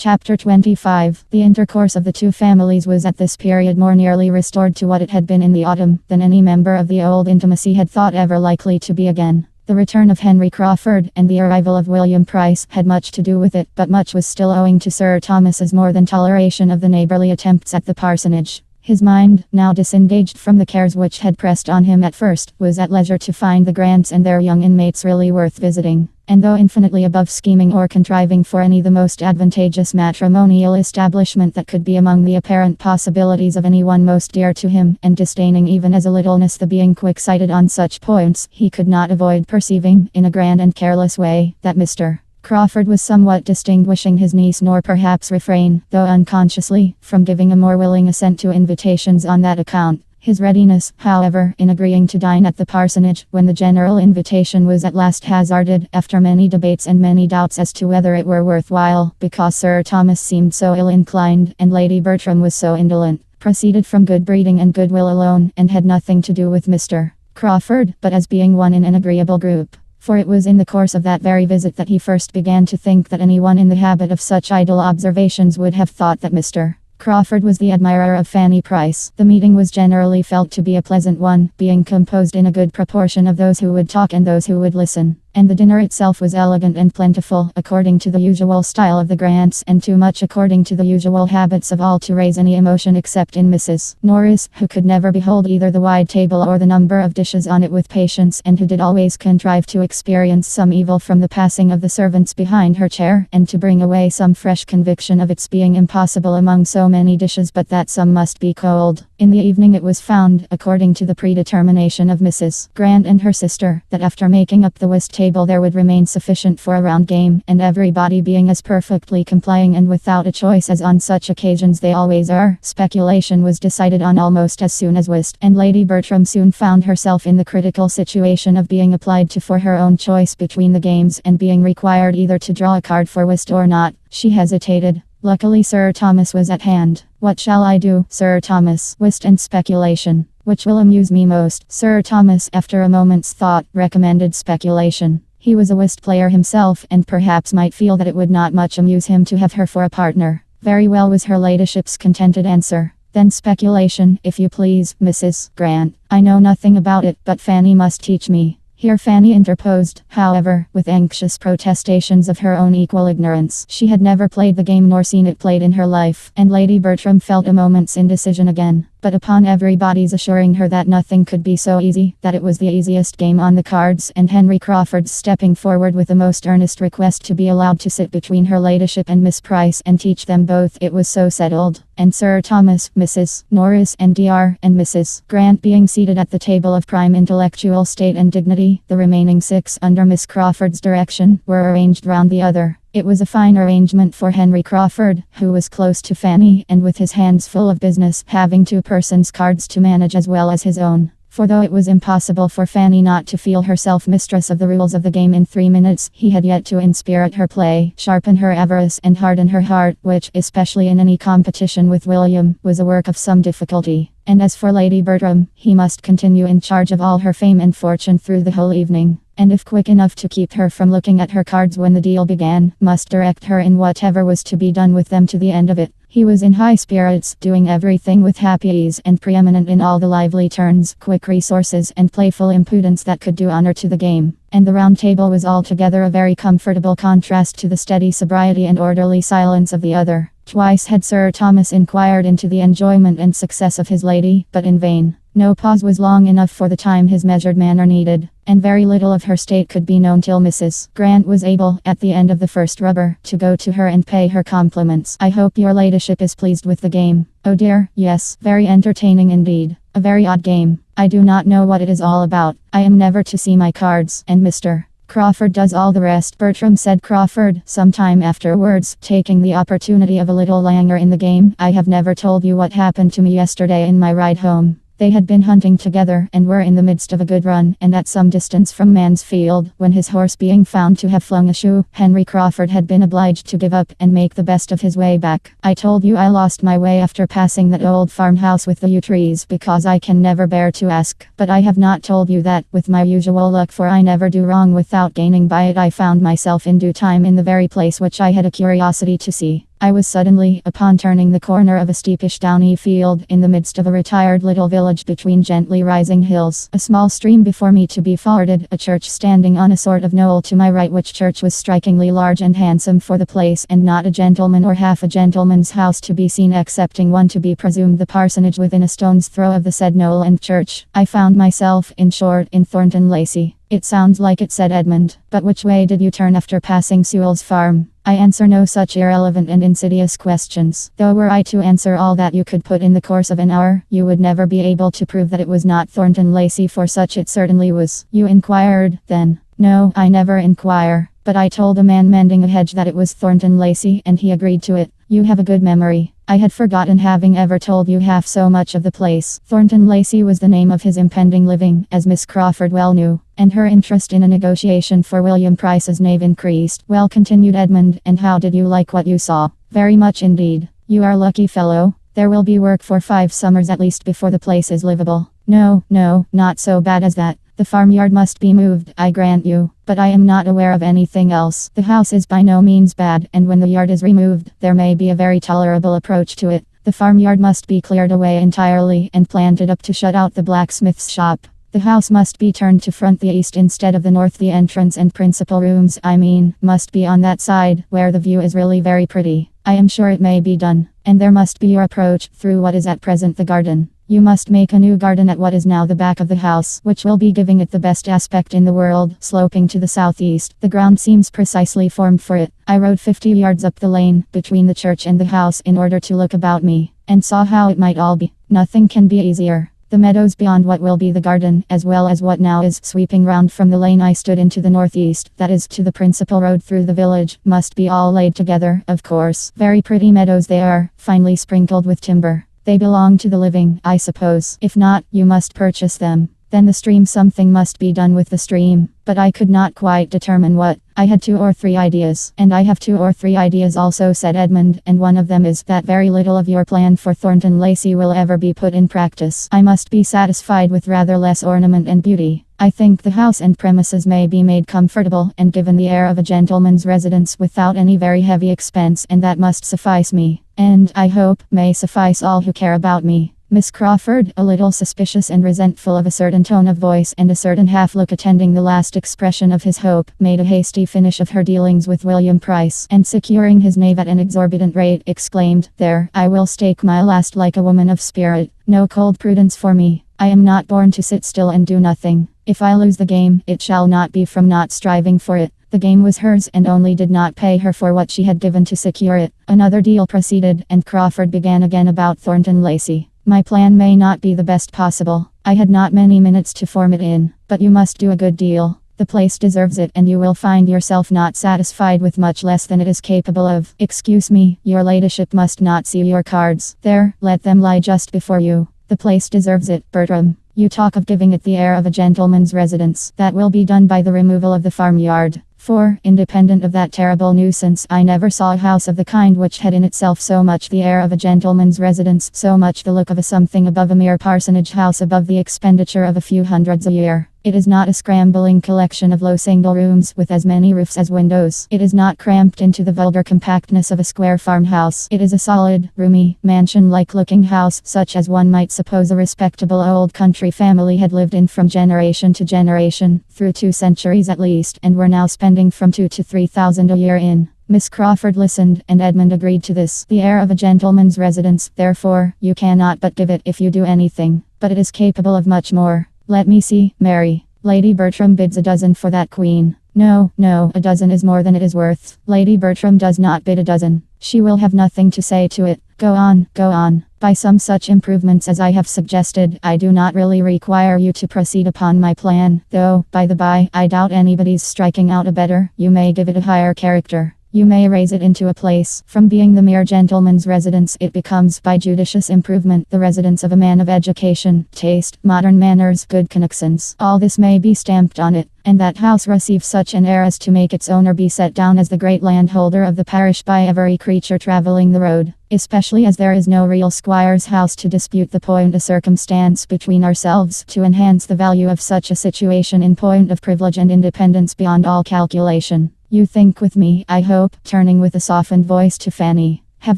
Chapter 25. The intercourse of the two families was at this period more nearly restored to what it had been in the autumn than any member of the old intimacy had thought ever likely to be again. The return of Henry Crawford and the arrival of William Price had much to do with it, but much was still owing to Sir Thomas's more than toleration of the neighbourly attempts at the parsonage. His mind, now disengaged from the cares which had pressed on him at first, was at leisure to find the Grants and their young inmates really worth visiting. And though infinitely above scheming or contriving for any the most advantageous matrimonial establishment that could be among the apparent possibilities of anyone most dear to him, and disdaining even as a littleness the being quick-sighted on such points, he could not avoid perceiving, in a grand and careless way, that Mr. Crawford was somewhat distinguishing his niece, nor perhaps refrain, though unconsciously, from giving a more willing assent to invitations on that account. His readiness, however, in agreeing to dine at the parsonage, when the general invitation was at last hazarded, after many debates and many doubts as to whether it were worth while, because Sir Thomas seemed so ill-inclined, and Lady Bertram was so indolent, proceeded from good breeding and goodwill alone, and had nothing to do with Mr. Crawford, but as being one in an agreeable group. For it was in the course of that very visit that he first began to think that anyone in the habit of such idle observations would have thought that Mr. Crawford was the admirer of Fanny Price. The meeting was generally felt to be a pleasant one, being composed in a good proportion of those who would talk and those who would listen. And the dinner itself was elegant and plentiful, according to the usual style of the Grants, and too much according to the usual habits of all to raise any emotion except in Mrs. Norris, who could never behold either the wide table or the number of dishes on it with patience, and who did always contrive to experience some evil from the passing of the servants behind her chair, and to bring away some fresh conviction of its being impossible among so many dishes but that some must be cold. In the evening it was found, according to the predetermination of Mrs. Grant and her sister, that after making up the whist table there would remain sufficient for a round game, and everybody being as perfectly complying and without a choice as on such occasions they always are, speculation was decided on almost as soon as whist, and Lady Bertram soon found herself in the critical situation of being applied to for her own choice between the games, and being required either to draw a card for whist or not. She hesitated. Luckily Sir Thomas was at hand. "What shall I do, Sir Thomas? Whist and speculation. Which will amuse me most?" Sir Thomas, after a moment's thought, recommended speculation. He was a whist player himself, and perhaps might feel that it would not much amuse him to have her for a partner. "Very well," was her ladyship's contented answer. "Then speculation, if you please, Mrs. Grant. I know nothing about it, but Fanny must teach me." Here Fanny interposed, however, with anxious protestations of her own equal ignorance. She had never played the game nor seen it played in her life, and Lady Bertram felt a moment's indecision again. But upon everybody's assuring her that nothing could be so easy, that it was the easiest game on the cards, and Henry Crawford stepping forward with a most earnest request to be allowed to sit between her ladyship and Miss Price and teach them both, it was so settled. And Sir Thomas, Mrs. Norris, and Dr. and Mrs. Grant being seated at the table of prime intellectual state and dignity, the remaining 6, under Miss Crawford's direction, were arranged round the other. It was a fine arrangement for Henry Crawford, who was close to Fanny, and with his hands full of business, having 2 persons' cards to manage as well as his own. For though it was impossible for Fanny not to feel herself mistress of the rules of the game in 3 minutes, he had yet to inspirit her play, sharpen her avarice, and harden her heart, which, especially in any competition with William, was a work of some difficulty. And as for Lady Bertram, he must continue in charge of all her fame and fortune through the whole evening, and if quick enough to keep her from looking at her cards when the deal began, must direct her in whatever was to be done with them to the end of it. He was in high spirits, doing everything with happy ease, and preeminent in all the lively turns, quick resources, and playful impudence that could do honor to the game. And the round table was altogether a very comfortable contrast to the steady sobriety and orderly silence of the other. Twice had Sir Thomas inquired into the enjoyment and success of his lady, but in vain. No pause was long enough for the time his measured manner needed, and very little of her state could be known till Mrs. Grant was able, at the end of the first rubber, to go to her and pay her compliments. "I hope your ladyship is pleased with the game." "Oh dear, yes, very entertaining indeed. A very odd game. I do not know what it is all about. I am never to see my cards, and Mr. Crawford does all the rest." "Bertram," said Crawford, some time afterwards, taking the opportunity of a little languor in the game, "I have never told you what happened to me yesterday in my ride home." They had been hunting together, and were in the midst of a good run, and at some distance from Mansfield, when his horse being found to have flung a shoe, Henry Crawford had been obliged to give up, and make the best of his way back. "I told you I lost my way after passing that old farmhouse with the yew trees, because I can never bear to ask. But I have not told you that, with my usual luck, for I never do wrong without gaining by it, I found myself in due time in the very place which I had a curiosity to see. I was suddenly, upon turning the corner of a steepish downy field, in the midst of a retired little village between gently rising hills, a small stream before me to be forded, a church standing on a sort of knoll to my right, which church was strikingly large and handsome for the place, and not a gentleman or half a gentleman's house to be seen, excepting one to be presumed the parsonage within a stone's throw of the said knoll and church. I found myself, in short, in Thornton Lacey. It sounds like it, said Edmund. But which way did you turn after passing Sewell's farm? I answer no such irrelevant and insidious questions. Though were I to answer all that you could put in the course of an hour, you would never be able to prove that it was not Thornton Lacey, for such it certainly was. You inquired, then? No, I never inquire. But I told a man mending a hedge that it was Thornton Lacey, and he agreed to it. You have a good memory. I had forgotten having ever told you half so much of the place. Thornton Lacey was the name of his impending living, as Miss Crawford well knew, and her interest in a negotiation for William Price's nave increased. Well, continued Edmund, and how did you like what you saw? Very much indeed. You are a lucky fellow. There will be work for 5 summers at least before the place is livable. No, not so bad as that. The farmyard must be moved, I grant you, but I am not aware of anything else. The house is by no means bad, and when the yard is removed, there may be a very tolerable approach to it. The farmyard must be cleared away entirely and planted up to shut out the blacksmith's shop. The house must be turned to front the east instead of the north. The entrance and principal rooms, I mean, must be on that side, where the view is really very pretty. I am sure it may be done, and there must be your approach through what is at present the garden. You must make a new garden at what is now the back of the house, which will be giving it the best aspect in the world, sloping to the southeast. The ground seems precisely formed for it. I rode 50 yards up the lane, between the church and the house, in order to look about me, and saw how it might all be. Nothing can be easier. The meadows beyond what will be the garden, as well as what now is, sweeping round from the lane I stood into the northeast, that is, to the principal road through the village, must be all laid together, of course. Very pretty meadows they are, finely sprinkled with timber. They belong to the living, I suppose. If not, you must purchase them. Then the stream, something must be done with the stream. But I could not quite determine what. I had 2 or 3 ideas. And I have 2 or 3 ideas also, said Edmund, and one of them is that very little of your plan for Thornton Lacey will ever be put in practice. I must be satisfied with rather less ornament and beauty. I think the house and premises may be made comfortable and given the air of a gentleman's residence without any very heavy expense, and that must suffice me, and, I hope, may suffice all who care about me. Miss Crawford, a little suspicious and resentful of a certain tone of voice and a certain half-look attending the last expression of his hope, made a hasty finish of her dealings with William Price, and securing his nave at an exorbitant rate, exclaimed, "There, I will stake my last like a woman of spirit. No cold prudence for me. I am not born to sit still and do nothing. If I lose the game, it shall not be from not striving for it." The game was hers, and only did not pay her for what she had given to secure it. Another deal proceeded, and Crawford began again about Thornton Lacey. My plan may not be the best possible. I had not many minutes to form it in, but you must do a good deal. The place deserves it, and you will find yourself not satisfied with much less than it is capable of. Excuse me, your ladyship must not see your cards. There, let them lie just before you. The place deserves it, Bertram. You talk of giving it the air of a gentleman's residence. That will be done by the removal of the farmyard. For, independent of that terrible nuisance, I never saw a house of the kind which had in itself so much the air of a gentleman's residence, so much the look of a something above a mere parsonage house, above the expenditure of a few hundreds a year. It is not a scrambling collection of low single rooms with as many roofs as windows. It is not cramped into the vulgar compactness of a square farmhouse. It is a solid, roomy, mansion-like looking house, such as one might suppose a respectable old country family had lived in from generation to generation, through 2 centuries at least, and were now spending from 2,000 to 3,000 a year in. Miss Crawford listened, and Edmund agreed to this. The air of a gentleman's residence, therefore, you cannot but give it if you do anything. But it is capable of much more. Let me see, Mary. Lady Bertram bids a dozen for that queen. No, a dozen is more than it is worth. Lady Bertram does not bid a dozen. She will have nothing to say to it. Go on. By some such improvements as I have suggested, I do not really require you to proceed upon my plan, though, by the by, I doubt anybody's striking out a better. You may give it a higher character. You may raise it into a place. From being the mere gentleman's residence, it becomes, by judicious improvement, the residence of a man of education, taste, modern manners, good connections. All this may be stamped on it, and that house receive such an air as to make its owner be set down as the great landholder of the parish by every creature travelling the road, especially as there is no real squire's house to dispute the point, a circumstance between ourselves to enhance the value of such a situation in point of privilege and independence beyond all calculation. You think with me, I hope, turning with a softened voice to Fanny. Have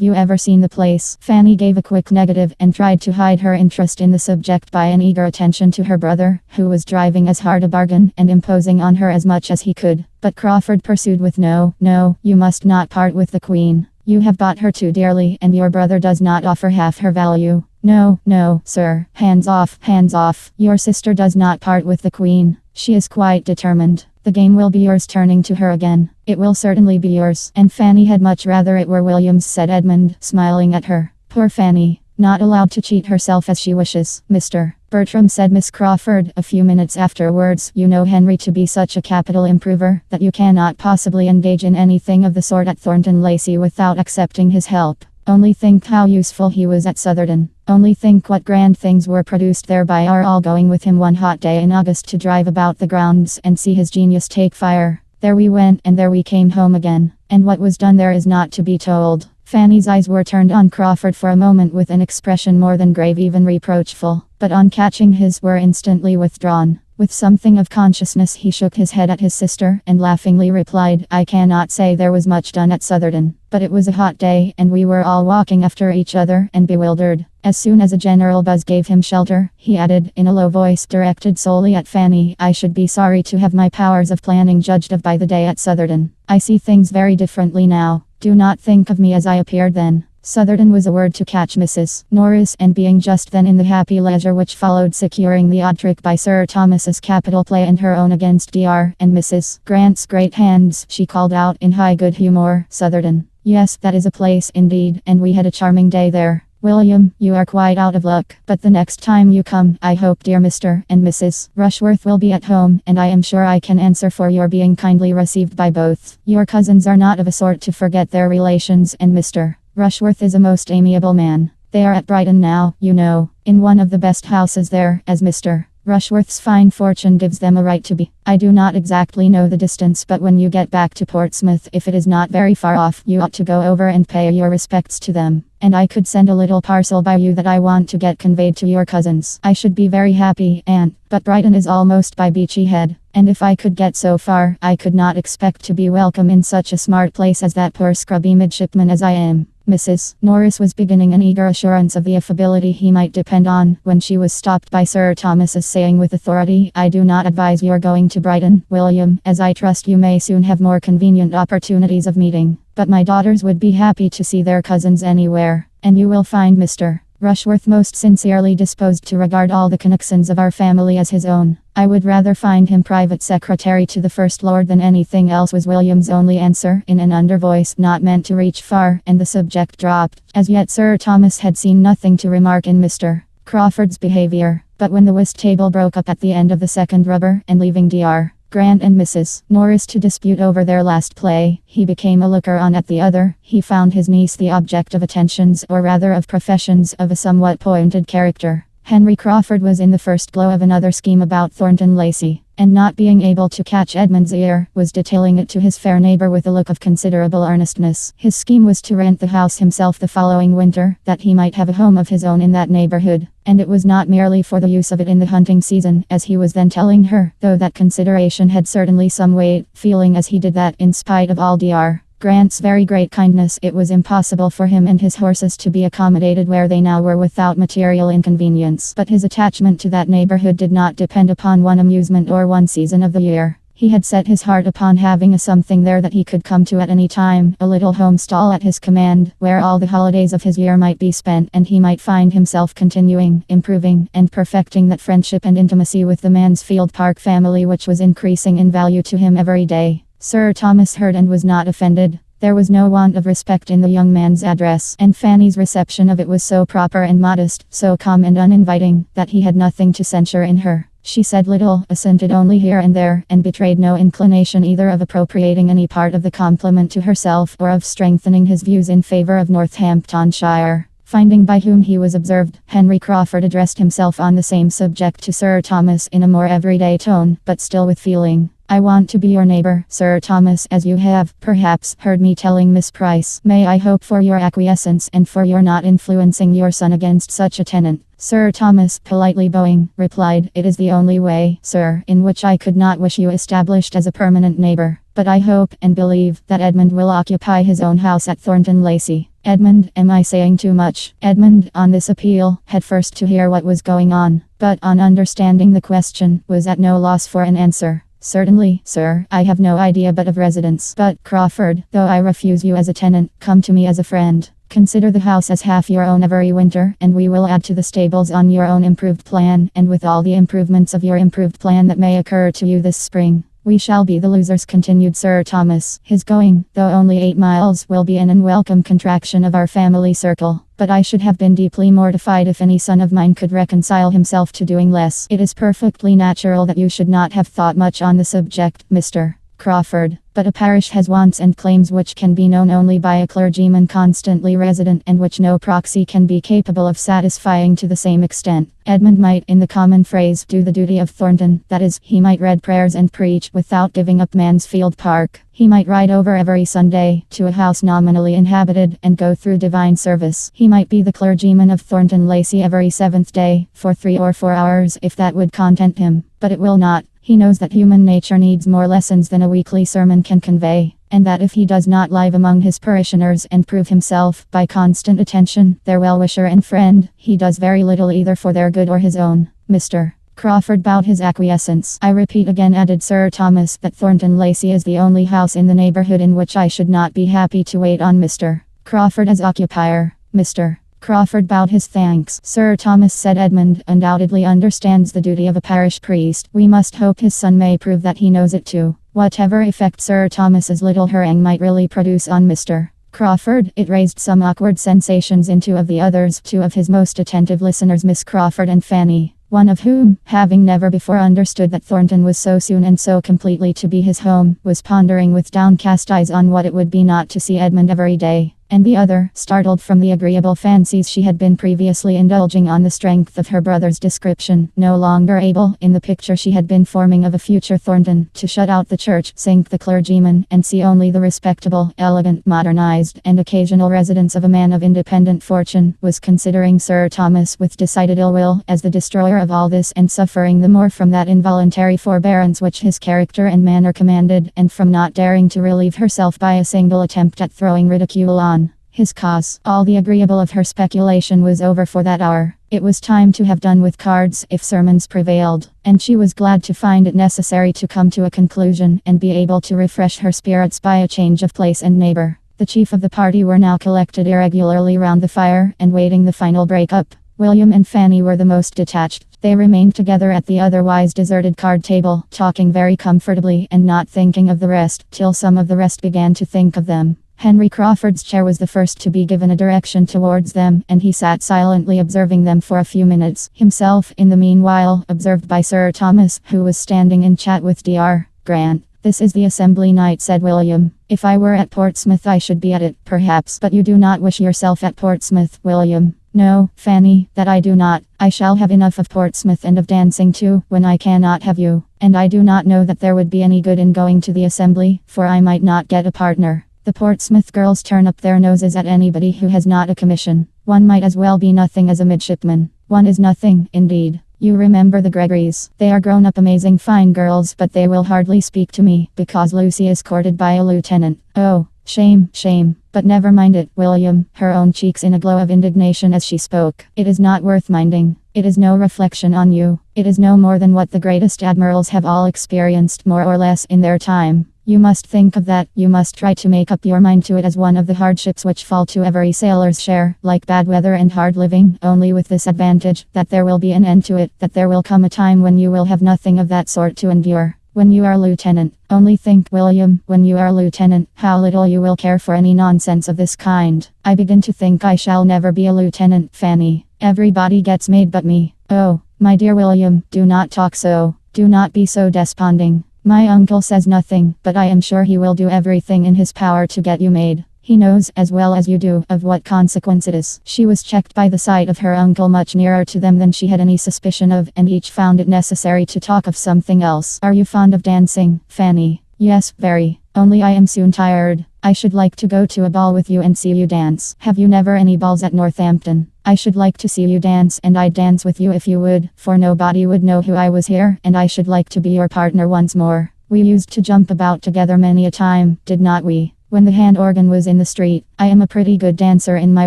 you ever seen the place? Fanny gave a quick negative and tried to hide her interest in the subject by an eager attention to her brother, who was driving as hard a bargain and imposing on her as much as he could. But Crawford pursued with no, you must not part with the Queen. You have bought her too dearly, and your brother does not offer half her value. No, sir. Hands off, hands off. Your sister does not part with the Queen. She is quite determined. The game will be yours. Turning to her again. It will certainly be yours. And Fanny had much rather it were William's, said Edmund, smiling at her. Poor Fanny. Not allowed to cheat herself as she wishes, Mr. Bertram, said Miss Crawford a few minutes afterwards. You know Henry to be such a capital improver that you cannot possibly engage in anything of the sort at Thornton Lacey without accepting his help. Only think how useful he was at Southerton. Only think what grand things were produced there by our all going with him one hot day in August to drive about the grounds and see his genius take fire. There we went and there we came home again. And what was done there is not to be told. Fanny's eyes were turned on Crawford for a moment with an expression more than grave, even reproachful, but on catching his were instantly withdrawn. With something of consciousness he shook his head at his sister and laughingly replied, I cannot say there was much done at Southerton, but it was a hot day and we were all walking after each other and bewildered. As soon as a general buzz gave him shelter, he added, in a low voice directed solely at Fanny, I should be sorry to have my powers of planning judged of by the day at Southerton. I see things very differently now. Do not think of me as I appeared then. Southerton was a word to catch Mrs. Norris, and being just then in the happy leisure which followed securing the odd trick by Sir Thomas's capital play and her own against Dr. and Mrs. Grant's great hands, she called out in high good humour, Southerton. Yes, that is a place indeed, and we had a charming day there. William, you are quite out of luck, but the next time you come, I hope dear Mr. and Mrs. Rushworth will be at home, and I am sure I can answer for your being kindly received by both. Your cousins are not of a sort to forget their relations, and Mr. Rushworth is a most amiable man. They are at Brighton now, you know, in one of the best houses there, as Mr. Rushworth's fine fortune gives them a right to be. I do not exactly know the distance, but when you get back to Portsmouth, if it is not very far off, you ought to go over and pay your respects to them. And I could send a little parcel by you that I want to get conveyed to your cousins. I should be very happy, Aunt, but Brighton is almost by Beachy Head, and if I could get so far, I could not expect to be welcome in such a smart place as that poor scrubby midshipman as I am. Mrs. Norris was beginning an eager assurance of the affability he might depend on, when she was stopped by Sir Thomas's saying with authority, I do not advise your going to Brighton, William, as I trust you may soon have more convenient opportunities of meeting. But my daughters would be happy to see their cousins anywhere, and you will find Mr. Rushworth most sincerely disposed to regard all the connections of our family as his own. I would rather find him private secretary to the First Lord than anything else, was William's only answer, in an under voice not meant to reach far, and the subject dropped. As yet Sir Thomas had seen nothing to remark in Mr. Crawford's behaviour, but when the whist table broke up at the end of the second rubber, and leaving Dr. Grant and Mrs. Norris to dispute over their last play, he became a looker-on at the other. He found his niece the object of attentions, or rather of professions, of a somewhat pointed character. Henry Crawford was in the first glow of another scheme about Thornton Lacey, and not being able to catch Edmund's ear, was detailing it to his fair neighbour with a look of considerable earnestness. His scheme was to rent the house himself the following winter, that he might have a home of his own in that neighbourhood, and it was not merely for the use of it in the hunting season, as he was then telling her, though that consideration had certainly some weight, feeling as he did that, in spite of all Dr. Grant's very great kindness, it was impossible for him and his horses to be accommodated where they now were without material inconvenience. But his attachment to that neighbourhood did not depend upon one amusement or one season of the year. He had set his heart upon having a something there that he could come to at any time, a little homestall at his command, where all the holidays of his year might be spent, and he might find himself continuing, improving, and perfecting that friendship and intimacy with the Mansfield Park family which was increasing in value to him every day. Sir Thomas heard and was not offended. There was no want of respect in the young man's address, and Fanny's reception of it was so proper and modest, so calm and uninviting, that he had nothing to censure in her. She said little, assented only here and there, and betrayed no inclination either of appropriating any part of the compliment to herself or of strengthening his views in favour of Northamptonshire. Finding by whom he was observed, Henry Crawford addressed himself on the same subject to Sir Thomas in a more everyday tone, but still with feeling. I want to be your neighbour, Sir Thomas, as you have, perhaps, heard me telling Miss Price. May I hope for your acquiescence, and for your not influencing your son against such a tenant? Sir Thomas, politely bowing, replied, It is the only way, sir, in which I could not wish you established as a permanent neighbour. But I hope and believe that Edmund will occupy his own house at Thornton Lacey. Edmund, am I saying too much? Edmund, on this appeal, had first to hear what was going on, but on understanding the question, was at no loss for an answer. Certainly, sir, I have no idea but of residence. But, Crawford, though I refuse you as a tenant, come to me as a friend. Consider the house as half your own every winter, and we will add to the stables on your own improved plan, and with all the improvements of your improved plan that may occur to you this spring. We shall be the losers, continued Sir Thomas. His going, though only 8 miles, will be an unwelcome contraction of our family circle. But I should have been deeply mortified if any son of mine could reconcile himself to doing less. It is perfectly natural that you should not have thought much on the subject, Mr. Crawford. But a parish has wants and claims which can be known only by a clergyman constantly resident, and which no proxy can be capable of satisfying to the same extent. Edmund might, in the common phrase, do the duty of Thornton, that is, he might read prayers and preach without giving up Mansfield Park. He might ride over every Sunday to a house nominally inhabited and go through divine service. He might be the clergyman of Thornton Lacey every 7th day, for 3 or 4 hours, if that would content him. But it will not. He knows that human nature needs more lessons than a weekly sermon can convey, and that if he does not live among his parishioners and prove himself, by constant attention, their well-wisher and friend, he does very little either for their good or his own. Mr. Crawford bowed his acquiescence. I repeat again, added Sir Thomas, that Thornton Lacey is the only house in the neighborhood in which I should not be happy to wait on Mr. Crawford as occupier. Mr. Crawford bowed his thanks. Sir Thomas, said Edmund, undoubtedly understands the duty of a parish priest. We must hope his son may prove that he knows it too. Whatever effect Sir Thomas's little harangue might really produce on Mr. Crawford, it raised some awkward sensations in 2 of the others, 2 of his most attentive listeners, Miss Crawford and Fanny. One of whom, having never before understood that Thornton was so soon and so completely to be his home, was pondering with downcast eyes on what it would be not to see Edmund every day. And the other, startled from the agreeable fancies she had been previously indulging on the strength of her brother's description, no longer able, in the picture she had been forming of a future Thornton, to shut out the church, sink the clergyman, and see only the respectable, elegant, modernized, and occasional residence of a man of independent fortune, was considering Sir Thomas with decided ill will, as the destroyer of all this, and suffering the more from that involuntary forbearance which his character and manner commanded, and from not daring to relieve herself by a single attempt at throwing ridicule on his cause. All the agreeable of her speculation was over for that hour. It was time to have done with cards, if sermons prevailed, and she was glad to find it necessary to come to a conclusion, and be able to refresh her spirits by a change of place and neighbor. The chief of the party were now collected irregularly round the fire, and waiting the final break-up. William and Fanny were the most detached. They remained together at the otherwise deserted card table, talking very comfortably, and not thinking of the rest, till some of the rest began to think of them. Henry Crawford's chair was the first to be given a direction towards them, and he sat silently observing them for a few minutes, himself, in the meanwhile, observed by Sir Thomas, who was standing in chat with Dr. Grant. This is the assembly night, said William. If I were at Portsmouth I should be at it, perhaps, but you do not wish yourself at Portsmouth, William. No, Fanny, that I do not. I shall have enough of Portsmouth and of dancing too, when I cannot have you. And I do not know that there would be any good in going to the assembly, for I might not get a partner. The Portsmouth girls turn up their noses at anybody who has not a commission. One might as well be nothing as a midshipman. One is nothing, indeed. You remember the Gregorys. They are grown-up amazing fine girls, but they will hardly speak to me, because Lucy is courted by a lieutenant. Oh, shame, shame. But never mind it, William, her own cheeks in a glow of indignation as she spoke. It is not worth minding. It is no reflection on you. It is no more than what the greatest admirals have all experienced more or less in their time. You must think of that, you must try to make up your mind to it as one of the hardships which fall to every sailor's share, like bad weather and hard living, only with this advantage, that there will be an end to it, that there will come a time when you will have nothing of that sort to endure. When you are lieutenant, only think, William, when you are lieutenant, how little you will care for any nonsense of this kind. I begin to think I shall never be a lieutenant, Fanny. Everybody gets made but me. Oh, my dear William, do not talk so. Do not be so desponding. My uncle says nothing, but I am sure he will do everything in his power to get you made. He knows, as well as you do, of what consequence it is. She was checked by the sight of her uncle much nearer to them than she had any suspicion of, and each found it necessary to talk of something else. Are you fond of dancing, Fanny? Yes, very. Only I am soon tired. I should like to go to a ball with you and see you dance. Have you never any balls at Northampton? I should like to see you dance, and I'd dance with you if you would, for nobody would know who I was here, and I should like to be your partner once more. We used to jump about together many a time, did not we? when the hand organ was in the street. "I am a pretty good dancer in my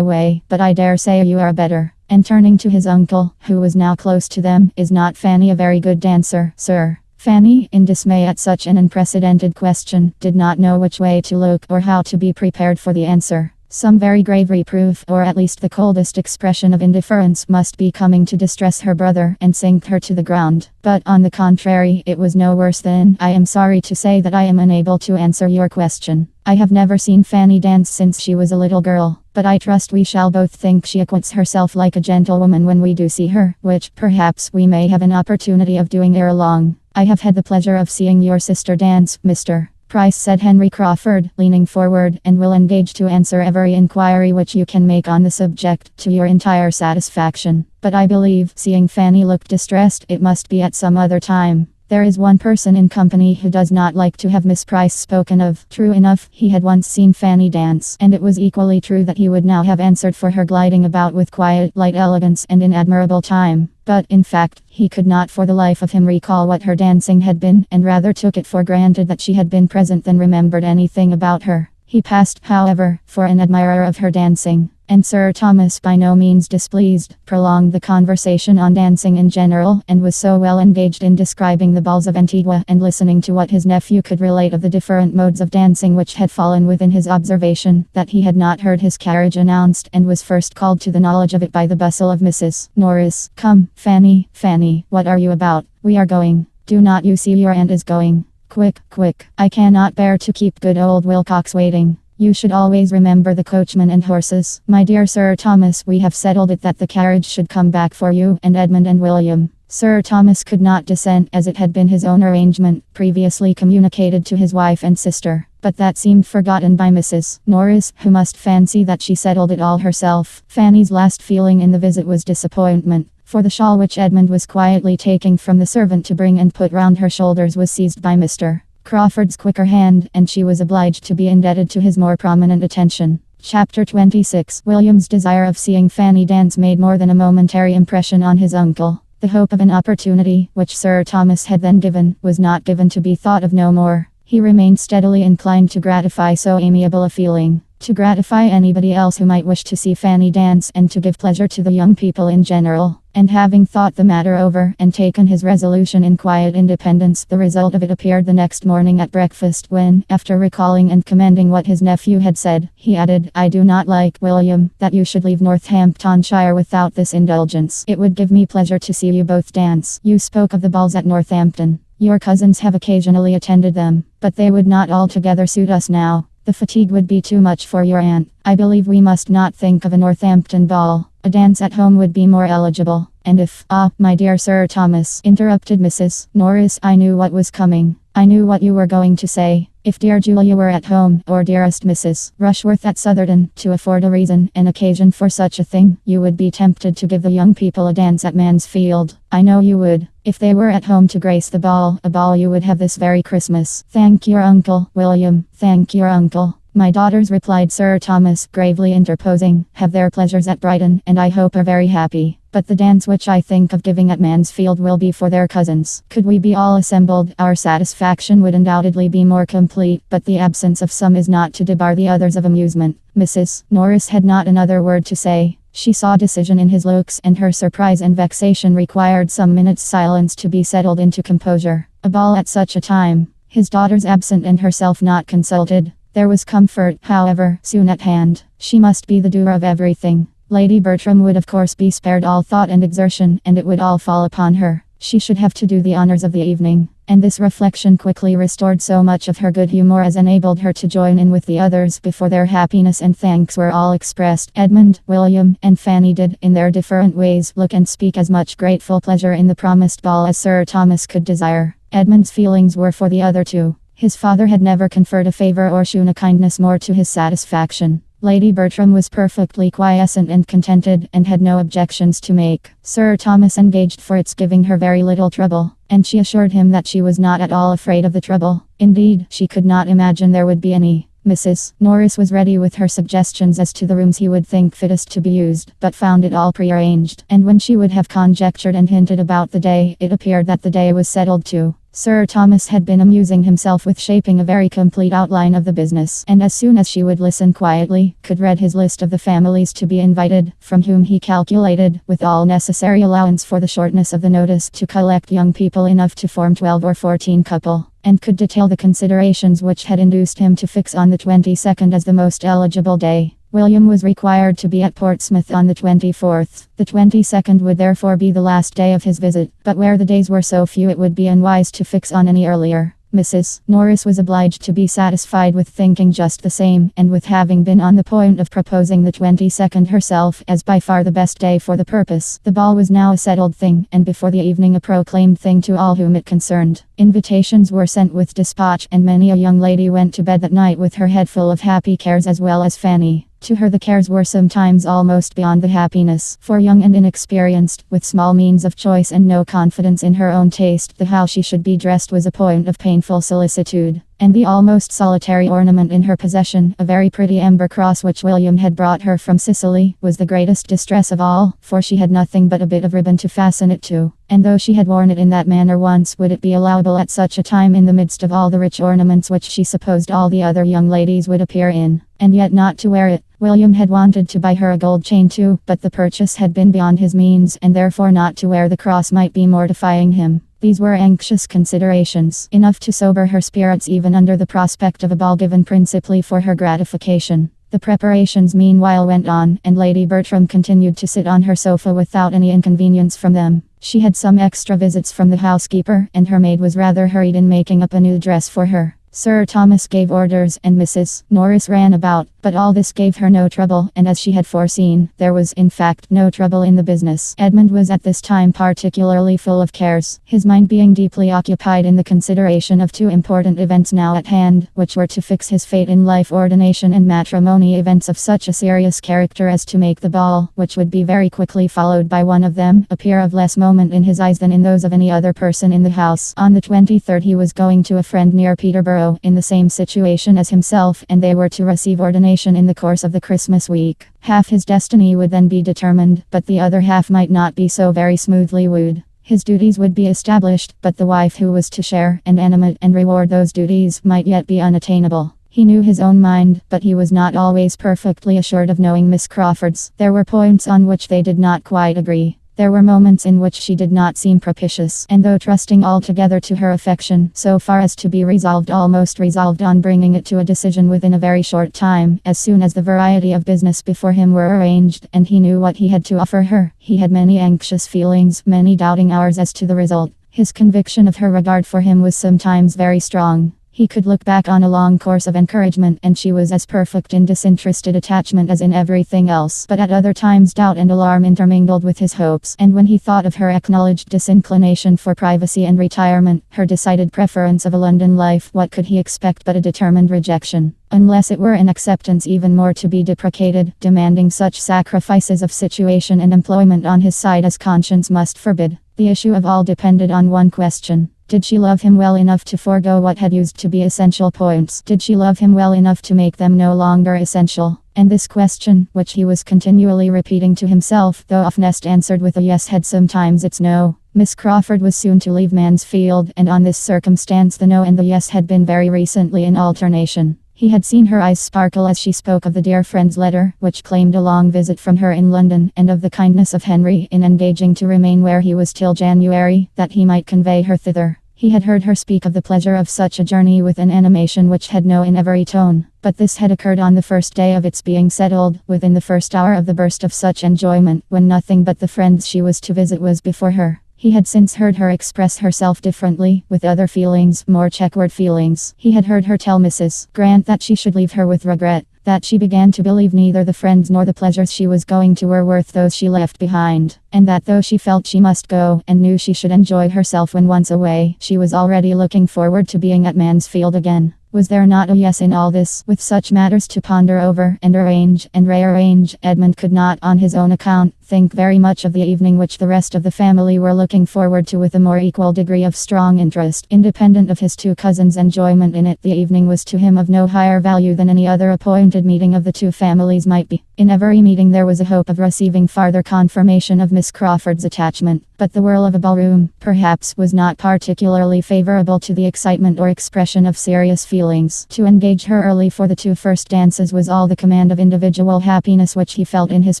way, but I dare say you are better." And turning to his uncle, who was now close to them, "Is not Fanny a very good dancer, sir?" Fanny, in dismay at such an unprecedented question, did not know which way to look or how to be prepared for the answer. Some very grave reproof, or at least the coldest expression of indifference, must be coming to distress her brother and sink her to the ground. But on the contrary, it was no worse than, "I am sorry to say that I am unable to answer your question. I have never seen Fanny dance since she was a little girl, but I trust we shall both think she acquits herself like a gentlewoman when we do see her, which, perhaps, we may have an opportunity of doing ere long. I have had the pleasure of seeing your sister dance, Mr. Price," said Henry Crawford, leaning forward, "and will engage to answer every inquiry which you can make on the subject, to your entire satisfaction. But I believe," seeing Fanny look distressed, "it must be at some other time. There is one person in company who does not like to have Miss Price spoken of." True enough, he had once seen Fanny dance, and it was equally true that he would now have answered for her gliding about with quiet, light elegance and in admirable time. But, in fact, he could not for the life of him recall what her dancing had been, and rather took it for granted that she had been present than remembered anything about her. He passed, however, for an admirer of her dancing, and Sir Thomas, by no means displeased, prolonged the conversation on dancing in general, and was so well engaged in describing the balls of Antigua and listening to what his nephew could relate of the different modes of dancing which had fallen within his observation, that he had not heard his carriage announced, and was first called to the knowledge of it by the bustle of Mrs. Norris. "Come, Fanny, Fanny, what are you about? We are going. Do not you see your aunt is going? Quick, quick, I cannot bear to keep good old Wilcox waiting. You should always remember the coachman and horses. My dear Sir Thomas, we have settled it that the carriage should come back for you and Edmund and William." Sir Thomas could not dissent, as it had been his own arrangement, previously communicated to his wife and sister. But that seemed forgotten by Mrs. Norris, who must fancy that she settled it all herself. Fanny's last feeling in the visit was disappointment, for the shawl which Edmund was quietly taking from the servant to bring and put round her shoulders was seized by Mr. Crawford's quicker hand, and she was obliged to be indebted to his more prominent attention. Chapter 26. William's desire of seeing Fanny dance made more than a momentary impression on his uncle. The hope of an opportunity, which Sir Thomas had then given, was not given to be thought of no more. He remained steadily inclined to gratify so amiable a feeling, to gratify anybody else who might wish to see Fanny dance, and to give pleasure to the young people in general. And having thought the matter over, and taken his resolution in quiet independence, the result of it appeared the next morning at breakfast, when, after recalling and commending what his nephew had said, he added, "I do not like, William, that you should leave Northamptonshire without this indulgence. It would give me pleasure to see you both dance. You spoke of the balls at Northampton. Your cousins have occasionally attended them, but they would not altogether suit us now. The fatigue would be too much for your aunt. I believe we must not think of a Northampton ball. A dance at home would be more eligible. And if—" "Ah, my dear Sir Thomas," interrupted Mrs. Norris, "I knew what was coming. I knew what you were going to say. If dear Julia were at home, or dearest Mrs. Rushworth at Southerton, to afford a reason, an occasion for such a thing, you would be tempted to give the young people a dance at Mansfield. I know you would. If they were at home to grace the ball, a ball you would have this very Christmas." "Thank your uncle, William, thank your uncle." "My daughters," replied Sir Thomas, gravely interposing, "have their pleasures at Brighton, and I hope are very happy. But the dance which I think of giving at Mansfield will be for their cousins. Could we be all assembled, our satisfaction would undoubtedly be more complete, but the absence of some is not to debar the others of amusement." Mrs. Norris had not another word to say. She saw decision in his looks, and her surprise and vexation required some minutes' silence to be settled into composure. A ball at such a time, his daughters absent and herself not consulted. There was comfort, however, soon at hand. She must be the doer of everything. Lady Bertram would of course be spared all thought and exertion, and it would all fall upon her. She should have to do the honors of the evening, and this reflection quickly restored so much of her good humor as enabled her to join in with the others before their happiness and thanks were all expressed. Edmund, William, and Fanny did, in their different ways, look and speak as much grateful pleasure in the promised ball as Sir Thomas could desire. Edmund's feelings were for the other two. His father had never conferred a favor or shewn a kindness more to his satisfaction. Lady Bertram was perfectly quiescent and contented, and had no objections to make. Sir Thomas engaged for its giving her very little trouble, and she assured him that she was not at all afraid of the trouble. Indeed, she could not imagine there would be any. Mrs. Norris was ready with her suggestions as to the rooms he would think fittest to be used, but found it all prearranged, and when she would have conjectured and hinted about the day, it appeared that the day was settled too. Sir Thomas had been amusing himself with shaping a very complete outline of the business, and as soon as she would listen quietly, could read his list of the families to be invited, from whom he calculated, with all necessary allowance for the shortness of the notice, to collect young people enough to form 12 or 14 couple, and could detail the considerations which had induced him to fix on the 22nd as the most eligible day. William was required to be at Portsmouth on the 24th. The 22nd would therefore be the last day of his visit, but where the days were so few it would be unwise to fix on any earlier. Mrs. Norris was obliged to be satisfied with thinking just the same, and with having been on the point of proposing the 22nd herself as by far the best day for the purpose. The ball was now a settled thing, and before the evening a proclaimed thing to all whom it concerned. Invitations were sent with dispatch, and many a young lady went to bed that night with her head full of happy cares, as well as Fanny. To her the cares were sometimes almost beyond the happiness, for young and inexperienced, with small means of choice and no confidence in her own taste, the how she should be dressed was a point of painful solicitude. And the almost solitary ornament in her possession, a very pretty amber cross which William had brought her from Sicily, was the greatest distress of all, for she had nothing but a bit of ribbon to fasten it to, and though she had worn it in that manner once, would it be allowable at such a time in the midst of all the rich ornaments which she supposed all the other young ladies would appear in, and yet not to wear it? William had wanted to buy her a gold chain too, but the purchase had been beyond his means, and therefore not to wear the cross might be mortifying him. These were anxious considerations, enough to sober her spirits even under the prospect of a ball given principally for her gratification. The preparations meanwhile went on, and Lady Bertram continued to sit on her sofa without any inconvenience from them. She had some extra visits from the housekeeper, and her maid was rather hurried in making up a new dress for her. Sir Thomas gave orders, and Mrs. Norris ran about, but all this gave her no trouble, and as she had foreseen, there was in fact no trouble in the business. Edmund was at this time particularly full of cares, his mind being deeply occupied in the consideration of two important events now at hand, which were to fix his fate in life: ordination and matrimony, events of such a serious character as to make the ball, which would be very quickly followed by one of them, appear of less moment in his eyes than in those of any other person in the house. On the 23rd he was going to a friend near Peterborough, in the same situation as himself, and they were to receive ordination in the course of the Christmas week. Half his destiny would then be determined, but the other half might not be so very smoothly wooed. His duties would be established, but the wife who was to share and animate and reward those duties might yet be unattainable. He knew his own mind, but he was not always perfectly assured of knowing Miss Crawford's. There were points on which they did not quite agree. There were moments in which she did not seem propitious, and though trusting altogether to her affection, so far as to be almost resolved on bringing it to a decision within a very short time, as soon as the variety of business before him were arranged, and he knew what he had to offer her, he had many anxious feelings, many doubting hours as to the result. His conviction of her regard for him was sometimes very strong. He could look back on a long course of encouragement, and she was as perfect in disinterested attachment as in everything else. But at other times doubt and alarm intermingled with his hopes, and when he thought of her acknowledged disinclination for privacy and retirement, her decided preference of a London life, what could he expect but a determined rejection? Unless it were an acceptance even more to be deprecated, demanding such sacrifices of situation and employment on his side as conscience must forbid. The issue of all depended on one question. Did she love him well enough to forego what had used to be essential points? Did she love him well enough to make them no longer essential? And this question, which he was continually repeating to himself, though oftenest answered with a yes, had sometimes its no. Miss Crawford was soon to leave Mansfield, and on this circumstance the no and the yes had been very recently in alternation. He had seen her eyes sparkle as she spoke of the dear friend's letter, which claimed a long visit from her in London, and of the kindness of Henry in engaging to remain where he was till January, that he might convey her thither. He had heard her speak of the pleasure of such a journey with an animation which had no in every tone, but this had occurred on the first day of its being settled, within the first hour of the burst of such enjoyment, when nothing but the friends she was to visit was before her. He had since heard her express herself differently, with other feelings, more checkword feelings. He had heard her tell Mrs. Grant that she should leave her with regret, that she began to believe neither the friends nor the pleasures she was going to were worth those she left behind, and that though she felt she must go, and knew she should enjoy herself when once away, she was already looking forward to being at Mansfield again. Was there not a yes in all this? With such matters to ponder over, and arrange, and rearrange, Edmund could not on his own account think very much of the evening, which the rest of the family were looking forward to with a more equal degree of strong interest. Independent of his two cousins' enjoyment in it, the evening was to him of no higher value than any other appointed meeting of the two families might be. In every meeting there was a hope of receiving farther confirmation of Miss Crawford's attachment, but the whirl of a ballroom, perhaps, was not particularly favorable to the excitement or expression of serious feelings. To engage her early for the two first dances was all the command of individual happiness which he felt in his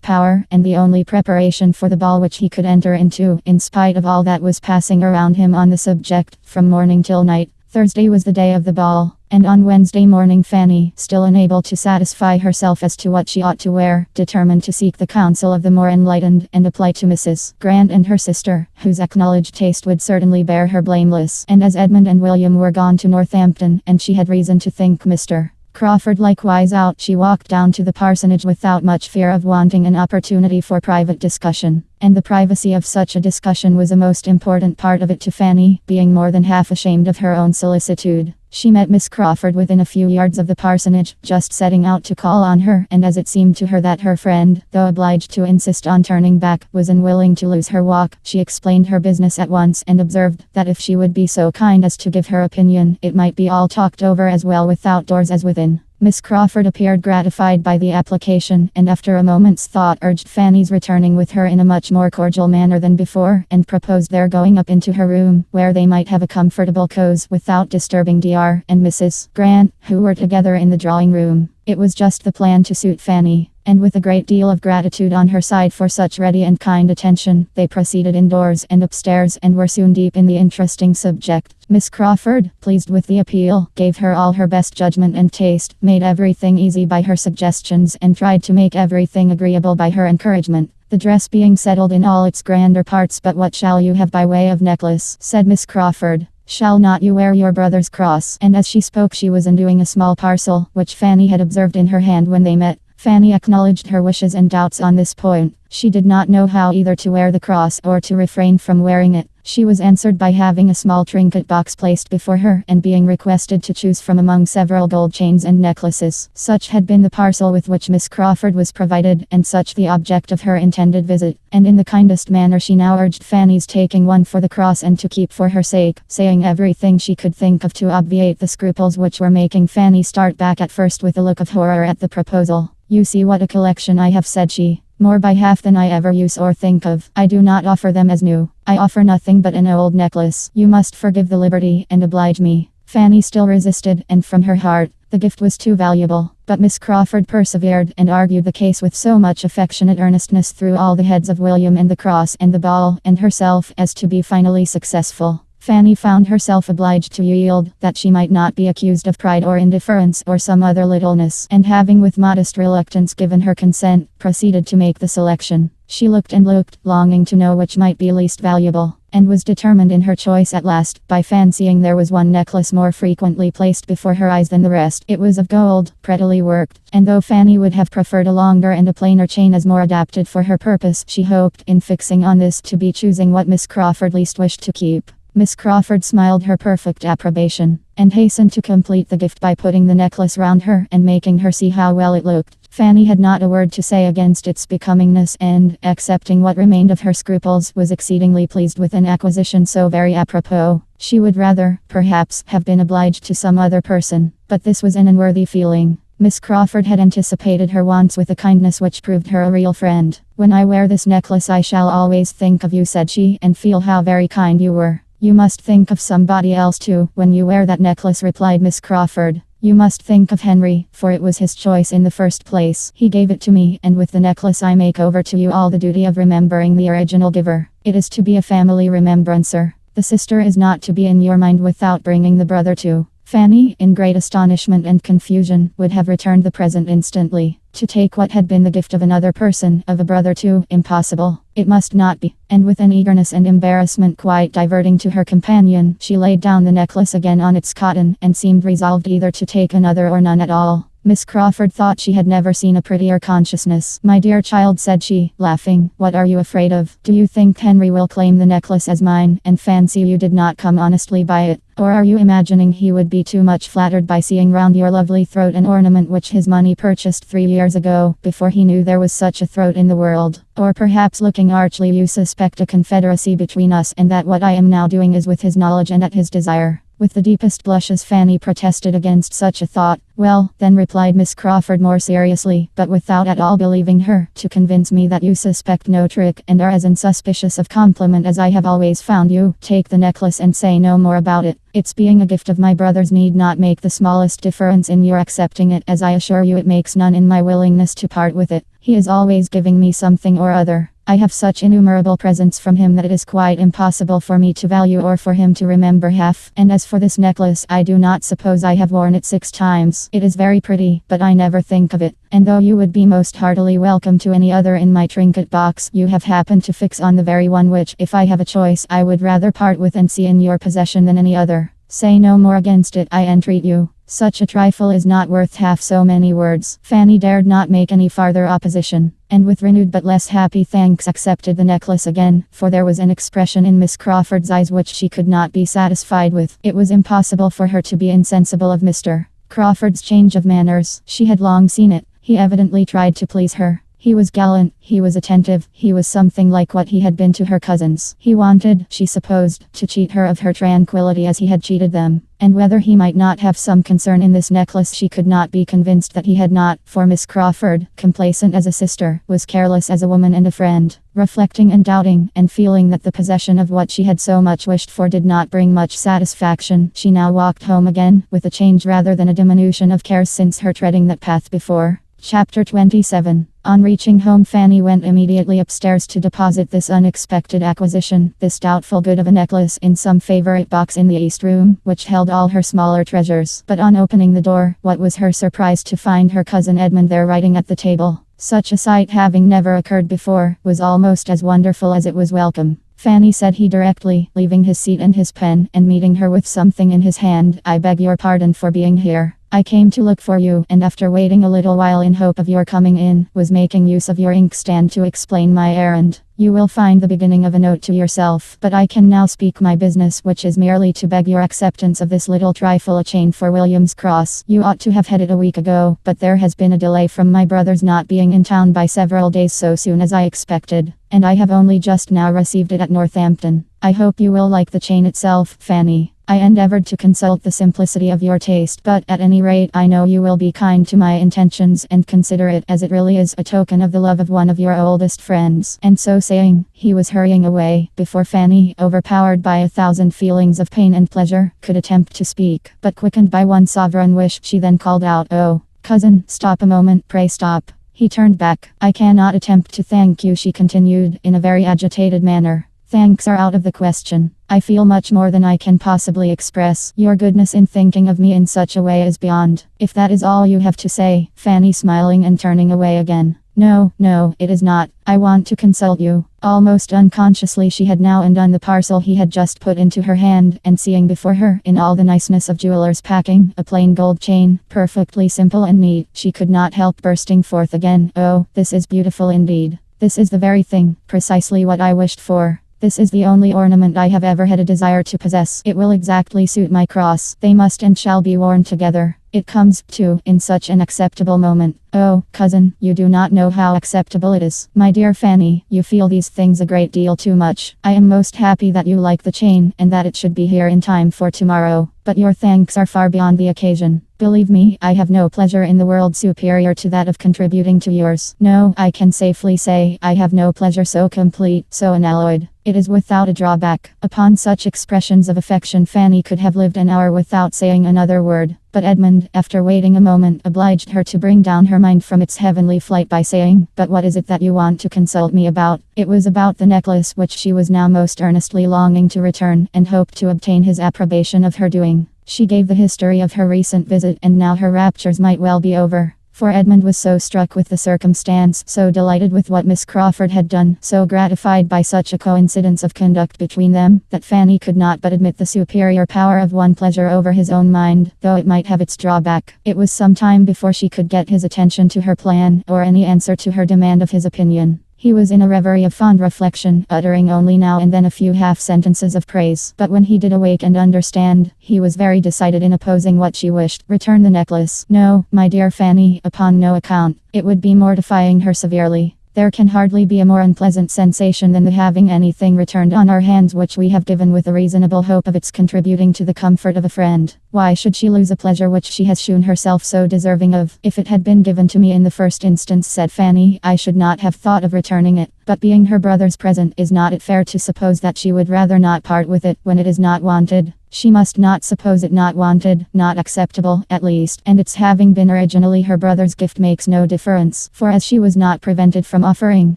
power, and the only preparation for the ball which he could enter into, in spite of all that was passing around him on the subject, from morning till night. Thursday was the day of the ball, and on Wednesday morning Fanny, still unable to satisfy herself as to what she ought to wear, determined to seek the counsel of the more enlightened, and apply to Mrs. Grant and her sister, whose acknowledged taste would certainly bear her blameless. And as Edmund and William were gone to Northampton, and she had reason to think Mr. Crawford likewise out, she walked down to the parsonage without much fear of wanting an opportunity for private discussion. And the privacy of such a discussion was a most important part of it to Fanny, being more than half ashamed of her own solicitude. She met Miss Crawford within a few yards of the parsonage, just setting out to call on her, and as it seemed to her that her friend, though obliged to insist on turning back, was unwilling to lose her walk, she explained her business at once, and observed that if she would be so kind as to give her opinion, it might be all talked over as well without doors as within. Miss Crawford appeared gratified by the application, and after a moment's thought urged Fanny's returning with her in a much more cordial manner than before, and proposed their going up into her room, where they might have a comfortable cause without disturbing Dr. and Mrs. Grant, who were together in the drawing room. It was just the plan to suit Fanny, and with a great deal of gratitude on her side for such ready and kind attention, they proceeded indoors and upstairs, and were soon deep in the interesting subject. Miss Crawford, pleased with the appeal, gave her all her best judgment and taste, made everything easy by her suggestions, and tried to make everything agreeable by her encouragement. The dress being settled in all its grander parts. "But what shall you have by way of necklace?" said Miss Crawford. "Shall not you wear your brother's cross?" And as she spoke she was undoing a small parcel, which Fanny had observed in her hand when they met. Fanny acknowledged her wishes and doubts on this point. She did not know how either to wear the cross or to refrain from wearing it. She was answered by having a small trinket box placed before her, and being requested to choose from among several gold chains and necklaces. Such had been the parcel with which Miss Crawford was provided, and such the object of her intended visit. And in the kindest manner she now urged Fanny's taking one for the cross and to keep for her sake, saying everything she could think of to obviate the scruples which were making Fanny start back at first with a look of horror at the proposal. "You see what a collection I have," said she. "More by half than I ever use or think of. I do not offer them as new. I offer nothing but an old necklace. You must forgive the liberty, and oblige me." Fanny still resisted, and from her heart, the gift was too valuable. But Miss Crawford persevered, and argued the case with so much affectionate earnestness through all the heads of William and the cross and the ball and herself, as to be finally successful. Fanny found herself obliged to yield, that she might not be accused of pride or indifference or some other littleness, and having with modest reluctance given her consent, proceeded to make the selection. She looked and looked, longing to know which might be least valuable, and was determined in her choice at last, by fancying there was one necklace more frequently placed before her eyes than the rest. It was of gold, prettily worked, and though Fanny would have preferred a longer and a plainer chain as more adapted for her purpose, she hoped, in fixing on this, to be choosing what Miss Crawford least wished to keep. Miss Crawford smiled her perfect approbation, and hastened to complete the gift by putting the necklace round her, and making her see how well it looked. Fanny had not a word to say against its becomingness, and, accepting what remained of her scruples, was exceedingly pleased with an acquisition so very apropos. She would rather, perhaps, have been obliged to some other person, but this was an unworthy feeling. Miss Crawford had anticipated her wants with a kindness which proved her a real friend. "When I wear this necklace I shall always think of you," said she, "and feel how very kind you were." "You must think of somebody else too, when you wear that necklace," replied Miss Crawford. "You must think of Henry, for it was his choice in the first place. He gave it to me, and with the necklace I make over to you all the duty of remembering the original giver. It is to be a family remembrancer. The sister is not to be in your mind without bringing the brother too." Fanny, in great astonishment and confusion, would have returned the present instantly. To take what had been the gift of another person, of a brother too, impossible. It must not be. And with an eagerness and embarrassment quite diverting to her companion, she laid down the necklace again on its cotton, and seemed resolved either to take another or none at all. Miss Crawford thought she had never seen a prettier consciousness. "My dear child," said she, laughing, "what are you afraid of? Do you think Henry will claim the necklace as mine, and fancy you did not come honestly by it? Or are you imagining he would be too much flattered by seeing round your lovely throat an ornament which his money purchased 3 years ago, before he knew there was such a throat in the world? Or perhaps, looking archly, you suspect a confederacy between us, and that what I am now doing is with his knowledge and at his desire?" With the deepest blushes, Fanny protested against such a thought. "Well, then," replied Miss Crawford more seriously, but without at all believing her, "to convince me that you suspect no trick, and are as unsuspicious of compliment as I have always found you, take the necklace and say no more about it. Its being a gift of my brother's need not make the smallest difference in your accepting it, as I assure you it makes none in my willingness to part with it. He is always giving me something or other. I have such innumerable presents from him that it is quite impossible for me to value or for him to remember half. And as for this necklace, I do not suppose I have worn it 6 times. It is very pretty, but I never think of it. And though you would be most heartily welcome to any other in my trinket box, you have happened to fix on the very one which, if I have a choice, I would rather part with and see in your possession than any other. Say no more against it, I entreat you. Such a trifle is not worth half so many words." Fanny dared not make any farther opposition, and with renewed but less happy thanks accepted the necklace again, for there was an expression in Miss Crawford's eyes which she could not be satisfied with. It was impossible for her to be insensible of Mr. Crawford's change of manners. She had long seen it. He evidently tried to please her. He was gallant, he was attentive, he was something like what he had been to her cousins. He wanted, she supposed, to cheat her of her tranquility as he had cheated them. And whether he might not have some concern in this necklace she could not be convinced that he had not, for Miss Crawford, complacent as a sister, was careless as a woman and a friend. Reflecting and doubting, and feeling that the possession of what she had so much wished for did not bring much satisfaction, she now walked home again, with a change rather than a diminution of cares since her treading that path before. Chapter 27. On reaching home, Fanny went immediately upstairs to deposit this unexpected acquisition, this doubtful good of a necklace, in some favorite box in the east room, which held all her smaller treasures. But on opening the door, what was her surprise to find her cousin Edmund there writing at the table. Such a sight, having never occurred before, was almost as wonderful as it was welcome. "Fanny," said he directly, leaving his seat and his pen, and meeting her with something in his hand, "I beg your pardon for being here. I came to look for you, and after waiting a little while in hope of your coming in, was making use of your inkstand to explain my errand. You will find the beginning of a note to yourself, but I can now speak my business, which is merely to beg your acceptance of this little trifle, a chain for William's cross. You ought to have had it a week ago, but there has been a delay from my brother's not being in town by several days so soon as I expected, and I have only just now received it at Northampton. I hope you will like the chain itself, Fanny. I endeavored to consult the simplicity of your taste, but at any rate I know you will be kind to my intentions and consider it, as it really is, a token of the love of one of your oldest friends." And so saying, he was hurrying away, before Fanny, overpowered by 1,000 feelings of pain and pleasure, could attempt to speak. But quickened by one sovereign wish, she then called out, "Oh, cousin, stop a moment, pray stop." He turned back. "I cannot attempt to thank you," she continued, in a very agitated manner. "Thanks are out of the question. I feel much more than I can possibly express. Your goodness in thinking of me in such a way is beyond. If that is all you have to say," Fanny smiling and turning away again. No, it is not. I want to consult you." Almost unconsciously she had now undone the parcel he had just put into her hand, and seeing before her, in all the niceness of jeweler's packing, a plain gold chain, perfectly simple and neat, she could not help bursting forth again. "Oh, this is beautiful indeed. This is the very thing, precisely what I wished for. This is the only ornament I have ever had a desire to possess. It will exactly suit my cross. They must and shall be worn together. It comes, too, in such an acceptable moment. Oh, cousin, you do not know how acceptable it is. My dear Fanny, you feel these things a great deal too much. I am most happy that you like the chain, and that it should be here in time for tomorrow. But your thanks are far beyond the occasion. Believe me, I have no pleasure in the world superior to that of contributing to yours. No, I can safely say, I have no pleasure so complete, so unalloyed. It is without a drawback." Upon such expressions of affection Fanny could have lived an hour without saying another word. But Edmund, after waiting a moment, obliged her to bring down her mind from its heavenly flight by saying, "But what is it that you want to consult me about?" It was about the necklace, which she was now most earnestly longing to return, and hoped to obtain his approbation of her doing. She gave the history of her recent visit, and now her raptures might well be over. For Edmund was so struck with the circumstance, so delighted with what Miss Crawford had done, so gratified by such a coincidence of conduct between them, that Fanny could not but admit the superior power of one pleasure over his own mind, though it might have its drawback. It was some time before she could get his attention to her plan, or any answer to her demand of his opinion. He was in a reverie of fond reflection, uttering only now and then a few half-sentences of praise. But when he did awake and understand, he was very decided in opposing what she wished. "Return the necklace." "No, my dear Fanny, upon no account. It would be mortifying her severely. There can hardly be a more unpleasant sensation than the having anything returned on our hands which we have given with a reasonable hope of its contributing to the comfort of a friend. Why should she lose a pleasure which she has shewn herself so deserving of? If it had been given to me in the first instance," said Fanny, "I should not have thought of returning it. But being her brother's present, is not it fair to suppose that she would rather not part with it when it is not wanted? She must not suppose it not wanted, not acceptable, at least, and its having been originally her brother's gift makes no difference. For as she was not prevented from offering,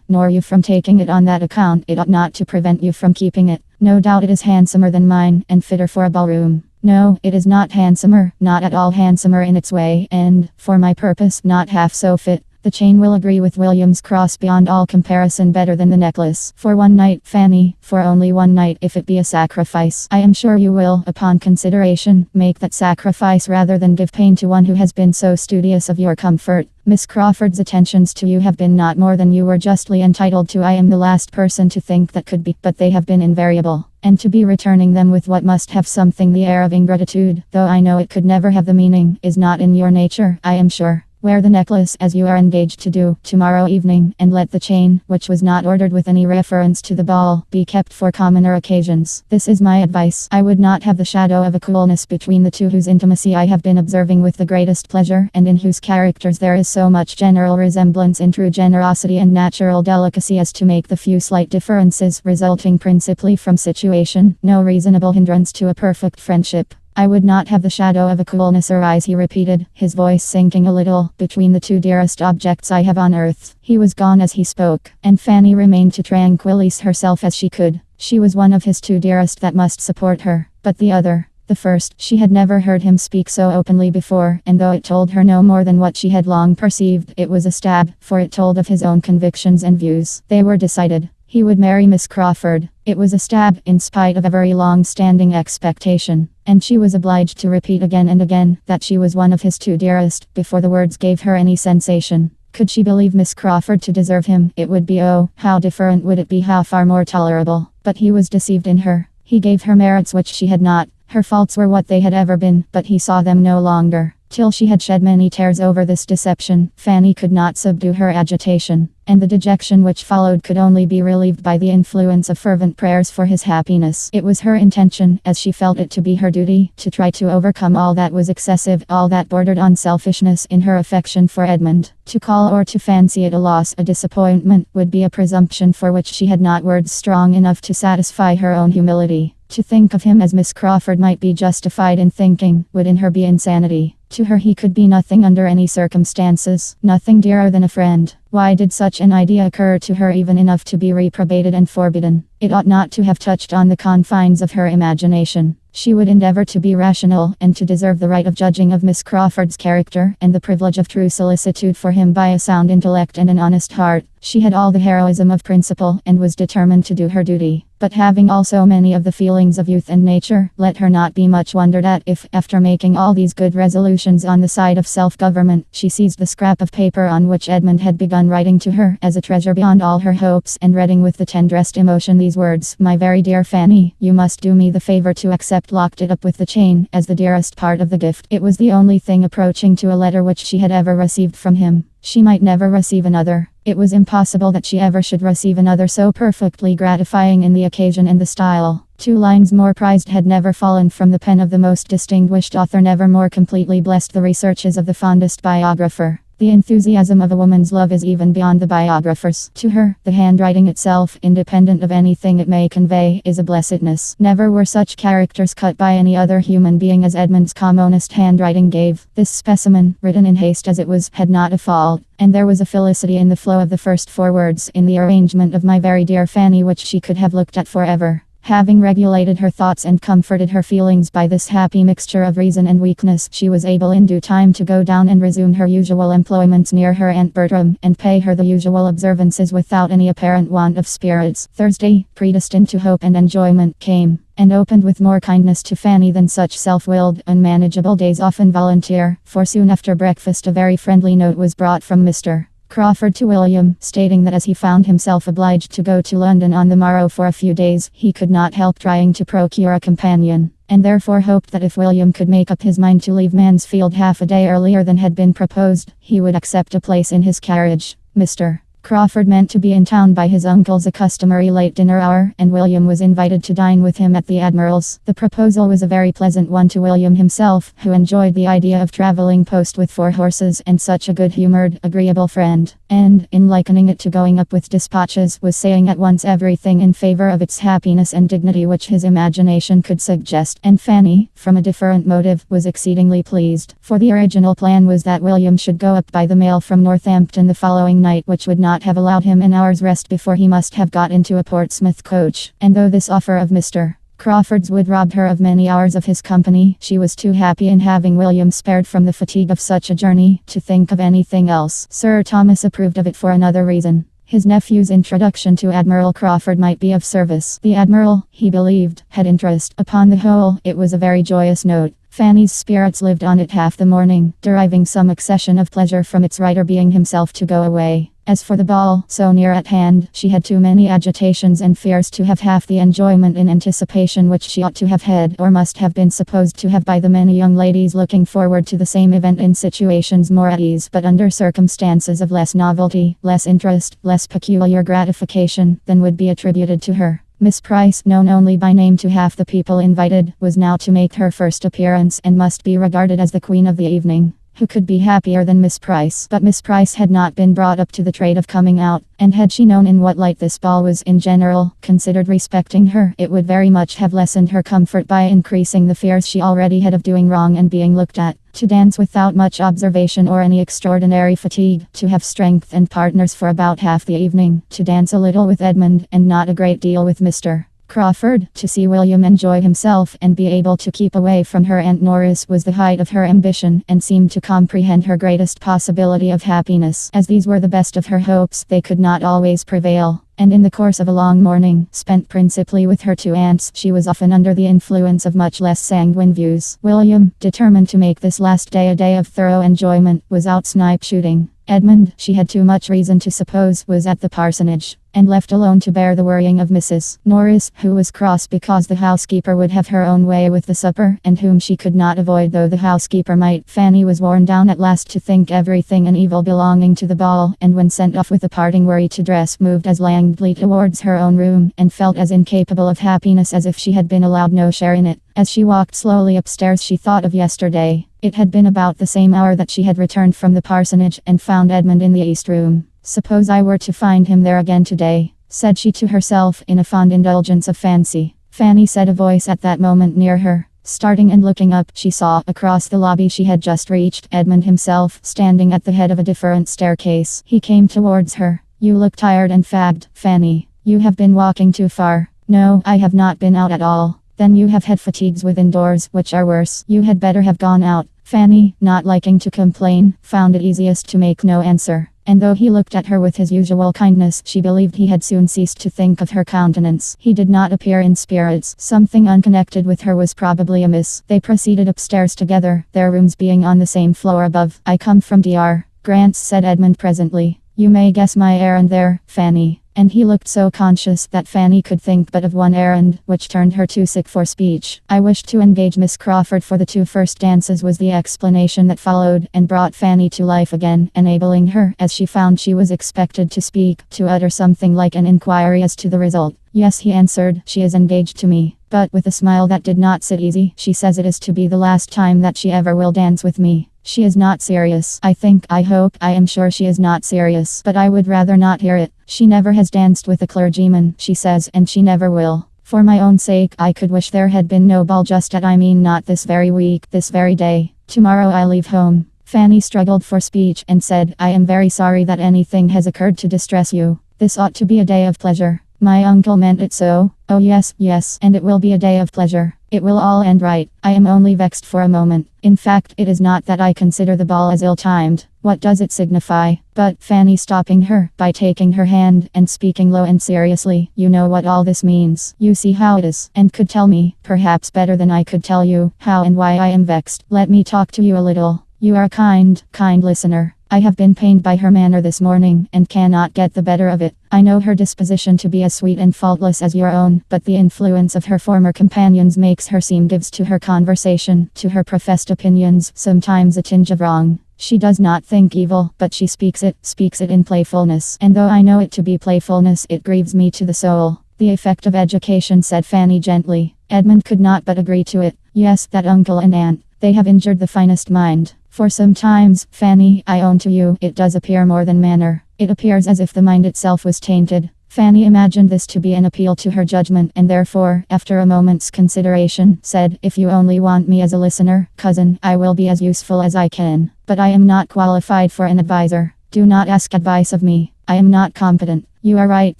nor you from taking it on that account, it ought not to prevent you from keeping it. No doubt it is handsomer than mine, and fitter for a ballroom." "No, it is not handsomer, not at all handsomer in its way, and, for my purpose, not half so fit. The chain will agree with William's cross beyond all comparison better than the necklace. For one night, Fanny, for only one night, if it be a sacrifice, I am sure you will, upon consideration, make that sacrifice rather than give pain to one who has been so studious of your comfort. Miss Crawford's attentions to you have been not more than you were justly entitled to. I am the last person to think that could be, but they have been invariable. And to be returning them with what must have something the air of ingratitude, though I know it could never have the meaning, is not in your nature, I am sure. Wear the necklace as you are engaged to do tomorrow evening, and let the chain, which was not ordered with any reference to the ball, be kept for commoner occasions. This is my advice. I would not have the shadow of a coolness between the two whose intimacy I have been observing with the greatest pleasure, and in whose characters there is so much general resemblance in true generosity and natural delicacy as to make the few slight differences, resulting principally from situation, no reasonable hindrance to a perfect friendship. I would not have the shadow of a coolness arise," he repeated, his voice sinking a little, "between the two dearest objects I have on earth." He was gone as he spoke, and Fanny remained to tranquillize herself as she could. She was one of his two dearest that must support her, but the other, the first, she had never heard him speak so openly before, and though it told her no more than what she had long perceived, it was a stab, for it told of his own convictions and views. They were decided. He would marry Miss Crawford. It was a stab, in spite of a very long-standing expectation, and she was obliged to repeat again and again that she was one of his two dearest, before the words gave her any sensation. Could she believe Miss Crawford to deserve him? It would be, oh, how different would it be, how far more tolerable. But he was deceived in her. He gave her merits which she had not. Her faults were what they had ever been, but he saw them no longer. Till she had shed many tears over this deception, Fanny could not subdue her agitation, and the dejection which followed could only be relieved by the influence of fervent prayers for his happiness. It was her intention, as she felt it to be her duty, to try to overcome all that was excessive, all that bordered on selfishness in her affection for Edmund. To call or to fancy it a loss, a disappointment, would be a presumption for which she had not words strong enough to satisfy her own humility. To think of him as Miss Crawford might be justified in thinking, would in her be insanity. To her he could be nothing under any circumstances, nothing dearer than a friend. Why did such an idea occur to her even enough to be reprobated and forbidden? It ought not to have touched on the confines of her imagination. She would endeavor to be rational, and to deserve the right of judging of Miss Crawford's character, and the privilege of true solicitude for him by a sound intellect and an honest heart. She had all the heroism of principle, and was determined to do her duty. But having also many of the feelings of youth and nature, let her not be much wondered at if, after making all these good resolutions on the side of self-government, she seized the scrap of paper on which Edmund had begun writing to her, as a treasure beyond all her hopes, and reading with the tenderest emotion these words: "My very dear Fanny, you must do me the favor to accept," locked it up with the chain, as the dearest part of the gift. It was the only thing approaching to a letter which she had ever received from him. She might never receive another. It was impossible that she ever should receive another so perfectly gratifying in the occasion and the style. 2 lines more prized had never fallen from the pen of the most distinguished author, never more completely blessed the researches of the fondest biographer. The enthusiasm of a woman's love is even beyond the biographer's. To her, the handwriting itself, independent of anything it may convey, is a blessedness. Never were such characters cut by any other human being as Edmund's calm, honest handwriting gave. This specimen, written in haste as it was, had not a fault, and there was a felicity in the flow of the first 4 words, in the arrangement of "my very dear Fanny," which she could have looked at forever. Having regulated her thoughts and comforted her feelings by this happy mixture of reason and weakness, she was able in due time to go down and resume her usual employments near her Aunt Bertram, and pay her the usual observances without any apparent want of spirits. Thursday, predestined to hope and enjoyment, came and opened with more kindness to Fanny than such self-willed, unmanageable days often volunteer, for soon after breakfast a very friendly note was brought from Mr. Crawford to William, stating that as he found himself obliged to go to London on the morrow for a few days, he could not help trying to procure a companion, and therefore hoped that if William could make up his mind to leave Mansfield half a day earlier than had been proposed, he would accept a place in his carriage. Mr. Crawford meant to be in town by his uncle's customary late dinner hour, and William was invited to dine with him at the Admiral's. The proposal was a very pleasant one to William himself, who enjoyed the idea of travelling post with 4 horses and such a good-humoured, agreeable friend, and, in likening it to going up with dispatches, was saying at once everything in favour of its happiness and dignity which his imagination could suggest. And Fanny, from a different motive, was exceedingly pleased, for the original plan was that William should go up by the mail from Northampton the following night, which would not have allowed him an hour's rest before he must have got into a Portsmouth coach. And though this offer of Mr. Crawford's would rob her of many hours of his company, she was too happy in having William spared from the fatigue of such a journey to think of anything else. Sir Thomas approved of it for another reason. His nephew's introduction to Admiral Crawford might be of service. The Admiral, he believed, had interest. Upon the whole, it was a very joyous note. Fanny's spirits lived on it half the morning, deriving some accession of pleasure from its writer being himself to go away. As for the ball, so near at hand, she had too many agitations and fears to have half the enjoyment in anticipation which she ought to have had, or must have been supposed to have by the many young ladies looking forward to the same event in situations more at ease, but under circumstances of less novelty, less interest, less peculiar gratification, than would be attributed to her. Miss Price, known only by name to half the people invited, was now to make her first appearance, and must be regarded as the queen of the evening. Who could be happier than Miss Price? But Miss Price had not been brought up to the trade of coming out, and had she known in what light this ball was in general considered respecting her, it would very much have lessened her comfort by increasing the fears she already had of doing wrong and being looked at. To dance without much observation or any extraordinary fatigue, to have strength and partners for about half the evening, to dance a little with Edmund and not a great deal with Mr. Crawford, to see William enjoy himself and be able to keep away from her Aunt Norris was the height of her ambition, and seemed to comprehend her greatest possibility of happiness. As these were the best of her hopes, they could not always prevail, and in the course of a long morning, spent principally with her 2 aunts, she was often under the influence of much less sanguine views. William, determined to make this last day a day of thorough enjoyment, was out snipe shooting. Edmund, she had too much reason to suppose, was at the parsonage, and left alone to bear the worrying of Mrs. Norris, who was cross because the housekeeper would have her own way with the supper, and whom she could not avoid though the housekeeper might. Fanny was worn down at last to think everything an evil belonging to the ball, and when sent off with a parting worry to dress, moved as languidly towards her own room, and felt as incapable of happiness as if she had been allowed no share in it. As she walked slowly upstairs she thought of yesterday. It had been about the same hour that she had returned from the parsonage, and found Edmund in the east room. "Suppose I were to find him there again today," said she to herself in a fond indulgence of fancy. Fanny said a voice at that moment near her. Starting and looking up, she saw, across the lobby she had just reached, Edmund himself, standing at the head of a different staircase. He came towards her. "You look tired and fagged, Fanny. You have been walking too far." "No, I have not been out at all." "Then you have had fatigues within doors, which are worse. You had better have gone out." Fanny, not liking to complain, found it easiest to make no answer. And though he looked at her with his usual kindness, she believed he had soon ceased to think of her countenance. He did not appear in spirits. Something unconnected with her was probably amiss. They proceeded upstairs together, their rooms being on the same floor above. "I come from Dr. Grant's," said Edmund presently. "You may guess my errand there, Fanny." And he looked so conscious that Fanny could think but of one errand, which turned her too sick for speech. "I wished to engage Miss Crawford for the 2 first dances," was the explanation that followed, and brought Fanny to life again, enabling her, as she found she was expected to speak, to utter something like an inquiry as to the result. "Yes," he answered, "she is engaged to me." But with a smile that did not sit easy, "She says it is to be the last time that she ever will dance with me. She is not serious. I think, I hope, I am sure she is not serious, but I would rather not hear it. She never has danced with a clergyman, she says, and she never will. For my own sake, I could wish there had been no ball just at not this very week, this very day. Tomorrow I leave home." Fanny struggled for speech, and said, "I am very sorry that anything has occurred to distress you. This ought to be a day of pleasure." My uncle meant it so. Oh yes, yes, and it will be a day of pleasure. It will all end right. I am only vexed for a moment. In fact, it is not that I consider the ball as ill-timed. What does it signify? But Fanny stopping her by taking her hand and speaking low and seriously, you know what all this means. You see how it is, and could tell me, perhaps better than I could tell you, how and why I am vexed. Let me talk to you a little. You are a kind listener. I have been pained by her manner this morning, and cannot get the better of it. I know her disposition to be as sweet and faultless as your own, but the influence of her former companions makes her seem gives to her conversation, to her professed opinions, sometimes a tinge of wrong. She does not think evil, but she speaks it in playfulness, and though I know it to be playfulness, it grieves me to the soul. The effect of education, said Fanny gently. Edmund could not but agree to it. Yes, that uncle and aunt, they have injured the finest mind. For sometimes, Fanny, I own to you, it does appear more than manner. It appears as if the mind itself was tainted. Fanny imagined this to be an appeal to her judgment, and therefore, after a moment's consideration, said, if you only want me as a listener, cousin, I will be as useful as I can. But I am not qualified for an advisor. Do not ask advice of me. I am not competent. You are right,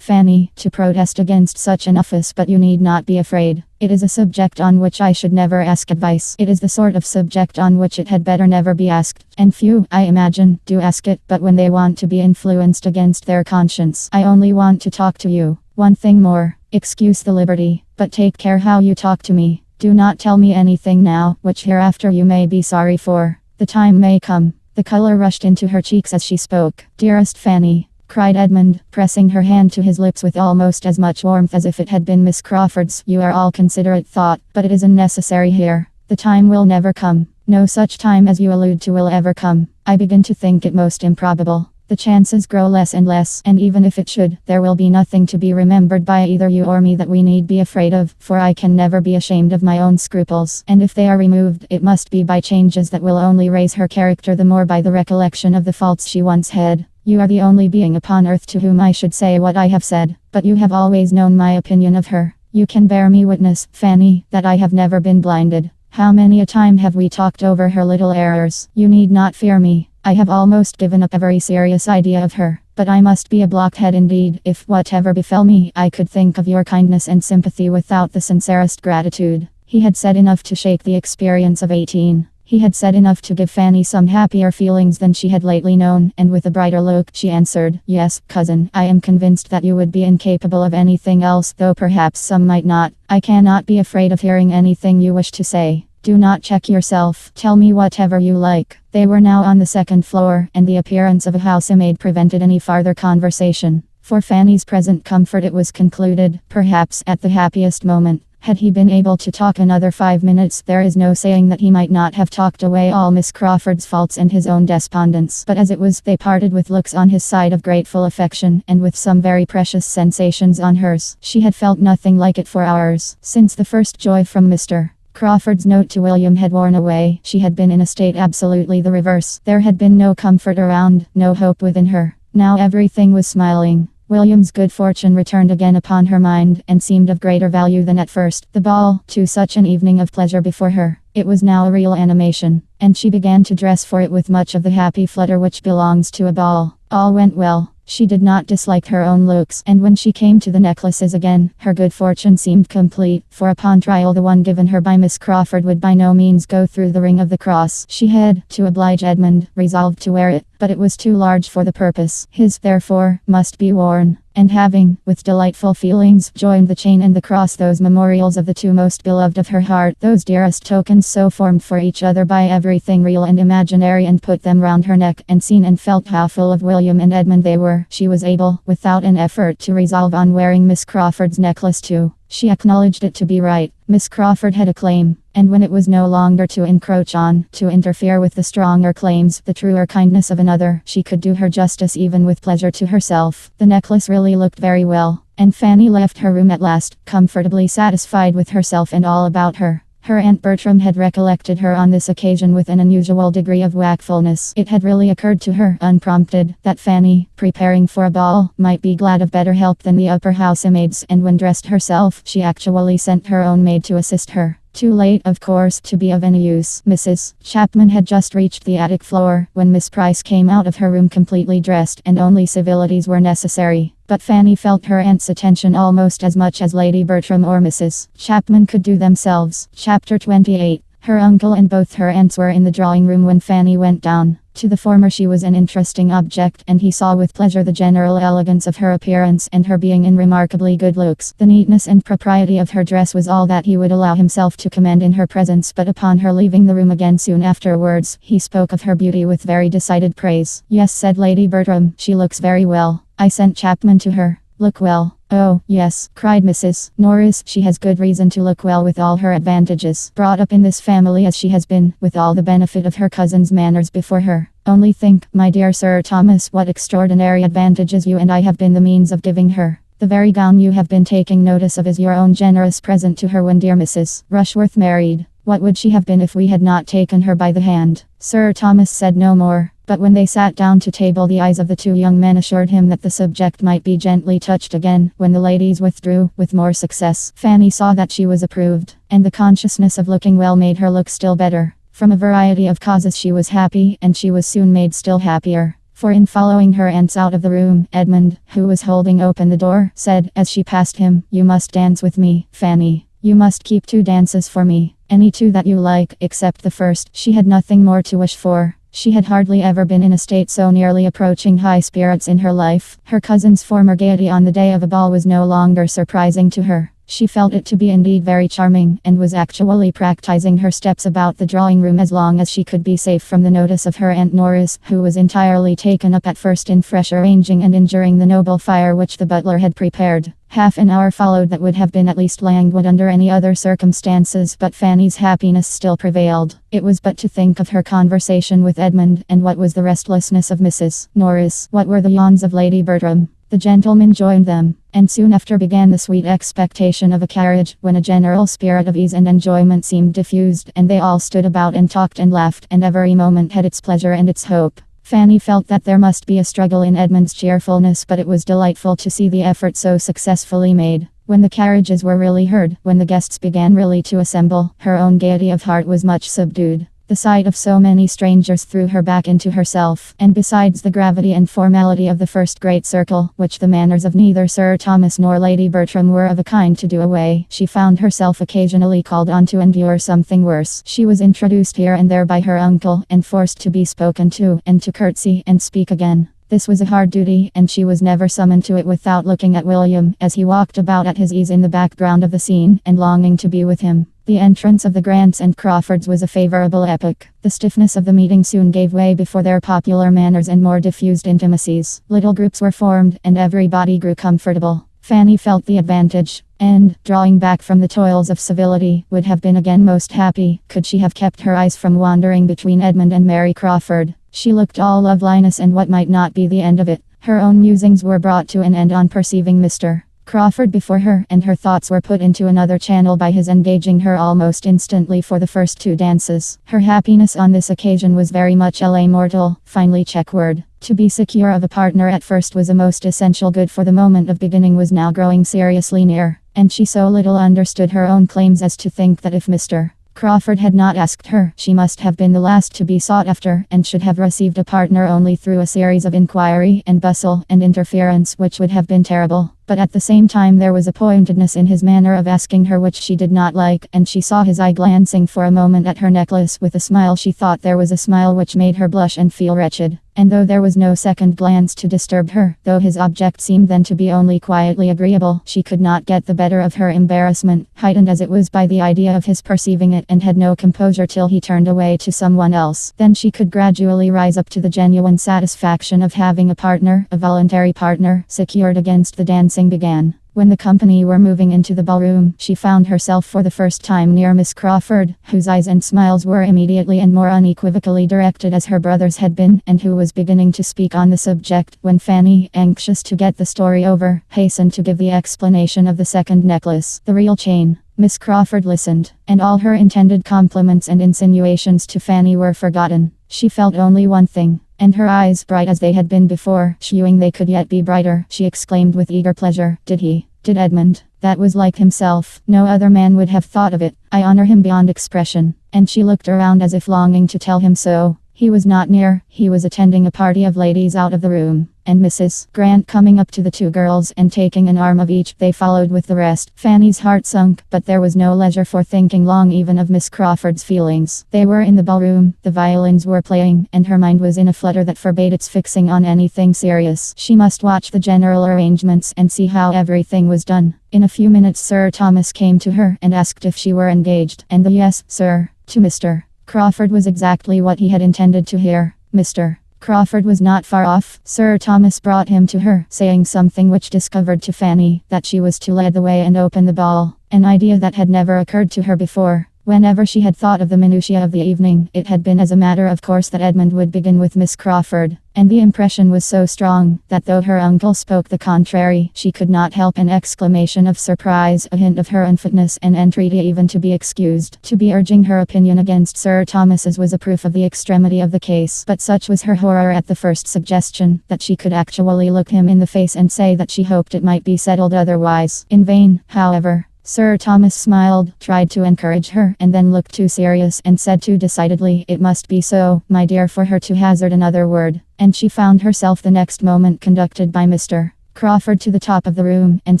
Fanny, to protest against such an office, but you need not be afraid. It is a subject on which I should never ask advice. It is the sort of subject on which it had better never be asked. And few, I imagine, do ask it, but when they want to be influenced against their conscience. I only want to talk to you. One thing more. Excuse the liberty, but take care how you talk to me. Do not tell me anything now, which hereafter you may be sorry for. The time may come. The color rushed into her cheeks as she spoke. Dearest Fanny, cried Edmund, pressing her hand to his lips with almost as much warmth as if it had been Miss Crawford's. You are all considerate thought, but it is unnecessary here. The time will never come. No such time as you allude to will ever come. I begin to think it most improbable. The chances grow less and less, and even if it should, there will be nothing to be remembered by either you or me that we need be afraid of, for I can never be ashamed of my own scruples, and if they are removed, it must be by changes that will only raise her character the more by the recollection of the faults she once had. You are the only being upon earth to whom I should say what I have said, but you have always known my opinion of her. You can bear me witness, Fanny, that I have never been blinded. How many a time have we talked over her little errors? You need not fear me. I have almost given up every serious idea of her, but I must be a blockhead indeed if, whatever befell me, I could think of your kindness and sympathy without the sincerest gratitude. He had said enough to shake the experience of 18. He had said enough to give Fanny some happier feelings than she had lately known, and with a brighter look she answered, yes, cousin, I am convinced that you would be incapable of anything else, though perhaps some might not. I cannot be afraid of hearing anything you wish to say. Do not check yourself. Tell me whatever you like. They were now on the second floor, and the appearance of a housemaid prevented any farther conversation. For Fanny's present comfort it was concluded, perhaps at the happiest moment. Had he been able to talk another 5 minutes, there is no saying that he might not have talked away all Miss Crawford's faults and his own despondence. But as it was, they parted with looks on his side of grateful affection, and with some very precious sensations on hers. She had felt nothing like it for hours, since the first joy from Mr. Crawford's note to William had worn away. She had been in a state absolutely the reverse. There had been no comfort around, no hope within her. Now everything was smiling. William's good fortune returned again upon her mind, and seemed of greater value than at first. The ball, to such an evening of pleasure before her, it was now a real animation, and she began to dress for it with much of the happy flutter which belongs to a ball. All went well. She did not dislike her own looks, and when she came to the necklaces again, her good fortune seemed complete, for upon trial the one given her by Miss Crawford would by no means go through the ring of the cross. She had, to oblige Edmund, resolved to wear it, but it was too large for the purpose. His, therefore, must be worn. And having, with delightful feelings, joined the chain and the cross, those memorials of the two most beloved of her heart, those dearest tokens so formed for each other by everything real and imaginary, and put them round her neck, and seen and felt how full of William and Edmund they were, she was able, without an effort, to resolve on wearing Miss Crawford's necklace too. She acknowledged it to be right. Miss Crawford had a claim, and when it was no longer to encroach on, to interfere with the stronger claims, the truer kindness of another, she could do her justice even with pleasure to herself. The necklace really looked very well, and Fanny left her room at last, comfortably satisfied with herself and all about her. Her Aunt Bertram had recollected her on this occasion with an unusual degree of wakefulness. It had really occurred to her, unprompted, that Fanny, preparing for a ball, might be glad of better help than the upper housemaids, and when dressed herself, she actually sent her own maid to assist her. Too late, of course, to be of any use. Mrs. Chapman had just reached the attic floor when Miss Price came out of her room completely dressed, and only civilities were necessary. But Fanny felt her aunt's attention almost as much as Lady Bertram or Mrs. Chapman could do themselves. Chapter 28. Her uncle and both her aunts were in the drawing room when Fanny went down. To the former she was an interesting object, and he saw with pleasure the general elegance of her appearance and her being in remarkably good looks. The neatness and propriety of her dress was all that he would allow himself to commend in her presence, but upon her leaving the room again soon afterwards, he spoke of her beauty with very decided praise. "Yes," said Lady Bertram, "she looks very well. I sent Chapman to her." "Look well?" "Oh, yes," cried Mrs. Norris. "She has good reason to look well with all her advantages. Brought up in this family as she has been, with all the benefit of her cousin's manners before her. Only think, my dear Sir Thomas, what extraordinary advantages you and I have been the means of giving her. The very gown you have been taking notice of is your own generous present to her when dear Mrs. Rushworth married. What would she have been if we had not taken her by the hand?" Sir Thomas said no more. But when they sat down to table, the eyes of the two young men assured him that the subject might be gently touched again. When the ladies withdrew, with more success, Fanny saw that she was approved, and the consciousness of looking well made her look still better. From a variety of causes she was happy, and she was soon made still happier. For in following her aunts out of the room, Edmund, who was holding open the door, said, as she passed him, "You must dance with me, Fanny. You must keep 2 dances for me. Any 2 that you like, except the first." She had nothing more to wish for. She had hardly ever been in a state so nearly approaching high spirits in her life. Her cousin's former gaiety on the day of a ball was no longer surprising to her. She felt it to be indeed very charming, and was actually practicing her steps about the drawing room as long as she could be safe from the notice of her Aunt Norris, who was entirely taken up at first in fresh arranging and enduring the noble fire which the butler had prepared. Half an hour followed that would have been at least languid under any other circumstances, but Fanny's happiness still prevailed. It was but to think of her conversation with Edmund, and what was the restlessness of Mrs. Norris, what were the yawns of Lady Bertram. The gentlemen joined them, and soon after began the sweet expectation of a carriage, when a general spirit of ease and enjoyment seemed diffused, and they all stood about and talked and laughed, and every moment had its pleasure and its hope. Fanny felt that there must be a struggle in Edmund's cheerfulness, but it was delightful to see the effort so successfully made. When the carriages were really heard, when the guests began really to assemble, her own gaiety of heart was much subdued. The sight of so many strangers threw her back into herself, and besides the gravity and formality of the first great circle, which the manners of neither Sir Thomas nor Lady Bertram were of a kind to do away, she found herself occasionally called on to endure something worse. She was introduced here and there by her uncle, and forced to be spoken to, and to curtsy and speak again. This was a hard duty, and she was never summoned to it without looking at William, as he walked about at his ease in the background of the scene, and longing to be with him. The entrance of the Grants and Crawfords was a favorable epoch. The stiffness of the meeting soon gave way before their popular manners and more diffused intimacies. Little groups were formed, and everybody grew comfortable. Fanny felt the advantage, and, drawing back from the toils of civility, would have been again most happy, could she have kept her eyes from wandering between Edmund and Mary Crawford. She looked all loveliness and what might not be the end of it. Her own musings were brought to an end on perceiving Mr. Crawford before her, and her thoughts were put into another channel by his engaging her almost instantly for the first 2 dances. Her happiness on this occasion was very much a la mortal, finely checkward. To be secure of a partner at first was a most essential good, for the moment of beginning was now growing seriously near, and she so little understood her own claims as to think that if Mr. Crawford had not asked her, she must have been the last to be sought after, and should have received a partner only through a series of inquiry and bustle and interference which would have been terrible. But at the same time there was a pointedness in his manner of asking her which she did not like, and she saw his eye glancing for a moment at her necklace with a smile. She thought there was a smile which made her blush and feel wretched. And though there was no second glance to disturb her, though his object seemed then to be only quietly agreeable, she could not get the better of her embarrassment, heightened as it was by the idea of his perceiving it, and had no composure till he turned away to someone else. Then she could gradually rise up to the genuine satisfaction of having a partner, a voluntary partner, secured against the dancing began. When the company were moving into the ballroom, she found herself for the first time near Miss Crawford, whose eyes and smiles were immediately and more unequivocally directed as her brother's had been, and who was beginning to speak on the subject, when Fanny, anxious to get the story over, hastened to give the explanation of the second necklace, the real chain. Miss Crawford listened, and all her intended compliments and insinuations to Fanny were forgotten. She felt only one thing, and her eyes, bright as they had been before, shewing they could yet be brighter, she exclaimed with eager pleasure, "Did he Did Edmund? That was like himself. No other man would have thought of it. I honor him beyond expression. And she looked around as if longing to tell him so. He was not near. He was attending a party of ladies out of the room. And Mrs. Grant coming up to the two girls and taking an arm of each, they followed with the rest. Fanny's heart sunk, but there was no leisure for thinking long even of Miss Crawford's feelings. They were in the ballroom, the violins were playing, and her mind was in a flutter that forbade its fixing on anything serious. She must watch the general arrangements and see how everything was done. In a few minutes Sir Thomas came to her and asked if she were engaged, and the "Yes, sir," to Mr. Crawford was exactly what he had intended to hear. Mr. Crawford was not far off. Sir Thomas brought him to her, saying something which discovered to Fanny that she was to lead the way and open the ball, an idea that had never occurred to her before. Whenever she had thought of the minutiae of the evening, it had been as a matter of course that Edmund would begin with Miss Crawford, and the impression was so strong that though her uncle spoke the contrary, she could not help an exclamation of surprise, a hint of her unfitness, and entreaty even to be excused. To be urging her opinion against Sir Thomas's was a proof of the extremity of the case, but such was her horror at the first suggestion, that she could actually look him in the face and say that she hoped it might be settled otherwise. In vain, however. Sir Thomas smiled, tried to encourage her, and then looked too serious and said too decidedly, "It must be so, my dear," for her to hazard another word, and she found herself the next moment conducted by Mr. Crawford to the top of the room, and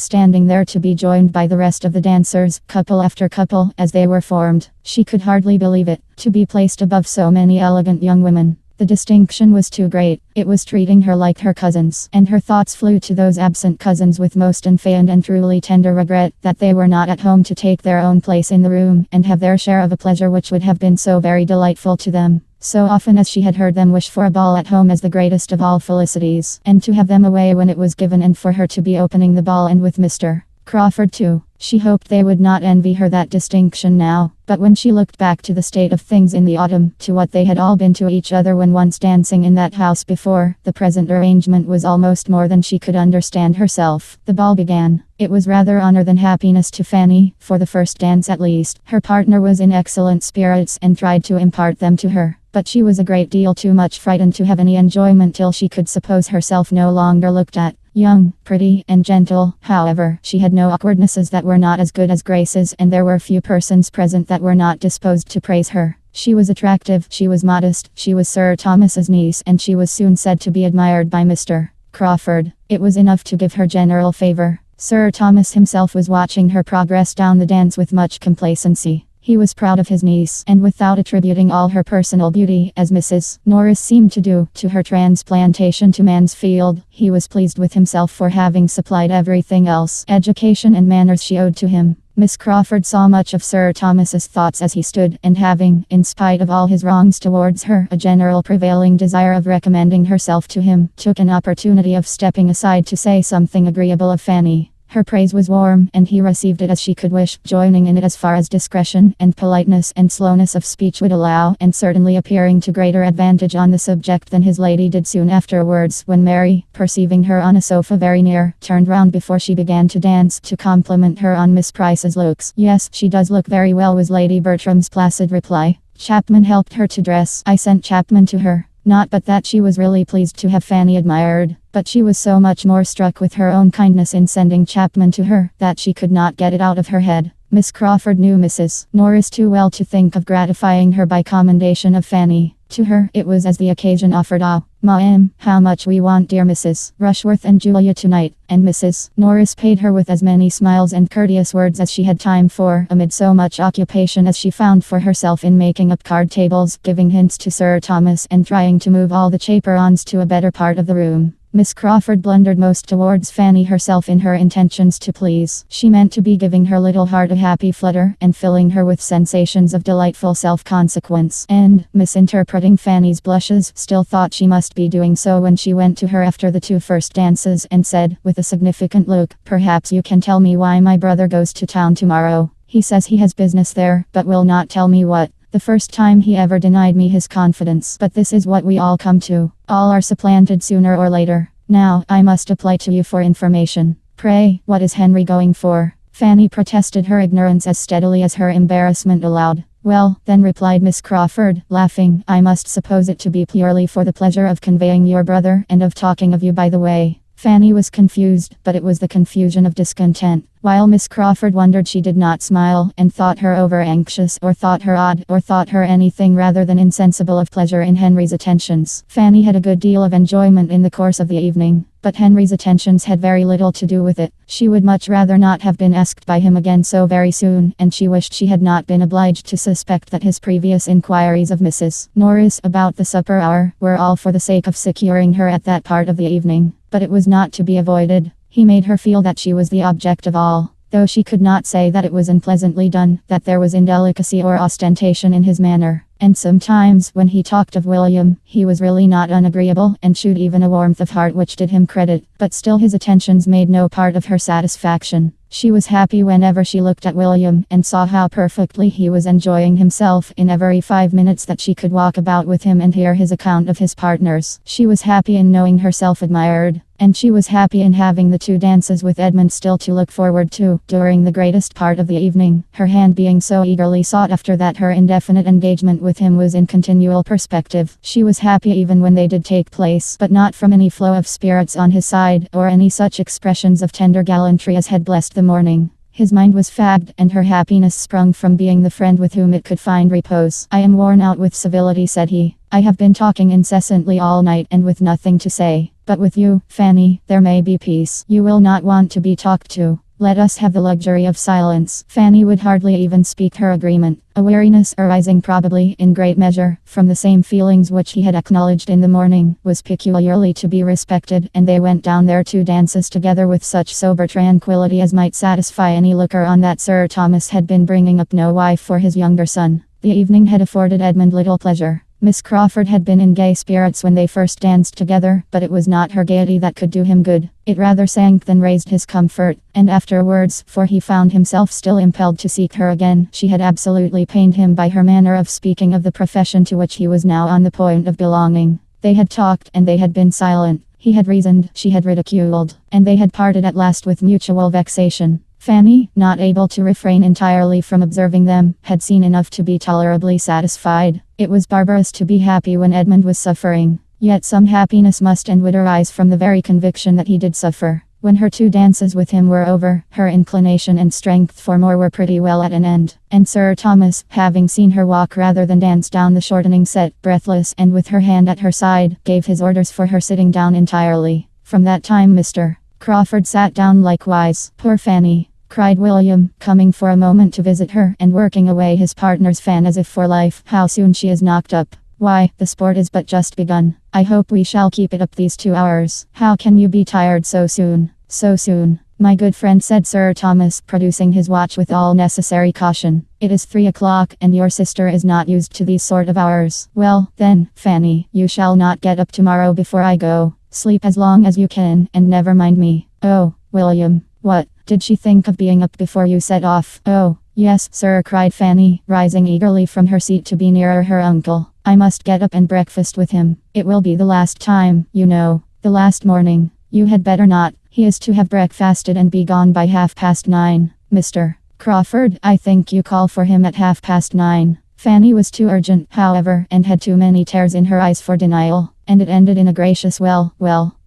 standing there to be joined by the rest of the dancers, couple after couple, as they were formed. She could hardly believe it, to be placed above so many elegant young women. The distinction was too great. It was treating her like her cousins, and her thoughts flew to those absent cousins with most unfeigned and truly tender regret that they were not at home to take their own place in the room and have their share of a pleasure which would have been so very delightful to them. So often as she had heard them wish for a ball at home as the greatest of all felicities, and to have them away when it was given, and for her to be opening the ball and with Mr. Crawford too. She hoped they would not envy her that distinction now, but when she looked back to the state of things in the autumn, to what they had all been to each other when once dancing in that house before, the present arrangement was almost more than she could understand herself. The ball began. It was rather honor than happiness to Fanny, for the first dance at least. Her partner was in excellent spirits and tried to impart them to her, but she was a great deal too much frightened to have any enjoyment till she could suppose herself no longer looked at. Young, pretty, and gentle, however, she had no awkwardnesses that were not as good as graces, and there were few persons present that were not disposed to praise her. She was attractive, she was modest, she was Sir Thomas's niece, and she was soon said to be admired by Mr. Crawford. It was enough to give her general favor. Sir Thomas himself was watching her progress down the dance with much complacency. He was proud of his niece, and without attributing all her personal beauty, as Mrs. Norris seemed to do, to her transplantation to Mansfield, he was pleased with himself for having supplied everything else. Education and manners she owed to him. Miss Crawford saw much of Sir Thomas's thoughts as he stood, and having, in spite of all his wrongs towards her, a general prevailing desire of recommending herself to him, took an opportunity of stepping aside to say something agreeable of Fanny. Her praise was warm, and he received it as she could wish, joining in it as far as discretion and politeness and slowness of speech would allow, and certainly appearing to greater advantage on the subject than his lady did soon afterwards, when Mary, perceiving her on a sofa very near, turned round before she began to dance, to compliment her on Miss Price's looks. "Yes, she does look very well," was Lady Bertram's placid reply. "Chapman helped her to dress. I sent Chapman to her." Not but that she was really pleased to have Fanny admired, but she was so much more struck with her own kindness in sending Chapman to her, that she could not get it out of her head. Miss Crawford knew Mrs. Norris too well to think of gratifying her by commendation of Fanny. To her, it was as the occasion offered. "Ah, ma'am, how much we want dear Mrs. Rushworth and Julia tonight," and Mrs. Norris paid her with as many smiles and courteous words as she had time for, amid so much occupation as she found for herself in making up card tables, giving hints to Sir Thomas, and trying to move all the chaperons to a better part of the room. Miss Crawford blundered most towards Fanny herself in her intentions to please. She meant to be giving her little heart a happy flutter, and filling her with sensations of delightful self-consequence, and, misinterpreting Fanny's blushes, still thought she must be doing so when she went to her after the two first dances, and said, with a significant look, "Perhaps you can tell me why my brother goes to town tomorrow. He says he has business there, but will not tell me what. The first time he ever denied me his confidence. But this is what we all come to. All are supplanted sooner or later. Now, I must apply to you for information. Pray, what is Henry going for?" Fanny protested her ignorance as steadily as her embarrassment allowed. "Well, then," replied Miss Crawford, laughing, "I must suppose it to be purely for the pleasure of conveying your brother, and of talking of you by the way." Fanny was confused, but it was the confusion of discontent. While Miss Crawford wondered, she did not smile, and thought her over anxious, or thought her odd, or thought her anything rather than insensible of pleasure in Henry's attentions. Fanny had a good deal of enjoyment in the course of the evening, but Henry's attentions had very little to do with it. She would much rather not have been asked by him again so very soon, and she wished she had not been obliged to suspect that his previous inquiries of Mrs. Norris about the supper hour were all for the sake of securing her at that part of the evening. But it was not to be avoided. He made her feel that she was the object of all, though she could not say that it was unpleasantly done, that there was indelicacy or ostentation in his manner. And sometimes, when he talked of William, he was really not unagreeable, and shewed even a warmth of heart which did him credit. But still his attentions made no part of her satisfaction. She was happy whenever she looked at William, and saw how perfectly he was enjoying himself in every 5 minutes that she could walk about with him and hear his account of his partners. She was happy in knowing herself admired, and she was happy in having the 2 dances with Edmund still to look forward to, during the greatest part of the evening, her hand being so eagerly sought after that her indefinite engagement with him was in continual perspective. She was happy even when they did take place, but not from any flow of spirits on his side, or any such expressions of tender gallantry as had blessed the morning. His mind was fagged, and her happiness sprung from being the friend with whom it could find repose. "I am worn out with civility," said he. "I have been talking incessantly all night, and with nothing to say. But with you, Fanny, there may be peace. You will not want to be talked to. Let us have the luxury of silence." Fanny would hardly even speak her agreement, a weariness arising probably, in great measure, from the same feelings which he had acknowledged in the morning, was peculiarly to be respected, and they went down their 2 dances together with such sober tranquillity as might satisfy any looker on that Sir Thomas had been bringing up no wife for his younger son. The evening had afforded Edmund little pleasure. Miss Crawford had been in gay spirits when they first danced together, but it was not her gaiety that could do him good. It rather sank than raised his comfort, and afterwards, for he found himself still impelled to seek her again, she had absolutely pained him by her manner of speaking of the profession to which he was now on the point of belonging. They had talked, and they had been silent. He had reasoned, she had ridiculed, and they had parted at last with mutual vexation. Fanny, not able to refrain entirely from observing them, had seen enough to be tolerably satisfied. It was barbarous to be happy when Edmund was suffering, yet some happiness must and would arise from the very conviction that he did suffer. When her 2 dances with him were over, her inclination and strength for more were pretty well at an end, and Sir Thomas, having seen her walk rather than dance down the shortening set, breathless and with her hand at her side, gave his orders for her sitting down entirely. From that time Mr. Crawford sat down likewise. "Poor Fanny!" cried William, coming for a moment to visit her, and working away his partner's fan as if for life. "How soon she is knocked up! Why, the sport is but just begun. I hope we shall keep it up these 2 hours. How can you be tired so soon?" "So soon, my good friend," said Sir Thomas, producing his watch with all necessary caution. "It is 3 o'clock, and your sister is not used to these sort of hours. Well, then, Fanny, you shall not get up tomorrow before I go. Sleep as long as you can, and never mind me." "Oh, William, what? Did she think of being up before you set off?" "Oh, yes, sir," cried Fanny, rising eagerly from her seat to be nearer her uncle. "I must get up and breakfast with him. It will be the last time, you know. The last morning. You had better not. He is to have breakfasted and be gone by 9:30. Mr. Crawford, I think you call for him at 9:30. Fanny was too urgent, however, and had too many tears in her eyes for denial, and it ended in a gracious well,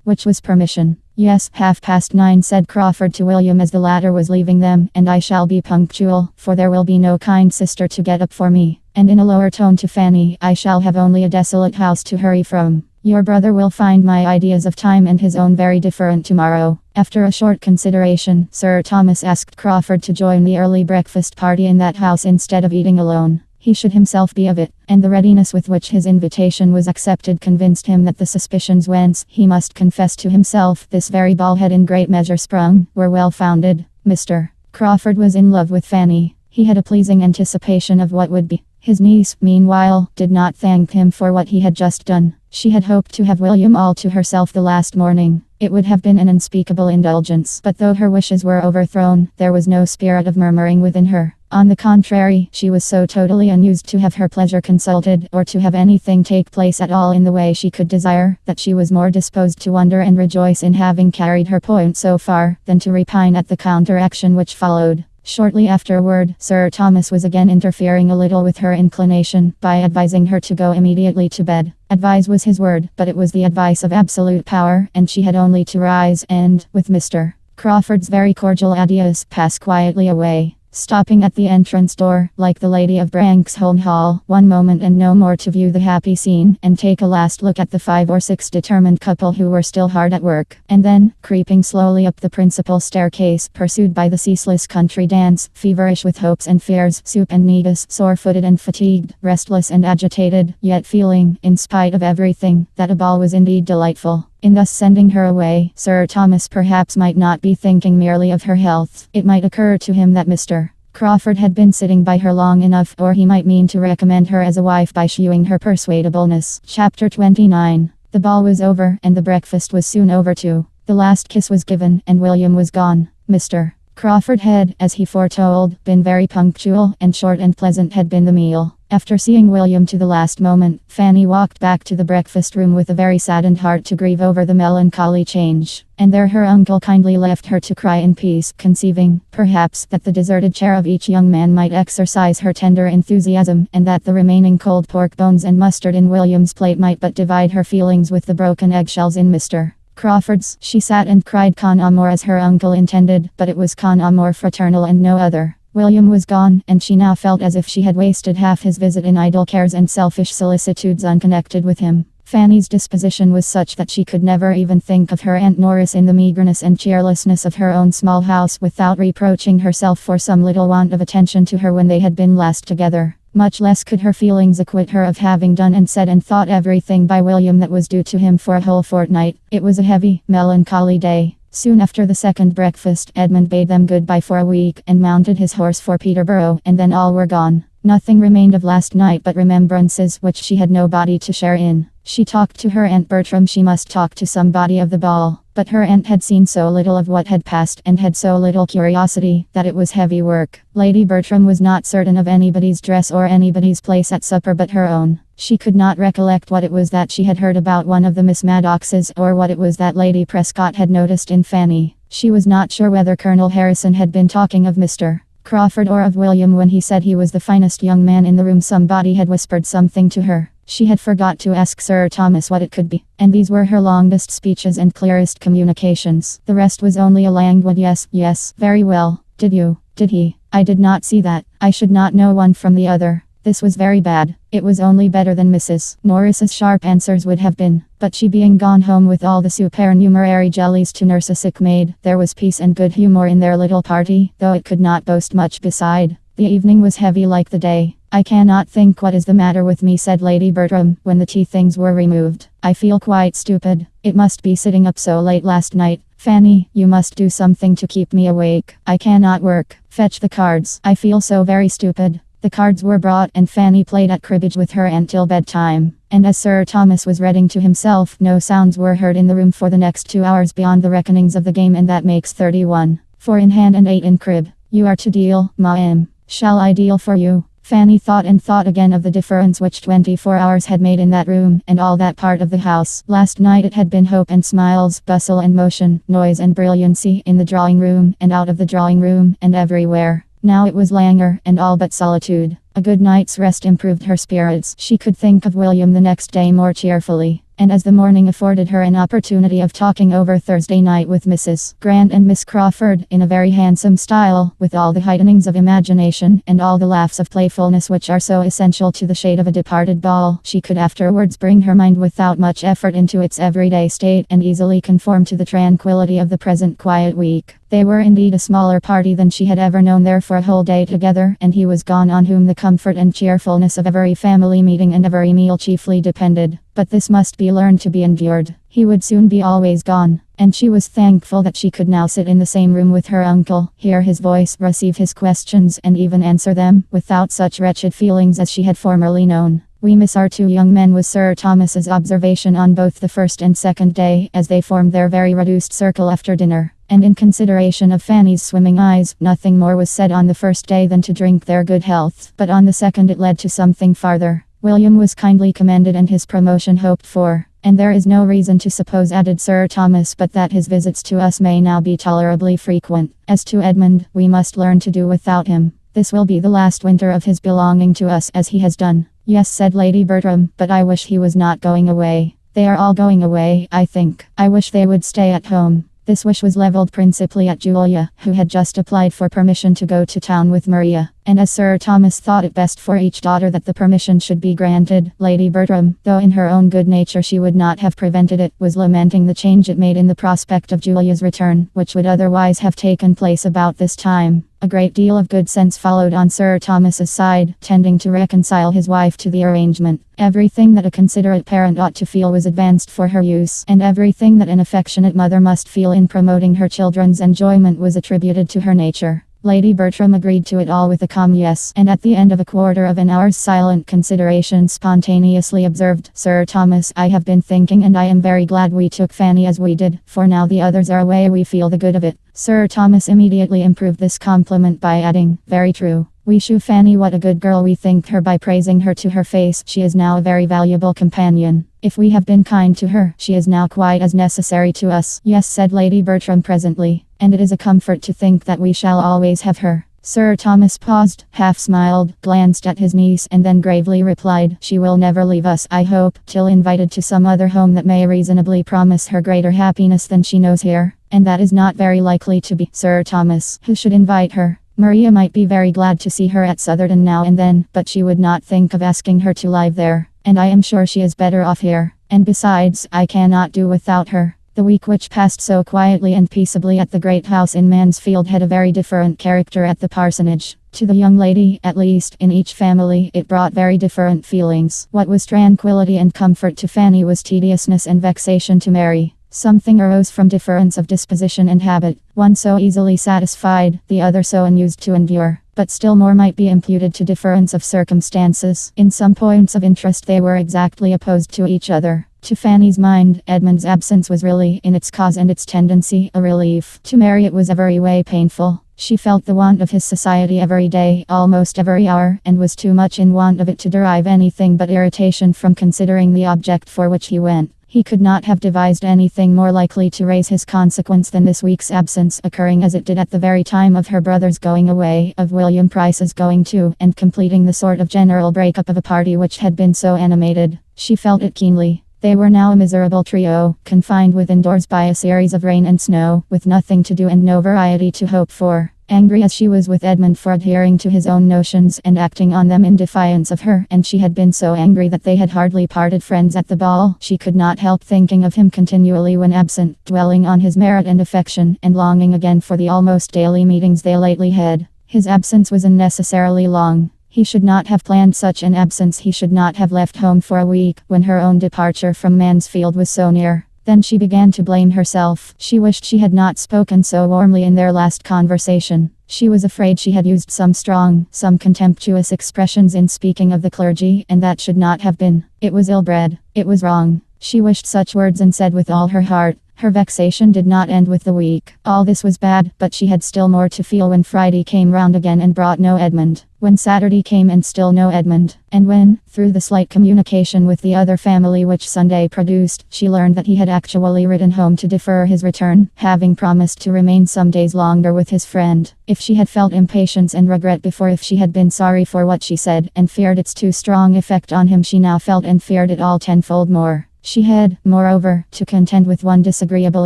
which was permission. "Yes, 9:30, said Crawford to William as the latter was leaving them, "and I shall be punctual, for there will be no kind sister to get up for me." And in a lower tone to Fanny, "I shall have only a desolate house to hurry from. Your brother will find my ideas of time and his own very different tomorrow." After a short consideration, Sir Thomas asked Crawford to join the early breakfast party in that house instead of eating alone. He should himself be of it, and the readiness with which his invitation was accepted convinced him that the suspicions whence, he must confess to himself, this very ball had in great measure sprung, were well founded. Mr. Crawford was in love with Fanny. He had a pleasing anticipation of what would be. His niece, meanwhile, did not thank him for what he had just done. She had hoped to have William all to herself the last morning. It would have been an unspeakable indulgence, but though her wishes were overthrown, there was no spirit of murmuring within her. On the contrary, she was so totally unused to have her pleasure consulted, or to have anything take place at all in the way she could desire, that she was more disposed to wonder and rejoice in having carried her point so far, than to repine at the counteraction which followed. Shortly afterward, Sir Thomas was again interfering a little with her inclination, by advising her to go immediately to bed. Advise was his word, but it was the advice of absolute power, and she had only to rise and, with Mr. Crawford's very cordial adieux, pass quietly away. Stopping at the entrance door, like the lady of Branxholme Hall, one moment and no more to view the happy scene, and take a last look at the 5 or 6 determined couple who were still hard at work. And then, creeping slowly up the principal staircase, pursued by the ceaseless country dance, feverish with hopes and fears, soup and negus, sore-footed and fatigued, restless and agitated, yet feeling, in spite of everything, that a ball was indeed delightful. In thus sending her away, Sir Thomas perhaps might not be thinking merely of her health. It might occur to him that Mr. Crawford had been sitting by her long enough, or he might mean to recommend her as a wife by shewing her persuadableness. Chapter 29. The ball was over, and the breakfast was soon over too. The last kiss was given, and William was gone. Mr. Crawford had, as he foretold, been very punctual, and short and pleasant had been the meal. After seeing William to the last moment, Fanny walked back to the breakfast room with a very saddened heart to grieve over the melancholy change. And there her uncle kindly left her to cry in peace, conceiving, perhaps, that the deserted chair of each young man might exercise her tender enthusiasm, and that the remaining cold pork bones and mustard in William's plate might but divide her feelings with the broken eggshells in Mr. Crawford's. She sat and cried con amore as her uncle intended, but it was con amore fraternal and no other. William was gone, and she now felt as if she had wasted half his visit in idle cares and selfish solicitudes unconnected with him. Fanny's disposition was such that she could never even think of her Aunt Norris in the meagreness and cheerlessness of her own small house without reproaching herself for some little want of attention to her when they had been last together. Much less could her feelings acquit her of having done and said and thought everything by William that was due to him for a whole fortnight. It was a heavy, melancholy day. Soon after the second breakfast, Edmund bade them goodbye for a week, and mounted his horse for Peterborough, and then all were gone. Nothing remained of last night but remembrances which she had nobody to share in. She talked to her Aunt Bertram she must talk to somebody of the ball, but her aunt had seen so little of what had passed, and had so little curiosity, that it was heavy work. Lady Bertram was not certain of anybody's dress or anybody's place at supper but her own. She could not recollect what it was that she had heard about one of the Miss Maddoxes, or what it was that Lady Prescott had noticed in Fanny. She was not sure whether Colonel Harrison had been talking of Mr. Crawford or of William when he said he was the finest young man in the room. Somebody had whispered something to her. She had forgot to ask Sir Thomas what it could be, and these were her longest speeches and clearest communications. The rest was only a languid yes, yes, very well, did you, did he, I did not see that, I should not know one from the other. This was very bad. It was only better than Mrs. Norris's sharp answers would have been. But she being gone home with all the supernumerary jellies to nurse a sick maid, there was peace and good humour in their little party, though it could not boast much beside. The evening was heavy like the day. I cannot think what is the matter with me, said Lady Bertram, when the tea things were removed. I feel quite stupid. It must be sitting up so late last night. Fanny, you must do something to keep me awake. I cannot work. Fetch the cards. I feel so very stupid. The cards were brought, and Fanny played at cribbage with her aunt till bedtime. And as Sir Thomas was reading to himself, no sounds were heard in the room for the next 2 hours beyond the reckonings of the game, and that makes 31. 4 in hand and 8 in crib. You are to deal, ma'am. Shall I deal for you? Fanny thought and thought again of the difference which 24 hours had made in that room, and all that part of the house. Last night it had been hope and smiles, bustle and motion, noise and brilliancy, in the drawing room, and out of the drawing room, and everywhere. Now it was languor, and all but solitude. A good night's rest improved her spirits. She could think of William the next day more cheerfully. And as the morning afforded her an opportunity of talking over Thursday night with Mrs. Grant and Miss Crawford, in a very handsome style, with all the heightenings of imagination, and all the laughs of playfulness which are so essential to the shade of a departed ball, she could afterwards bring her mind without much effort into its everyday state, and easily conform to the tranquillity of the present quiet week. They were indeed a smaller party than she had ever known there for a whole day together, and he was gone on whom the comfort and cheerfulness of every family meeting and every meal chiefly depended. But this must be learned to be endured. He would soon be always gone, and she was thankful that she could now sit in the same room with her uncle, hear his voice, receive his questions, and even answer them, without such wretched feelings as she had formerly known. We miss our 2 young men, was Sir Thomas's observation on both the first and second day, as they formed their very reduced circle after dinner. And in consideration of Fanny's swimming eyes, nothing more was said on the first day than to drink their good health. But on the second it led to something farther. William was kindly commended and his promotion hoped for. And there is no reason to suppose, added Sir Thomas, but that his visits to us may now be tolerably frequent. As to Edmund, we must learn to do without him. This will be the last winter of his belonging to us, as he has done. Yes, said Lady Bertram, but I wish he was not going away. They are all going away, I think. I wish they would stay at home. This wish was levelled principally at Julia, who had just applied for permission to go to town with Maria, and as Sir Thomas thought it best for each daughter that the permission should be granted, Lady Bertram, though in her own good nature she would not have prevented it, was lamenting the change it made in the prospect of Julia's return, which would otherwise have taken place about this time. A great deal of good sense followed on Sir Thomas's side, tending to reconcile his wife to the arrangement. Everything that a considerate parent ought to feel was advanced for her use, and everything that an affectionate mother must feel in promoting her children's enjoyment was attributed to her nature. Lady Bertram agreed to it all with a calm yes, and at the end of a quarter of an hour's silent consideration spontaneously observed, Sir Thomas, I have been thinking and I am very glad we took Fanny as we did, for now the others are away we feel the good of it. Sir Thomas immediately improved this compliment by adding, very true. We shew Fanny what a good girl we think her by praising her to her face. She is now a very valuable companion. If we have been kind to her, she is now quite as necessary to us. Yes, said Lady Bertram presently, and it is a comfort to think that we shall always have her. Sir Thomas paused, half smiled, glanced at his niece, and then gravely replied, she will never leave us, I hope, till invited to some other home that may reasonably promise her greater happiness than she knows here. And that is not very likely to be, Sir Thomas. Who should invite her? Maria might be very glad to see her at Southerton now and then, but she would not think of asking her to live there, and I am sure she is better off here. And besides, I cannot do without her. The week which passed so quietly and peaceably at the great house in Mansfield had a very different character at the parsonage. To the young lady, at least, in each family, it brought very different feelings. What was tranquility and comfort to Fanny was tediousness and vexation to Mary. Something arose from difference of disposition and habit, one so easily satisfied, the other so unused to endure. But still more might be imputed to difference of circumstances. In some points of interest they were exactly opposed to each other. To Fanny's mind, Edmund's absence was really, in its cause and its tendency, a relief. To Mary it was every way painful. She felt the want of his society every day, almost every hour, and was too much in want of it to derive anything but irritation from considering the object for which he went. He could not have devised anything more likely to raise his consequence than this week's absence, occurring as it did at the very time of her brother's going away, of William Price's going too, and completing the sort of general break-up of a party which had been so animated. She felt it keenly. They were now a miserable trio, confined within doors by a series of rain and snow, with nothing to do and no variety to hope for. Angry as she was with Edmund for adhering to his own notions and acting on them in defiance of her, and she had been so angry that they had hardly parted friends at the ball, she could not help thinking of him continually when absent, dwelling on his merit and affection, and longing again for the almost daily meetings they lately had. His absence was unnecessarily long. He should not have planned such an absence. He should not have left home for a week, when her own departure from Mansfield was so near. Then she began to blame herself. She wished she had not spoken so warmly in their last conversation. She was afraid she had used some strong, some contemptuous expressions in speaking of the clergy, and that should not have been. It was ill-bred. It was wrong. She wished such words and said with all her heart. Her vexation did not end with the week. All this was bad, but she had still more to feel when Friday came round again and brought no Edmund. When Saturday came and still no Edmund. And when, through the slight communication with the other family which Sunday produced, she learned that he had actually written home to defer his return, having promised to remain some days longer with his friend. If she had felt impatience and regret before, if she had been sorry for what she said, and feared its too strong effect on him, she now felt and feared it all tenfold more. She had, moreover, to contend with one disagreeable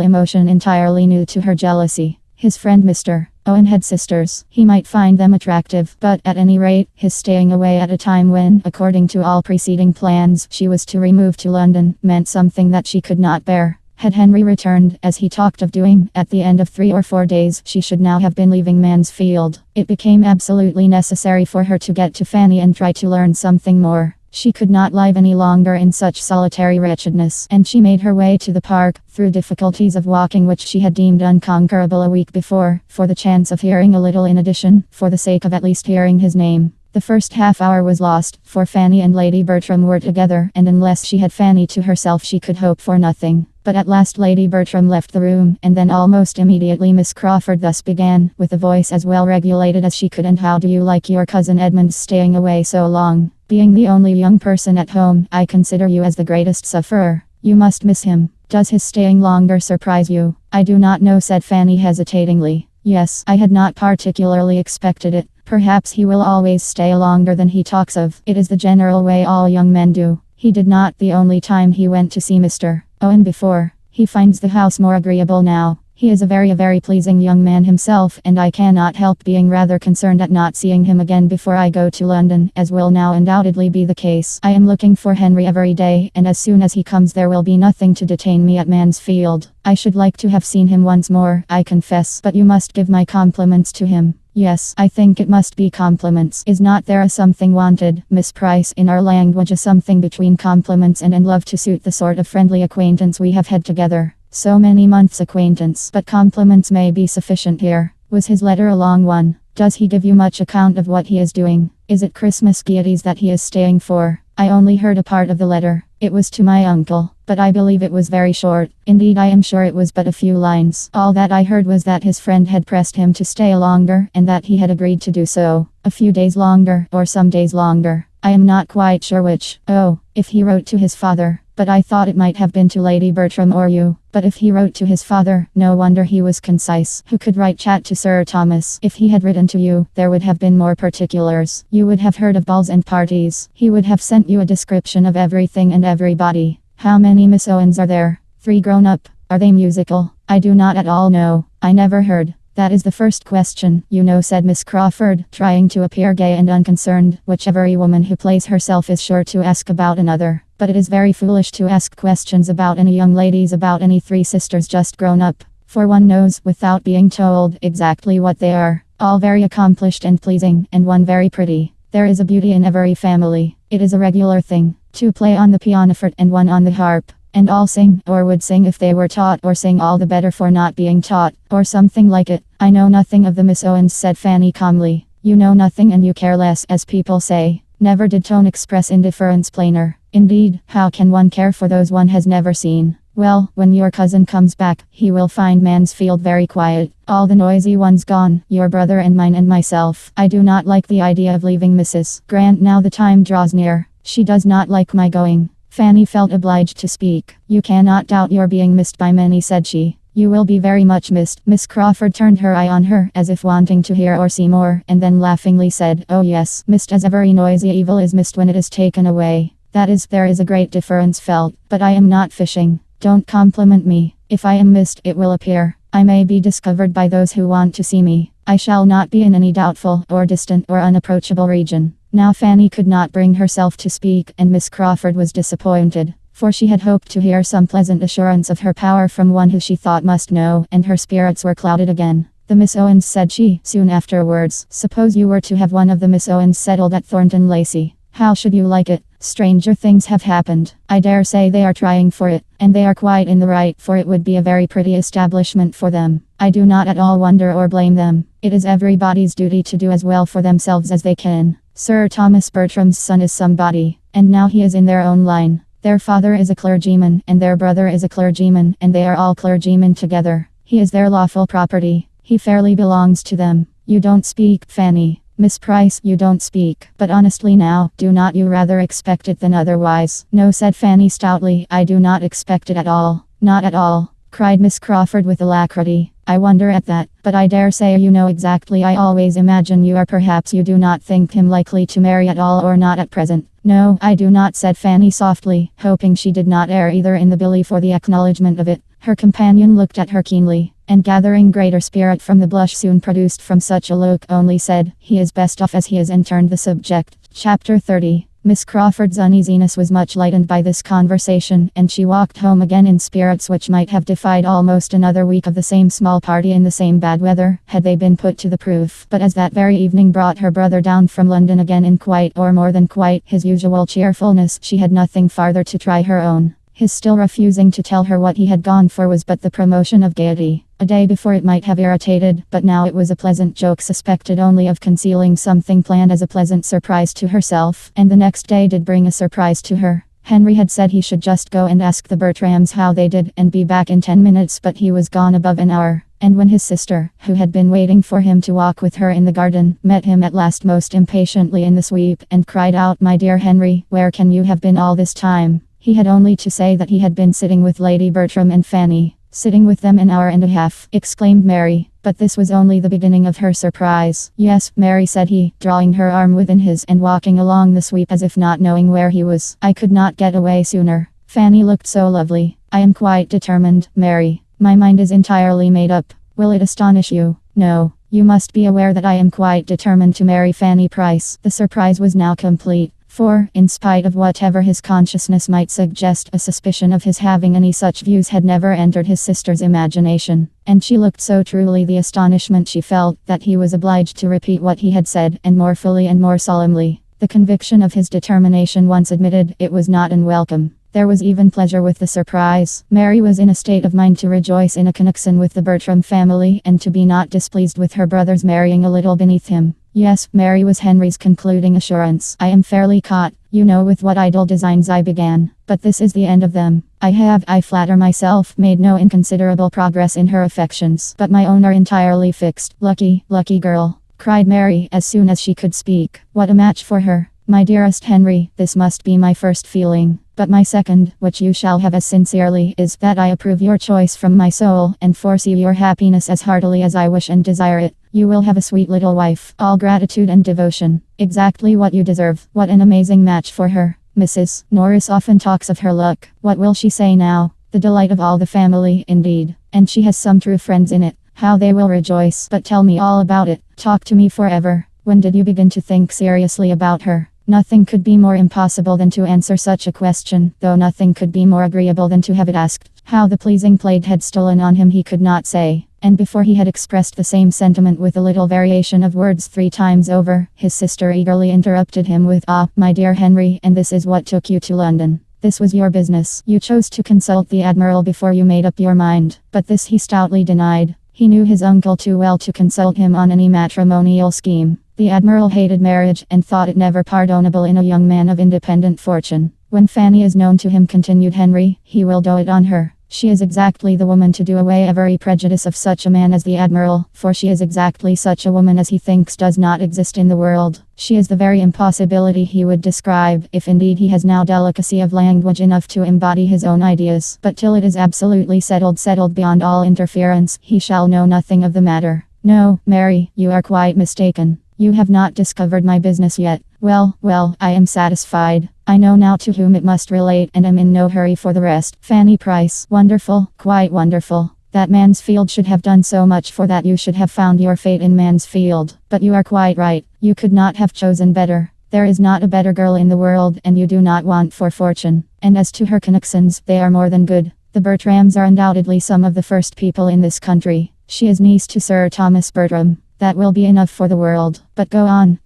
emotion entirely new to her: jealousy. His friend Mr. Owen had sisters. He might find them attractive, but at any rate, his staying away at a time when, according to all preceding plans, she was to remove to London, meant something that she could not bear. Had Henry returned, as he talked of doing, at the end of 3 or 4 days, she should now have been leaving Mansfield. It became absolutely necessary for her to get to Fanny and try to learn something more. She could not live any longer in such solitary wretchedness, and she made her way to the park, through difficulties of walking which she had deemed unconquerable a week before, for the chance of hearing a little in addition, for the sake of at least hearing his name. The first half hour was lost, for Fanny and Lady Bertram were together, and unless she had Fanny to herself she could hope for nothing. But at last Lady Bertram left the room, and then almost immediately Miss Crawford thus began, with a voice as well regulated as she could: "And how do you like your cousin Edmund's staying away so long? Being the only young person at home, I consider you as the greatest sufferer. You must miss him. Does his staying longer surprise you?" "I do not know," said Fanny hesitatingly. "Yes, I had not particularly expected it. Perhaps he will always stay longer than he talks of. It is the general way all young men do. He did not the only time he went to see Mr. Owen before. He finds the house more agreeable now. He is a very pleasing young man himself, and I cannot help being rather concerned at not seeing him again before I go to London, as will now undoubtedly be the case. I am looking for Henry every day, and as soon as he comes there will be nothing to detain me at Mansfield. I should like to have seen him once more, I confess, but you must give my compliments to him. Yes, I think it must be compliments. Is not there a something wanted, Miss Price, in our language, a something between compliments and love to suit the sort of friendly acquaintance we have had together? So many months' acquaintance, but compliments may be sufficient here. Was his letter a long one? Does he give you much account of what he is doing? Is it Christmas gaieties that he is staying for? I only heard a part of the letter. It was to my uncle, but I believe it was very short. Indeed, I am sure it was but a few lines. All that I heard was that his friend had pressed him to stay longer, and that he had agreed to do so. A few days longer, or some days longer. I am not quite sure which. Oh, if he wrote to his father. But I thought it might have been to Lady Bertram or you. But if he wrote to his father, no wonder he was concise. Who could write chat to Sir Thomas? If he had written to you, there would have been more particulars. You would have heard of balls and parties. He would have sent you a description of everything and everybody. How many Miss Owens are there? 3 grown up. Are they musical? I do not at all know. I never heard. That is the first question, you know, said Miss Crawford, trying to appear gay and unconcerned, which every woman who plays herself is sure to ask about another. But it is very foolish to ask questions about any young ladies, about any 3 sisters just grown up. For one knows, without being told, exactly what they are. All very accomplished and pleasing, and one very pretty. There is a beauty in every family. It is a regular thing. 2 play on the pianoforte and 1 on the harp. And all sing, or would sing if they were taught, or sing all the better for not being taught, or something like it. I know nothing of the Miss Owens, said Fanny calmly. You know nothing and you care less, as people say. Never did tone express indifference plainer. Indeed, how can one care for those one has never seen? Well, when your cousin comes back, he will find Mansfield very quiet. All the noisy ones gone, your brother and mine and myself. I do not like the idea of leaving Mrs. Grant now the time draws near. She does not like my going. Fanny felt obliged to speak. You cannot doubt your being missed by many, said she. You will be very much missed. Miss Crawford turned her eye on her, as if wanting to hear or see more, and then laughingly said, oh yes, missed as every noisy evil is missed when it is taken away. That is, there is a great difference felt. But I am not fishing. Don't compliment me. If I am missed, it will appear. I may be discovered by those who want to see me. I shall not be in any doubtful, or distant, or unapproachable region. Now Fanny could not bring herself to speak, and Miss Crawford was disappointed, for she had hoped to hear some pleasant assurance of her power from one who she thought must know, and her spirits were clouded again. The Miss Owens, said she, soon afterwards. Suppose you were to have one of the Miss Owens settled at Thornton Lacey. How should you like it? Stranger things have happened. I dare say they are trying for it, and they are quite in the right, for it would be a very pretty establishment for them. I do not at all wonder or blame them. It is everybody's duty to do as well for themselves as they can. Sir Thomas Bertram's son is somebody, and now he is in their own line. Their father is a clergyman, and their brother is a clergyman, and they are all clergymen together. He is their lawful property. He fairly belongs to them. You don't speak, Fanny. Miss Price, you don't speak. But honestly now, do not you rather expect it than otherwise? No, said Fanny stoutly, I do not expect it at all. Not at all, cried Miss Crawford with alacrity. I wonder at that, but I dare say you know exactly. I always imagine you are. Perhaps you do not think him likely to marry at all, or not at present. No, I do not, said Fanny softly, hoping she did not err either in the belief or the acknowledgement of it. Her companion looked at her keenly, and gathering greater spirit from the blush soon produced from such a look, only said, he is best off as he is, and turned the subject. Chapter 30. Miss Crawford's uneasiness was much lightened by this conversation, and she walked home again in spirits which might have defied almost another week of the same small party in the same bad weather, had they been put to the proof. But as that very evening brought her brother down from London again in quite, or more than quite, his usual cheerfulness, she had nothing farther to try her own. His still refusing to tell her what he had gone for was but the promotion of gaiety. A day before it might have irritated, but now it was a pleasant joke suspected only of concealing something planned as a pleasant surprise to herself, and the next day did bring a surprise to her. Henry had said he should just go and ask the Bertrams how they did, and be back in 10 minutes, but he was gone above an hour. And when his sister, who had been waiting for him to walk with her in the garden, met him at last most impatiently in the sweep, and cried out, "My dear Henry, where can you have been all this time?" He had only to say that he had been sitting with Lady Bertram and Fanny. "Sitting with them an hour and a half," exclaimed Mary. But this was only the beginning of her surprise. "Yes, Mary," said he, drawing her arm within his and walking along the sweep as if not knowing where he was. "I could not get away sooner. Fanny looked so lovely. I am quite determined, Mary. My mind is entirely made up. Will it astonish you? No. You must be aware that I am quite determined to marry Fanny Price." The surprise was now complete. For, in spite of whatever his consciousness might suggest, a suspicion of his having any such views had never entered his sister's imagination. And she looked so truly the astonishment she felt, that he was obliged to repeat what he had said, and more fully and more solemnly. The conviction of his determination once admitted, it was not unwelcome. There was even pleasure with the surprise. Mary was in a state of mind to rejoice in a connection with the Bertram family, and to be not displeased with her brother's marrying a little beneath him. "Yes, Mary," was Henry's concluding assurance. "I am fairly caught. You know with what idle designs I began. But this is the end of them. I have, I flatter myself, made no inconsiderable progress in her affections. But my own are entirely fixed. Lucky, lucky girl!" cried Mary, as soon as she could speak. "What a match for her! My dearest Henry, this must be my first feeling. But my second, which you shall have as sincerely, is that I approve your choice from my soul, and foresee your happiness as heartily as I wish and desire it. You will have a sweet little wife, all gratitude and devotion. Exactly what you deserve. What an amazing match for her. Mrs. Norris often talks of her luck. What will she say now? The delight of all the family, indeed. And she has some true friends in it. How they will rejoice. But tell me all about it. Talk to me forever. When did you begin to think seriously about her?" Nothing could be more impossible than to answer such a question, though nothing could be more agreeable than to have it asked. How the pleasing plague had stolen on him he could not say. And before he had expressed the same sentiment with a little variation of words 3 times over, his sister eagerly interrupted him with, "Ah, my dear Henry, and this is what took you to London. This was your business. You chose to consult the Admiral before you made up your mind." But this he stoutly denied. He knew his uncle too well to consult him on any matrimonial scheme. The Admiral hated marriage, and thought it never pardonable in a young man of independent fortune. "When Fanny is known to him," continued Henry, "he will dote on her. She is exactly the woman to do away every prejudice of such a man as the Admiral, for she is exactly such a woman as he thinks does not exist in the world. She is the very impossibility he would describe, if indeed he has now delicacy of language enough to embody his own ideas. But till it is absolutely settled beyond all interference, he shall know nothing of the matter. No, Mary, you are quite mistaken. You have not discovered my business yet. Well, I am satisfied. I know now to whom it must relate, and am in no hurry for the rest. Fanny Price. Wonderful, quite wonderful. That Mansfield should have done so much for that you should have found your fate in Mansfield. But you are quite right. You could not have chosen better. There is not a better girl in the world, and you do not want for fortune. And as to her connections, they are more than good. The Bertrams are undoubtedly some of the first people in this country. She is niece to Sir Thomas Bertram. That will be enough for the world. But go on.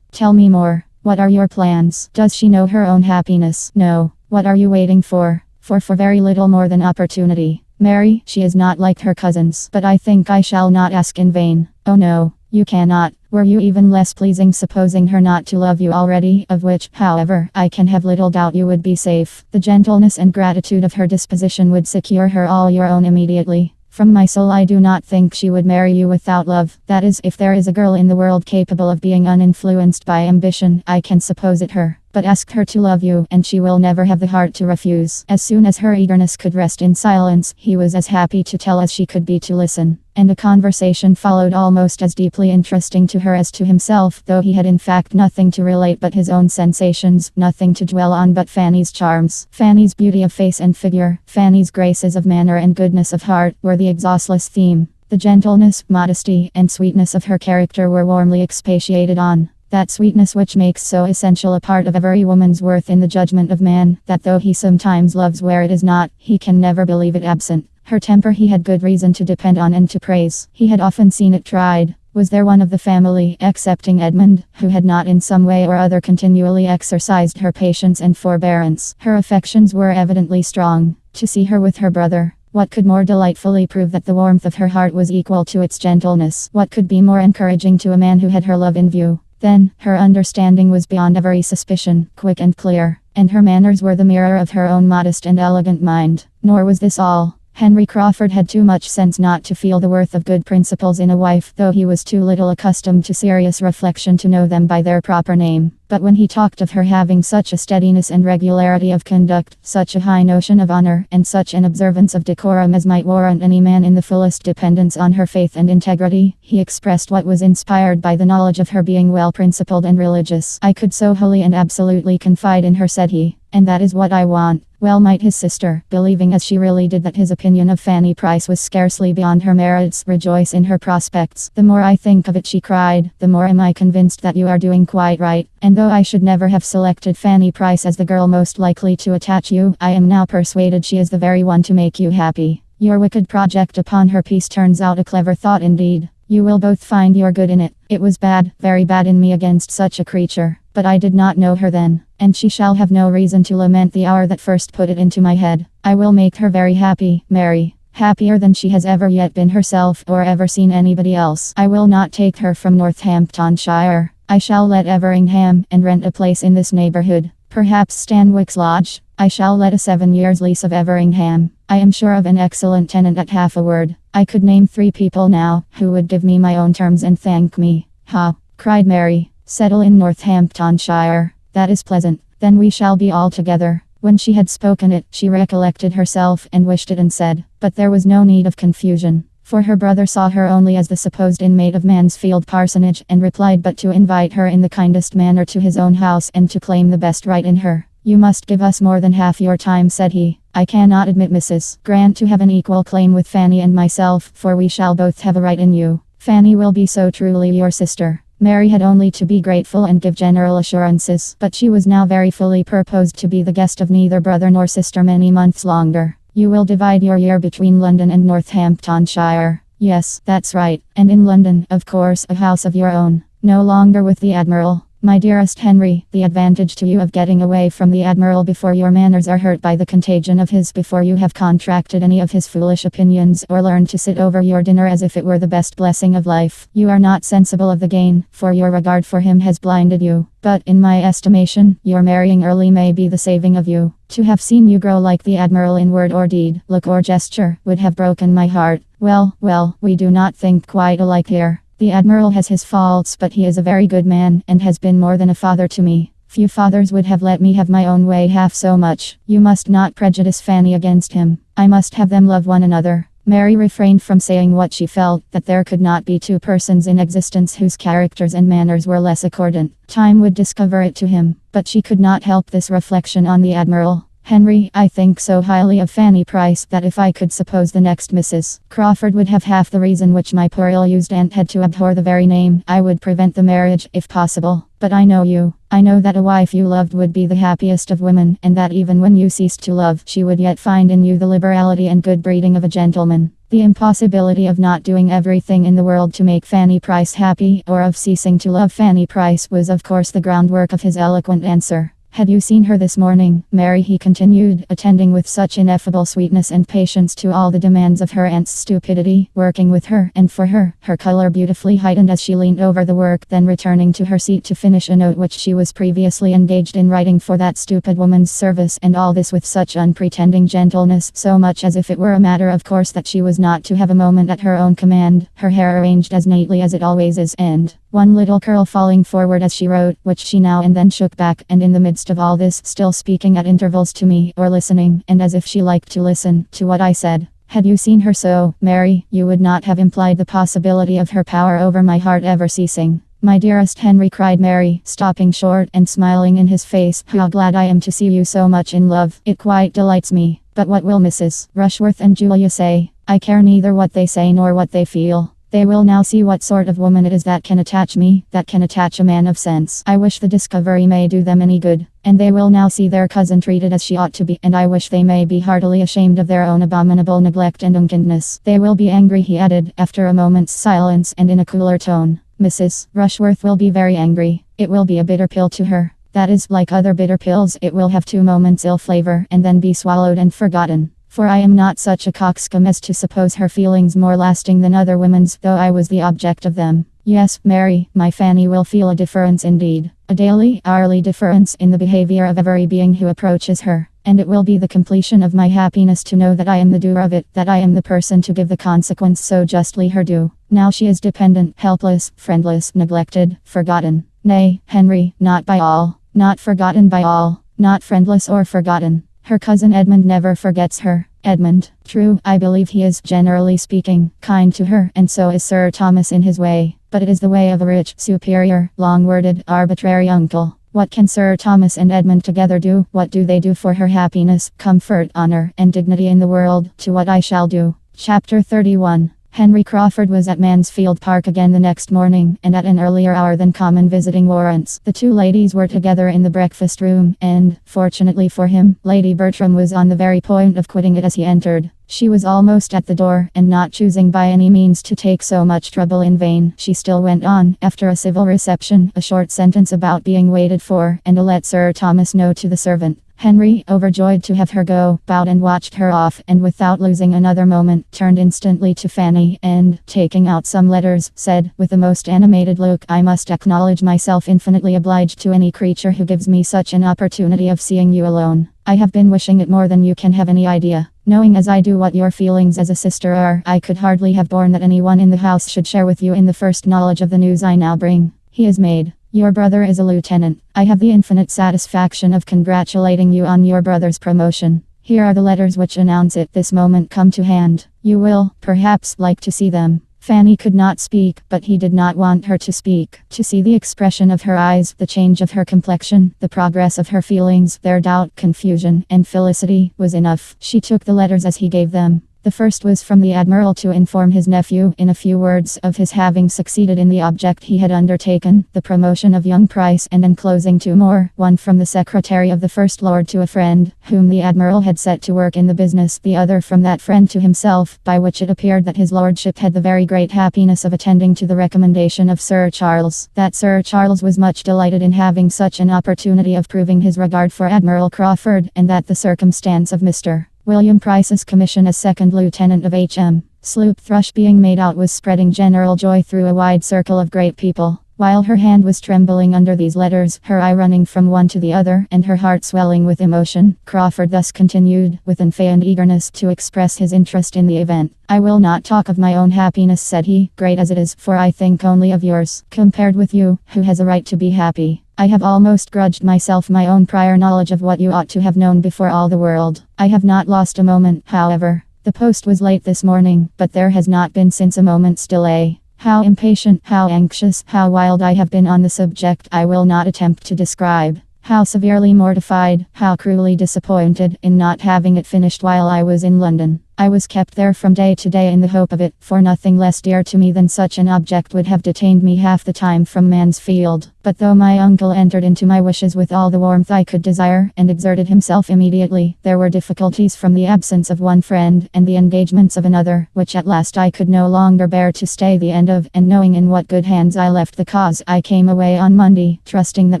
Tell me more. What are your plans? Does she know her own happiness? No. What are you waiting for? For very little more than opportunity. Mary, she is not like her cousins. But I think I shall not ask in vain. Oh no, you cannot. Were you even less pleasing supposing her not to love you already, of which, however, I can have little doubt you would be safe. The gentleness and gratitude of her disposition would secure her all your own immediately. From my soul I do not think she would marry you without love. That is, if there is a girl in the world capable of being uninfluenced by ambition, I can suppose it her. But ask her to love you, and she will never have the heart to refuse. As soon as her eagerness could rest in silence, he was as happy to tell as she could be to listen. And a conversation followed almost as deeply interesting to her as to himself, though he had in fact nothing to relate but his own sensations, nothing to dwell on but Fanny's charms. Fanny's beauty of face and figure, Fanny's graces of manner and goodness of heart, were the exhaustless theme. The gentleness, modesty, and sweetness of her character were warmly expatiated on. That sweetness which makes so essential a part of every woman's worth in the judgment of man, that though he sometimes loves where it is not, he can never believe it absent. Her temper he had good reason to depend on and to praise. He had often seen it tried. Was there one of the family, excepting Edmund, who had not in some way or other continually exercised her patience and forbearance? Her affections were evidently strong. To see her with her brother, what could more delightfully prove that the warmth of her heart was equal to its gentleness? What could be more encouraging to a man who had her love in view? Then, her understanding was beyond every suspicion, quick and clear, and her manners were the mirror of her own modest and elegant mind. Nor was this all. Henry Crawford had too much sense not to feel the worth of good principles in a wife, though he was too little accustomed to serious reflection to know them by their proper name. But when he talked of her having such a steadiness and regularity of conduct, such a high notion of honor, and such an observance of decorum as might warrant any man in the fullest dependence on her faith and integrity, he expressed what was inspired by the knowledge of her being well principled and religious. I could so wholly and absolutely confide in her, said he, and that is what I want. Well might his sister, believing as she really did that his opinion of Fanny Price was scarcely beyond her merits, rejoice in her prospects. The more I think of it, she cried, the more am I convinced that you are doing quite right, and though I should never have selected Fanny Price as the girl most likely to attach you, I am now persuaded she is the very one to make you happy. Your wicked project upon her peace turns out a clever thought indeed. You will both find your good in it. It was bad, very bad in me against such a creature, but I did not know her then, and she shall have no reason to lament the hour that first put it into my head. I will make her very happy, Mary. Happier than she has ever yet been herself, or ever seen anybody else. I will not take her from Northamptonshire. I shall let Everingham, and rent a place in this neighbourhood. Perhaps Stanwix Lodge. I shall let a 7 years lease of Everingham. I am sure of an excellent tenant at half a word. I could name 3 people now, who would give me my own terms and thank me. Ha! Cried Mary. Settle in Northamptonshire. That is pleasant. Then we shall be all together. When she had spoken it, she recollected herself, and wished it and said, but there was no need of confusion, for her brother saw her only as the supposed inmate of Mansfield parsonage, and replied but to invite her in the kindest manner to his own house, and to claim the best right in her. You must give us more than half your time, said he. I cannot admit Mrs. Grant to have an equal claim with Fanny and myself, for we shall both have a right in you. Fanny will be so truly your sister. Mary had only to be grateful and give general assurances, but she was now very fully purposed to be the guest of neither brother nor sister many months longer. You will divide your year between London and Northamptonshire. Yes, that's right, and in London, of course, a house of your own. No longer with the Admiral. My dearest Henry, the advantage to you of getting away from the Admiral before your manners are hurt by the contagion of his, before you have contracted any of his foolish opinions, or learned to sit over your dinner as if it were the best blessing of life. You are not sensible of the gain, for your regard for him has blinded you. But, in my estimation, your marrying early may be the saving of you. To have seen you grow like the Admiral in word or deed, look or gesture, would have broken my heart. Well, we do not think quite alike here. The Admiral has his faults, but he is a very good man, and has been more than a father to me. Few fathers would have let me have my own way half so much. You must not prejudice Fanny against him. I must have them love one another. Mary refrained from saying what she felt, that there could not be 2 persons in existence whose characters and manners were less accordant. Time would discover it to him, but she could not help this reflection on the Admiral. Henry, I think so highly of Fanny Price that if I could suppose the next Mrs. Crawford would have half the reason which my poor ill-used aunt had to abhor the very name, I would prevent the marriage, if possible. But I know you. I know that a wife you loved would be the happiest of women, and that even when you ceased to love, she would yet find in you the liberality and good breeding of a gentleman. The impossibility of not doing everything in the world to make Fanny Price happy, or of ceasing to love Fanny Price, was of course the groundwork of his eloquent answer. Had you seen her this morning, Mary, he continued, attending with such ineffable sweetness and patience to all the demands of her aunt's stupidity, working with her and for her, her color beautifully heightened as she leaned over the work, then returning to her seat to finish a note which she was previously engaged in writing for that stupid woman's service, and all this with such unpretending gentleness, so much as if it were a matter of course that she was not to have a moment at her own command, her hair arranged as neatly as it always is, and one little curl falling forward as she wrote, which she now and then shook back, and in the midst of all this, still speaking at intervals to me, or listening, and as if she liked to listen, to what I said. Had you seen her so, Mary, you would not have implied the possibility of her power over my heart ever ceasing. My dearest Henry, cried Mary, stopping short, and smiling in his face, how glad I am to see you so much in love. It quite delights me. But what will Mrs. Rushworth and Julia say? I care neither what they say nor what they feel. They will now see what sort of woman it is that can attach me, that can attach a man of sense. I wish the discovery may do them any good. And they will now see their cousin treated as she ought to be, and I wish they may be heartily ashamed of their own abominable neglect and unkindness. They will be angry, he added, after a moment's silence, and in a cooler tone. Mrs. Rushworth will be very angry. It will be a bitter pill to her. That is, like other bitter pills, it will have 2 moments ill flavor, and then be swallowed and forgotten. For I am not such a coxcomb as to suppose her feelings more lasting than other women's, though I was the object of them. Yes, Mary, my Fanny will feel a difference indeed, a daily, hourly difference in the behavior of every being who approaches her. and it will be the completion of my happiness to know that I am the doer of it, that I am the person to give the consequence so justly her due. Now she is dependent, helpless, friendless, neglected, forgotten. Nay, Henry, not by all, not forgotten by all, not friendless or forgotten. Her cousin Edmund never forgets her. Edmund, true, I believe he is, generally speaking, kind to her, and so is Sir Thomas in his way, but it is the way of a rich, superior, long-worded, arbitrary uncle. What can Sir Thomas and Edmund together do? What do they do for her happiness, comfort, honor, and dignity in the world? To what I shall do. Chapter 31. Henry Crawford was at Mansfield Park again the next morning, and at an earlier hour than common, visiting warrants. The two ladies were together in the breakfast room, and, fortunately for him, Lady Bertram was on the very point of quitting it as he entered. She was almost at the door, and not choosing by any means to take so much trouble in vain, she still went on, after a civil reception, a short sentence about being waited for, and to let Sir Thomas know to the servant. Henry, overjoyed to have her go, bowed and watched her off, and without losing another moment, turned instantly to Fanny, and, taking out some letters, said, with a most animated look, I must acknowledge myself infinitely obliged to any creature who gives me such an opportunity of seeing you alone. I have been wishing it more than you can have any idea. Knowing as I do what your feelings as a sister are, I could hardly have borne that anyone in the house should share with you in the first knowledge of the news I now bring. He is made. Your brother is a lieutenant. I have the infinite satisfaction of congratulating you on your brother's promotion. Here are the letters which announce it this moment come to hand. You will, perhaps, like to see them. Fanny could not speak, but he did not want her to speak. To see the expression of her eyes, the change of her complexion, the progress of her feelings, their doubt, confusion, and felicity, was enough. She took the letters as he gave them. The first was from the Admiral to inform his nephew, in a few words, of his having succeeded in the object he had undertaken, the promotion of young Price, and enclosing two more, one from the Secretary of the First Lord to a friend, whom the Admiral had set to work in the business, the other from that friend to himself, by which it appeared that his lordship had the very great happiness of attending to the recommendation of Sir Charles, that Sir Charles was much delighted in having such an opportunity of proving his regard for Admiral Crawford, and that the circumstance of Mr. William Price's commission as second lieutenant of H.M. sloop Thrush being made out was spreading general joy through a wide circle of great people. While her hand was trembling under these letters, her eye running from one to the other, and her heart swelling with emotion, Crawford thus continued, with unfeigned eagerness to express his interest in the event. I will not talk of my own happiness, said he, great as it is, for I think only of yours. Compared with you, who has a right to be happy? I have almost grudged myself my own prior knowledge of what you ought to have known before all the world. I have not lost a moment, however. The post was late this morning, but there has not been since a moment's delay. How impatient, how anxious, how wild I have been on the subject, I will not attempt to describe. How severely mortified, how cruelly disappointed in not having it finished while I was in London. I was kept there from day to day in the hope of it, for nothing less dear to me than such an object would have detained me half the time from Mansfield. But though my uncle entered into my wishes with all the warmth I could desire, and exerted himself immediately, there were difficulties from the absence of one friend, and the engagements of another, which at last I could no longer bear to stay the end of, and knowing in what good hands I left the cause, I came away on Monday, trusting that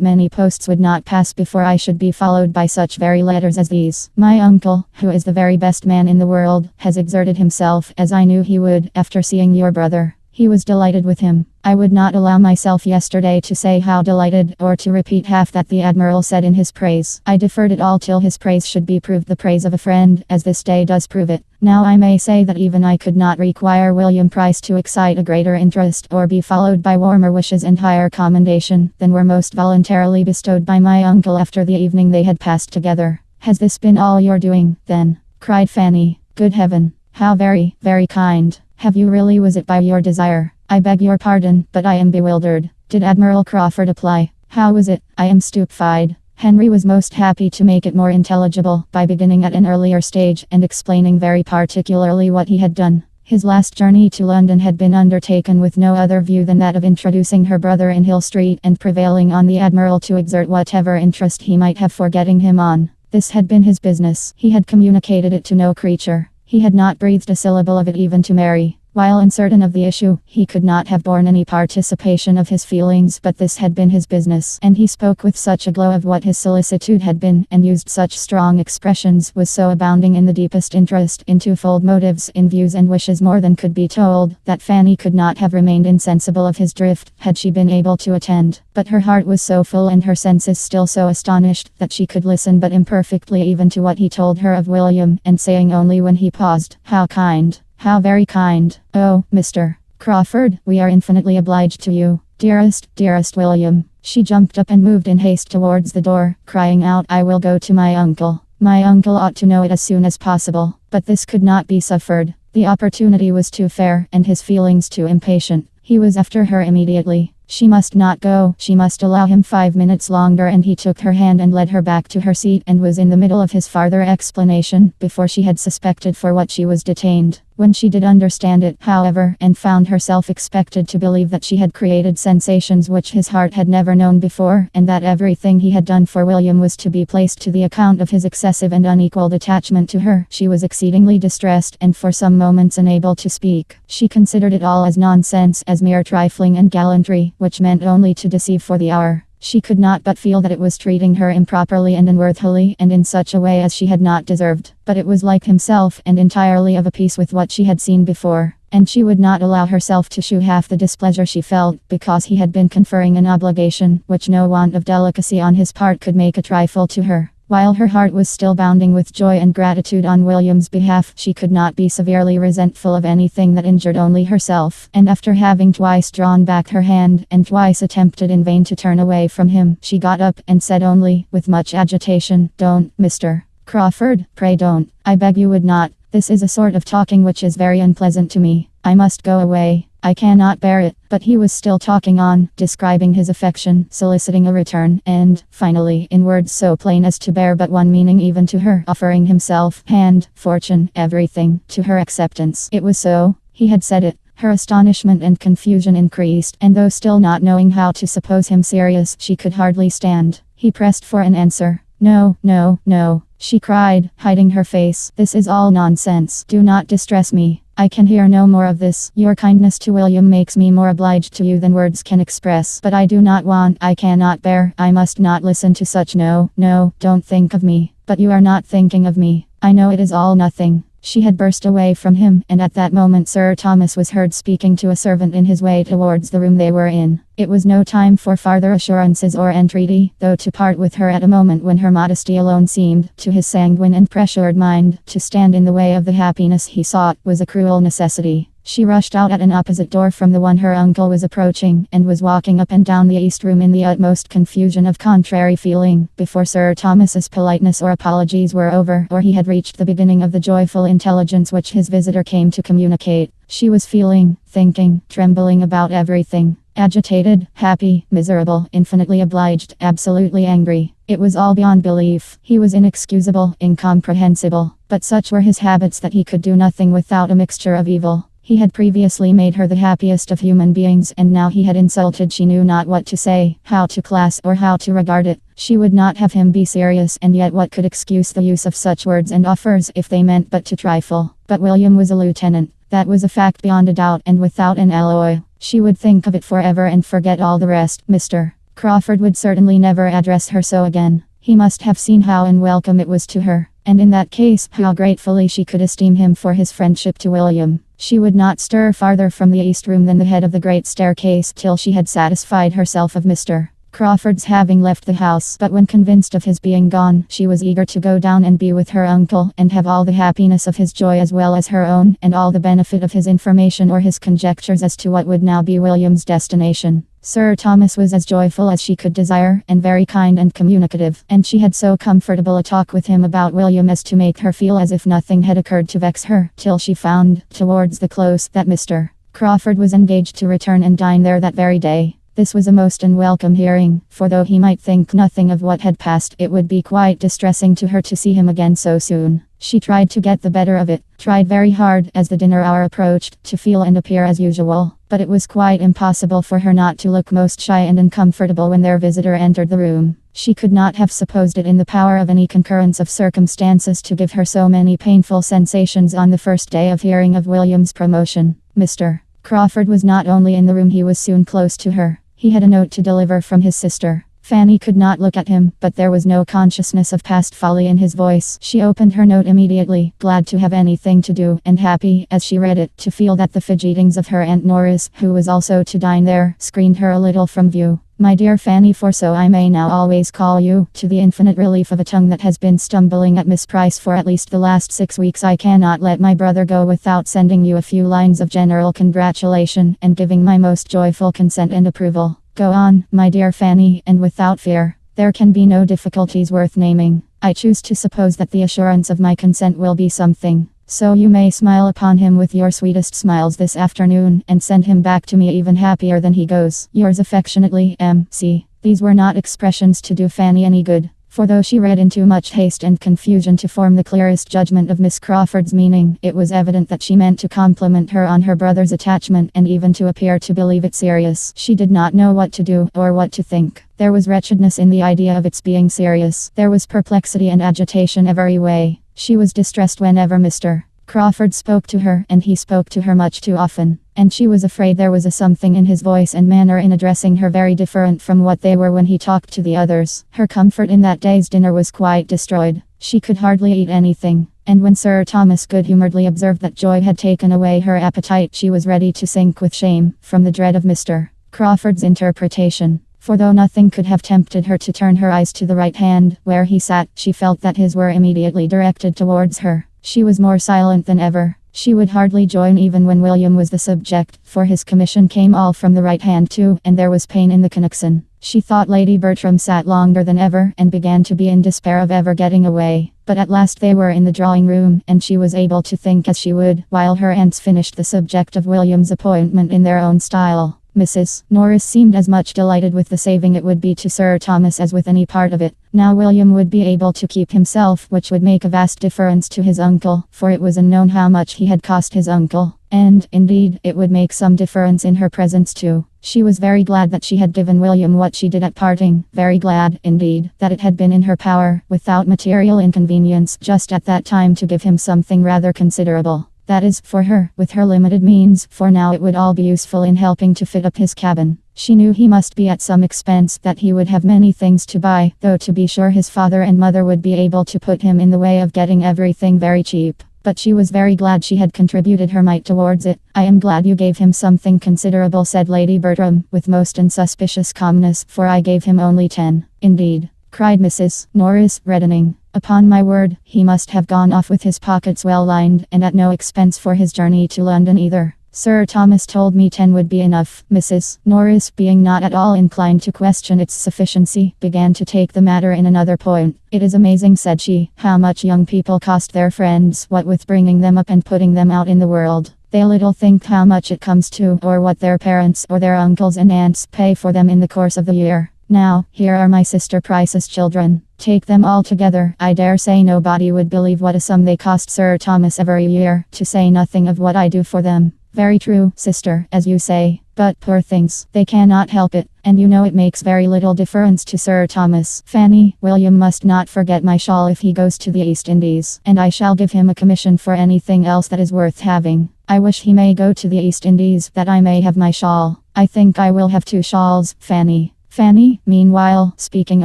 many posts would not pass before I should be followed by such very letters as these. My uncle, who is the very best man in the world, has exerted himself, as I knew he would, after seeing your brother. He was delighted with him. I would not allow myself yesterday to say how delighted, or to repeat half that the Admiral said in his praise. I deferred it all till his praise should be proved the praise of a friend, as this day does prove it. Now I may say that even I could not require William Price to excite a greater interest, or be followed by warmer wishes and higher commendation, than were most voluntarily bestowed by my uncle after the evening they had passed together. Has this been all your doing, then? Cried Fanny. Good heaven! How very, very kind. Have you really? Was it by your desire? I beg your pardon, but I am bewildered. Did Admiral Crawford apply? How was it? I am stupefied. Henry was most happy to make it more intelligible, by beginning at an earlier stage, and explaining very particularly what he had done. His last journey to London had been undertaken with no other view than that of introducing her brother in Hill Street, and prevailing on the Admiral to exert whatever interest he might have for getting him on. This had been his business. He had communicated it to no creature. He had not breathed a syllable of it even to Mary. While uncertain of the issue, he could not have borne any participation of his feelings, but this had been his business, and he spoke with such a glow of what his solicitude had been, and used such strong expressions, was so abounding in the deepest interest, in twofold motives, in views and wishes more than could be told, that Fanny could not have remained insensible of his drift, had she been able to attend. But her heart was so full and her senses still so astonished, that she could listen but imperfectly even to what he told her of William, and saying only when he paused, "How kind! How very kind! Oh, Mr. Crawford, we are infinitely obliged to you. Dearest, dearest William." She jumped up and moved in haste towards the door, crying out, "I will go to my uncle. My uncle ought to know it as soon as possible." But this could not be suffered. The opportunity was too fair, and his feelings too impatient. He was after her immediately. She must not go, she must allow him 5 minutes longer, and he took her hand and led her back to her seat, and was in the middle of his farther explanation, before she had suspected for what she was detained. When she did understand it, however, and found herself expected to believe that she had created sensations which his heart had never known before, and that everything he had done for William was to be placed to the account of his excessive and unequalled attachment to her, she was exceedingly distressed, and for some moments unable to speak. She considered it all as nonsense, as mere trifling and gallantry, which meant only to deceive for the hour. She could not but feel that it was treating her improperly and unworthily, and in such a way as she had not deserved. But it was like himself, and entirely of a piece with what she had seen before. And she would not allow herself to shew half the displeasure she felt, because he had been conferring an obligation, which no want of delicacy on his part could make a trifle to her. While her heart was still bounding with joy and gratitude on William's behalf, she could not be severely resentful of anything that injured only herself, and after having twice drawn back her hand, and twice attempted in vain to turn away from him, she got up, and said only, with much agitation, "Don't, Mr. Crawford, pray don't. I beg you would not. This is a sort of talking which is very unpleasant to me. I must go away. I cannot bear it." But he was still talking on, describing his affection, soliciting a return, and, finally, in words so plain as to bear but one meaning even to her, offering himself, hand, fortune, everything, to her acceptance. It was so. He had said it. Her astonishment and confusion increased, and though still not knowing how to suppose him serious, she could hardly stand. He pressed for an answer. "No, no, no," she cried, hiding her face. "This is all nonsense. Do not distress me. I can hear no more of this. Your kindness to William makes me more obliged to you than words can express. But I do not want, I cannot bear, I must not listen to such. No, no, don't think of me. But you are not thinking of me. I know it is all nothing." She had burst away from him, and at that moment Sir Thomas was heard speaking to a servant in his way towards the room they were in. It was no time for farther assurances or entreaty, though to part with her at a moment when her modesty alone seemed, to his sanguine and pressured mind, to stand in the way of the happiness he sought, was a cruel necessity. She rushed out at an opposite door from the one her uncle was approaching, and was walking up and down the east room in the utmost confusion of contrary feeling, before Sir Thomas's politeness or apologies were over, or he had reached the beginning of the joyful intelligence which his visitor came to communicate. She was feeling, thinking, trembling about everything. Agitated, happy, miserable, infinitely obliged, absolutely angry. It was all beyond belief. He was inexcusable, incomprehensible. But such were his habits that he could do nothing without a mixture of evil. He had previously made her the happiest of human beings, and now he had insulted. She knew not what to say, how to class, or how to regard it. She would not have him be serious, and yet what could excuse the use of such words and offers if they meant but to trifle? But William was a lieutenant. That was a fact beyond a doubt, and without an alloy. She would think of it forever and forget all the rest. Mr. Crawford would certainly never address her so again. He must have seen how unwelcome it was to her, and in that case, how gratefully she could esteem him for his friendship to William. She would not stir farther from the east room than the head of the great staircase till she had satisfied herself of Mr. Crawford's having left the house. But when convinced of his being gone, she was eager to go down and be with her uncle, and have all the happiness of his joy as well as her own, and all the benefit of his information or his conjectures as to what would now be William's destination. Sir Thomas was as joyful as she could desire, and very kind and communicative, and she had so comfortable a talk with him about William as to make her feel as if nothing had occurred to vex her, till she found, towards the close, that Mr. Crawford was engaged to return and dine there that very day. This was a most unwelcome hearing, for though he might think nothing of what had passed, it would be quite distressing to her to see him again so soon. She tried to get the better of it, tried very hard, as the dinner hour approached, to feel and appear as usual, but it was quite impossible for her not to look most shy and uncomfortable when their visitor entered the room. She could not have supposed it in the power of any concurrence of circumstances to give her so many painful sensations on the first day of hearing of William's promotion. Mr. Crawford was not only in the room, he was soon close to her. He had a note to deliver from his sister. Fanny could not look at him, but there was no consciousness of past folly in his voice. She opened her note immediately, glad to have anything to do, and happy, as she read it, to feel that the fidgetings of her Aunt Norris, who was also to dine there, screened her a little from view. My dear Fanny, for so I may now always call you, to the infinite relief of a tongue that has been stumbling at Miss Price for at least the last 6 weeks, I cannot let my brother go without sending you a few lines of general congratulation, and giving my most joyful consent and approval. Go on, my dear Fanny, and without fear. There can be no difficulties worth naming. I choose to suppose that the assurance of my consent will be something. So you may smile upon him with your sweetest smiles this afternoon, and send him back to me even happier than he goes. Yours affectionately, M.C. These were not expressions to do Fanny any good, for though she read in too much haste and confusion to form the clearest judgment of Miss Crawford's meaning, it was evident that she meant to compliment her on her brother's attachment, and even to appear to believe it serious. She did not know what to do, or what to think. There was wretchedness in the idea of its being serious. There was perplexity and agitation every way. She was distressed whenever Mr. Crawford spoke to her, and he spoke to her much too often, and she was afraid there was a something in his voice and manner in addressing her very different from what they were when he talked to the others. Her comfort in that day's dinner was quite destroyed. She could hardly eat anything, and when Sir Thomas good-humouredly observed that joy had taken away her appetite, she was ready to sink with shame, from the dread of Mr. Crawford's interpretation. For though nothing could have tempted her to turn her eyes to the right hand, where he sat, she felt that his were immediately directed towards her. She was more silent than ever. She would hardly join even when William was the subject, for his commission came all from the right hand too, and there was pain in the connection. She thought Lady Bertram sat longer than ever, and began to be in despair of ever getting away. But at last they were in the drawing room, and she was able to think as she would, while her aunts finished the subject of William's appointment in their own style. Mrs. Norris seemed as much delighted with the saving it would be to Sir Thomas as with any part of it. Now William would be able to keep himself, which would make a vast difference to his uncle, for it was unknown how much he had cost his uncle. And, indeed, it would make some difference in her presence too. She was very glad that she had given William what she did at parting, very glad, indeed, that it had been in her power, without material inconvenience, just at that time to give him something rather considerable. That is, for her, with her limited means, for now it would all be useful in helping to fit up his cabin. She knew he must be at some expense, that he would have many things to buy, though to be sure his father and mother would be able to put him in the way of getting everything very cheap. But she was very glad she had contributed her mite towards it. I am glad you gave him something considerable, said Lady Bertram, with most unsuspicious calmness, for I gave him only 10. Indeed, cried Mrs. Norris, reddening. Upon my word, he must have gone off with his pockets well lined, and at no expense for his journey to London either. Sir Thomas told me 10 would be enough. Mrs. Norris, being not at all inclined to question its sufficiency, began to take the matter in another point. It is amazing, said she, how much young people cost their friends, what with bringing them up and putting them out in the world. They little think how much it comes to, or what their parents or their uncles and aunts pay for them in the course of the year. Now, here are my sister Price's children. Take them all together, I dare say nobody would believe what a sum they cost Sir Thomas every year, to say nothing of what I do for them. Very true, sister, as you say. But poor things, they cannot help it, and you know it makes very little difference to Sir Thomas. Fanny, William must not forget my shawl if he goes to the East Indies, and I shall give him a commission for anything else that is worth having. I wish he may go to the East Indies, that I may have my shawl. I think I will have 2 shawls, Fanny. Fanny, meanwhile, speaking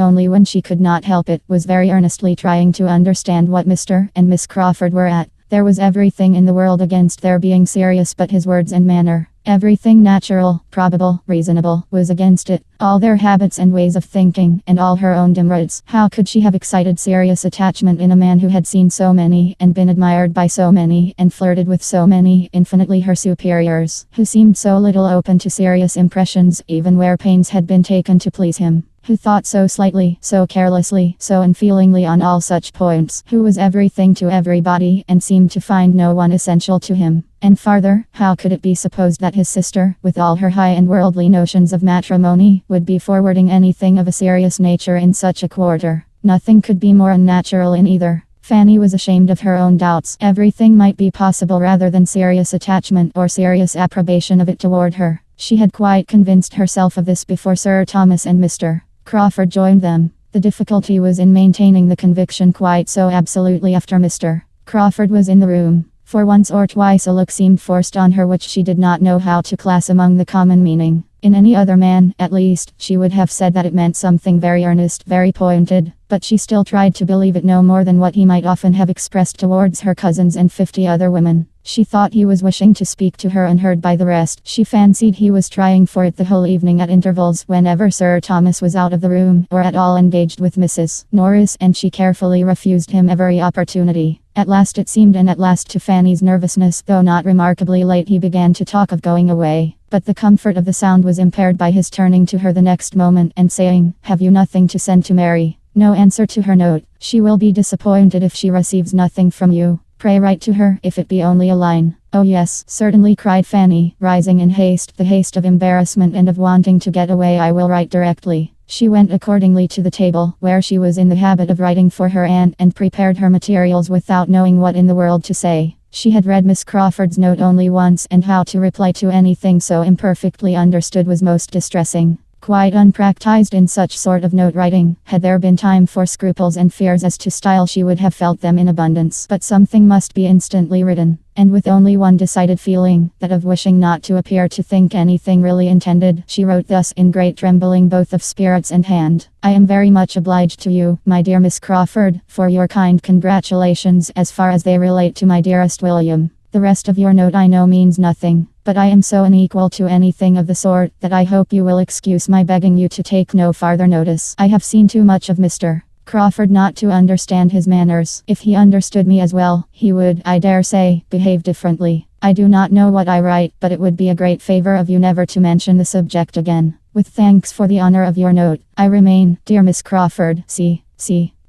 only when she could not help it, was very earnestly trying to understand what Mr. and Miss Crawford were at. There was everything in the world against their being serious but his words and manner. Everything natural, probable, reasonable, was against it. All their habits and ways of thinking, and all her own demerits. How could she have excited serious attachment in a man who had seen so many, and been admired by so many, and flirted with so many, infinitely her superiors, who seemed so little open to serious impressions, even where pains had been taken to please him? Who thought so slightly, so carelessly, so unfeelingly on all such points, who was everything to everybody, and seemed to find no one essential to him. And farther, how could it be supposed that his sister, with all her high and worldly notions of matrimony, would be forwarding anything of a serious nature in such a quarter? Nothing could be more unnatural in either. Fanny was ashamed of her own doubts. Everything might be possible rather than serious attachment or serious approbation of it toward her. She had quite convinced herself of this before Sir Thomas and Mr. Crawford joined them. The difficulty was in maintaining the conviction quite so absolutely after Mr. Crawford was in the room. For once or twice a look seemed forced on her which she did not know how to class among the common meaning. In any other man, at least, she would have said that it meant something very earnest, very pointed, but she still tried to believe it no more than what he might often have expressed towards her cousins and 50 other women. She thought he was wishing to speak to her unheard by the rest. She fancied he was trying for it the whole evening at intervals whenever Sir Thomas was out of the room or at all engaged with Mrs. Norris, and she carefully refused him every opportunity. At last it seemed, and at last to Fanny's nervousness, though not remarkably late, he began to talk of going away. But the comfort of the sound was impaired by his turning to her the next moment and saying, "Have you nothing to send to Mary? No answer to her note. She will be disappointed if she receives nothing from you. Pray write to her, if it be only a line." "Oh yes, certainly," cried Fanny, rising in haste, the haste of embarrassment and of wanting to get away. "I will write directly." She went accordingly to the table, where she was in the habit of writing for her aunt, and prepared her materials without knowing what in the world to say. She had read Miss Crawford's note only once, and how to reply to anything so imperfectly understood was most distressing. Quite unpractised in such sort of note writing, had there been time for scruples and fears as to style, she would have felt them in abundance. But something must be instantly written, and with only one decided feeling, that of wishing not to appear to think anything really intended, she wrote thus in great trembling both of spirits and hand: "I am very much obliged to you, my dear Miss Crawford, for your kind congratulations as far as they relate to my dearest William. The rest of your note I know means nothing, but I am so unequal to anything of the sort, that I hope you will excuse my begging you to take no farther notice. I have seen too much of Mr. Crawford not to understand his manners. If he understood me as well, he would, I dare say, behave differently. I do not know what I write, but it would be a great favor of you never to mention the subject again. With thanks for the honor of your note, I remain, dear Miss Crawford, C.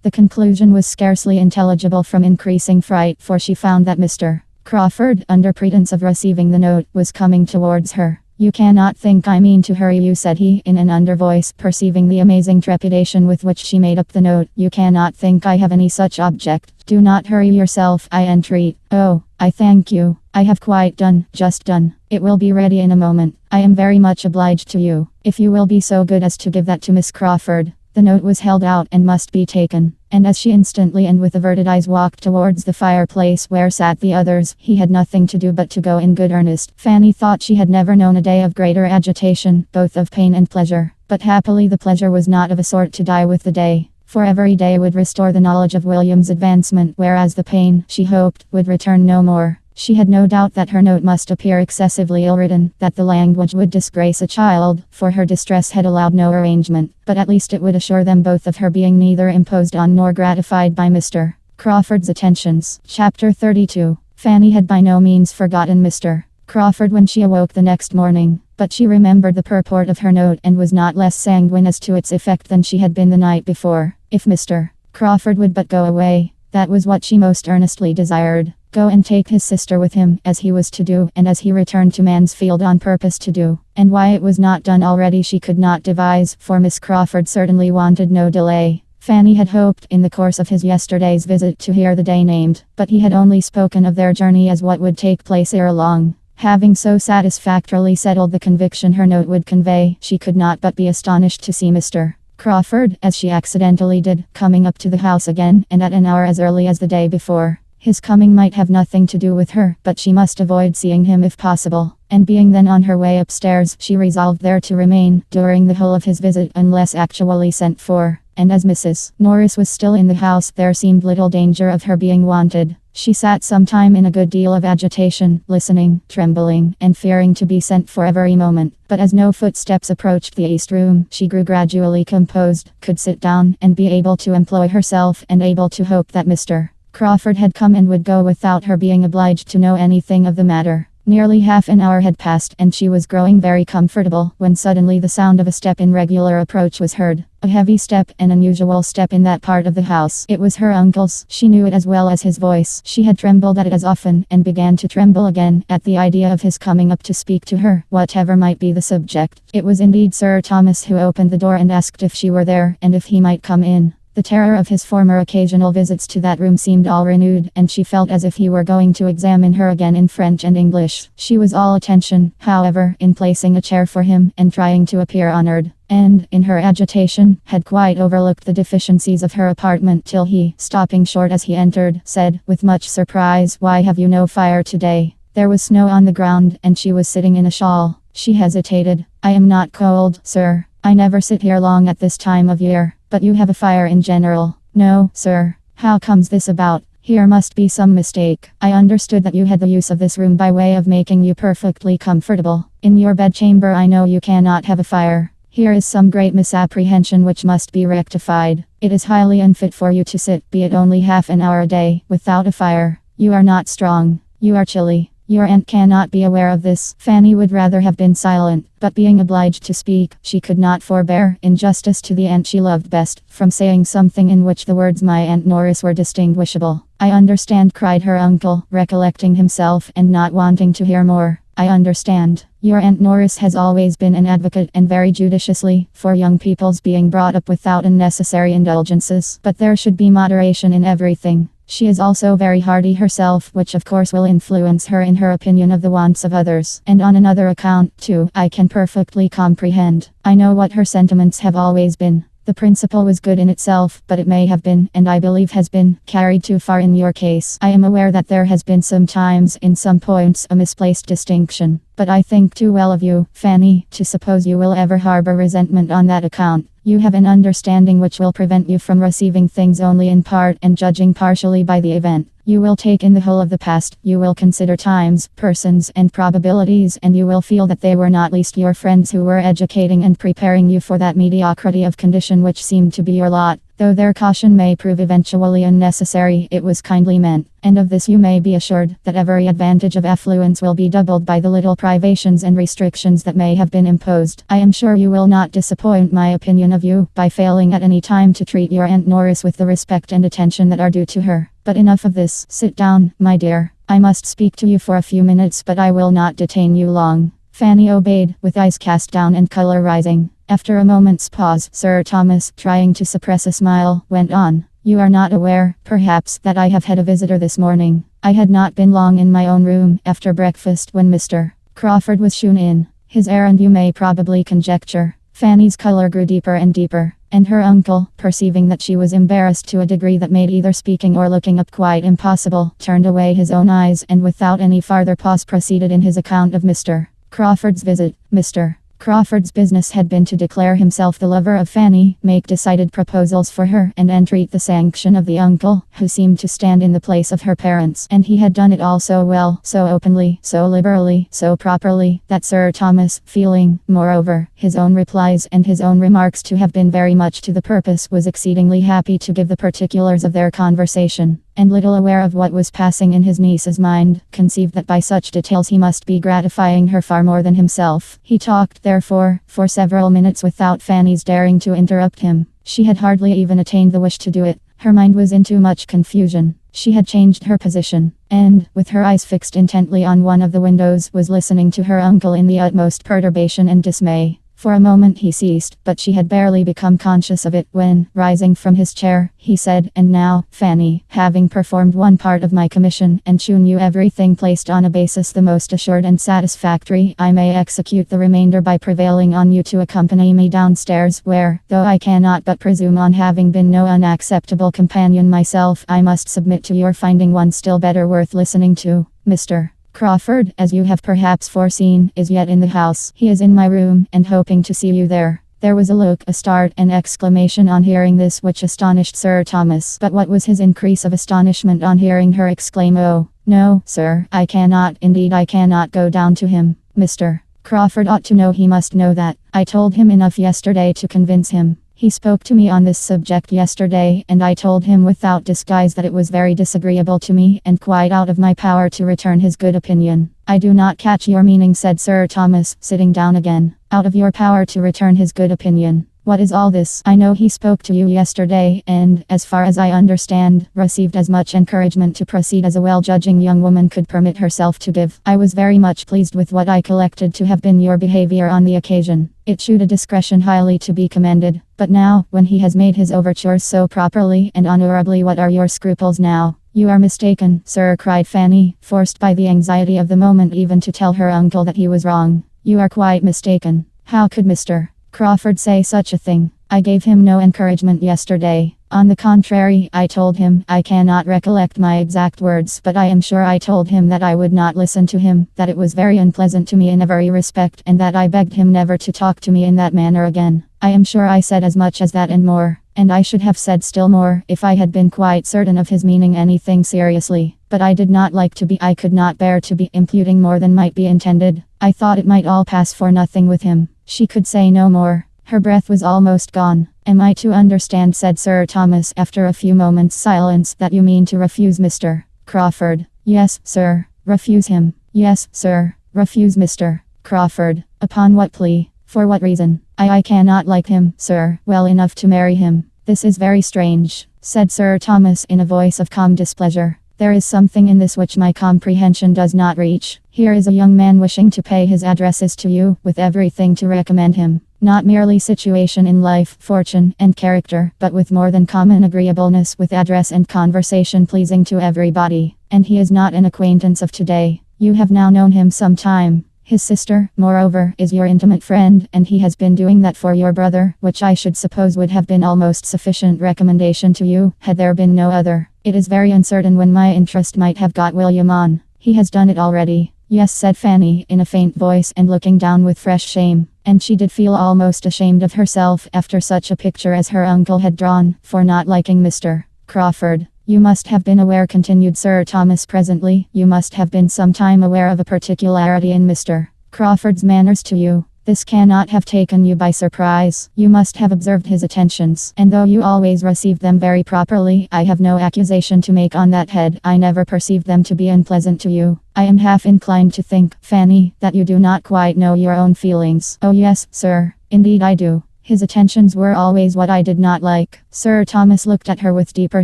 The conclusion was scarcely intelligible from increasing fright, for she found that Mr. Crawford, under pretence of receiving the note, was coming towards her. "You cannot think I mean to hurry you," said he, in an under voice, perceiving the amazing trepidation with which she made up the note. "You cannot think I have any such object. Do not hurry yourself, I entreat." "Oh, I thank you. I have quite done, just done. It will be ready in a moment. I am very much obliged to you. If you will be so good as to give that to Miss Crawford." The note was held out and must be taken, and as she instantly and with averted eyes walked towards the fireplace where sat the others, he had nothing to do but to go in good earnest. Fanny thought she had never known a day of greater agitation, both of pain and pleasure. But happily the pleasure was not of a sort to die with the day, for every day would restore the knowledge of William's advancement, whereas the pain, she hoped, would return no more. She had no doubt that her note must appear excessively ill-written, that the language would disgrace a child, for her distress had allowed no arrangement, but at least it would assure them both of her being neither imposed on nor gratified by Mr. Crawford's attentions. Chapter 32. Fanny had by no means forgotten Mr. Crawford when she awoke the next morning, but she remembered the purport of her note and was not less sanguine as to its effect than she had been the night before. If Mr. Crawford would but go away, that was what she most earnestly desired. Go and take his sister with him, as he was to do, and as he returned to Mansfield on purpose to do. And why it was not done already she could not devise, for Miss Crawford certainly wanted no delay. Fanny had hoped, in the course of his yesterday's visit, to hear the day named, but he had only spoken of their journey as what would take place ere long. Having so satisfactorily settled the conviction her note would convey, she could not but be astonished to see Mr. Crawford, as she accidentally did, coming up to the house again, and at an hour as early as the day before. His coming might have nothing to do with her, but she must avoid seeing him if possible, and being then on her way upstairs, she resolved there to remain during the whole of his visit unless actually sent for, and as Mrs. Norris was still in the house, there seemed little danger of her being wanted. She sat some time in a good deal of agitation, listening, trembling, and fearing to be sent for every moment, but as no footsteps approached the east room, she grew gradually composed, could sit down, and be able to employ herself, and able to hope that Mr. Crawford had come and would go without her being obliged to know anything of the matter. Nearly half an hour had passed, and she was growing very comfortable, when suddenly the sound of a step in regular approach was heard. A heavy step, an unusual step in that part of the house. It was her uncle's. She knew it as well as his voice. She had trembled at it as often, and began to tremble again, at the idea of his coming up to speak to her, whatever might be the subject. It was indeed Sir Thomas who opened the door and asked if she were there, and if he might come in. The terror of his former occasional visits to that room seemed all renewed, and she felt as if he were going to examine her again in French and English. She was all attention, however, in placing a chair for him, and trying to appear honored. and, in her agitation, had quite overlooked the deficiencies of her apartment till he, stopping short as he entered, said, with much surprise, "Why have you no fire today?" There was snow on the ground, and she was sitting in a shawl. She hesitated. "I am not cold, sir. I never sit here long at this time of year. But you have a fire in general." "No, sir." "How comes this about? Here must be some mistake. I understood that you had the use of this room by way of making you perfectly comfortable. In your bedchamber I know you cannot have a fire. Here is some great misapprehension which must be rectified. It is highly unfit for you to sit, be it only half an hour a day, without a fire. You are not strong. You are chilly. Your aunt cannot be aware of this." Fanny would rather have been silent, but being obliged to speak, she could not forbear, in justice to the aunt she loved best, from saying something in which the words "my Aunt Norris" were distinguishable. "I understand," cried her uncle, recollecting himself, and not wanting to hear more. "I understand. Your Aunt Norris has always been an advocate, and very judiciously, for young people's being brought up without unnecessary indulgences. But there should be moderation in everything. She is also very hardy herself, which of course will influence her in her opinion of the wants of others. And on another account, too, I can perfectly comprehend. I know what her sentiments have always been. The principle was good in itself, but it may have been, and I believe has been, carried too far in your case. I am aware that there has been sometimes, in some points, a misplaced distinction. But I think too well of you, Fanny, to suppose you will ever harbor resentment on that account. You have an understanding which will prevent you from receiving things only in part and judging partially by the event. You will take in the whole of the past, you will consider times, persons, and probabilities, and you will feel that they were not least your friends who were educating and preparing you for that mediocrity of condition which seemed to be your lot. Though their caution may prove eventually unnecessary, it was kindly meant. And of this you may be assured, that every advantage of affluence will be doubled by the little privations and restrictions that may have been imposed. I am sure you will not disappoint my opinion of you, by failing at any time to treat your Aunt Norris with the respect and attention that are due to her. But enough of this. Sit down, my dear. I must speak to you for a few minutes, but I will not detain you long." Fanny obeyed, with eyes cast down and colour rising. After a moment's pause, Sir Thomas, trying to suppress a smile, went on. "You are not aware, perhaps, that I have had a visitor this morning. I had not been long in my own room, after breakfast, when Mr. Crawford was shewn in. His errand you may probably conjecture." Fanny's colour grew deeper and deeper, and her uncle, perceiving that she was embarrassed to a degree that made either speaking or looking up quite impossible, turned away his own eyes, and without any farther pause proceeded in his account of Mr. Crawford's visit. Mr. Crawford's business had been to declare himself the lover of Fanny, make decided proposals for her, and entreat the sanction of the uncle, who seemed to stand in the place of her parents. And he had done it all so well, so openly, so liberally, so properly, that Sir Thomas, feeling, moreover, his own replies and his own remarks to have been very much to the purpose, was exceedingly happy to give the particulars of their conversation, and little aware of what was passing in his niece's mind, conceived that by such details he must be gratifying her far more than himself. He talked, therefore, for several minutes without Fanny's daring to interrupt him. She had hardly even attained the wish to do it. Her mind was in too much confusion. She had changed her position, and, with her eyes fixed intently on one of the windows, was listening to her uncle in the utmost perturbation and dismay. For a moment he ceased, but she had barely become conscious of it when, rising from his chair, he said, "And now, Fanny, having performed one part of my commission, and shewn you everything placed on a basis the most assured and satisfactory, I may execute the remainder by prevailing on you to accompany me downstairs, where, though I cannot but presume on having been no unacceptable companion myself, I must submit to your finding one still better worth listening to. Mr. Crawford, as you have perhaps foreseen, is yet in the house. He is in my room, and hoping to see you there." There was a look, a start, an exclamation on hearing this which astonished Sir Thomas. But what was his increase of astonishment on hearing her exclaim, "Oh, no, sir, I cannot, indeed I cannot go down to him. Mr. Crawford ought to know, he must know that. I told him enough yesterday to convince him. He spoke to me on this subject yesterday, and I told him without disguise that it was very disagreeable to me, and quite out of my power to return his good opinion." "I do not catch your meaning," said Sir Thomas, sitting down again. "Out of your power to return his good opinion. What is all this?" "I know he spoke to you yesterday, and, as far as I understand, received as much encouragement to proceed as a well-judging young woman could permit herself to give. I was very much pleased with what I collected to have been your behavior on the occasion. It shewed a discretion highly to be commended. But now, when he has made his overtures so properly and honorably, what are your scruples now?" "You are mistaken, sir," cried Fanny, forced by the anxiety of the moment even to tell her uncle that he was wrong. "You are quite mistaken. How could Mr. Crawford say such a thing? I gave him no encouragement yesterday. On the contrary, I told him, I cannot recollect my exact words, but I am sure I told him that I would not listen to him, that it was very unpleasant to me in every respect, and that I begged him never to talk to me in that manner again. I am sure I said as much as that and more, and I should have said still more, if I had been quite certain of his meaning anything seriously. But I did not like to be, I could not bear to be imputing more than might be intended. I thought it might all pass for nothing with him. She could say no more. Her breath was almost gone. Am I to understand, said Sir Thomas after a few moments' silence, that you mean to refuse Mr. Crawford? Yes, sir. Refuse him. Yes, sir. Refuse Mr. Crawford. Upon what plea? For what reason? I cannot like him, sir, well enough to marry him. This is very strange, said Sir Thomas in a voice of calm displeasure. There is something in this which my comprehension does not reach. Here is a young man wishing to pay his addresses to you, with everything to recommend him. Not merely situation in life, fortune, and character, but with more than common agreeableness, with address and conversation pleasing to everybody. And he is not an acquaintance of today. You have now known him some time. His sister, moreover, is your intimate friend, and he has been doing that for your brother, which I should suppose would have been almost sufficient recommendation to you, had there been no other. It is very uncertain when my interest might have got William on. He has done it already. Yes, said Fanny, in a faint voice and looking down with fresh shame. And she did feel almost ashamed of herself after such a picture as her uncle had drawn, for not liking Mr. Crawford. You must have been aware, continued Sir Thomas presently, you must have been some time aware of a particularity in Mr. Crawford's manners to you. This cannot have taken you by surprise. You must have observed his attentions, and though you always received them very properly, I have no accusation to make on that head. I never perceived them to be unpleasant to you. I am half inclined to think, Fanny, that you do not quite know your own feelings. Oh yes, sir, indeed I do. His attentions were always what I did not like. Sir Thomas looked at her with deeper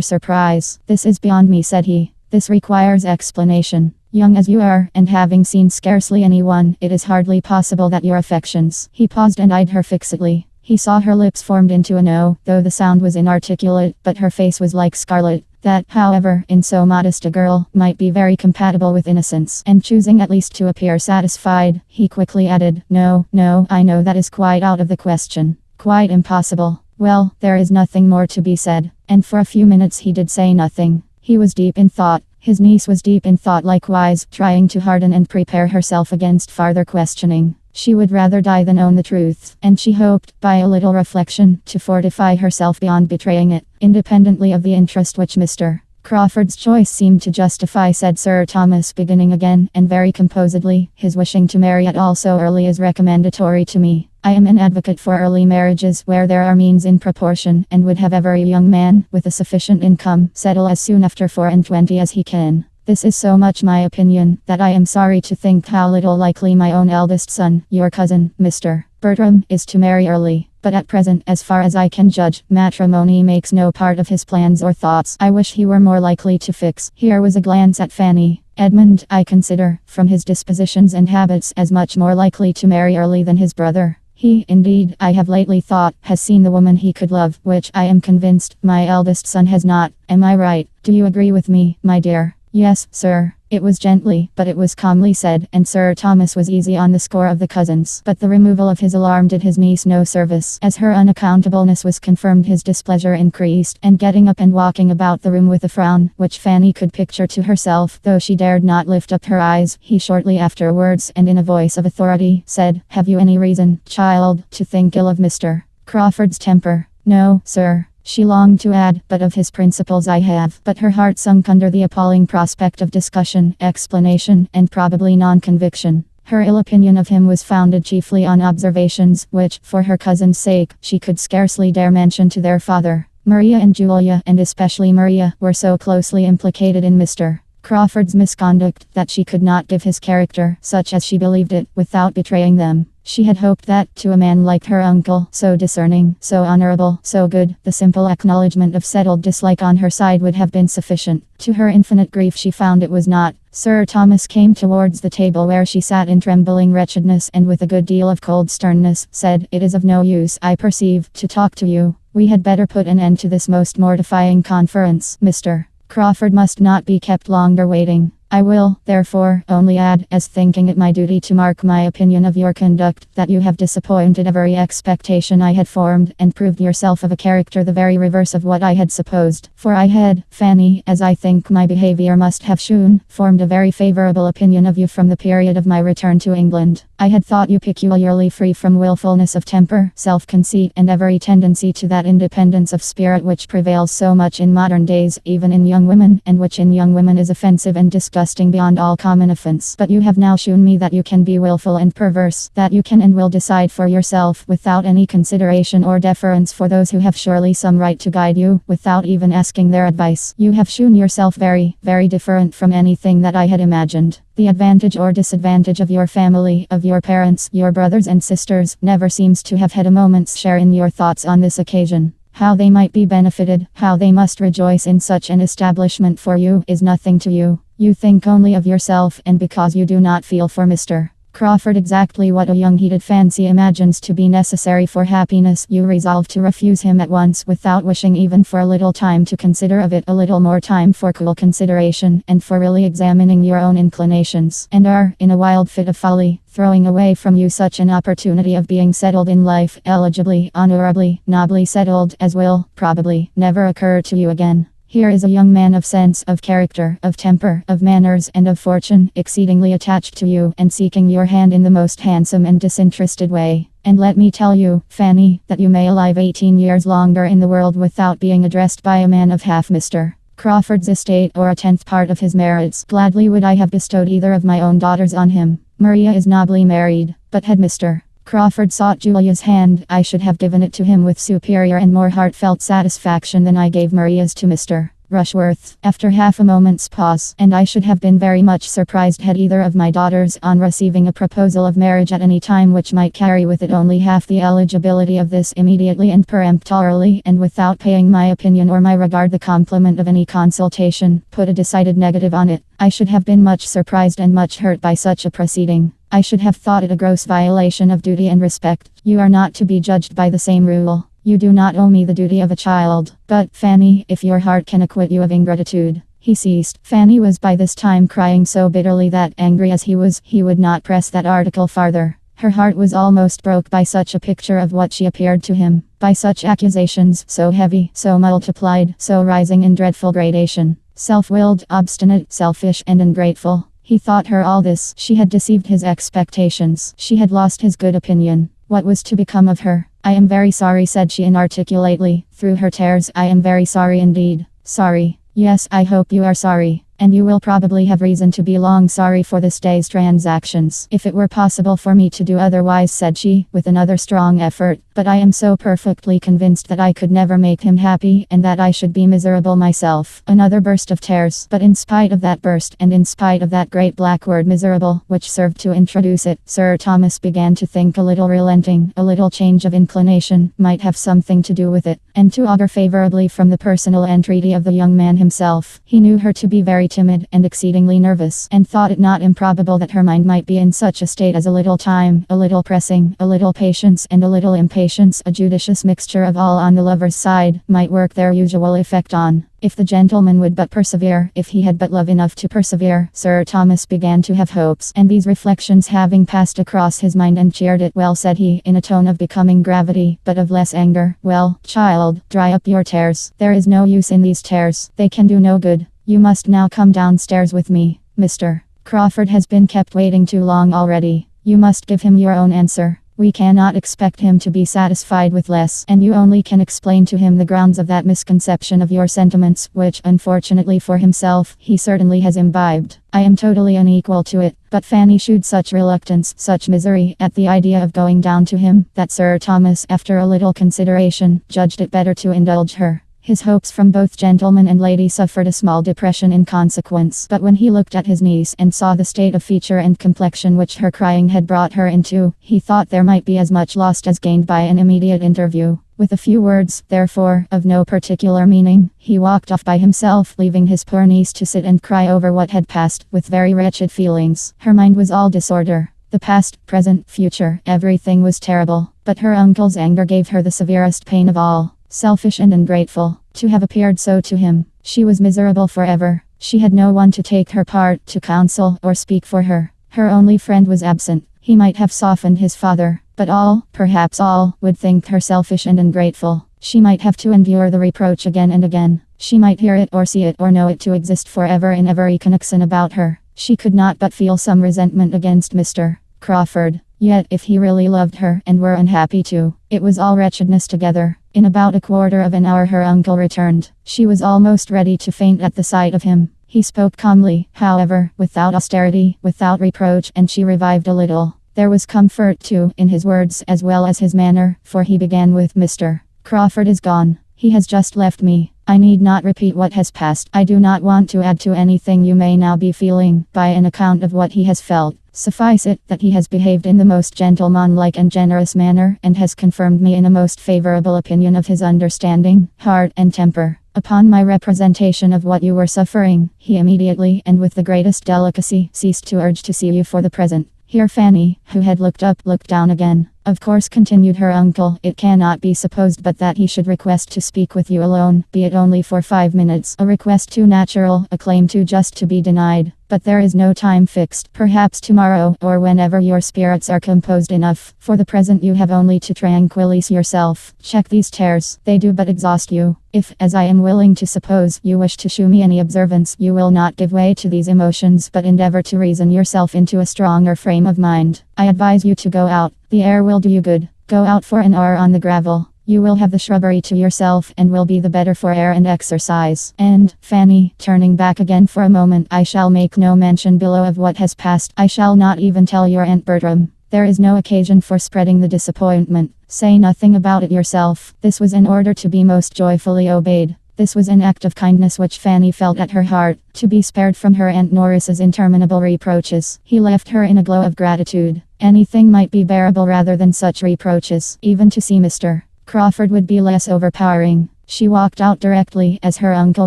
surprise. This is beyond me, said he. This requires explanation. Young as you are, and having seen scarcely anyone, it is hardly possible that your affections... He paused and eyed her fixedly. He saw her lips formed into an O, though the sound was inarticulate, but her face was like scarlet. That, however, in so modest a girl, might be very compatible with innocence, and choosing at least to appear satisfied, he quickly added, No, I know that is quite out of the question. Quite impossible. Well, there is nothing more to be said. And for a few minutes he did say nothing. He was deep in thought. His niece was deep in thought likewise, trying to harden and prepare herself against farther questioning. She would rather die than own the truth, and she hoped, by a little reflection, to fortify herself beyond betraying it, independently of the interest which Mr. Crawford's choice seemed to justify, said Sir Thomas, beginning again, and very composedly. His wishing to marry at all so early is recommendatory to me. I am an advocate for early marriages where there are means in proportion, and would have every young man, with a sufficient income, settle as soon after 24 as he can. This is so much my opinion, that I am sorry to think how little likely my own eldest son, your cousin, Mr. Bertram, is to marry early. But at present, as far as I can judge, matrimony makes no part of his plans or thoughts. I wish he were more likely to fix. Here was a glance at Fanny. Edmund, I consider, from his dispositions and habits, as much more likely to marry early than his brother. He, indeed, I have lately thought, has seen the woman he could love, which I am convinced my eldest son has not. Am I right? Do you agree with me, my dear? Yes, sir. It was gently, but it was calmly said, and Sir Thomas was easy on the score of the cousins. But the removal of his alarm did his niece no service. As her unaccountableness was confirmed, his displeasure increased, and getting up and walking about the room with a frown, which Fanny could picture to herself, though she dared not lift up her eyes, he shortly afterwards, and in a voice of authority, said, Have you any reason, child, to think ill of Mr. Crawford's temper? No, sir. She longed to add, but of his principles I have. But her heart sunk under the appalling prospect of discussion, explanation, and probably non-conviction. Her ill opinion of him was founded chiefly on observations, which, for her cousin's sake, she could scarcely dare mention to their father. Maria and Julia, and especially Maria, were so closely implicated in Mr. Crawford's misconduct that she could not give his character, such as she believed it, without betraying them. She had hoped that, to a man like her uncle, so discerning, so honorable, so good, the simple acknowledgement of settled dislike on her side would have been sufficient. To her infinite grief she found it was not. Sir Thomas came towards the table where she sat in trembling wretchedness, and with a good deal of cold sternness, said, It is of no use, I perceive, to talk to you. We had better put an end to this most mortifying conference. Mr. Crawford must not be kept longer waiting. I will, therefore, only add, as thinking it my duty to mark my opinion of your conduct, that you have disappointed every expectation I had formed, and proved yourself of a character the very reverse of what I had supposed. For I had, Fanny, as I think my behaviour must have shewn, formed a very favourable opinion of you from the period of my return to England. I had thought you peculiarly free from wilfulness of temper, self-conceit, and every tendency to that independence of spirit which prevails so much in modern days, even in young women, and which in young women is offensive and disgusting beyond all common offense. But you have now shewn me that you can be wilful and perverse, that you can and will decide for yourself, without any consideration or deference for those who have surely some right to guide you, without even asking their advice. You have shewn yourself very, very different from anything that I had imagined. The advantage or disadvantage of your family, of your parents, your brothers and sisters, never seems to have had a moment's share in your thoughts on this occasion. How they might be benefited, how they must rejoice in such an establishment for you, is nothing to you. You think only of yourself, and because you do not feel for Mr. Crawford exactly what a young heated fancy imagines to be necessary for happiness, you resolve to refuse him at once, without wishing even for a little time to consider of it, a little more time for cool consideration, and for really examining your own inclinations, and are, in a wild fit of folly, throwing away from you such an opportunity of being settled in life, eligibly, honorably, nobly settled, as will, probably, never occur to you again. Here is a young man of sense, of character, of temper, of manners, and of fortune, exceedingly attached to you, and seeking your hand in the most handsome and disinterested way. And let me tell you, Fanny, that you may alive 18 years longer in the world without being addressed by a man of half Mr. Crawford's estate, or a 10th part of his merits. Gladly would I have bestowed either of my own daughters on him. Maria is nobly married, but had Mr. Crawford sought Julia's hand, I should have given it to him with superior and more heartfelt satisfaction than I gave Maria's to Mr. Rushworth. After half a moment's pause, and I should have been very much surprised had either of my daughters, on receiving a proposal of marriage at any time which might carry with it only half the eligibility of this, immediately and peremptorily, and without paying my opinion or my regard the compliment of any consultation, put a decided negative on it. I should have been much surprised and much hurt by such a proceeding. I should have thought it a gross violation of duty and respect. You are not to be judged by the same rule. You do not owe me the duty of a child. But, Fanny, if your heart can acquit you of ingratitude. He ceased. Fanny was by this time crying so bitterly that, angry as he was, he would not press that article farther. Her heart was almost broke by such a picture of what she appeared to him, by such accusations, so heavy, so multiplied, so rising in dreadful gradation. Self-willed, obstinate, selfish, and ungrateful. He thought her all this. She had deceived his expectations. She had lost his good opinion. What was to become of her? I am very sorry, said she inarticulately, through her tears. I am very sorry indeed. Sorry. Yes, I hope you are sorry. And you will probably have reason to be long sorry for this day's transactions. If it were possible for me to do otherwise, said she, with another strong effort, but I am so perfectly convinced that I could never make him happy, and that I should be miserable myself. Another burst of tears. But in spite of that burst, and in spite of that great black word miserable, which served to introduce it, Sir Thomas began to think a little relenting, a little change of inclination, might have something to do with it, and to augur favourably from the personal entreaty of the young man himself. He knew her to be very timid, and exceedingly nervous, and thought it not improbable that her mind might be in such a state as a little time, a little pressing, a little patience, and a little impatience, a judicious mixture of all on the lover's side, might work their usual effect on. If the gentleman would but persevere, if he had but love enough to persevere. Sir Thomas began to have hopes, and these reflections having passed across his mind and cheered it, well, said he, in a tone of becoming gravity, but of less anger, well, child, dry up your tears. There is no use in these tears. They can do no good. You must now come downstairs with me. Mr. Crawford has been kept waiting too long already. You must give him your own answer. We cannot expect him to be satisfied with less, and you only can explain to him the grounds of that misconception of your sentiments, which, unfortunately for himself, he certainly has imbibed. I am totally unequal to it. But Fanny shewed such reluctance, such misery, at the idea of going down to him, that Sir Thomas, after a little consideration, judged it better to indulge her. His hopes from both gentleman and lady suffered a small depression in consequence, but when he looked at his niece and saw the state of feature and complexion which her crying had brought her into, he thought there might be as much lost as gained by an immediate interview. With a few words, therefore, of no particular meaning, he walked off by himself, leaving his poor niece to sit and cry over what had passed, with very wretched feelings. Her mind was all disorder. The past, present, future, everything was terrible, but her uncle's anger gave her the severest pain of all. Selfish and ungrateful, to have appeared so to him. She was miserable forever. She had no one to take her part, to counsel, or speak for her. Her only friend was absent. He might have softened his father, but all, perhaps all, would think her selfish and ungrateful. She might have to endure the reproach again and again. She might hear it or see it or know it to exist forever in every connection about her. She could not but feel some resentment against Mr. Crawford. Yet, if he really loved her and were unhappy too, it was all wretchedness together. In about a quarter of an hour her uncle returned. She was almost ready to faint at the sight of him. He spoke calmly, however, without austerity, without reproach, and she revived a little. There was comfort too in his words as well as his manner, for he began with Mr. Crawford is gone. He has just left me. I need not repeat what has passed. I do not want to add to anything you may now be feeling, by an account of what he has felt. Suffice it, that he has behaved in the most gentlemanlike and generous manner, and has confirmed me in a most favorable opinion of his understanding, heart, and temper. Upon my representation of what you were suffering, he immediately, and with the greatest delicacy, ceased to urge to see you for the present. Here Fanny, who had looked up, looked down again. Of course, continued her uncle, it cannot be supposed but that he should request to speak with you alone, be it only for 5 minutes. A request too natural, a claim too just to be denied. But there is no time fixed. Perhaps tomorrow, or whenever your spirits are composed enough. For the present you have only to tranquilize yourself. Check these tears. They do but exhaust you. If, as I am willing to suppose, you wish to shew me any observance, you will not give way to these emotions, but endeavor to reason yourself into a stronger frame of mind. I advise you to go out. The air will do you good. Go out for an hour on the gravel. You will have the shrubbery to yourself and will be the better for air and exercise. And, Fanny, turning back again for a moment, I shall make no mention below of what has passed. I shall not even tell your Aunt Bertram. There is no occasion for spreading the disappointment. Say nothing about it yourself. This was in order to be most joyfully obeyed. This was an act of kindness which Fanny felt at her heart, to be spared from her Aunt Norris's interminable reproaches. He left her in a glow of gratitude. Anything might be bearable rather than such reproaches. Even to see Mr. Crawford would be less overpowering. She walked out directly, as her uncle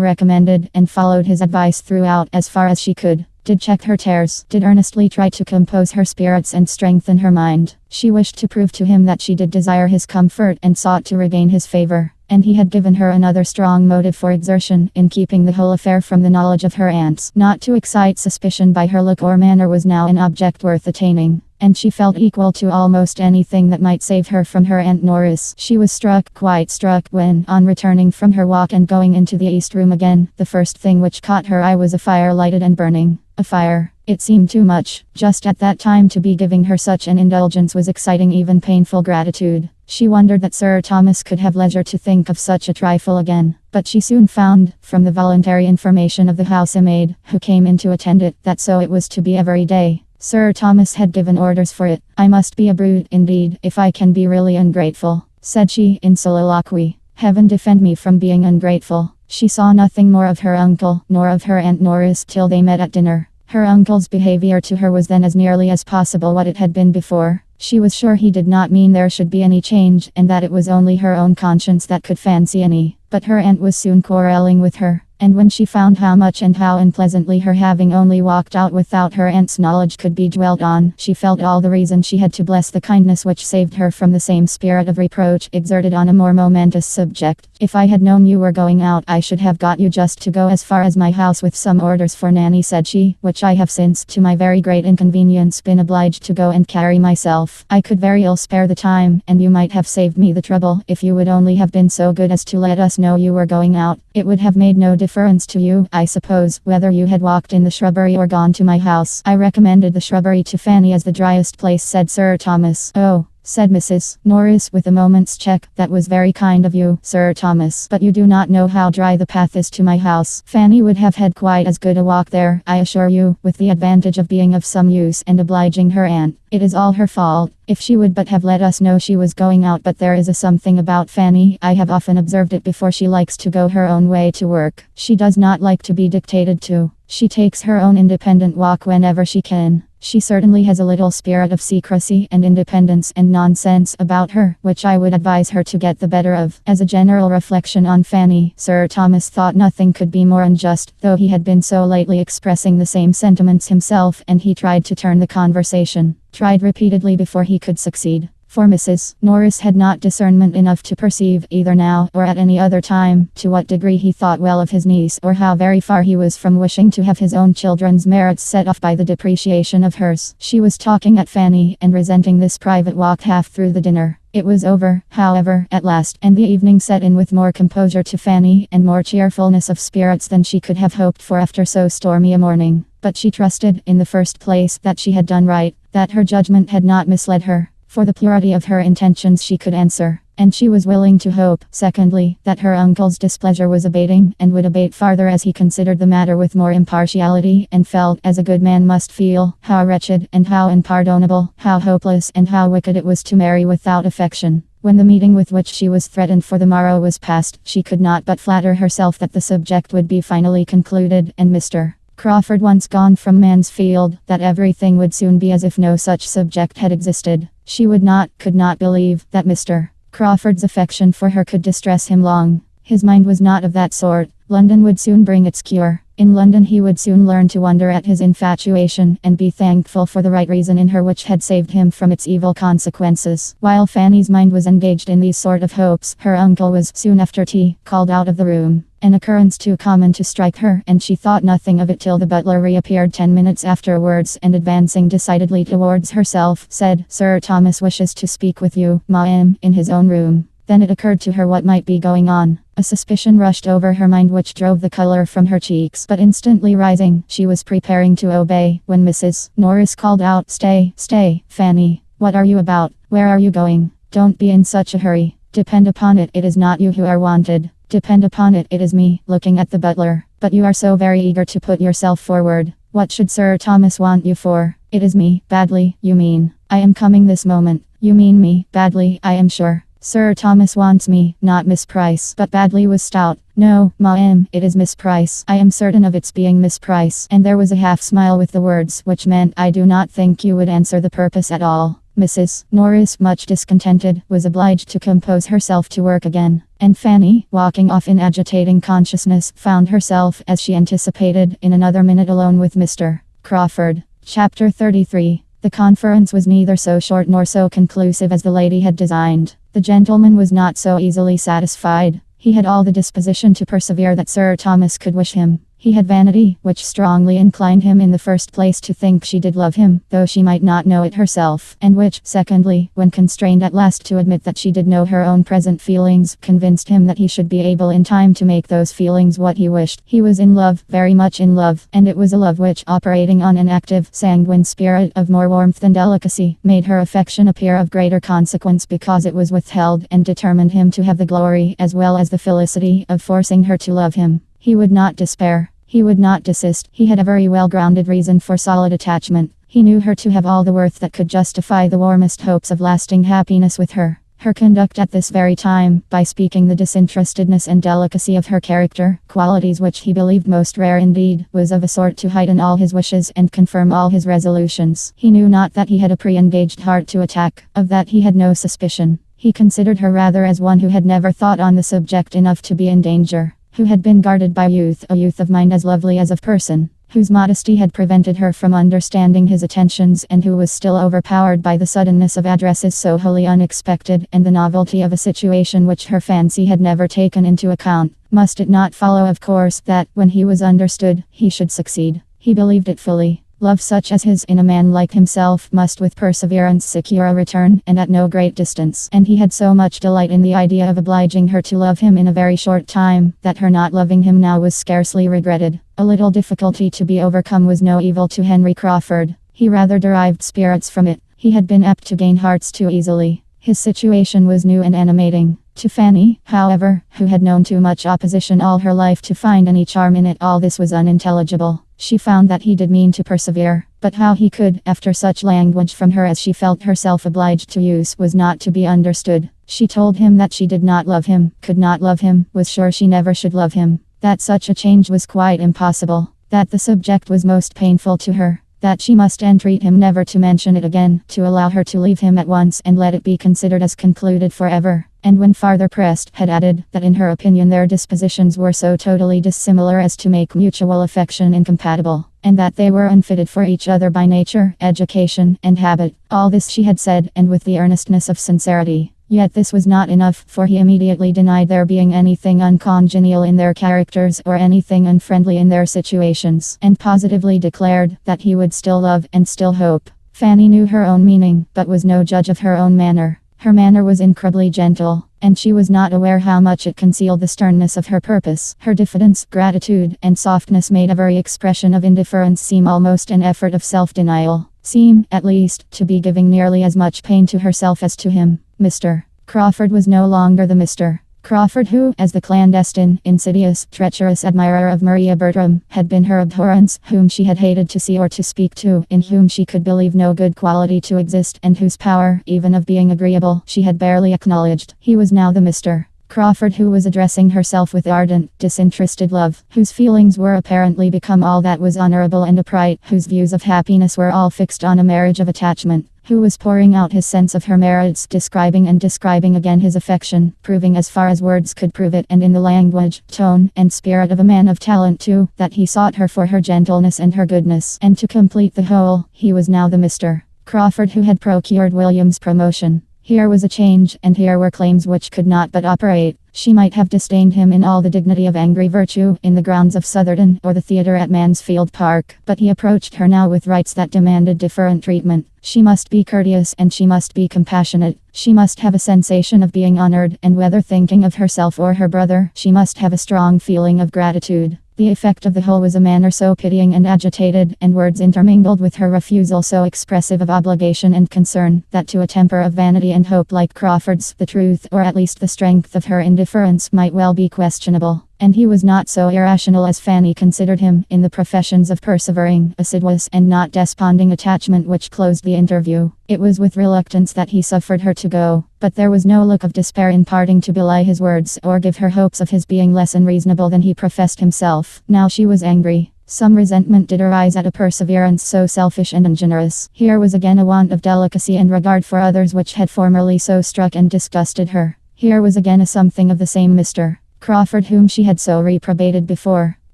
recommended, and followed his advice throughout as far as she could. Did check her tears, did earnestly try to compose her spirits and strengthen her mind. She wished to prove to him that she did desire his comfort and sought to regain his favor. And he had given her another strong motive for exertion, in keeping the whole affair from the knowledge of her aunts. Not to excite suspicion by her look or manner was now an object worth attaining. And she felt equal to almost anything that might save her from her Aunt Norris. She was struck, quite struck, when, on returning from her walk and going into the east room again, the first thing which caught her eye was a fire lighted and burning. A fire. It seemed too much. Just at that time to be giving her such an indulgence was exciting even painful gratitude. She wondered that Sir Thomas could have leisure to think of such a trifle again. But she soon found, from the voluntary information of the housemaid, who came in to attend it, that so it was to be every day. Sir Thomas had given orders for it. I must be a brute, indeed, if I can be really ungrateful, said she, in soliloquy. Heaven defend me from being ungrateful. She saw nothing more of her uncle, nor of her Aunt Norris, till they met at dinner. Her uncle's behavior to her was then as nearly as possible what it had been before. She was sure he did not mean there should be any change, and that it was only her own conscience that could fancy any. But her aunt was soon quarrelling with her. And when she found how much and how unpleasantly her having only walked out without her aunt's knowledge could be dwelt on, she felt all the reason she had to bless the kindness which saved her from the same spirit of reproach exerted on a more momentous subject. If I had known you were going out, I should have got you just to go as far as my house with some orders for Nanny, said she, which I have since, to my very great inconvenience, been obliged to go and carry myself. I could very ill spare the time, and you might have saved me the trouble, if you would only have been so good as to let us know you were going out. It would have made no difference to you, I suppose, whether you had walked in the shrubbery or gone to my house. I recommended the shrubbery to Fanny as the driest place, said Sir Thomas. Oh, said Mrs. Norris with a moment's check, that was very kind of you, Sir Thomas, but you do not know how dry the path is to my house. Fanny would have had quite as good a walk there, I assure you, with the advantage of being of some use and obliging her aunt. It is all her fault. If she would but have let us know she was going out. But there is a something about Fanny, I have often observed it before. She likes to go her own way to work. She does not like to be dictated to. She takes her own independent walk whenever she can. She certainly has a little spirit of secrecy and independence and nonsense about her, which I would advise her to get the better of. As a general reflection on Fanny, Sir Thomas thought nothing could be more unjust, though he had been so lately expressing the same sentiments himself, and he tried to turn the conversation. Tried repeatedly before he could succeed. For Mrs. Norris had not discernment enough to perceive, either now or at any other time, to what degree he thought well of his niece, or how very far he was from wishing to have his own children's merits set off by the depreciation of hers. She was talking at Fanny, and resenting this private walk half through the dinner. It was over, however, at last, and the evening set in with more composure to Fanny, and more cheerfulness of spirits than she could have hoped for after so stormy a morning. But she trusted, in the first place, that she had done right, that her judgment had not misled her. For the purity of her intentions she could answer, and she was willing to hope, secondly, that her uncle's displeasure was abating, and would abate farther as he considered the matter with more impartiality, and felt, as a good man must feel, how wretched, and how unpardonable, how hopeless, and how wicked it was to marry without affection. When the meeting with which she was threatened for the morrow was past, she could not but flatter herself that the subject would be finally concluded, and Mr. Crawford once gone from Mansfield, that everything would soon be as if no such subject had existed. She could not believe that Mr. Crawford's affection for her could distress him long. His mind was not of that sort. London would soon bring its cure. In London he would soon learn to wonder at his infatuation, and be thankful for the right reason in her which had saved him from its evil consequences. While Fanny's mind was engaged in these sort of hopes, her uncle was, soon after tea, called out of the room. An occurrence too common to strike her, and she thought nothing of it till the butler reappeared 10 minutes afterwards, and advancing decidedly towards herself, said, "Sir Thomas wishes to speak with you, ma'am, in his own room." Then it occurred to her what might be going on. A suspicion rushed over her mind which drove the color from her cheeks, but instantly rising, she was preparing to obey, when Mrs. Norris called out, "Stay, stay, Fanny. What are you about? Where are you going? Don't be in such a hurry. Depend upon it, it is not you who are wanted. Depend upon it, it is me," looking at the butler. "But you are so very eager to put yourself forward. What should Sir Thomas want you for?" "It is me, badly, you mean. I am coming this moment." "You mean me, badly, I am sure. Sir Thomas wants me, not Miss Price." But Badley was stout. "No, ma'am, it is Miss Price. I am certain of its being Miss Price." And there was a half smile with the words, which meant, "I do not think you would answer the purpose at all." Mrs. Norris, much discontented, was obliged to compose herself to work again. And Fanny, walking off in agitating consciousness, found herself, as she anticipated, in another minute alone with Mr. Crawford. Chapter 33. The conference was neither so short nor so conclusive as the lady had designed. The gentleman was not so easily satisfied. He had all the disposition to persevere that Sir Thomas could wish him. He had vanity, which strongly inclined him in the first place to think she did love him, though she might not know it herself, and which, secondly, when constrained at last to admit that she did know her own present feelings, convinced him that he should be able in time to make those feelings what he wished. He was in love, very much in love, and it was a love which, operating on an active, sanguine spirit of more warmth than delicacy, made her affection appear of greater consequence because it was withheld, and determined him to have the glory, as well as the felicity, of forcing her to love him. He would not despair. He would not desist. He had a very well-grounded reason for solid attachment. He knew her to have all the worth that could justify the warmest hopes of lasting happiness with her. Her conduct at this very time, by speaking the disinterestedness and delicacy of her character, qualities which he believed most rare indeed, was of a sort to heighten all his wishes and confirm all his resolutions. He knew not that he had a pre-engaged heart to attack. Of that he had no suspicion. He considered her rather as one who had never thought on the subject enough to be in danger, who had been guarded by youth, a youth of mind as lovely as of person, whose modesty had prevented her from understanding his attentions, and who was still overpowered by the suddenness of addresses so wholly unexpected, and the novelty of a situation which her fancy had never taken into account. Must it not follow, of course, that, when he was understood, he should succeed? He believed it fully. Love such as his in a man like himself must with perseverance secure a return, and at no great distance. And he had so much delight in the idea of obliging her to love him in a very short time, that her not loving him now was scarcely regretted. A little difficulty to be overcome was no evil to Henry Crawford. He rather derived spirits from it. He had been apt to gain hearts too easily. His situation was new and animating. To Fanny, however, who had known too much opposition all her life to find any charm in it, all this was unintelligible. She found that he did mean to persevere, but how he could, after such language from her as she felt herself obliged to use, was not to be understood. She told him that she did not love him, could not love him, was sure she never should love him, that such a change was quite impossible, that the subject was most painful to her, that she must entreat him never to mention it again, to allow her to leave him at once and let it be considered as concluded forever. And when farther pressed, had added that in her opinion their dispositions were so totally dissimilar as to make mutual affection incompatible, and that they were unfitted for each other by nature, education, and habit. All this she had said, and with the earnestness of sincerity. Yet this was not enough, for he immediately denied there being anything uncongenial in their characters or anything unfriendly in their situations, and positively declared that he would still love and still hope. Fanny knew her own meaning, but was no judge of her own manner. Her manner was incredibly gentle, and she was not aware how much it concealed the sternness of her purpose. Her diffidence, gratitude, and softness made every expression of indifference seem almost an effort of self-denial, seem, at least, to be giving nearly as much pain to herself as to him. Mr. Crawford was no longer the Mr. Crawford who, as the clandestine, insidious, treacherous admirer of Maria Bertram, had been her abhorrence, whom she had hated to see or to speak to, in whom she could believe no good quality to exist, and whose power, even of being agreeable, she had barely acknowledged. He was now the Mr. Crawford who was addressing herself with ardent, disinterested love, whose feelings were apparently become all that was honorable and upright, whose views of happiness were all fixed on a marriage of attachment, who was pouring out his sense of her merits, describing and describing again his affection, proving as far as words could prove it, and in the language, tone, and spirit of a man of talent too, that he sought her for her gentleness and her goodness. And to complete the whole, he was now the Mr. Crawford who had procured William's promotion. Here was a change, and here were claims which could not but operate. She might have disdained him in all the dignity of angry virtue, in the grounds of Southerton, or the theatre at Mansfield Park, but he approached her now with rights that demanded different treatment. She must be courteous, and she must be compassionate. She must have a sensation of being honored, and whether thinking of herself or her brother, she must have a strong feeling of gratitude. The effect of the whole was a manner so pitying and agitated, and words intermingled with her refusal so expressive of obligation and concern, that to a temper of vanity and hope like Crawford's, the truth, or at least the strength of her indifference might well be questionable. And he was not so irrational as Fanny considered him, in the professions of persevering, assiduous, and not desponding attachment which closed the interview. It was with reluctance that he suffered her to go, but there was no look of despair in parting to belie his words, or give her hopes of his being less unreasonable than he professed himself. Now she was angry. Some resentment did arise at a perseverance so selfish and ungenerous. Here was again a want of delicacy and regard for others which had formerly so struck and disgusted her. Here was again a something of the same Mr. Crawford whom she had so reprobated before.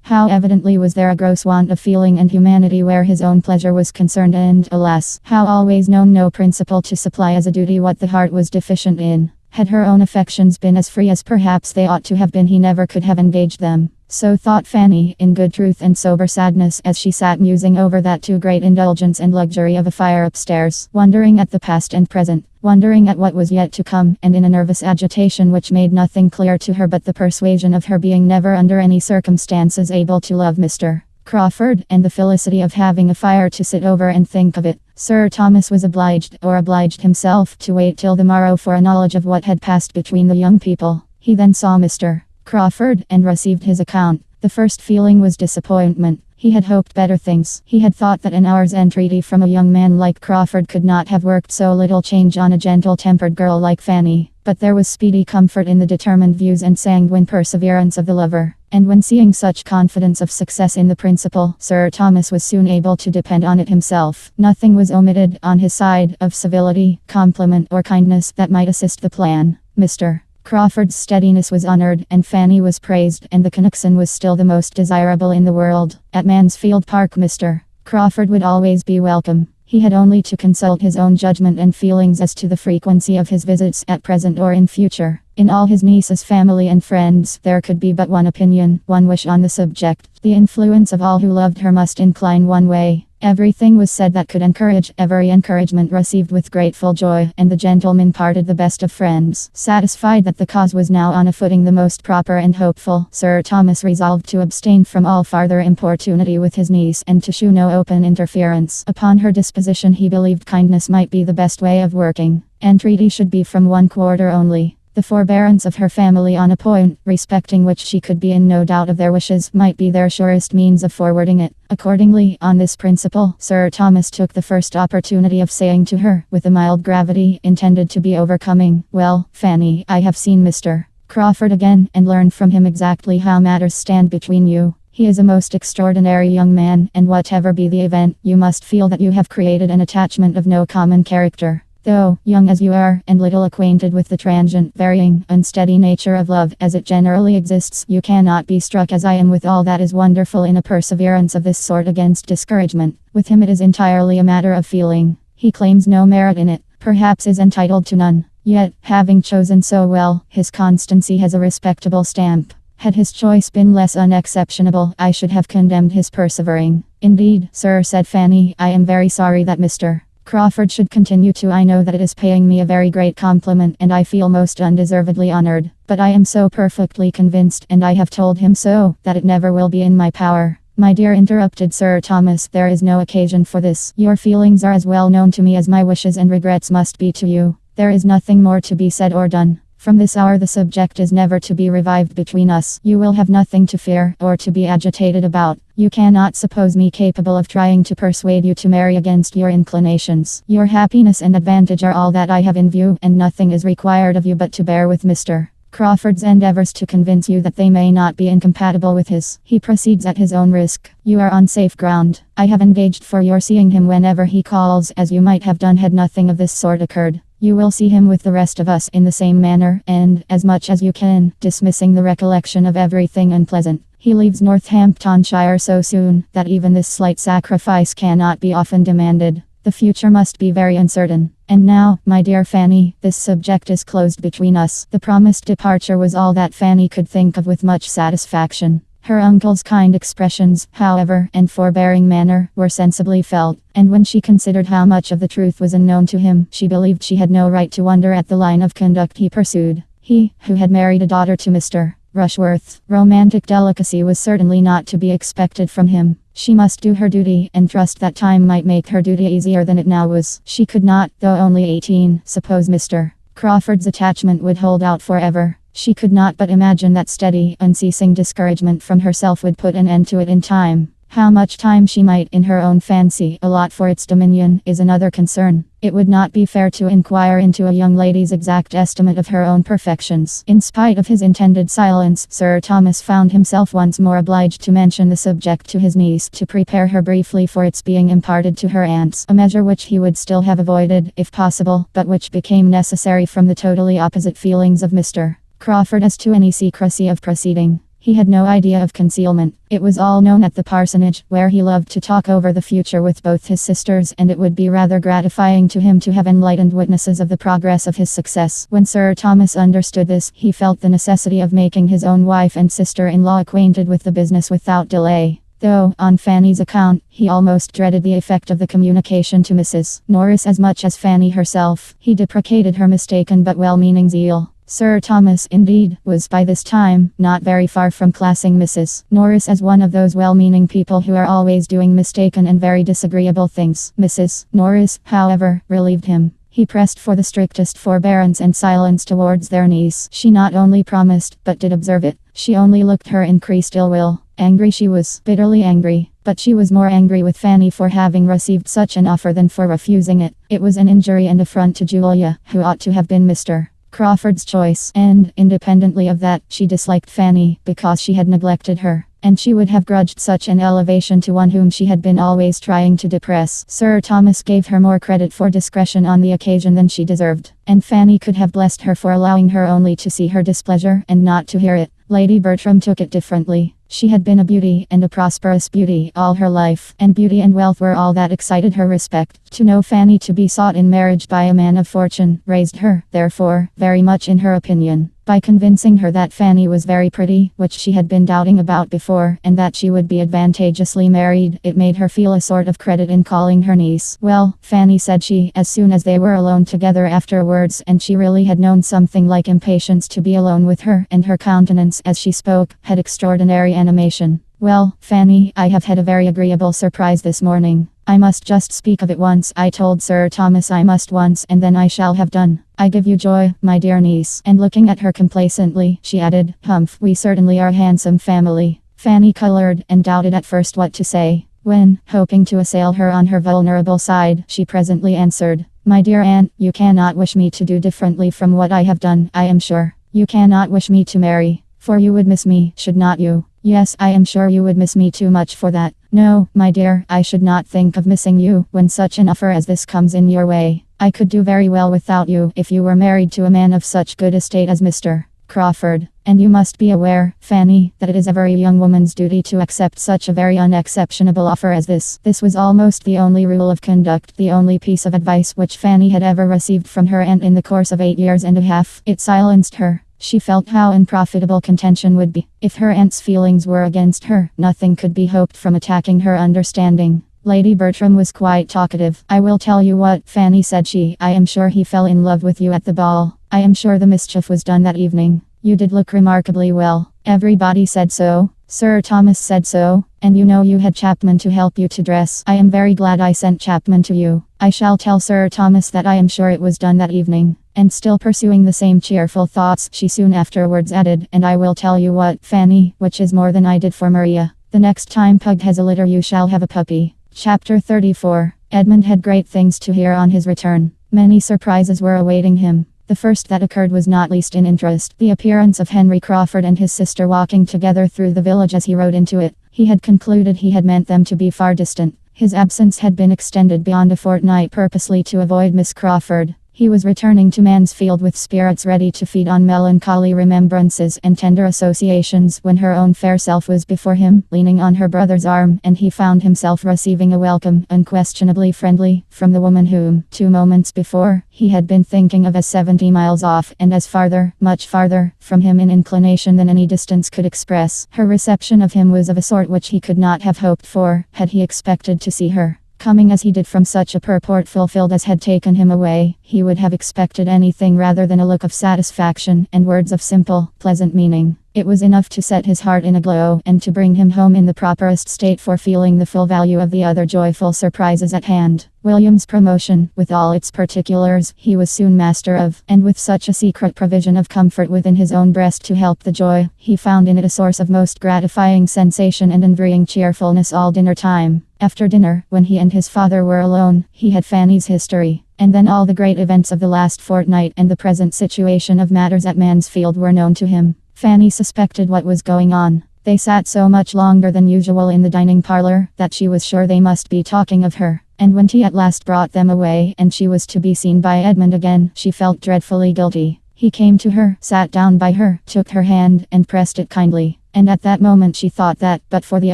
How evidently was there a gross want of feeling and humanity where his own pleasure was concerned, and, alas, how always known no principle to supply as a duty what the heart was deficient in. Had her own affections been as free as perhaps they ought to have been, he never could have engaged them. So thought Fanny, in good truth and sober sadness, as she sat musing over that too great indulgence and luxury of a fire upstairs, wondering at the past and present, wondering at what was yet to come, and in a nervous agitation which made nothing clear to her but the persuasion of her being never under any circumstances able to love Mr. Crawford, and the felicity of having a fire to sit over and think of it. Sir Thomas was obliged himself, to wait till the morrow for a knowledge of what had passed between the young people. He then saw Mr. Crawford, and received his account. The first feeling was disappointment. He had hoped better things. He had thought that an hour's entreaty from a young man like Crawford could not have worked so little change on a gentle-tempered girl like Fanny. But there was speedy comfort in the determined views and sanguine perseverance of the lover. And when seeing such confidence of success in the principle, Sir Thomas was soon able to depend on it himself. Nothing was omitted, on his side, of civility, compliment, or kindness that might assist the plan. Mr. Crawford's steadiness was honored, and Fanny was praised, and the connection was still the most desirable in the world. At Mansfield Park Mr. Crawford would always be welcome. He had only to consult his own judgment and feelings as to the frequency of his visits at present or in future. In all his niece's family and friends, there could be but one opinion, one wish on the subject. The influence of all who loved her must incline one way. Everything was said that could encourage, every encouragement received with grateful joy, and the gentleman parted the best of friends. Satisfied that the cause was now on a footing the most proper and hopeful, Sir Thomas resolved to abstain from all farther importunity with his niece, and to shew no open interference. Upon her disposition he believed kindness might be the best way of working. Entreaty should be from one quarter only. The forbearance of her family on a point, respecting which she could be in no doubt of their wishes, might be their surest means of forwarding it. Accordingly, on this principle, Sir Thomas took the first opportunity of saying to her, with a mild gravity, intended to be overcoming, "Well, Fanny, I have seen Mr. Crawford again, and learned from him exactly how matters stand between you. He is a most extraordinary young man, and whatever be the event, you must feel that you have created an attachment of no common character. Though, young as you are, and little acquainted with the transient, varying, unsteady nature of love as it generally exists, you cannot be struck as I am with all that is wonderful in a perseverance of this sort against discouragement. With him it is entirely a matter of feeling. He claims no merit in it, perhaps is entitled to none. Yet, having chosen so well, his constancy has a respectable stamp. Had his choice been less unexceptionable, I should have condemned his persevering. Indeed, sir, said Fanny, I am very sorry that Mr. Crawford should continue to. I know that it is paying me a very great compliment, and I feel most undeservedly honored. But I am so perfectly convinced, and I have told him so, that it never will be in my power. My dear, interrupted Sir Thomas, there is no occasion for this. Your feelings are as well known to me as my wishes and regrets must be to you. There is nothing more to be said or done. From this hour the subject is never to be revived between us. You will have nothing to fear, or to be agitated about. You cannot suppose me capable of trying to persuade you to marry against your inclinations. Your happiness and advantage are all that I have in view, and nothing is required of you but to bear with Mr. Crawford's endeavors to convince you that they may not be incompatible with his. He proceeds at his own risk. You are on safe ground. I have engaged for your seeing him whenever he calls, as you might have done had nothing of this sort occurred. You will see him with the rest of us in the same manner, and, as much as you can, dismissing the recollection of everything unpleasant. He leaves Northamptonshire so soon, that even this slight sacrifice cannot be often demanded. The future must be very uncertain. And now, my dear Fanny, this subject is closed between us. The promised departure was all that Fanny could think of with much satisfaction. Her uncle's kind expressions, however, and forbearing manner, were sensibly felt, and when she considered how much of the truth was unknown to him, she believed she had no right to wonder at the line of conduct he pursued. He, who had married a daughter to Mr. Rushworth, romantic delicacy was certainly not to be expected from him. She must do her duty, and trust that time might make her duty easier than it now was. She could not, though only 18, suppose Mr. Crawford's attachment would hold out forever. She could not but imagine that steady, unceasing discouragement from herself would put an end to it in time. How much time she might, in her own fancy, allot for its dominion, is another concern. It would not be fair to inquire into a young lady's exact estimate of her own perfections. In spite of his intended silence, Sir Thomas found himself once more obliged to mention the subject to his niece, to prepare her briefly for its being imparted to her aunts, a measure which he would still have avoided, if possible, but which became necessary from the totally opposite feelings of Mr. Crawford as to any secrecy of proceeding. He had no idea of concealment. It was all known at the parsonage, where he loved to talk over the future with both his sisters, and it would be rather gratifying to him to have enlightened witnesses of the progress of his success. When Sir Thomas understood this, he felt the necessity of making his own wife and sister-in-law acquainted with the business without delay. Though, on Fanny's account, he almost dreaded the effect of the communication to Mrs. Norris as much as Fanny herself. He deprecated her mistaken but well-meaning zeal. Sir Thomas, indeed, was by this time not very far from classing Mrs. Norris as one of those well-meaning people who are always doing mistaken and very disagreeable things. Mrs. Norris, however, relieved him. He pressed for the strictest forbearance and silence towards their niece. She not only promised, but did observe it. She only looked her increased ill will. Angry she was, bitterly angry. But she was more angry with Fanny for having received such an offer than for refusing it. It was an injury and affront to Julia, who ought to have been Mr. Crawford's choice, and, independently of that, she disliked Fanny, because she had neglected her, and she would have grudged such an elevation to one whom she had been always trying to depress. Sir Thomas gave her more credit for discretion on the occasion than she deserved, and Fanny could have blessed her for allowing her only to see her displeasure, and not to hear it. Lady Bertram took it differently. She had been a beauty, and a prosperous beauty, all her life, and beauty and wealth were all that excited her respect. To know Fanny to be sought in marriage by a man of fortune, raised her, therefore, very much in her opinion. By convincing her that Fanny was very pretty, which she had been doubting about before, and that she would be advantageously married, it made her feel a sort of credit in calling her niece. Well, Fanny, said she, as soon as they were alone together afterwards, and she really had known something like impatience to be alone with her, and her countenance, as she spoke, had extraordinary animation. Well, Fanny, I have had a very agreeable surprise this morning. I must just speak of it once. I told Sir Thomas I must once, and then I shall have done. I give you joy, my dear niece. And looking at her complacently, she added, humph, we certainly are a handsome family. Fanny colored, and doubted at first what to say. When, hoping to assail her on her vulnerable side, she presently answered, my dear aunt, you cannot wish me to do differently from what I have done, I am sure. You cannot wish me to marry, for you would miss me, should not you? Yes, I am sure you would miss me too much for that. No, my dear, I should not think of missing you when such an offer as this comes in your way. I could do very well without you if you were married to a man of such good estate as Mr. Crawford. And you must be aware, Fanny, that it is a very young woman's duty to accept such a very unexceptionable offer as this. This was almost the only rule of conduct, the only piece of advice which Fanny had ever received from her aunt in the course of 8 years and a half. It silenced her. She felt how unprofitable contention would be. If her aunt's feelings were against her, nothing could be hoped from attacking her understanding. Lady Bertram was quite talkative. I will tell you what, Fanny, said she. I am sure he fell in love with you at the ball. I am sure the mischief was done that evening. You did look remarkably well. Everybody said so. Sir Thomas said so. And you know you had Chapman to help you to dress. I am very glad I sent Chapman to you. I shall tell Sir Thomas that I am sure it was done that evening. And still pursuing the same cheerful thoughts, she soon afterwards added, and I will tell you what, Fanny, which is more than I did for Maria. The next time Pug has a litter you shall have a puppy. Chapter 34. Edmund had great things to hear on his return. Many surprises were awaiting him. The first that occurred was not least in interest, the appearance of Henry Crawford and his sister walking together through the village as he rode into it. He had concluded he had meant them to be far distant. His absence had been extended beyond a fortnight purposely to avoid Miss Crawford. He was returning to Mansfield with spirits ready to feed on melancholy remembrances and tender associations when her own fair self was before him, leaning on her brother's arm, and he found himself receiving a welcome, unquestionably friendly, from the woman whom, 2 moments before, he had been thinking of as 70 miles off, and as farther, much farther, from him in inclination than any distance could express. Her reception of him was of a sort which he could not have hoped for, had he expected to see her. Coming as he did from such a purport fulfilled as had taken him away, he would have expected anything rather than a look of satisfaction and words of simple, pleasant meaning. It was enough to set his heart in a glow and to bring him home in the properest state for feeling the full value of the other joyful surprises at hand. William's promotion, with all its particulars, he was soon master of, and with such a secret provision of comfort within his own breast to help the joy, he found in it a source of most gratifying sensation and envying cheerfulness all dinner time. After dinner, when he and his father were alone, he had Fanny's history. And then all the great events of the last fortnight and the present situation of matters at Mansfield were known to him. Fanny suspected what was going on. They sat so much longer than usual in the dining parlor that she was sure they must be talking of her. And when tea at last brought them away and she was to be seen by Edmund again, she felt dreadfully guilty. He came to her, sat down by her, took her hand, and pressed it kindly. And at that moment she thought that, but for the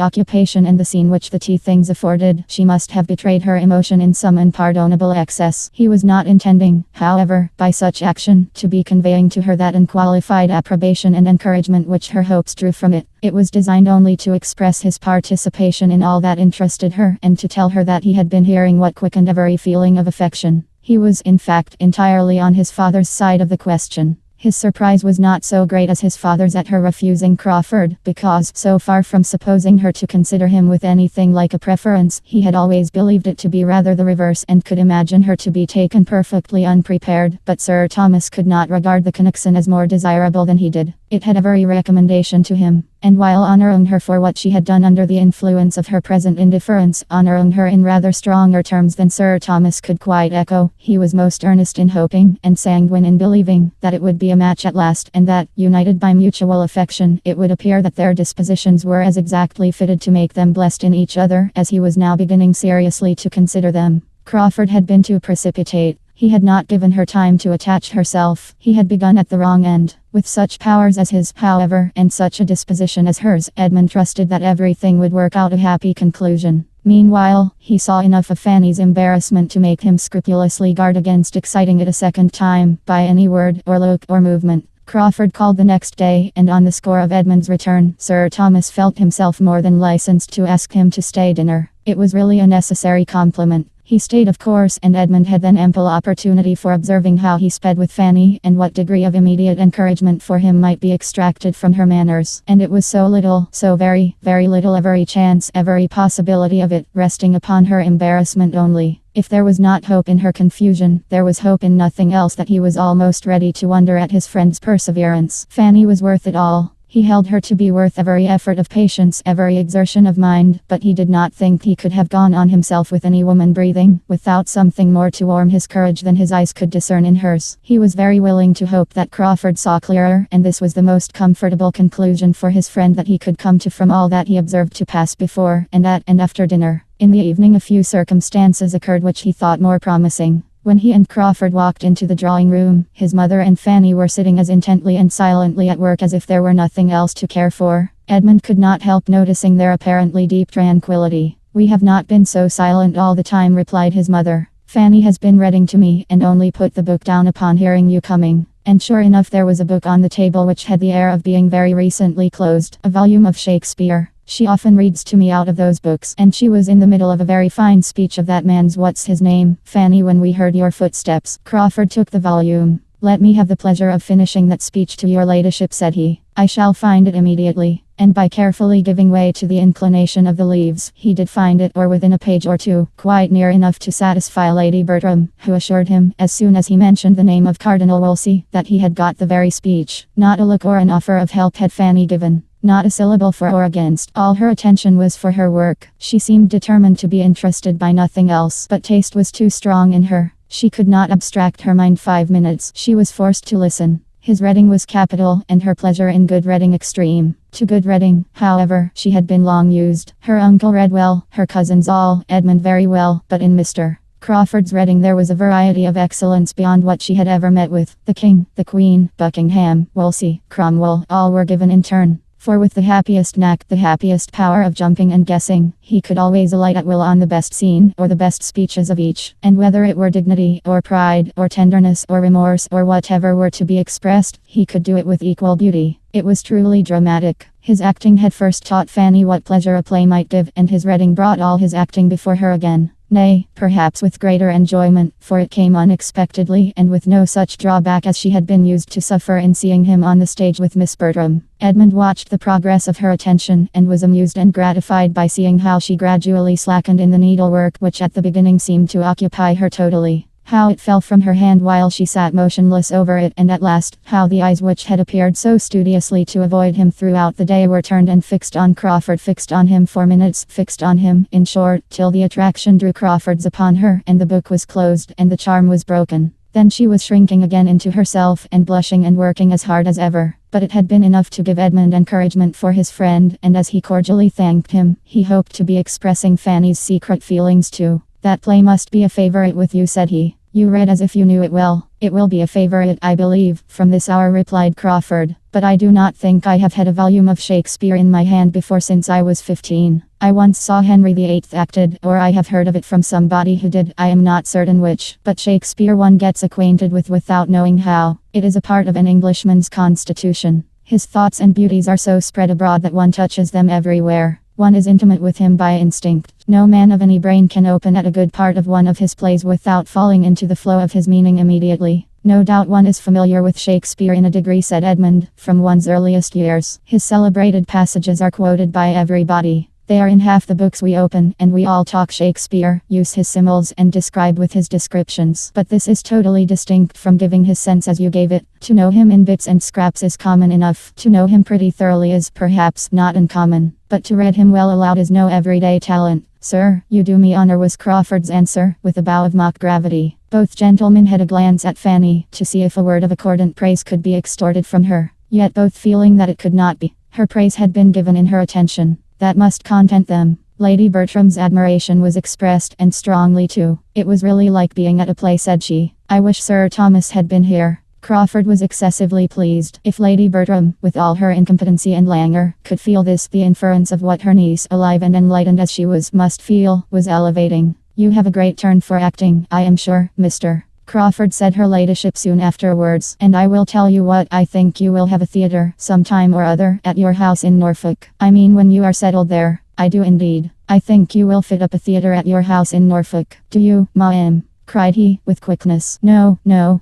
occupation and the scene which the tea things afforded, she must have betrayed her emotion in some unpardonable excess. He was not intending, however, by such action, to be conveying to her that unqualified approbation and encouragement which her hopes drew from it. It was designed only to express his participation in all that interested her, and to tell her that he had been hearing what quickened every feeling of affection. He was, in fact, entirely on his father's side of the question. His surprise was not so great as his father's at her refusing Crawford, because, so far from supposing her to consider him with anything like a preference, he had always believed it to be rather the reverse and could imagine her to be taken perfectly unprepared. But Sir Thomas could not regard the connection as more desirable than he did. It had every recommendation to him. And while honoring her for what she had done under the influence of her present indifference, honoring her in rather stronger terms than Sir Thomas could quite echo, he was most earnest in hoping, and sanguine in believing, that it would be a match at last, and that, united by mutual affection, it would appear that their dispositions were as exactly fitted to make them blessed in each other, as he was now beginning seriously to consider them. Crawford had been too precipitate. He had not given her time to attach herself. He had begun at the wrong end. With such powers as his, however, and such a disposition as hers, Edmund trusted that everything would work out a happy conclusion. Meanwhile, he saw enough of Fanny's embarrassment to make him scrupulously guard against exciting it a second time, by any word, or look, or movement. Crawford called the next day, and on the score of Edmund's return, Sir Thomas felt himself more than licensed to ask him to stay dinner. It was really a necessary compliment. He stayed, of course, and Edmund had then ample opportunity for observing how he sped with Fanny, and what degree of immediate encouragement for him might be extracted from her manners. And it was so little, so very, very little, every chance, every possibility of it, resting upon her embarrassment only. If there was not hope in her confusion, there was hope in nothing else, that he was almost ready to wonder at his friend's perseverance. Fanny was worth it all. He held her to be worth every effort of patience, every exertion of mind, but he did not think he could have gone on himself with any woman breathing, without something more to warm his courage than his eyes could discern in hers. He was very willing to hope that Crawford saw clearer, and this was the most comfortable conclusion for his friend that he could come to from all that he observed to pass before, and at, and after dinner. In the evening a few circumstances occurred which he thought more promising. When he and Crawford walked into the drawing room, his mother and Fanny were sitting as intently and silently at work as if there were nothing else to care for. Edmund could not help noticing their apparently deep tranquility. "We have not been so silent all the time," replied his mother. "Fanny has been reading to me, and only put the book down upon hearing you coming." And sure enough there was a book on the table which had the air of being very recently closed, a volume of Shakespeare. "She often reads to me out of those books, and she was in the middle of a very fine speech of that man's what's his name, Fanny, when we heard your footsteps." Crawford took the volume. "Let me have the pleasure of finishing that speech to your ladyship," said he. "I shall find it immediately." And by carefully giving way to the inclination of the leaves, he did find it, or within a page or two, quite near enough to satisfy Lady Bertram, who assured him, as soon as he mentioned the name of Cardinal Wolsey, that he had got the very speech. Not a look or an offer of help had Fanny given. Not a syllable for or against. All her attention was for her work. She seemed determined to be interested by nothing else, but taste was too strong in her. She could not abstract her mind 5 minutes. She was forced to listen. His reading was capital, and her pleasure in good reading extreme. To good reading, however, she had been long used. Her uncle read well, her cousins all, Edmund very well, but in Mr. Crawford's reading there was a variety of excellence beyond what she had ever met with. The King, the Queen, Buckingham, Wolsey, Cromwell, all were given in turn. For with the happiest knack, the happiest power of jumping and guessing, he could always alight at will on the best scene, or the best speeches of each. And whether it were dignity, or pride, or tenderness, or remorse, or whatever were to be expressed, he could do it with equal beauty. It was truly dramatic. His acting had first taught Fanny what pleasure a play might give, and his reading brought all his acting before her again. Nay, perhaps with greater enjoyment, for it came unexpectedly, and with no such drawback as she had been used to suffer in seeing him on the stage with Miss Bertram. Edmund watched the progress of her attention, and was amused and gratified by seeing how she gradually slackened in the needlework, which at the beginning seemed to occupy her totally. How it fell from her hand while she sat motionless over it, and at last, how the eyes which had appeared so studiously to avoid him throughout the day were turned and fixed on Crawford, fixed on him for minutes, fixed on him, in short, till the attraction drew Crawford's upon her, and the book was closed, and the charm was broken. Then she was shrinking again into herself, and blushing and working as hard as ever. But it had been enough to give Edmund encouragement for his friend, and as he cordially thanked him, he hoped to be expressing Fanny's secret feelings too. "That play must be a favorite with you," said he. "You read as if you knew it well." "It will be a favorite, I believe, from this hour," replied Crawford. "But I do not think I have had a volume of Shakespeare in my hand before since I was 15. I once saw Henry VIII acted, or I have heard of it from somebody who did, I am not certain which. But Shakespeare one gets acquainted with without knowing how. It is a part of an Englishman's constitution. His thoughts and beauties are so spread abroad that one touches them everywhere. One is intimate with him by instinct. No man of any brain can open at a good part of one of his plays without falling into the flow of his meaning immediately. No doubt one is familiar with Shakespeare in a degree," said Edmund, "from one's earliest years. His celebrated passages are quoted by everybody. They are in half the books we open, and we all talk Shakespeare, use his similes, and describe with his descriptions. But this is totally distinct from giving his sense as you gave it. To know him in bits and scraps is common enough. To know him pretty thoroughly is perhaps not uncommon. But to read him well aloud is no everyday talent." "Sir, you do me honor," was Crawford's answer, with a bow of mock gravity. Both gentlemen had a glance at Fanny, to see if a word of accordant praise could be extorted from her. Yet both feeling that it could not be. Her praise had been given in her attention. That must content them. Lady Bertram's admiration was expressed, and strongly too. "It was really like being at a play," said she. "I wish Sir Thomas had been here." Crawford was excessively pleased. If Lady Bertram, with all her incompetency and languor, could feel this, the inference of what her niece, alive and enlightened as she was, must feel, was elevating. "You have a great turn for acting, I am sure, Mr. Crawford," said her ladyship soon afterwards, "and I will tell you what, I think you will have a theatre, some time or other, at your house in Norfolk. I mean when you are settled there. I do indeed. I think you will fit up a theatre at your house in Norfolk." "Do you, ma'am?" cried he, with quickness. No,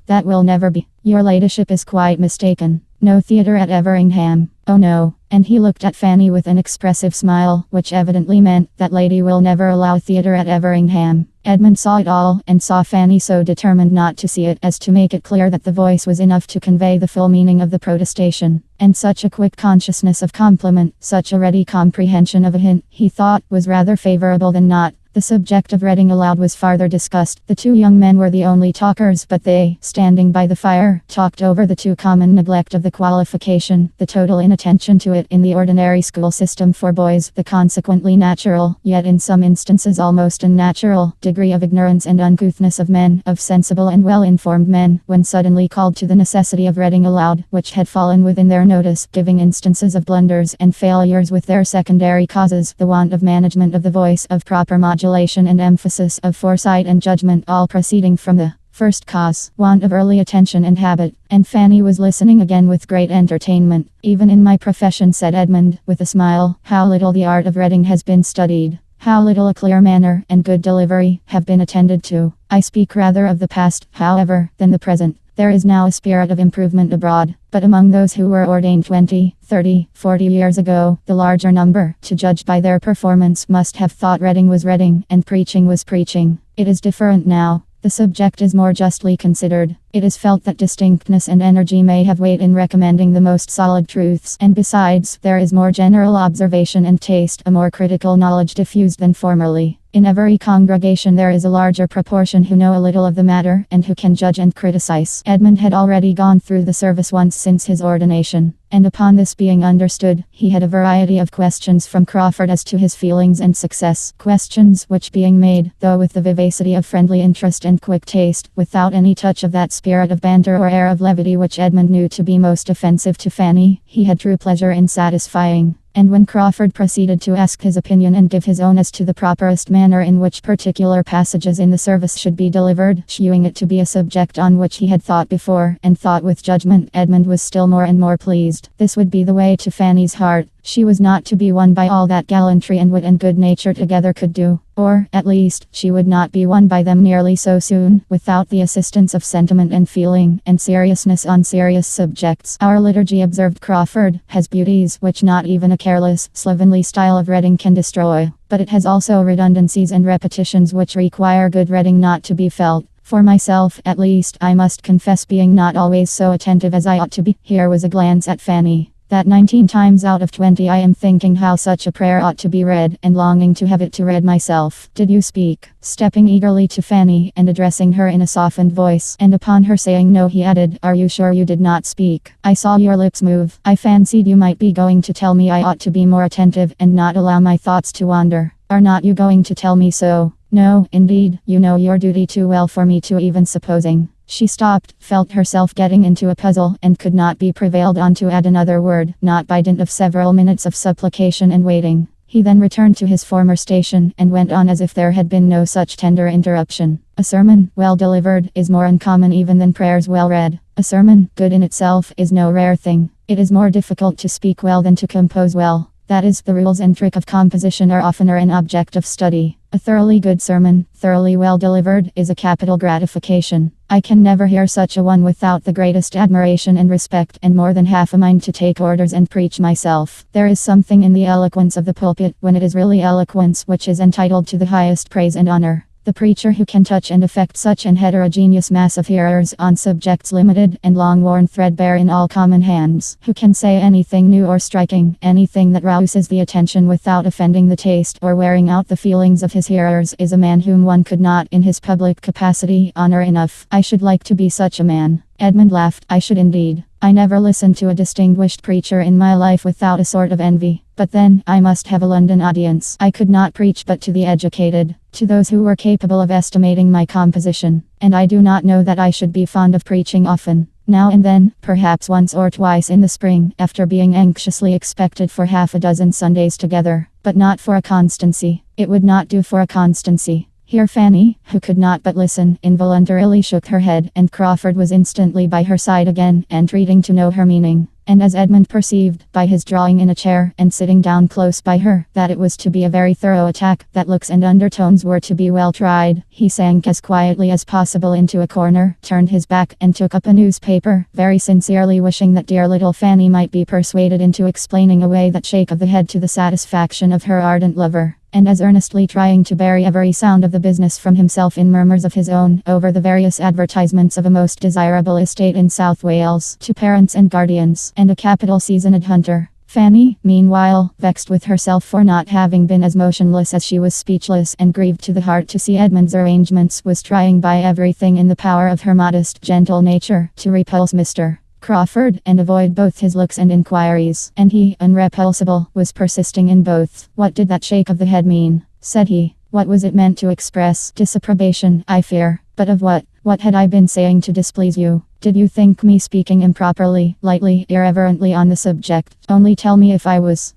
that will never be. Your ladyship is quite mistaken. No theatre at Everingham. Oh no, and he looked at Fanny with an expressive smile, which evidently meant that lady will never allow theatre at Everingham. Edmund saw it all, and saw Fanny so determined not to see it as to make it clear that the voice was enough to convey the full meaning of the protestation. And such a quick consciousness of compliment, such a ready comprehension of a hint, he thought, was rather favourable than not. The subject of reading aloud was farther discussed. The two young men were the only talkers, but they, standing by the fire, talked over the too common neglect of the qualification, the total inattention to it in the ordinary school system for boys, the consequently natural, yet in some instances almost unnatural, degree of ignorance and uncouthness of men, of sensible and well-informed men, when suddenly called to the necessity of reading aloud, which had fallen within their notice, giving instances of blunders and failures with their secondary causes, the want of management of the voice, of proper modulation and emphasis, of foresight and judgment, all proceeding from the first cause, want of early attention and habit. And Fanny was listening again with great entertainment. Even in my profession, said Edmund, with a smile, how little the art of reading has been studied. How little a clear manner and good delivery have been attended to. I speak rather of the past, however, than the present. There is now a spirit of improvement abroad, but among those who were ordained 20, 30, 40 years ago, the larger number, to judge by their performance, must have thought reading was reading, and preaching was preaching. It is different now. The subject is more justly considered. It is felt that distinctness and energy may have weight in recommending the most solid truths, and besides, there is more general observation and taste, a more critical knowledge diffused than formerly. In every congregation there is a larger proportion who know a little of the matter, and who can judge and criticize. Edmund had already gone through the service once since his ordination, and upon this being understood, he had a variety of questions from Crawford as to his feelings and success. Questions which being made, though with the vivacity of friendly interest and quick taste, without any touch of that spirit of banter or air of levity which Edmund knew to be most offensive to Fanny, he had true pleasure in satisfying. And when Crawford proceeded to ask his opinion and give his own as to the properest manner in which particular passages in the service should be delivered, shewing it to be a subject on which he had thought before, and thought with judgment, Edmund was still more and more pleased. This would be the way to Fanny's heart. She was not to be won by all that gallantry and wit and good nature together could do, or, at least, she would not be won by them nearly so soon, without the assistance of sentiment and feeling, and seriousness on serious subjects. Our liturgy, observed Crawford, has beauties which not even a careless, slovenly style of reading can destroy, but it has also redundancies and repetitions which require good reading not to be felt. For myself, at least, I must confess being not always so attentive as I ought to be. Here was a glance at Fanny. That 19 times out of 20 I am thinking how such a prayer ought to be read, and longing to have it to read myself. Did you speak? Stepping eagerly to Fanny, and addressing her in a softened voice, and upon her saying no, he added, Are you sure you did not speak? I saw your lips move. I fancied you might be going to tell me I ought to be more attentive, and not allow my thoughts to wander. Are not you going to tell me so? No, indeed, you know your duty too well for me to even supposing. She stopped, felt herself getting into a puzzle, and could not be prevailed on to add another word, not by dint of several minutes of supplication and waiting. He then returned to his former station, and went on as if there had been no such tender interruption. A sermon, well delivered, is more uncommon even than prayers well read. A sermon, good in itself, is no rare thing. It is more difficult to speak well than to compose well. That is, the rules and trick of composition are oftener an object of study. A thoroughly good sermon, thoroughly well delivered, is a capital gratification. I can never hear such a one without the greatest admiration and respect, and more than half a mind to take orders and preach myself. There is something in the eloquence of the pulpit, when it is really eloquence, which is entitled to the highest praise and honor. The preacher who can touch and affect such an heterogeneous mass of hearers on subjects limited and long worn threadbare in all common hands, who can say anything new or striking, anything that rouses the attention without offending the taste or wearing out the feelings of his hearers, is a man whom one could not, in his public capacity, honor enough. I should like to be such a man. Edmund laughed. I should indeed. I never listened to a distinguished preacher in my life without a sort of envy. But then, I must have a London audience. I could not preach but to the educated, to those who were capable of estimating my composition. And I do not know that I should be fond of preaching often. Now and then, perhaps once or twice in the spring, after being anxiously expected for half a dozen Sundays together. But not for a constancy. It would not do for a constancy. Here Fanny, who could not but listen, involuntarily shook her head, and Crawford was instantly by her side again, entreating to know her meaning. And as Edmund perceived, by his drawing in a chair and sitting down close by her, that it was to be a very thorough attack, that looks and undertones were to be well tried, he sank as quietly as possible into a corner, turned his back, and took up a newspaper, very sincerely wishing that dear little Fanny might be persuaded into explaining away that shake of the head to the satisfaction of her ardent lover. And as earnestly trying to bury every sound of the business from himself in murmurs of his own, over the various advertisements of a most desirable estate in South Wales, to parents and guardians, and a capital seasoned hunter. Fanny, meanwhile, vexed with herself for not having been as motionless as she was speechless, and grieved to the heart to see Edmund's arrangements, was trying by everything in the power of her modest, gentle nature, to repulse Mr. Crawford, and avoid both his looks and inquiries, and he, unrepulsible, was persisting in both. What did that shake of the head mean? Said he. What was it meant to express? Disapprobation, I fear. But of what? What had I been saying to displease you? Did you think me speaking improperly, lightly, irreverently on the subject? Only tell me if I was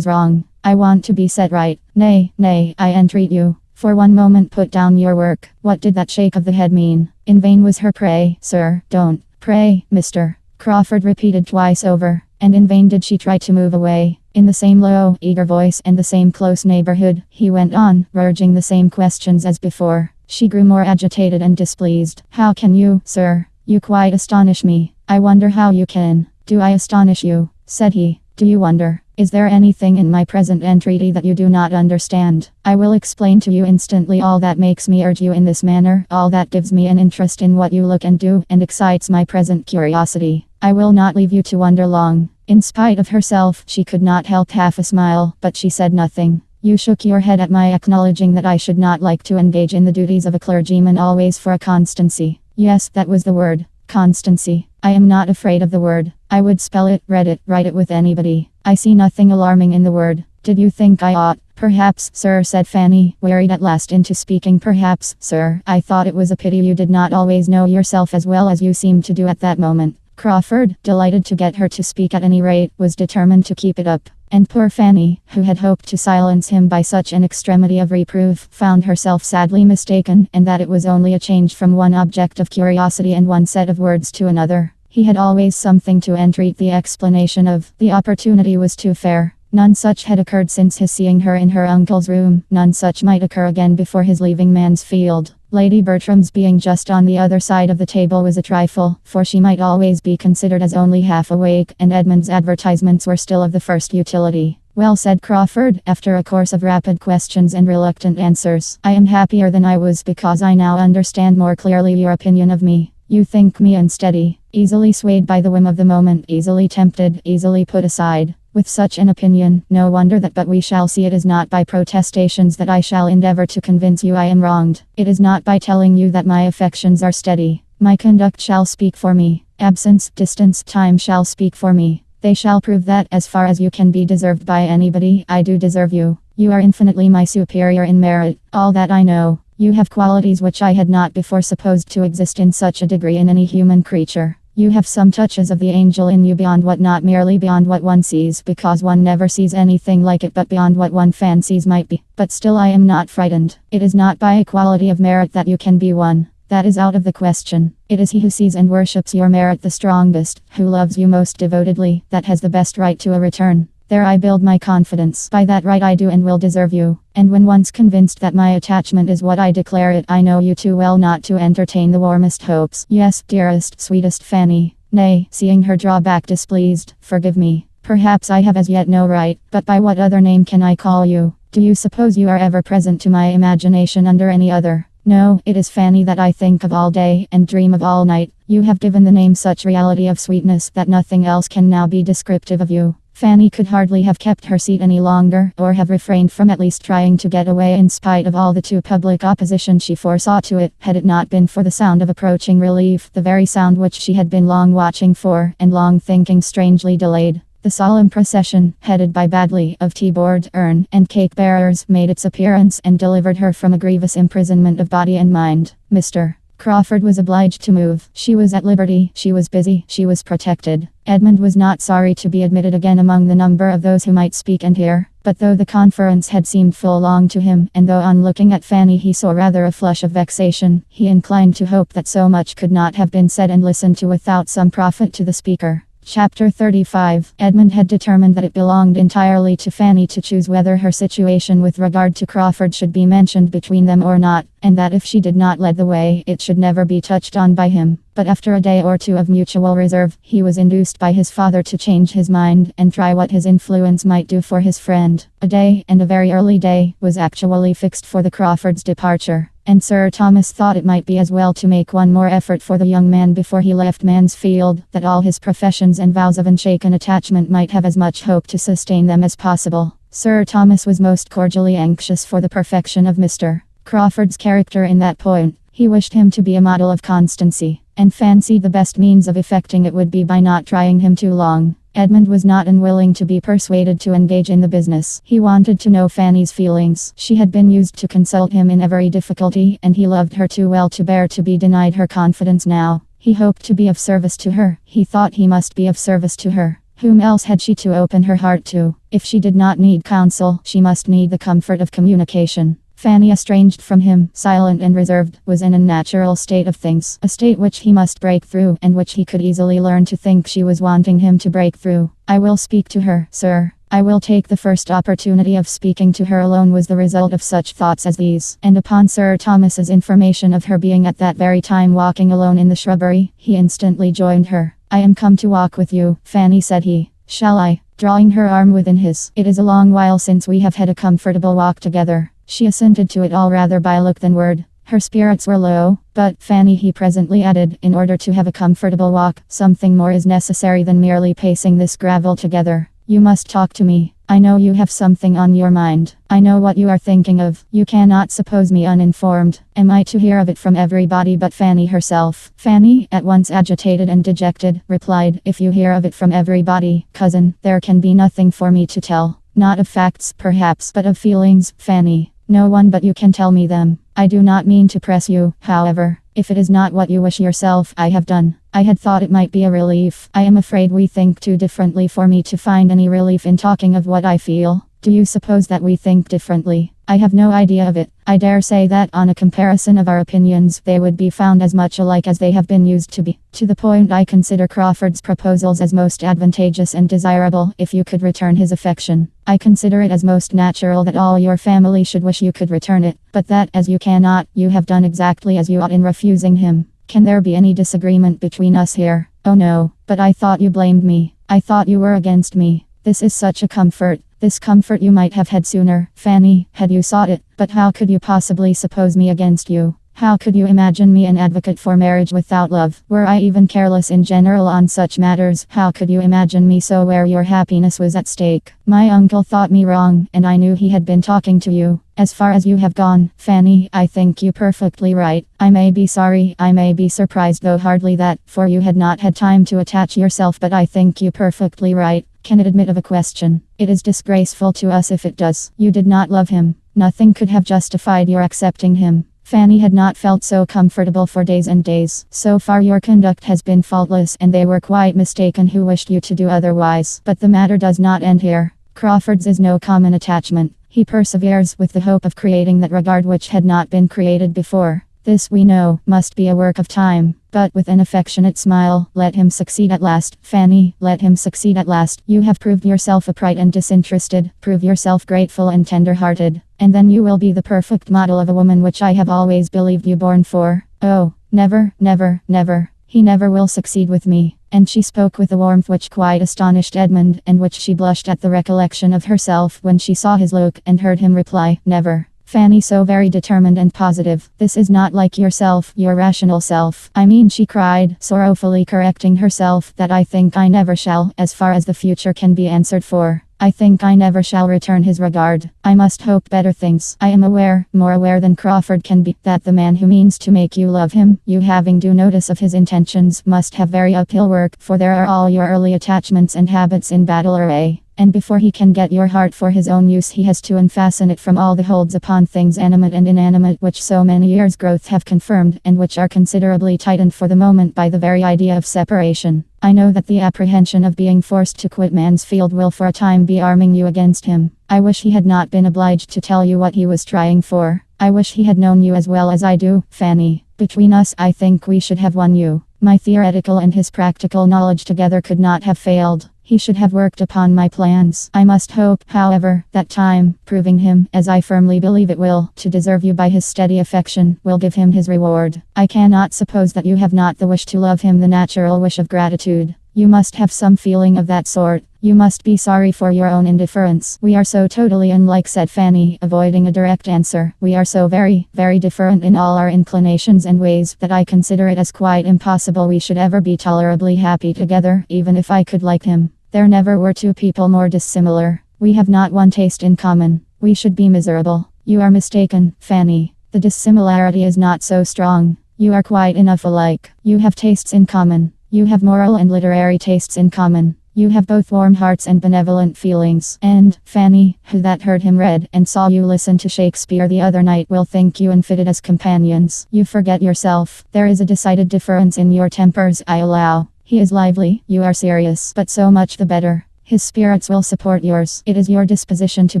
wrong. I want to be set right. Nay, I entreat you. For one moment put down your work. What did that shake of the head mean? In vain was her pray, sir, don't. Pray, Mr. Crawford repeated twice over, and in vain did she try to move away. In the same low, eager voice and the same close neighborhood, he went on, urging the same questions as before. She grew more agitated and displeased. How can you, sir? You quite astonish me. I wonder how you can. Do I astonish you? Said he. Do you wonder? Is there anything in my present entreaty that you do not understand? I will explain to you instantly all that makes me urge you in this manner, all that gives me an interest in what you look and do, and excites my present curiosity. I will not leave you to wonder long. In spite of herself, she could not help half a smile, but she said nothing. You shook your head at my acknowledging that I should not like to engage in the duties of a clergyman always for a constancy. Yes, that was the word. Constancy. I am not afraid of the word. I would spell it, read it, write it with anybody. I see nothing alarming in the word. Did you think I ought? Perhaps, sir, said Fanny, wearied at last into speaking. Perhaps, sir, I thought it was a pity you did not always know yourself as well as you seemed to do at that moment. Crawford, delighted to get her to speak at any rate, was determined to keep it up. And poor Fanny, who had hoped to silence him by such an extremity of reproof, found herself sadly mistaken, and that it was only a change from one object of curiosity and one set of words to another. He had always something to entreat the explanation of. The opportunity was too fair. None such had occurred since his seeing her in her uncle's room. None such might occur again before his leaving Mansfield. Lady Bertram's being just on the other side of the table was a trifle, for she might always be considered as only half awake, and Edmund's advertisements were still of the first utility. Well, said Crawford, after a course of rapid questions and reluctant answers, I am happier than I was because I now understand more clearly your opinion of me. You think me unsteady, easily swayed by the whim of the moment, easily tempted, easily put aside. With such an opinion, no wonder that but we shall see it is not by protestations that I shall endeavor to convince you I am wronged. It is not by telling you that my affections are steady. My conduct shall speak for me. Absence, distance, time shall speak for me. They shall prove that, as far as you can be deserved by anybody, I do deserve you. You are infinitely my superior in merit. All that I know. You have qualities which I had not before supposed to exist in such a degree in any human creature. You have some touches of the angel in you beyond what, not merely beyond what one sees, because one never sees anything like it, but beyond what one fancies might be. But still I am not frightened. It is not by equality of merit that you can be one. That is out of the question. It is he who sees and worships your merit the strongest, who loves you most devotedly, that has the best right to a return. There I build my confidence. By that right I do and will deserve you. And when once convinced that my attachment is what I declare it, I know you too well not to entertain the warmest hopes. Yes, dearest, sweetest Fanny. Nay, seeing her draw back displeased, forgive me. Perhaps I have as yet no right, but by what other name can I call you? Do you suppose you are ever present to my imagination under any other? No, it is Fanny that I think of all day, and dream of all night. You have given the name such reality of sweetness that nothing else can now be descriptive of you. Fanny could hardly have kept her seat any longer, or have refrained from at least trying to get away in spite of all the too public opposition she foresaw to it, had it not been for the sound of approaching relief, the very sound which she had been long watching for, and long thinking strangely delayed. The solemn procession, headed by Badley, of tea-board, urn, and cake-bearers, made its appearance, and delivered her from a grievous imprisonment of body and mind. Mr. Crawford was obliged to move. She was at liberty, she was busy, she was protected. Edmund was not sorry to be admitted again among the number of those who might speak and hear. But though the conference had seemed full long to him, and though on looking at Fanny he saw rather a flush of vexation, he inclined to hope that so much could not have been said and listened to without some profit to the speaker. Chapter 35. Edmund had determined that it belonged entirely to Fanny to choose whether her situation with regard to Crawford should be mentioned between them or not, and that if she did not lead the way, it should never be touched on by him. But after a day or two of mutual reserve, he was induced by his father to change his mind and try what his influence might do for his friend. A day, and a very early day, was actually fixed for the Crawfords' departure, and Sir Thomas thought it might be as well to make one more effort for the young man before he left Mansfield, that all his professions and vows of unshaken attachment might have as much hope to sustain them as possible. Sir Thomas was most cordially anxious for the perfection of Mr. Crawford's character in that point. He wished him to be a model of constancy, and fancied the best means of effecting it would be by not trying him too long. Edmund was not unwilling to be persuaded to engage in the business. He wanted to know Fanny's feelings. She had been used to consult him in every difficulty, and he loved her too well to bear to be denied her confidence now. He hoped to be of service to her. He thought he must be of service to her. Whom else had she to open her heart to? If she did not need counsel, she must need the comfort of communication. Fanny, estranged from him, silent and reserved, was in a natural state of things, a state which he must break through, and which he could easily learn to think she was wanting him to break through. "I will speak to her, sir. I will take the first opportunity of speaking to her alone," was the result of such thoughts as these. And upon Sir Thomas's information of her being at that very time walking alone in the shrubbery, he instantly joined her. "I am come to walk with you, Fanny," said he. "Shall I?" drawing her arm within his. "It is a long while since we have had a comfortable walk together." She assented to it all rather by look than word. Her spirits were low, "But, Fanny," he presently added, "in order to have a comfortable walk, something more is necessary than merely pacing this gravel together. You must talk to me. I know you have something on your mind. I know what you are thinking of. You cannot suppose me uninformed. Am I to hear of it from everybody but Fanny herself?" Fanny, at once agitated and dejected, replied, "If you hear of it from everybody, cousin, there can be nothing for me to tell. Not of facts, perhaps, but of feelings, Fanny. No one but you can tell me them. I do not mean to press you, however. If it is not what you wish yourself, I have done. I had thought it might be a relief. I am afraid we think too differently for me to find any relief in talking of what I feel. Do you suppose that we think differently? I have no idea of it. I dare say that on a comparison of our opinions, they would be found as much alike as they have been used to be. To the point, I consider Crawford's proposals as most advantageous and desirable, if you could return his affection. I consider it as most natural that all your family should wish you could return it, but that, as you cannot, you have done exactly as you ought in refusing him. Can there be any disagreement between us here? Oh no, but I thought you blamed me. I thought you were against me. This is such a comfort. This comfort you might have had sooner, Fanny, had you sought it. But how could you possibly suppose me against you? How could you imagine me an advocate for marriage without love? Were I even careless in general on such matters, how could you imagine me so where your happiness was at stake? My uncle thought me wrong, and I knew he had been talking to you. As far as you have gone, Fanny, I think you perfectly right. I may be sorry, I may be surprised, though hardly that, for you had not had time to attach yourself, but I think you perfectly right. Can it admit of a question? It is disgraceful to us if it does. You did not love him. Nothing could have justified your accepting him. Fanny had not felt so comfortable for days and days. So far your conduct has been faultless, and they were quite mistaken who wished you to do otherwise. But the matter does not end here. Crawford's is no common attachment. He perseveres with the hope of creating that regard which had not been created before. This, we know, must be a work of time. But with an affectionate smile, let him succeed at last. Fanny, let him succeed at last. You have proved yourself upright and disinterested. Prove yourself grateful and tender-hearted. And then you will be the perfect model of a woman which I have always believed you born for. Oh, never, never, never. He never will succeed with me. And she spoke with a warmth which quite astonished Edmund, and which she blushed at the recollection of herself when she saw his look and heard him reply, "Never." Fanny, so very determined and positive. "This is not like yourself, your rational self. I mean," she cried, sorrowfully correcting herself, "that I think I never shall, as far as the future can be answered for. I think I never shall return his regard. I must hope better things. I am aware, more aware than Crawford can be, that the man who means to make you love him, you having due notice of his intentions, must have very uphill work, for there are all your early attachments and habits in battle array. And before he can get your heart for his own use, he has to unfasten it from all the holds upon things animate and inanimate which so many years' growth have confirmed, and which are considerably tightened for the moment by the very idea of separation. I know that the apprehension of being forced to quit Mansfield will for a time be arming you against him. I wish he had not been obliged to tell you what he was trying for. I wish he had known you as well as I do, Fanny. Between us, I think we should have won you. My theoretical and his practical knowledge together could not have failed. He should have worked upon my plans. I must hope, however, that time, proving him, as I firmly believe it will, to deserve you by his steady affection, will give him his reward. I cannot suppose that you have not the wish to love him, the natural wish of gratitude. You must have some feeling of that sort. You must be sorry for your own indifference. We are so totally unlike, said Fanny, avoiding a direct answer. We are so very, very different in all our inclinations and ways that I consider it as quite impossible we should ever be tolerably happy together, even if I could like him. There never were two people more dissimilar. We have not one taste in common. We should be miserable. You are mistaken, Fanny. The dissimilarity is not so strong. You are quite enough alike. You have tastes in common. You have moral and literary tastes in common. You have both warm hearts and benevolent feelings. And, Fanny, who that heard him read and saw you listen to Shakespeare the other night will think you unfitted as companions. You forget yourself. There is a decided difference in your tempers, I allow. He is lively, you are serious, but so much the better. His spirits will support yours. It is your disposition to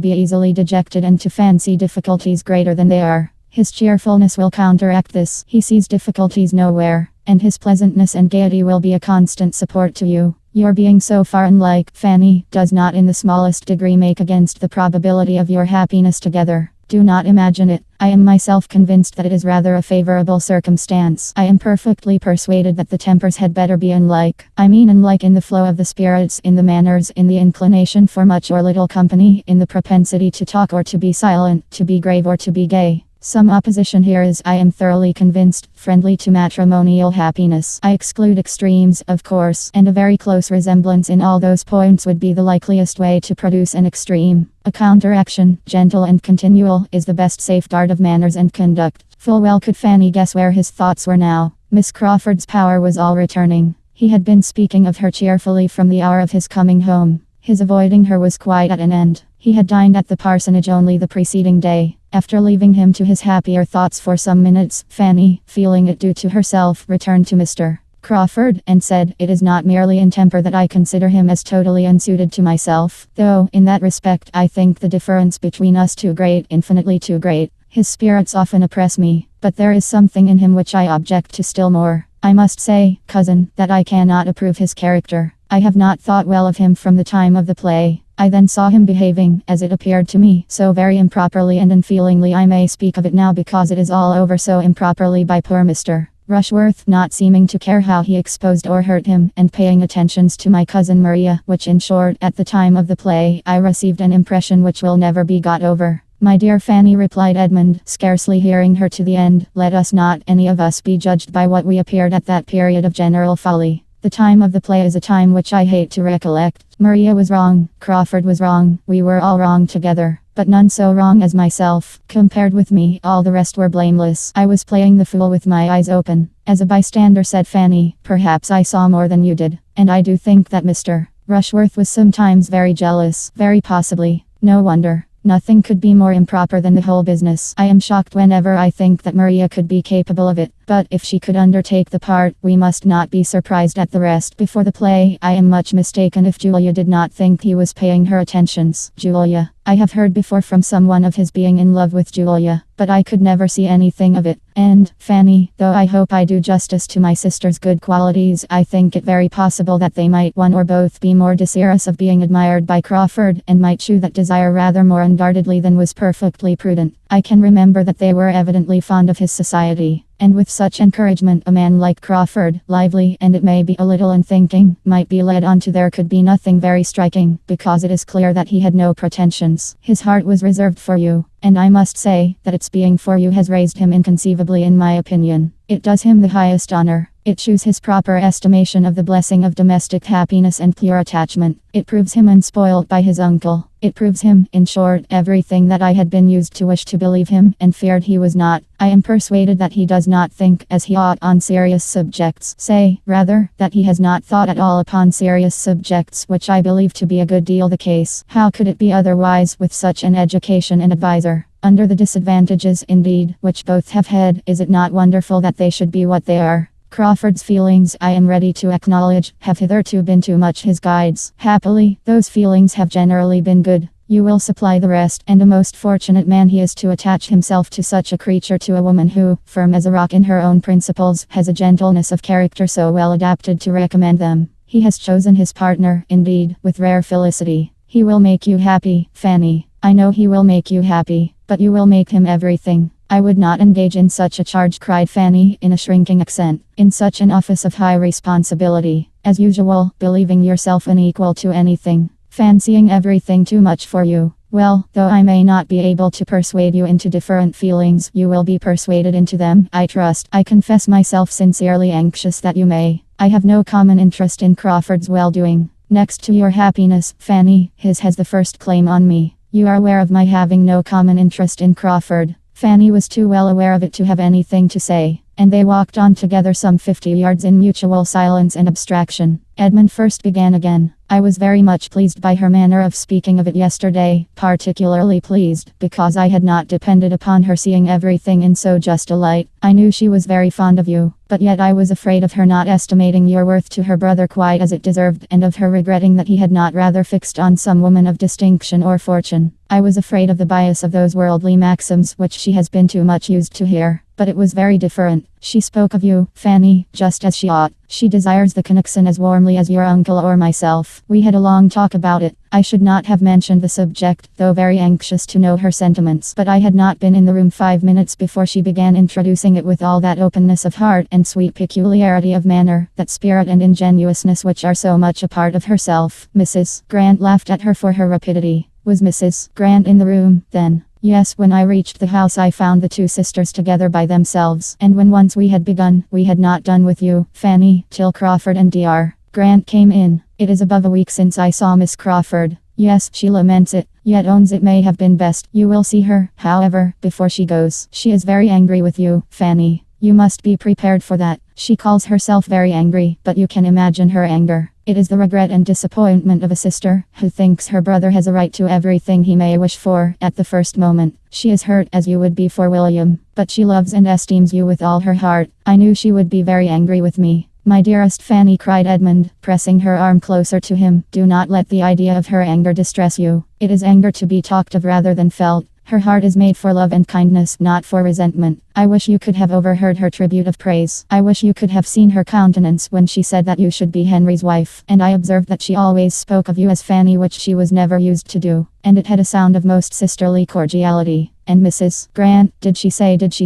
be easily dejected and to fancy difficulties greater than they are. His cheerfulness will counteract this. He sees difficulties nowhere, and his pleasantness and gaiety will be a constant support to you. Your being so far unlike, Fanny, does not in the smallest degree make against the probability of your happiness together. Do not imagine it. I am myself convinced that it is rather a favorable circumstance. I am perfectly persuaded that the tempers had better be unlike. I mean unlike in the flow of the spirits, in the manners, in the inclination for much or little company, in the propensity to talk or to be silent, to be grave or to be gay. Some opposition here is, I am thoroughly convinced, friendly to matrimonial happiness. I exclude extremes, of course, and a very close resemblance in all those points would be the likeliest way to produce an extreme. A counteraction, gentle and continual, is the best safeguard of manners and conduct. Full well could Fanny guess where his thoughts were now. Miss Crawford's power was all returning. He had been speaking of her cheerfully from the hour of his coming home. His avoiding her was quite at an end. He had dined at the parsonage only the preceding day. After leaving him to his happier thoughts for some minutes, Fanny, feeling it due to herself, returned to Mr. Crawford, and said, "It is not merely in temper that I consider him as totally unsuited to myself, though, in that respect, I think the difference between us too great, infinitely too great. His spirits often oppress me, but there is something in him which I object to still more. I must say, cousin, that I cannot approve his character. I have not thought well of him from the time of the play. I then saw him behaving, as it appeared to me, so very improperly and unfeelingly. I may speak of it now because it is all over so improperly by poor Mr. Rushworth, not seeming to care how he exposed or hurt him, and paying attentions to my cousin Maria, which in short, at the time of the play, I received an impression which will never be got over." "My dear Fanny," replied Edmund, scarcely hearing her to the end, "let us not any of us be judged by what we appeared at that period of general folly. The time of the play is a time which I hate to recollect. Maria was wrong, Crawford was wrong, we were all wrong together, but none so wrong as myself. Compared with me, all the rest were blameless. I was playing the fool with my eyes open." "As a bystander," said Fanny, "perhaps I saw more than you did, and I do think that Mr. Rushworth was sometimes very jealous, very possibly. No wonder. Nothing could be more improper than the whole business. I am shocked whenever I think that Maria could be capable of it. But if she could undertake the part, we must not be surprised at the rest. Before the play, I am much mistaken if Julia did not think he was paying her attentions. Julia. I have heard before from someone of his being in love with Julia, but I could never see anything of it. And, Fanny, though I hope I do justice to my sister's good qualities, I think it very possible that they might one or both be more desirous of being admired by Crawford, and might shew that desire rather more unguardedly than was perfectly prudent. I can remember that they were evidently fond of his society. And with such encouragement, a man like Crawford, lively, and it may be a little unthinking, might be led on to there could be nothing very striking, because it is clear that he had no pretensions. His heart was reserved for you, and I must say, that its being for you has raised him inconceivably in my opinion. It does him the highest honor. It shews his proper estimation of the blessing of domestic happiness and pure attachment. It proves him unspoiled by his uncle. It proves him, in short, everything that I had been used to wish to believe him, and feared he was not. I am persuaded that he does not think as he ought on serious subjects. Say, rather, that he has not thought at all upon serious subjects, which I believe to be a good deal the case. How could it be otherwise, with such an education and adviser? Under the disadvantages, indeed, which both have had, is it not wonderful that they should be what they are? Crawford's feelings, I am ready to acknowledge, have hitherto been too much his guides. Happily, those feelings have generally been good. You will supply the rest, and a most fortunate man he is to attach himself to such a creature, to a woman who, firm as a rock in her own principles, has a gentleness of character so well adapted to recommend them. He has chosen his partner, indeed, with rare felicity. He will make you happy, Fanny. I know he will make you happy, but you will make him everything. I would not engage in such a charge, cried Fanny, in a shrinking accent, in such an office of high responsibility. As usual, believing yourself unequal to anything, fancying everything too much for you. Well, though I may not be able to persuade you into different feelings, you will be persuaded into them, I trust. I confess myself sincerely anxious that you may. I have no common interest in Crawford's well-doing. Next to your happiness, Fanny, his has the first claim on me. You are aware of my having no common interest in Crawford. Fanny was too well aware of it to have anything to say, and they walked on together some 50 yards in mutual silence and abstraction. Edmund first began again. I was very much pleased by her manner of speaking of it yesterday, particularly pleased, because I had not depended upon her seeing everything in so just a light. I knew she was very fond of you, but yet I was afraid of her not estimating your worth to her brother quite as it deserved, and of her regretting that he had not rather fixed on some woman of distinction or fortune. I was afraid of the bias of those worldly maxims which she has been too much used to hear. But it was very different. She spoke of you, Fanny, just as she ought. She desires the connection as warmly as your uncle or myself. We had a long talk about it. I should not have mentioned the subject, though very anxious to know her sentiments. But I had not been in the room 5 minutes before she began introducing it with all that openness of heart and sweet peculiarity of manner, that spirit and ingenuousness which are so much a part of herself. Mrs. Grant laughed at her for her rapidity. Was Mrs. Grant in the room, then? Yes, when I reached the house I found the two sisters together by themselves, and when once we had begun, we had not done with you, Fanny, till Crawford and Dr. Grant came in. It is above a week since I saw Miss Crawford. Yes, she laments it, yet owns it may have been best. You will see her, however, before she goes. She is very angry with you, Fanny. You must be prepared for that. She calls herself very angry, but you can imagine her anger. It is the regret and disappointment of a sister who thinks her brother has a right to everything he may wish for at the first moment. She is hurt as you would be for William, but she loves and esteems you with all her heart. I knew she would be very angry with me. My dearest Fanny, cried Edmund, pressing her arm closer to him, do not let the idea of her anger distress you. It is anger to be talked of rather than felt. Her heart is made for love and kindness, not for resentment. I wish you could have overheard her tribute of praise. I wish you could have seen her countenance when she said that you should be Henry's wife. And I observed that she always spoke of you as Fanny, which she was never used to do. And it had a sound of most sisterly cordiality. And Mrs. Grant, did she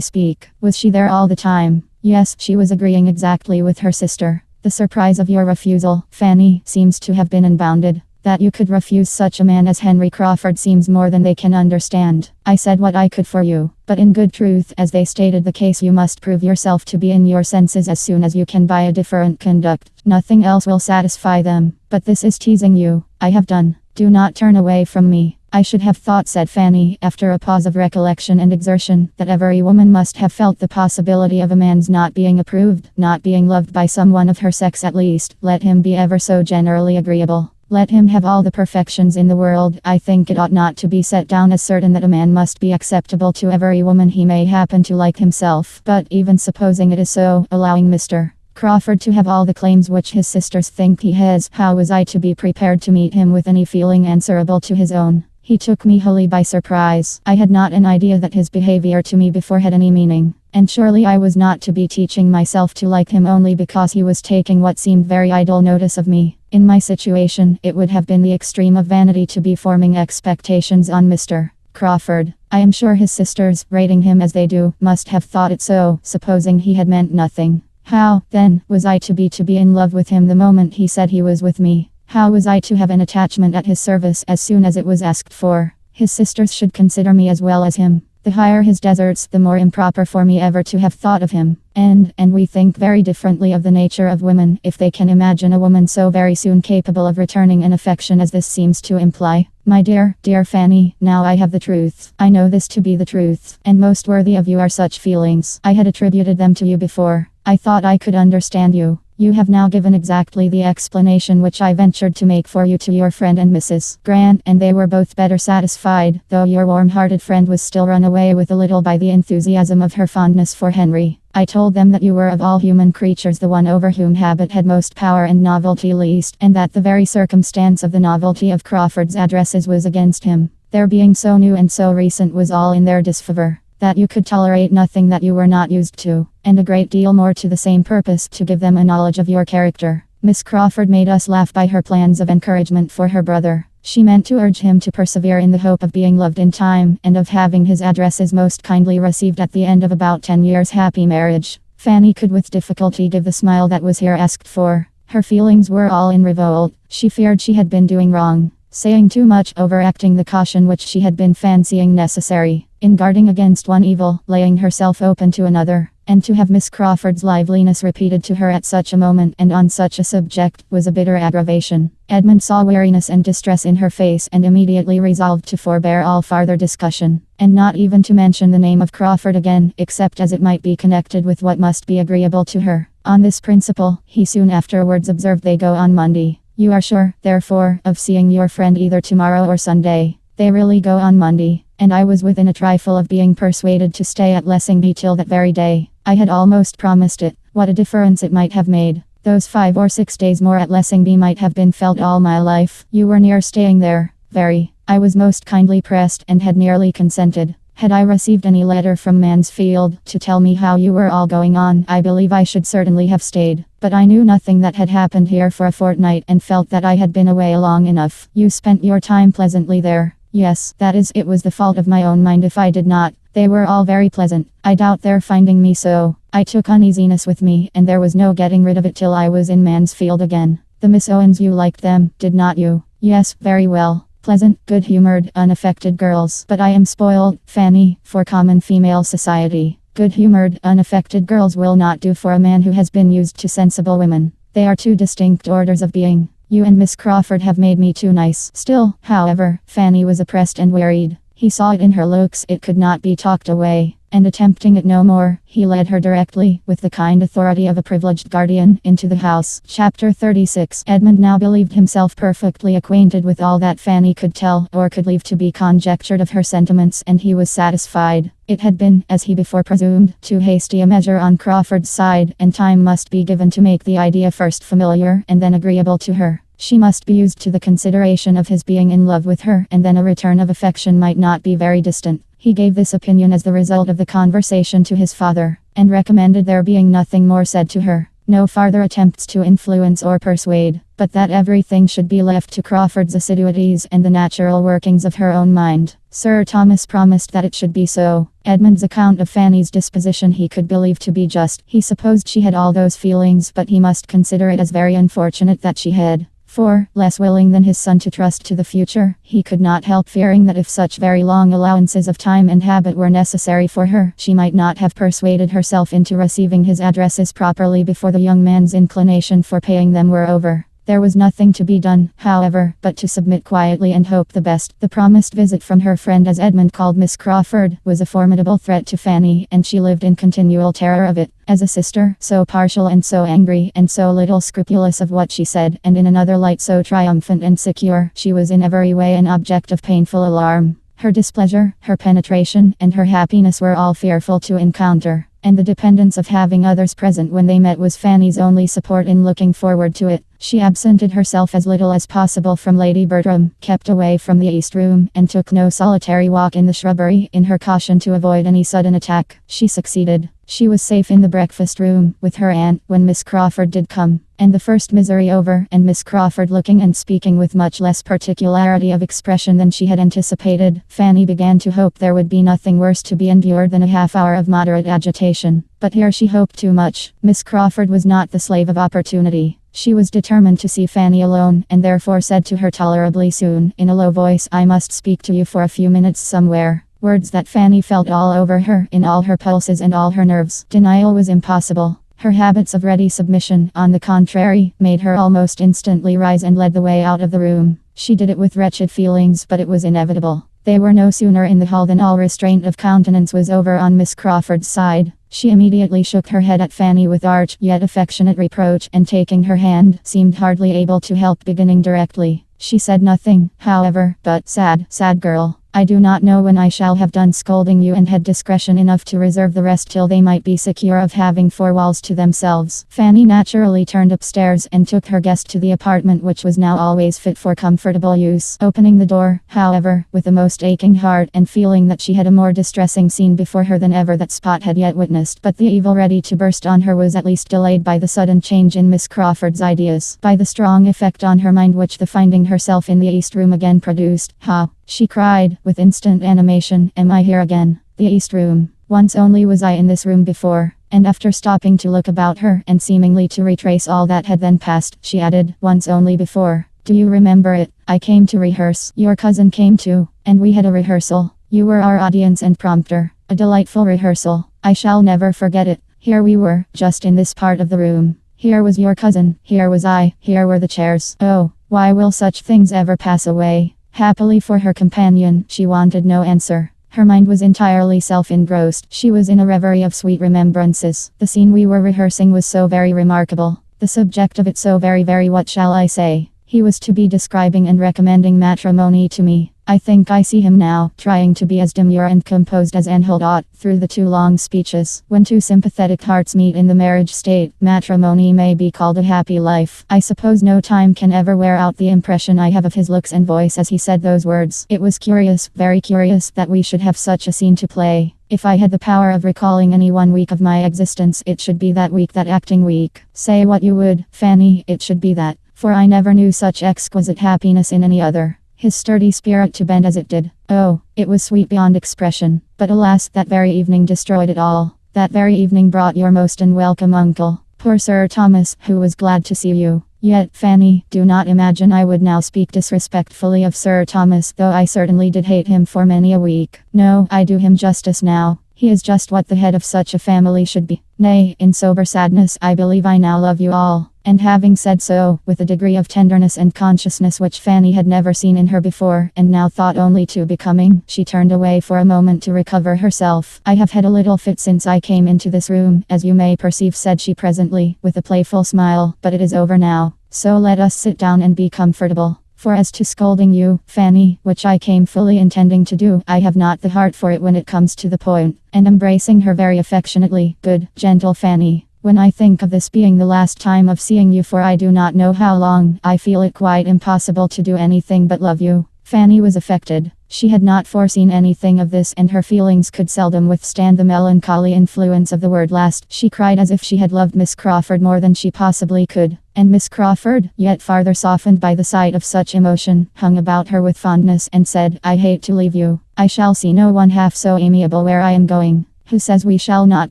speak? Was she there all the time? Yes, she was agreeing exactly with her sister. The surprise of your refusal, Fanny, seems to have been unbounded. That you could refuse such a man as Henry Crawford seems more than they can understand. I said what I could for you, but in good truth, as they stated the case, you must prove yourself to be in your senses as soon as you can by a different conduct. Nothing else will satisfy them. But this is teasing you. I have done. Do not turn away from me. I should have thought, said Fanny, after a pause of recollection and exertion, that every woman must have felt the possibility of a man's not being approved, not being loved by someone of her sex at least, let him be ever so generally agreeable. Let him have all the perfections in the world. I think it ought not to be set down as certain that a man must be acceptable to every woman he may happen to like himself. But even supposing it is so, allowing Mr. Crawford to have all the claims which his sisters think he has, how was I to be prepared to meet him with any feeling answerable to his own? He took me wholly by surprise. I had not an idea that his behavior to me before had any meaning. And surely I was not to be teaching myself to like him only because he was taking what seemed very idle notice of me. In my situation, it would have been the extreme of vanity to be forming expectations on Mr. Crawford. I am sure his sisters, rating him as they do, must have thought it so, supposing he had meant nothing. How, then, was I to be in love with him the moment he said he was with me? How was I to have an attachment at his service as soon as it was asked for? His sisters should consider me as well as him. The higher his deserts, the more improper for me ever to have thought of him. And we think very differently of the nature of women, if they can imagine a woman so very soon capable of returning an affection as this seems to imply. My dear, dear Fanny, now I have the truth. I know this to be the truth, and most worthy of you are such feelings. I had attributed them to you before. I thought I could understand you. You have now given exactly the explanation which I ventured to make for you to your friend and Mrs. Grant, and they were both better satisfied, though your warm-hearted friend was still run away with a little by the enthusiasm of her fondness for Henry. I told them that you were of all human creatures the one over whom habit had most power and novelty least, and that the very circumstance of the novelty of Crawford's addresses was against him. Their being so new and so recent was all in their disfavor. That you could tolerate nothing that you were not used to, and a great deal more to the same purpose, to give them a knowledge of your character. Miss Crawford made us laugh by her plans of encouragement for her brother. She meant to urge him to persevere in the hope of being loved in time, and of having his addresses most kindly received at the end of about 10 years' happy marriage. Fanny could with difficulty give the smile that was here asked for. Her feelings were all in revolt. She feared she had been doing wrong, saying too much, overacting the caution which she had been fancying necessary, in guarding against one evil, laying herself open to another. And to have Miss Crawford's liveliness repeated to her at such a moment and on such a subject was a bitter aggravation. Edmund saw weariness and distress in her face and immediately resolved to forbear all farther discussion, and not even to mention the name of Crawford again, except as it might be connected with what must be agreeable to her. On this principle, he soon afterwards observed, "They go on Monday. You are sure, therefore, of seeing your friend either tomorrow or Sunday?" "They really go on Monday, and I was within a trifle of being persuaded to stay at Lessingby till that very day. I had almost promised it. What a difference it might have made! Those 5 or 6 days more at Lessingby might have been felt all my life." "You were near staying there?" "Very. I was most kindly pressed, and had nearly consented. Had I received any letter from Mansfield, to tell me how you were all going on, I believe I should certainly have stayed. But I knew nothing that had happened here for a fortnight, and felt that I had been away long enough." "You spent your time pleasantly there?" "Yes, that is, it was the fault of my own mind if I did not. They were all very pleasant. I doubt their finding me so. I took uneasiness with me, and there was no getting rid of it till I was in Mansfield again." "The Miss Owens, you liked them, did not you?" "Yes, very well. Pleasant, good-humoured, unaffected girls. But I am spoiled, Fanny, for common female society. Good-humoured, unaffected girls will not do for a man who has been used to sensible women. They are two distinct orders of being. You and Miss Crawford have made me too nice." Still, however, Fanny was oppressed and wearied. He saw it in her looks, it could not be talked away, and attempting it no more, he led her directly, with the kind authority of a privileged guardian, into the house. Chapter 36. Edmund now believed himself perfectly acquainted with all that Fanny could tell, or could leave to be conjectured of her sentiments, and he was satisfied. It had been, as he before presumed, too hasty a measure on Crawford's side, and time must be given to make the idea first familiar, and then agreeable to her. She must be used to the consideration of his being in love with her, and then a return of affection might not be very distant. He gave this opinion as the result of the conversation to his father, and recommended there being nothing more said to her, no farther attempts to influence or persuade, but that everything should be left to Crawford's assiduities and the natural workings of her own mind. Sir Thomas promised that it should be so. Edmund's account of Fanny's disposition he could believe to be just. He supposed she had all those feelings, but he must consider it as very unfortunate that she had. For, less willing than his son to trust to the future, he could not help fearing that if such very long allowances of time and habit were necessary for her, she might not have persuaded herself into receiving his addresses properly before the young man's inclination for paying them were over. There was nothing to be done, however, but to submit quietly and hope the best. The promised visit from her friend, as Edmund called Miss Crawford, was a formidable threat to Fanny, and she lived in continual terror of it. As a sister, so partial and so angry, and so little scrupulous of what she said, and in another light so triumphant and secure, she was in every way an object of painful alarm. Her displeasure, her penetration, and her happiness were all fearful to encounter, and the dependence of having others present when they met was Fanny's only support in looking forward to it. She absented herself as little as possible from Lady Bertram, kept away from the East Room, and took no solitary walk in the shrubbery, in her caution to avoid any sudden attack. She succeeded. She was safe in the breakfast room, with her aunt, when Miss Crawford did come, and the first misery over, and Miss Crawford looking and speaking with much less particularity of expression than she had anticipated, Fanny began to hope there would be nothing worse to be endured than a half-hour of moderate agitation. But here she hoped too much. Miss Crawford was not the slave of opportunity. She was determined to see Fanny alone, and therefore said to her tolerably soon, in a low voice, "I must speak to you for a few minutes somewhere." Words that Fanny felt all over her, in all her pulses and all her nerves. Denial was impossible. Her habits of ready submission, on the contrary, made her almost instantly rise and led the way out of the room. She did it with wretched feelings, but it was inevitable. They were no sooner in the hall than all restraint of countenance was over on Miss Crawford's side. She immediately shook her head at Fanny with arch yet affectionate reproach, and taking her hand, seemed hardly able to help beginning directly. She said nothing, however, but sad girl. I do not know when I shall have done scolding you and had discretion enough to reserve the rest till they might be secure of having four walls to themselves. Fanny naturally turned upstairs and took her guest to the apartment, which was now always fit for comfortable use. Opening the door, however, with a most aching heart, and feeling that she had a more distressing scene before her than ever that Spot had yet witnessed, but the evil ready to burst on her was at least delayed by the sudden change in Miss Crawford's ideas, by the strong effect on her mind which the finding herself in the East Room again produced. "Ha!" she cried, with instant animation, "am I here again? The East Room. Once only was I in this room before." And after stopping to look about her, and seemingly to retrace all that had then passed, she added, "Once only before. Do you remember it? I came to rehearse. Your cousin came too, and we had a rehearsal. You were our audience and prompter. A delightful rehearsal. I shall never forget it. Here we were, just in this part of the room. Here was your cousin, here was I, here were the chairs. Oh, why will such things ever pass away?" Happily for her companion, she wanted no answer. Her mind was entirely self-engrossed. She was in a reverie of sweet remembrances. The scene we were rehearsing was so very remarkable. The subject of it so very, what shall I say? He was to be describing and recommending matrimony to me. I think I see him now, trying to be as demure and composed as Angel ought, through the two long speeches. When two sympathetic hearts meet in the marriage state, matrimony may be called a happy life. I suppose no time can ever wear out the impression I have of his looks and voice as he said those words. It was curious, very curious, that we should have such a scene to play. If I had the power of recalling any one week of my existence, it should be that week, that acting week. Say what you would, Fanny, it should be that. For I never knew such exquisite happiness in any other. His sturdy spirit to bend as it did. Oh, it was sweet beyond expression. But alas, that very evening destroyed it all. That very evening brought your most unwelcome uncle, poor Sir Thomas, who was glad to see you. Yet, Fanny, do not imagine I would now speak disrespectfully of Sir Thomas, though I certainly did hate him for many a week. No, I do him justice now. He is just what the head of such a family should be. Nay, in sober sadness, I believe I now love you all. And having said so, with a degree of tenderness and consciousness which Fanny had never seen in her before, and now thought only too becoming, she turned away for a moment to recover herself. "I have had a little fit since I came into this room, as you may perceive," said she presently, with a playful smile, "but it is over now. So let us sit down and be comfortable. For as to scolding you, Fanny, which I came fully intending to do, I have not the heart for it when it comes to the point." And embracing her very affectionately, "Good, gentle Fanny. When I think of this being the last time of seeing you for I do not know how long, I feel it quite impossible to do anything but love you." Fanny was affected. She had not foreseen anything of this, and her feelings could seldom withstand the melancholy influence of the word last. She cried as if she had loved Miss Crawford more than she possibly could. And Miss Crawford, yet farther softened by the sight of such emotion, hung about her with fondness, and said, "I hate to leave you. I shall see no one half so amiable where I am going. Who says we shall not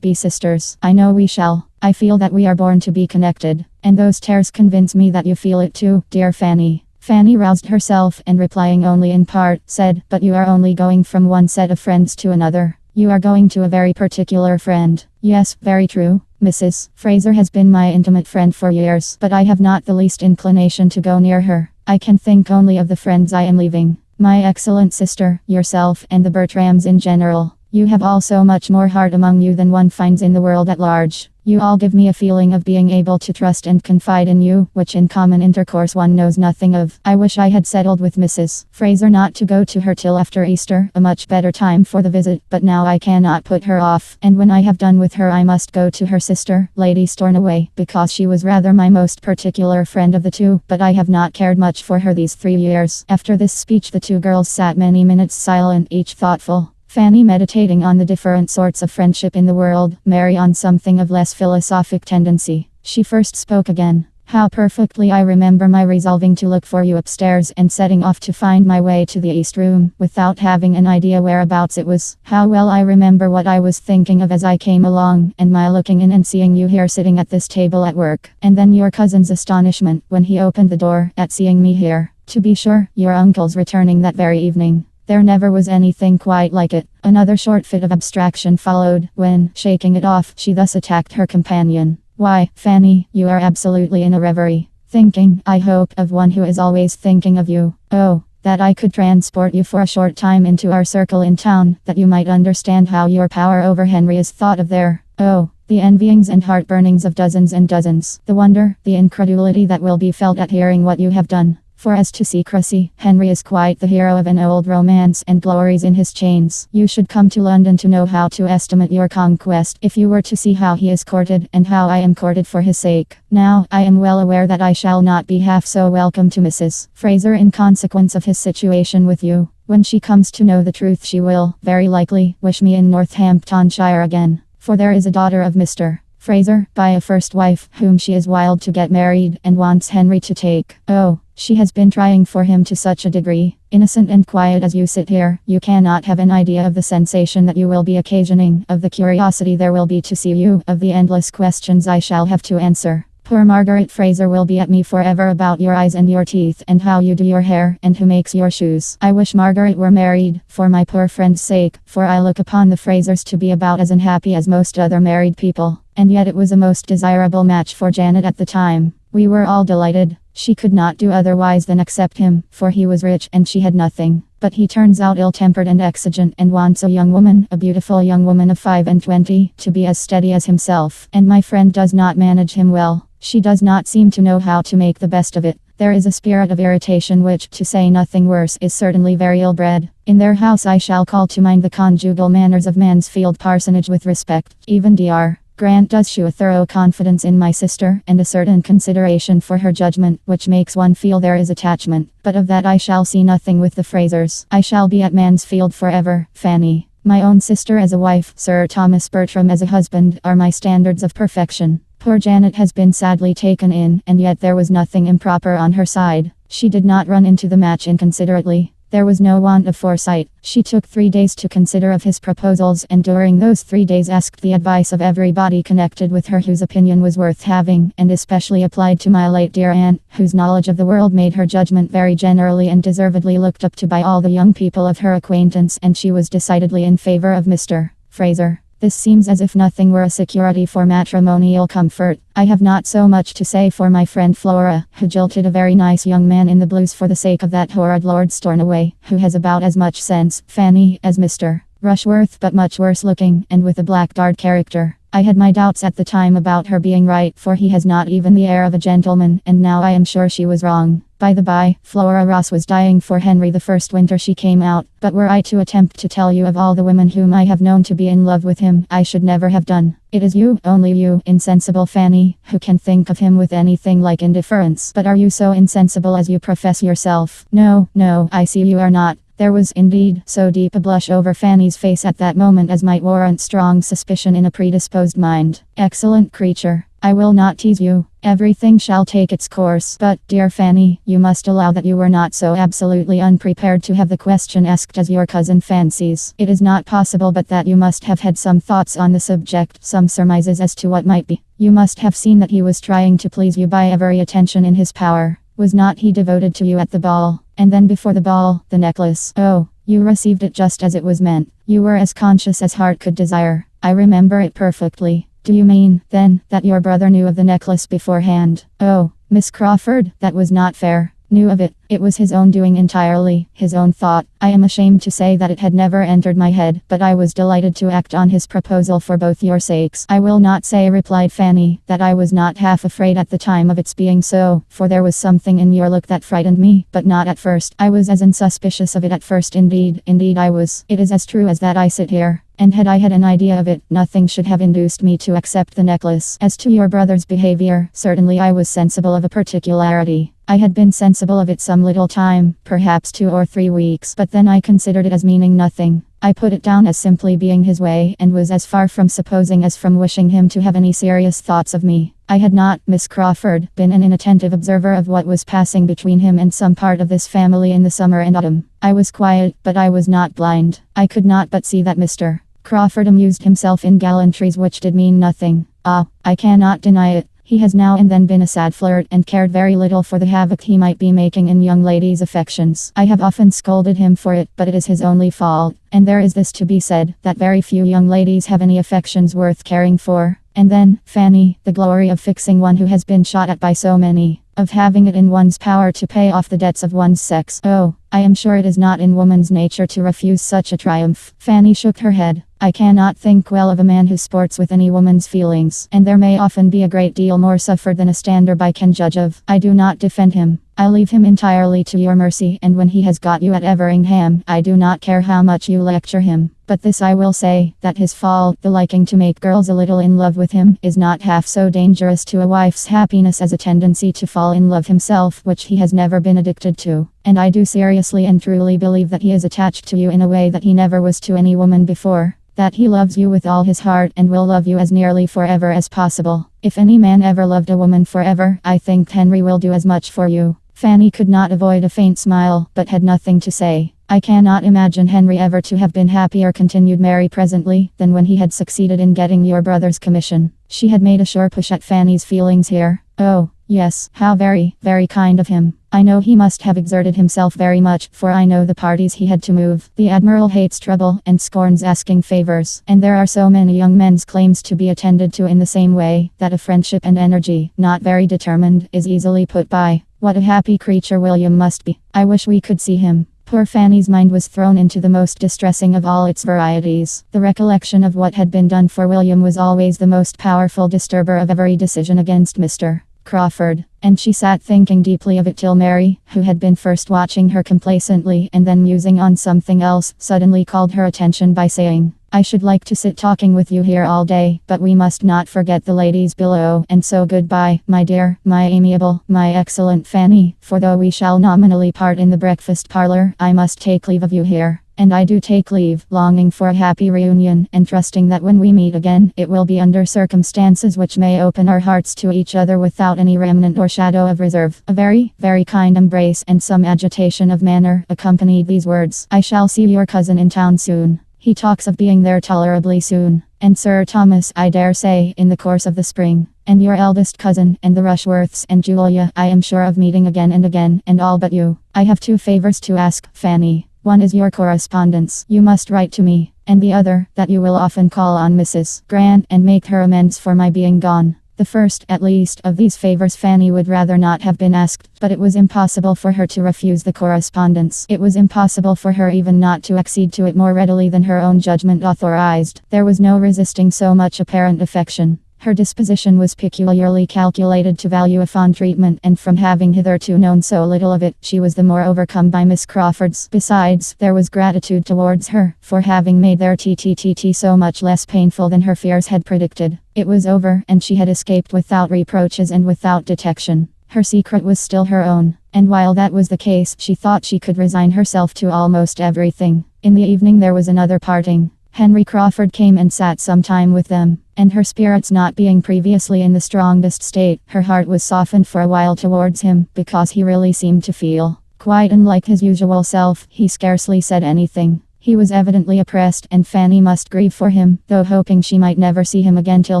be sisters? I know we shall. I feel that we are born to be connected. And those tears convince me that you feel it too, dear Fanny." Fanny roused herself, and replying only in part, said, "But you are only going from one set of friends to another. You are going to a very particular friend." "Yes, very true. Mrs. Fraser has been my intimate friend for years, but I have not the least inclination to go near her. I can think only of the friends I am leaving. My excellent sister, yourself, and the Bertrams in general. You have all so much more heart among you than one finds in the world at large. You all give me a feeling of being able to trust and confide in you, which in common intercourse one knows nothing of. I wish I had settled with Mrs. Fraser not to go to her till after Easter, a much better time for the visit, but now I cannot put her off, and when I have done with her I must go to her sister, Lady Stornoway, because she was rather my most particular friend of the two, but I have not cared much for her these 3 years." After this speech the two girls sat many minutes silent, each thoughtful. Fanny meditating on the different sorts of friendship in the world, Mary on something of less philosophic tendency. She first spoke again. "How perfectly I remember my resolving to look for you upstairs, and setting off to find my way to the East Room, without having an idea whereabouts it was. How well I remember what I was thinking of as I came along, and my looking in and seeing you here sitting at this table at work. And then your cousin's astonishment, when he opened the door, at seeing me here. To be sure, your uncle's returning that very evening. There never was anything quite like it." Another short fit of abstraction followed, when, shaking it off, she thus attacked her companion. "Why, Fanny, you are absolutely in a reverie. Thinking, I hope, of one who is always thinking of you. Oh, that I could transport you for a short time into our circle in town, that you might understand how your power over Henry is thought of there. Oh, the envyings and heartburnings of dozens and dozens. The wonder, the incredulity that will be felt at hearing what you have done. For as to secrecy, Henry is quite the hero of an old romance and glories in his chains. You should come to London to know how to estimate your conquest, if you were to see how he is courted, and how I am courted for his sake. Now, I am well aware that I shall not be half so welcome to Mrs. Fraser in consequence of his situation with you. When she comes to know the truth she will, very likely, wish me in Northamptonshire again. For there is a daughter of Mr. Fraser, by a first wife, whom she is wild to get married, and wants Henry to take. Oh, she has been trying for him to such a degree. Innocent and quiet as you sit here, you cannot have an idea of the sensation that you will be occasioning, of the curiosity there will be to see you, of the endless questions I shall have to answer. Poor Margaret Fraser will be at me forever about your eyes and your teeth, and how you do your hair, and who makes your shoes. I wish Margaret were married, for my poor friend's sake, for I look upon the Frasers to be about as unhappy as most other married people. And yet it was a most desirable match for Janet at the time. We were all delighted. She could not do otherwise than accept him, for he was rich and she had nothing. But he turns out ill-tempered and exigent, and wants a young woman, a beautiful young woman of 25, to be as steady as himself. And my friend does not manage him well. She does not seem to know how to make the best of it. There is a spirit of irritation which, to say nothing worse, is certainly very ill-bred. In their house I shall call to mind the conjugal manners of Mansfield parsonage with respect. Even Dr. Grant does shew a thorough confidence in my sister, and a certain consideration for her judgment, which makes one feel there is attachment. But of that I shall see nothing with the Frasers. I shall be at Mansfield forever, Fanny. My own sister as a wife, Sir Thomas Bertram as a husband, are my standards of perfection. Poor Janet has been sadly taken in, and yet there was nothing improper on her side. She did not run into the match inconsiderately. There was no want of foresight. She took 3 days to consider of his proposals, and during those 3 days asked the advice of everybody connected with her whose opinion was worth having, and especially applied to my late dear aunt, whose knowledge of the world made her judgment very generally and deservedly looked up to by all the young people of her acquaintance, and she was decidedly in favor of Mr. Fraser. This seems as if nothing were a security for matrimonial comfort. I have not so much to say for my friend Flora, who jilted a very nice young man in the blues for the sake of that horrid Lord Stornoway, who has about as much sense, Fanny, as Mr. Rushworth, but much worse looking, and with a blackguard character. I had my doubts at the time about her being right, for he has not even the air of a gentleman, and now I am sure she was wrong. By the by, Flora Ross was dying for Henry the first winter she came out, but were I to attempt to tell you of all the women whom I have known to be in love with him, I should never have done. It is you, only you, insensible Fanny, who can think of him with anything like indifference. But are you so insensible as you profess yourself? No, I see you are not. There was, indeed, so deep a blush over Fanny's face at that moment as might warrant strong suspicion in a predisposed mind. Excellent creature. I will not tease you. Everything shall take its course. But, dear Fanny, you must allow that you were not so absolutely unprepared to have the question asked as your cousin fancies. It is not possible but that you must have had some thoughts on the subject, some surmises as to what might be. You must have seen that he was trying to please you by every attention in his power. Was not he devoted to you at the ball? And then before the ball, the necklace. Oh, you received it just as it was meant. You were as conscious as heart could desire. I remember it perfectly. Do you mean, then, that your brother knew of the necklace beforehand? Oh, Miss Crawford, that was not fair. Knew of it. It was his own doing entirely, his own thought. I am ashamed to say that it had never entered my head, but I was delighted to act on his proposal for both your sakes. I will not say, replied Fanny, that I was not half afraid at the time of its being so, for there was something in your look that frightened me, but not at first. I was as unsuspicious of it at first, indeed I was. It is as true as that I sit here. And had I had an idea of it, nothing should have induced me to accept the necklace. As to your brother's behavior, certainly I was sensible of a particularity. I had been sensible of it some little time, perhaps 2 or 3 weeks, but then I considered it as meaning nothing. I put it down as simply being his way, and was as far from supposing as from wishing him to have any serious thoughts of me. I had not, Miss Crawford, been an inattentive observer of what was passing between him and some part of this family in the summer and autumn. I was quiet, but I was not blind. I could not but see that Mr. Crawford amused himself in gallantries which did mean nothing. Ah, I cannot deny it. He has now and then been a sad flirt, and cared very little for the havoc he might be making in young ladies' affections. I have often scolded him for it, but it is his only fault. And there is this to be said, that very few young ladies have any affections worth caring for. And then, Fanny, the glory of fixing one who has been shot at by so many, of having it in one's power to pay off the debts of one's sex. Oh, I am sure it is not in woman's nature to refuse such a triumph. Fanny shook her head. I cannot think well of a man who sports with any woman's feelings, and there may often be a great deal more suffered than a stander-by can judge of. I do not defend him. I leave him entirely to your mercy, and when he has got you at Everingham, I do not care how much you lecture him. But this I will say, that his fault, the liking to make girls a little in love with him, is not half so dangerous to a wife's happiness as a tendency to fall in love himself, which he has never been addicted to. And I do seriously and truly believe that he is attached to you in a way that he never was to any woman before. That he loves you with all his heart and will love you as nearly forever as possible. If any man ever loved a woman forever, I think Henry will do as much for you. Fanny could not avoid a faint smile, but had nothing to say. I cannot imagine Henry ever to have been happier, continued Mary presently, than when he had succeeded in getting your brother's commission. She had made a sure push at Fanny's feelings here. Oh, yes, how very, very kind of him. I know he must have exerted himself very much, for I know the parties he had to move. The Admiral hates trouble and scorns asking favors, and there are so many young men's claims to be attended to in the same way, that a friendship and energy, not very determined, is easily put by. What a happy creature William must be. I wish we could see him. Poor Fanny's mind was thrown into the most distressing of all its varieties. The recollection of what had been done for William was always the most powerful disturber of every decision against Mr. Crawford, and she sat thinking deeply of it till Mary, who had been first watching her complacently and then musing on something else, suddenly called her attention by saying, I should like to sit talking with you here all day, but we must not forget the ladies below, and so goodbye, my dear, my amiable, my excellent Fanny, for though we shall nominally part in the breakfast parlour, I must take leave of you here. And I do take leave, longing for a happy reunion, and trusting that when we meet again, it will be under circumstances which may open our hearts to each other without any remnant or shadow of reserve. A very, very kind embrace and some agitation of manner accompanied these words. I shall see your cousin in town soon. He talks of being there tolerably soon. And Sir Thomas, I dare say, in the course of the spring. And your eldest cousin, and the Rushworths, and Julia, I am sure of meeting again, and all but you. I have 2 favors to ask, Fanny. One is your correspondence. You must write to me. And the other, that you will often call on Mrs. Grant, and make her amends for my being gone. The first, at least, of these favors Fanny would rather not have been asked, but it was impossible for her to refuse the correspondence. It was impossible for her even not to accede to it more readily than her own judgment authorized. There was no resisting so much apparent affection. Her disposition was peculiarly calculated to value a fond treatment, and from having hitherto known so little of it, she was the more overcome by Miss Crawford's. Besides, there was gratitude towards her, for having made their TTTT so much less painful than her fears had predicted. It was over, and she had escaped without reproaches and without detection. Her secret was still her own, and while that was the case, she thought she could resign herself to almost everything. In the evening there was another parting. Henry Crawford came and sat some time with them, and her spirits not being previously in the strongest state, her heart was softened for a while towards him, because he really seemed to feel quite unlike his usual self. He scarcely said anything. He was evidently oppressed, and Fanny must grieve for him, though hoping she might never see him again till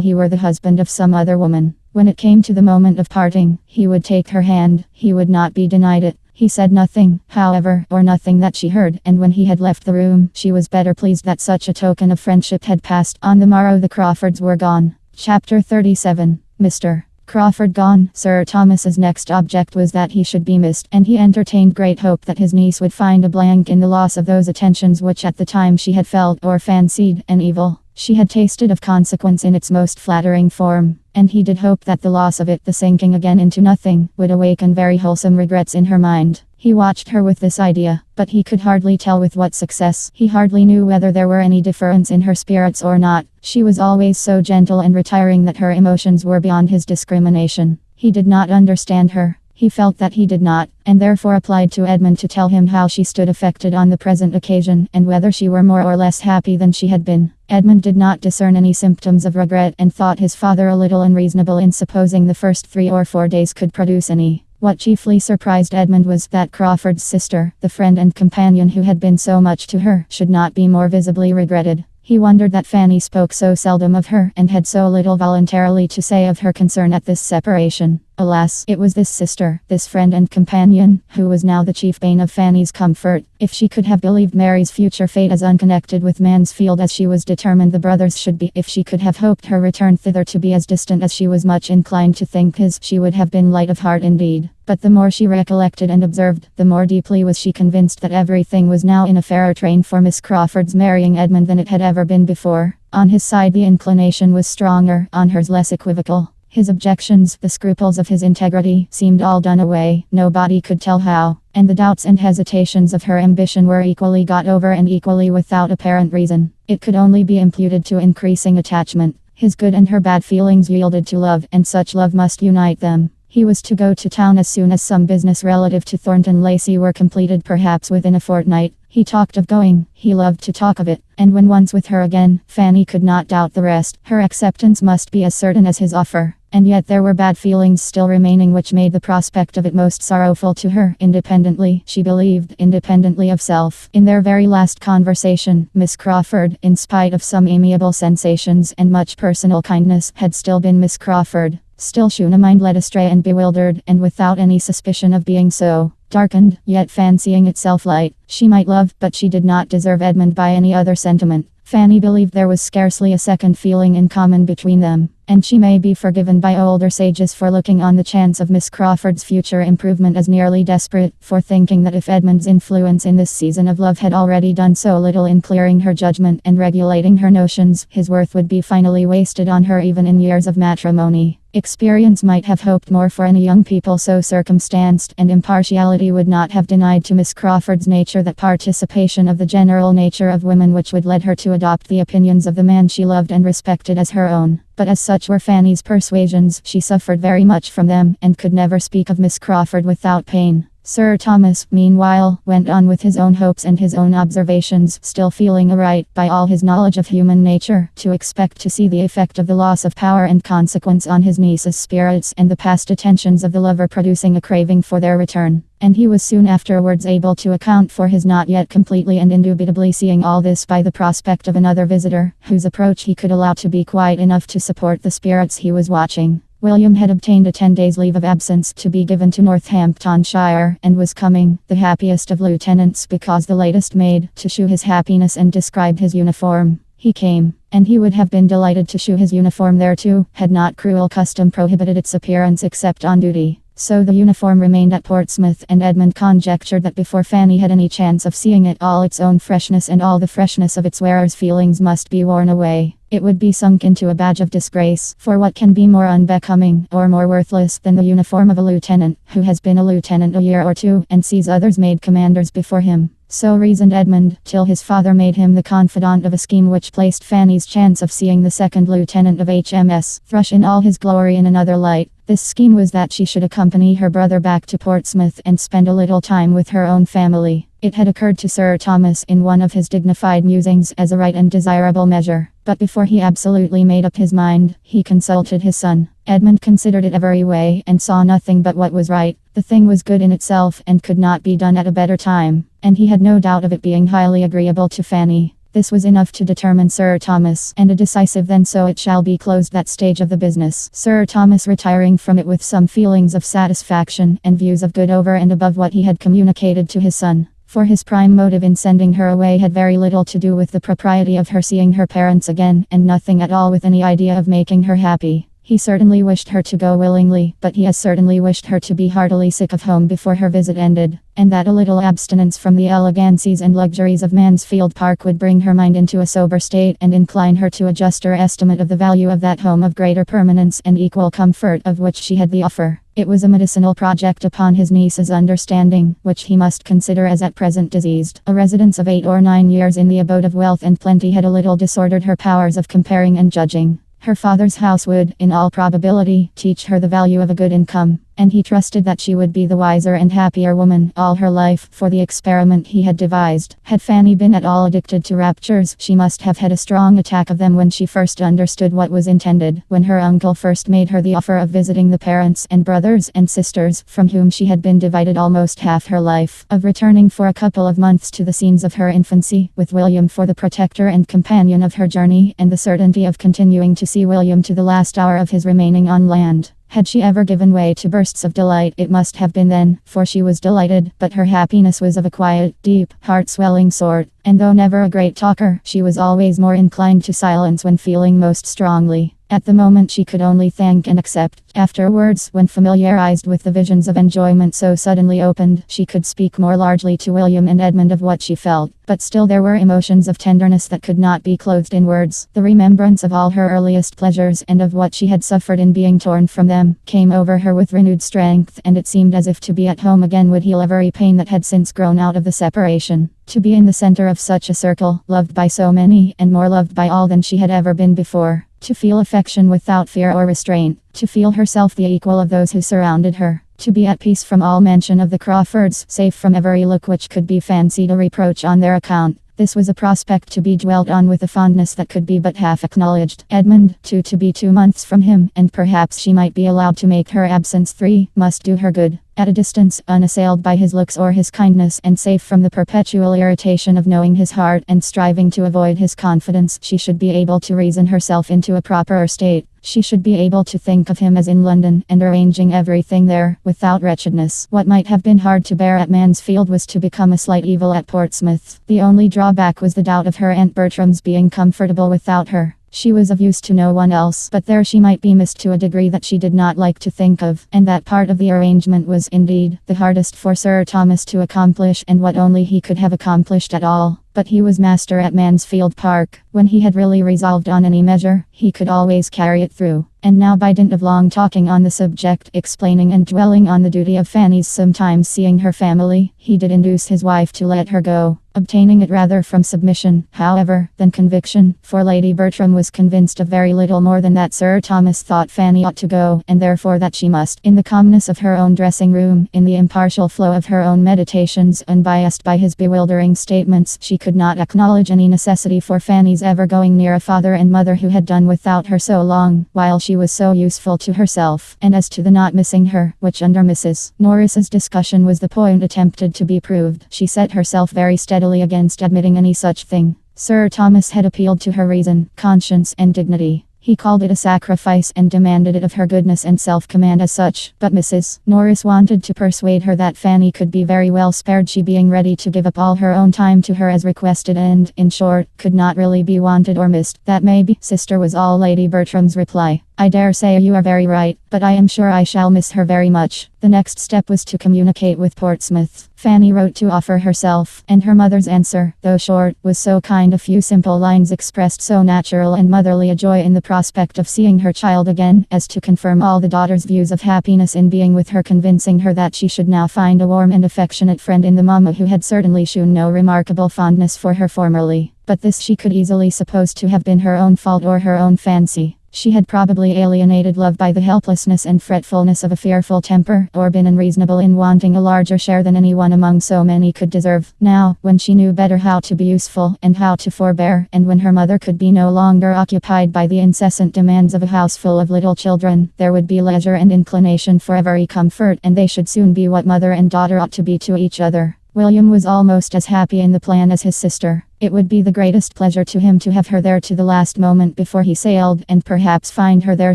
he were the husband of some other woman. When it came to the moment of parting, he would take her hand. He would not be denied it. He said nothing, however, or nothing that she heard, and when he had left the room, she was better pleased that such a token of friendship had passed. On the morrow the Crawfords were gone. Chapter 37. Mr. Crawford gone. Sir Thomas's next object was that he should be missed, and he entertained great hope that his niece would find a blank in the loss of those attentions which at the time she had felt or fancied an evil. She had tasted of consequence in its most flattering form, and he did hope that the loss of it, the sinking again into nothing, would awaken very wholesome regrets in her mind. He watched her with this idea, but he could hardly tell with what success. He hardly knew whether there were any difference in her spirits or not. She was always so gentle and retiring that her emotions were beyond his discrimination. He did not understand her. He felt that he did not, and therefore applied to Edmund to tell him how she stood affected on the present occasion, and whether she were more or less happy than she had been. Edmund did not discern any symptoms of regret, and thought his father a little unreasonable in supposing the first 3 or 4 days could produce any. What chiefly surprised Edmund was that Crawford's sister, the friend and companion who had been so much to her, should not be more visibly regretted. He wondered that Fanny spoke so seldom of her, and had so little voluntarily to say of her concern at this separation. Alas, it was this sister, this friend and companion, who was now the chief bane of Fanny's comfort. If she could have believed Mary's future fate as unconnected with Mansfield as she was determined the brothers should be, if she could have hoped her return thither to be as distant as she was much inclined to think his, she would have been light of heart indeed. But the more she recollected and observed, the more deeply was she convinced that everything was now in a fairer train for Miss Crawford's marrying Edmund than it had ever been before. On his side the inclination was stronger, on hers less equivocal. His objections, the scruples of his integrity, seemed all done away, nobody could tell how, and the doubts and hesitations of her ambition were equally got over and equally without apparent reason. It could only be imputed to increasing attachment. His good and her bad feelings yielded to love, and such love must unite them. He was to go to town as soon as some business relative to Thornton Lacey were completed, perhaps within a fortnight. He talked of going, he loved to talk of it, and when once with her again, Fanny could not doubt the rest. Her acceptance must be as certain as his offer. And yet there were bad feelings still remaining which made the prospect of it most sorrowful to her. Independently, she believed, independently of self. In their very last conversation, Miss Crawford, in spite of some amiable sensations and much personal kindness, had still been Miss Crawford. Still shewn a mind led astray and bewildered, and without any suspicion of being so. Darkened, yet fancying itself light. She might love, but she did not deserve Edmund by any other sentiment. Fanny believed there was scarcely a second feeling in common between them, and she may be forgiven by older sages for looking on the chance of Miss Crawford's future improvement as nearly desperate, for thinking that if Edmund's influence in this season of love had already done so little in clearing her judgment and regulating her notions, his worth would be finally wasted on her even in years of matrimony. Experience might have hoped more for any young people so circumstanced, and impartiality would not have denied to Miss Crawford's nature that participation of the general nature of women which would lead her to adopt the opinions of the man she loved and respected as her own. But as such were Fanny's persuasions, she suffered very much from them, and could never speak of Miss Crawford without pain. Sir Thomas, meanwhile, went on with his own hopes and his own observations, still feeling a right, by all his knowledge of human nature, to expect to see the effect of the loss of power and consequence on his niece's spirits, and the past attentions of the lover producing a craving for their return. And he was soon afterwards able to account for his not yet completely and indubitably seeing all this by the prospect of another visitor, whose approach he could allow to be quite enough to support the spirits he was watching. William had obtained a 10 days' leave of absence to be given to Northamptonshire, and was coming, the happiest of lieutenants because the latest made, to shew his happiness and describe his uniform. He came, and he would have been delighted to shew his uniform there too, had not cruel custom prohibited its appearance except on duty. So the uniform remained at Portsmouth, and Edmund conjectured that before Fanny had any chance of seeing it, all its own freshness and all the freshness of its wearer's feelings must be worn away. It would be sunk into a badge of disgrace, for what can be more unbecoming, or more worthless, than the uniform of a lieutenant, who has been a lieutenant a year or two, and sees others made commanders before him? So reasoned Edmund, till his father made him the confidant of a scheme which placed Fanny's chance of seeing the second lieutenant of HMS Thrush in all his glory in another light. This scheme was that she should accompany her brother back to Portsmouth and spend a little time with her own family. It had occurred to Sir Thomas in one of his dignified musings as a right and desirable measure, but before he absolutely made up his mind, he consulted his son. Edmund considered it every way, and saw nothing but what was right. The thing was good in itself, and could not be done at a better time, and he had no doubt of it being highly agreeable to Fanny. This was enough to determine Sir Thomas, and a decisive "then so it shall be" closed that stage of the business. Sir Thomas retiring from it with some feelings of satisfaction, and views of good over and above what he had communicated to his son. For his prime motive in sending her away had very little to do with the propriety of her seeing her parents again, and nothing at all with any idea of making her happy. He certainly wished her to go willingly, but he as certainly wished her to be heartily sick of home before her visit ended, and that a little abstinence from the elegancies and luxuries of Mansfield Park would bring her mind into a sober state and incline her to a juster estimate of the value of that home of greater permanence and equal comfort of which she had the offer. It was a medicinal project upon his niece's understanding, which he must consider as at present diseased. A residence of 8 or 9 years in the abode of wealth and plenty had a little disordered her powers of comparing and judging. Her father's house would, in all probability, teach her the value of a good income, and he trusted that she would be the wiser and happier woman all her life for the experiment he had devised. Had Fanny been at all addicted to raptures, she must have had a strong attack of them when she first understood what was intended, when her uncle first made her the offer of visiting the parents and brothers and sisters from whom she had been divided almost half her life, of returning for a couple of months to the scenes of her infancy, with William for the protector and companion of her journey, and the certainty of continuing to see William to the last hour of his remaining on land. Had she ever given way to bursts of delight, it must have been then, for she was delighted, but her happiness was of a quiet, deep, heart-swelling sort, and though never a great talker, she was always more inclined to silence when feeling most strongly. At the moment she could only thank and accept. Afterwards, when familiarized with the visions of enjoyment so suddenly opened, she could speak more largely to William and Edmund of what she felt. But still there were emotions of tenderness that could not be clothed in words. The remembrance of all her earliest pleasures and of what she had suffered in being torn from them came over her with renewed strength, and it seemed as if to be at home again would heal every pain that had since grown out of the separation. To be in the center of such a circle, loved by so many, and more loved by all than she had ever been before. To feel affection without fear or restraint. To feel herself the equal of those who surrounded her. To be at peace from all mention of the Crawfords, safe from every look which could be fancied a reproach on their account. This was a prospect to be dwelt on with a fondness that could be but half acknowledged. Edmund, too, to be 2 months from him, and perhaps she might be allowed to make her absence 3, must do her good. At a distance, unassailed by his looks or his kindness, and safe from the perpetual irritation of knowing his heart and striving to avoid his confidence, she should be able to reason herself into a proper state. She should be able to think of him as in London, and arranging everything there, without wretchedness. What might have been hard to bear at Mansfield was to become a slight evil at Portsmouth. The only drawback was the doubt of her Aunt Bertram's being comfortable without her. She was of use to no one else, but there she might be missed to a degree that she did not like to think of, and that part of the arrangement was, indeed, the hardest for Sir Thomas to accomplish, and what only he could have accomplished at all. But he was master at Mansfield Park. When he had really resolved on any measure, he could always carry it through. And now by dint of long talking on the subject, explaining and dwelling on the duty of Fanny's sometimes seeing her family, he did induce his wife to let her go, obtaining it rather from submission, however, than conviction, for Lady Bertram was convinced of very little more than that Sir Thomas thought Fanny ought to go, and therefore that she must. In the calmness of her own dressing room, in the impartial flow of her own meditations, unbiased by his bewildering statements, she could not acknowledge any necessity for Fanny's ever going near a father and mother who had done without her so long, while she was so useful to herself. And as to the not missing her, which under Mrs. Norris's discussion was the point attempted to be proved, she set herself very steadily against admitting any such thing. Sir Thomas had appealed to her reason, conscience, and dignity. He called it a sacrifice and demanded it of her goodness and self-command as such. But Mrs. Norris wanted to persuade her that Fanny could be very well spared, she being ready to give up all her own time to her as requested and, in short, could not really be wanted or missed. That may be, sister, was all Lady Bertram's reply. I dare say you are very right, but I am sure I shall miss her very much. The next step was to communicate with Portsmouth. Fanny wrote to offer herself, and her mother's answer, though short, was so kind. A few simple lines expressed so natural and motherly a joy in the prospect of seeing her child again, as to confirm all the daughter's views of happiness in being with her, convincing her that she should now find a warm and affectionate friend in the mamma who had certainly shewn no remarkable fondness for her formerly. But this she could easily suppose to have been her own fault or her own fancy. She had probably alienated love by the helplessness and fretfulness of a fearful temper, or been unreasonable in wanting a larger share than anyone among so many could deserve. Now, when she knew better how to be useful, and how to forbear, and when her mother could be no longer occupied by the incessant demands of a house full of little children, there would be leisure and inclination for every comfort, and they should soon be what mother and daughter ought to be to each other. William was almost as happy in the plan as his sister. It would be the greatest pleasure to him to have her there to the last moment before he sailed, and perhaps find her there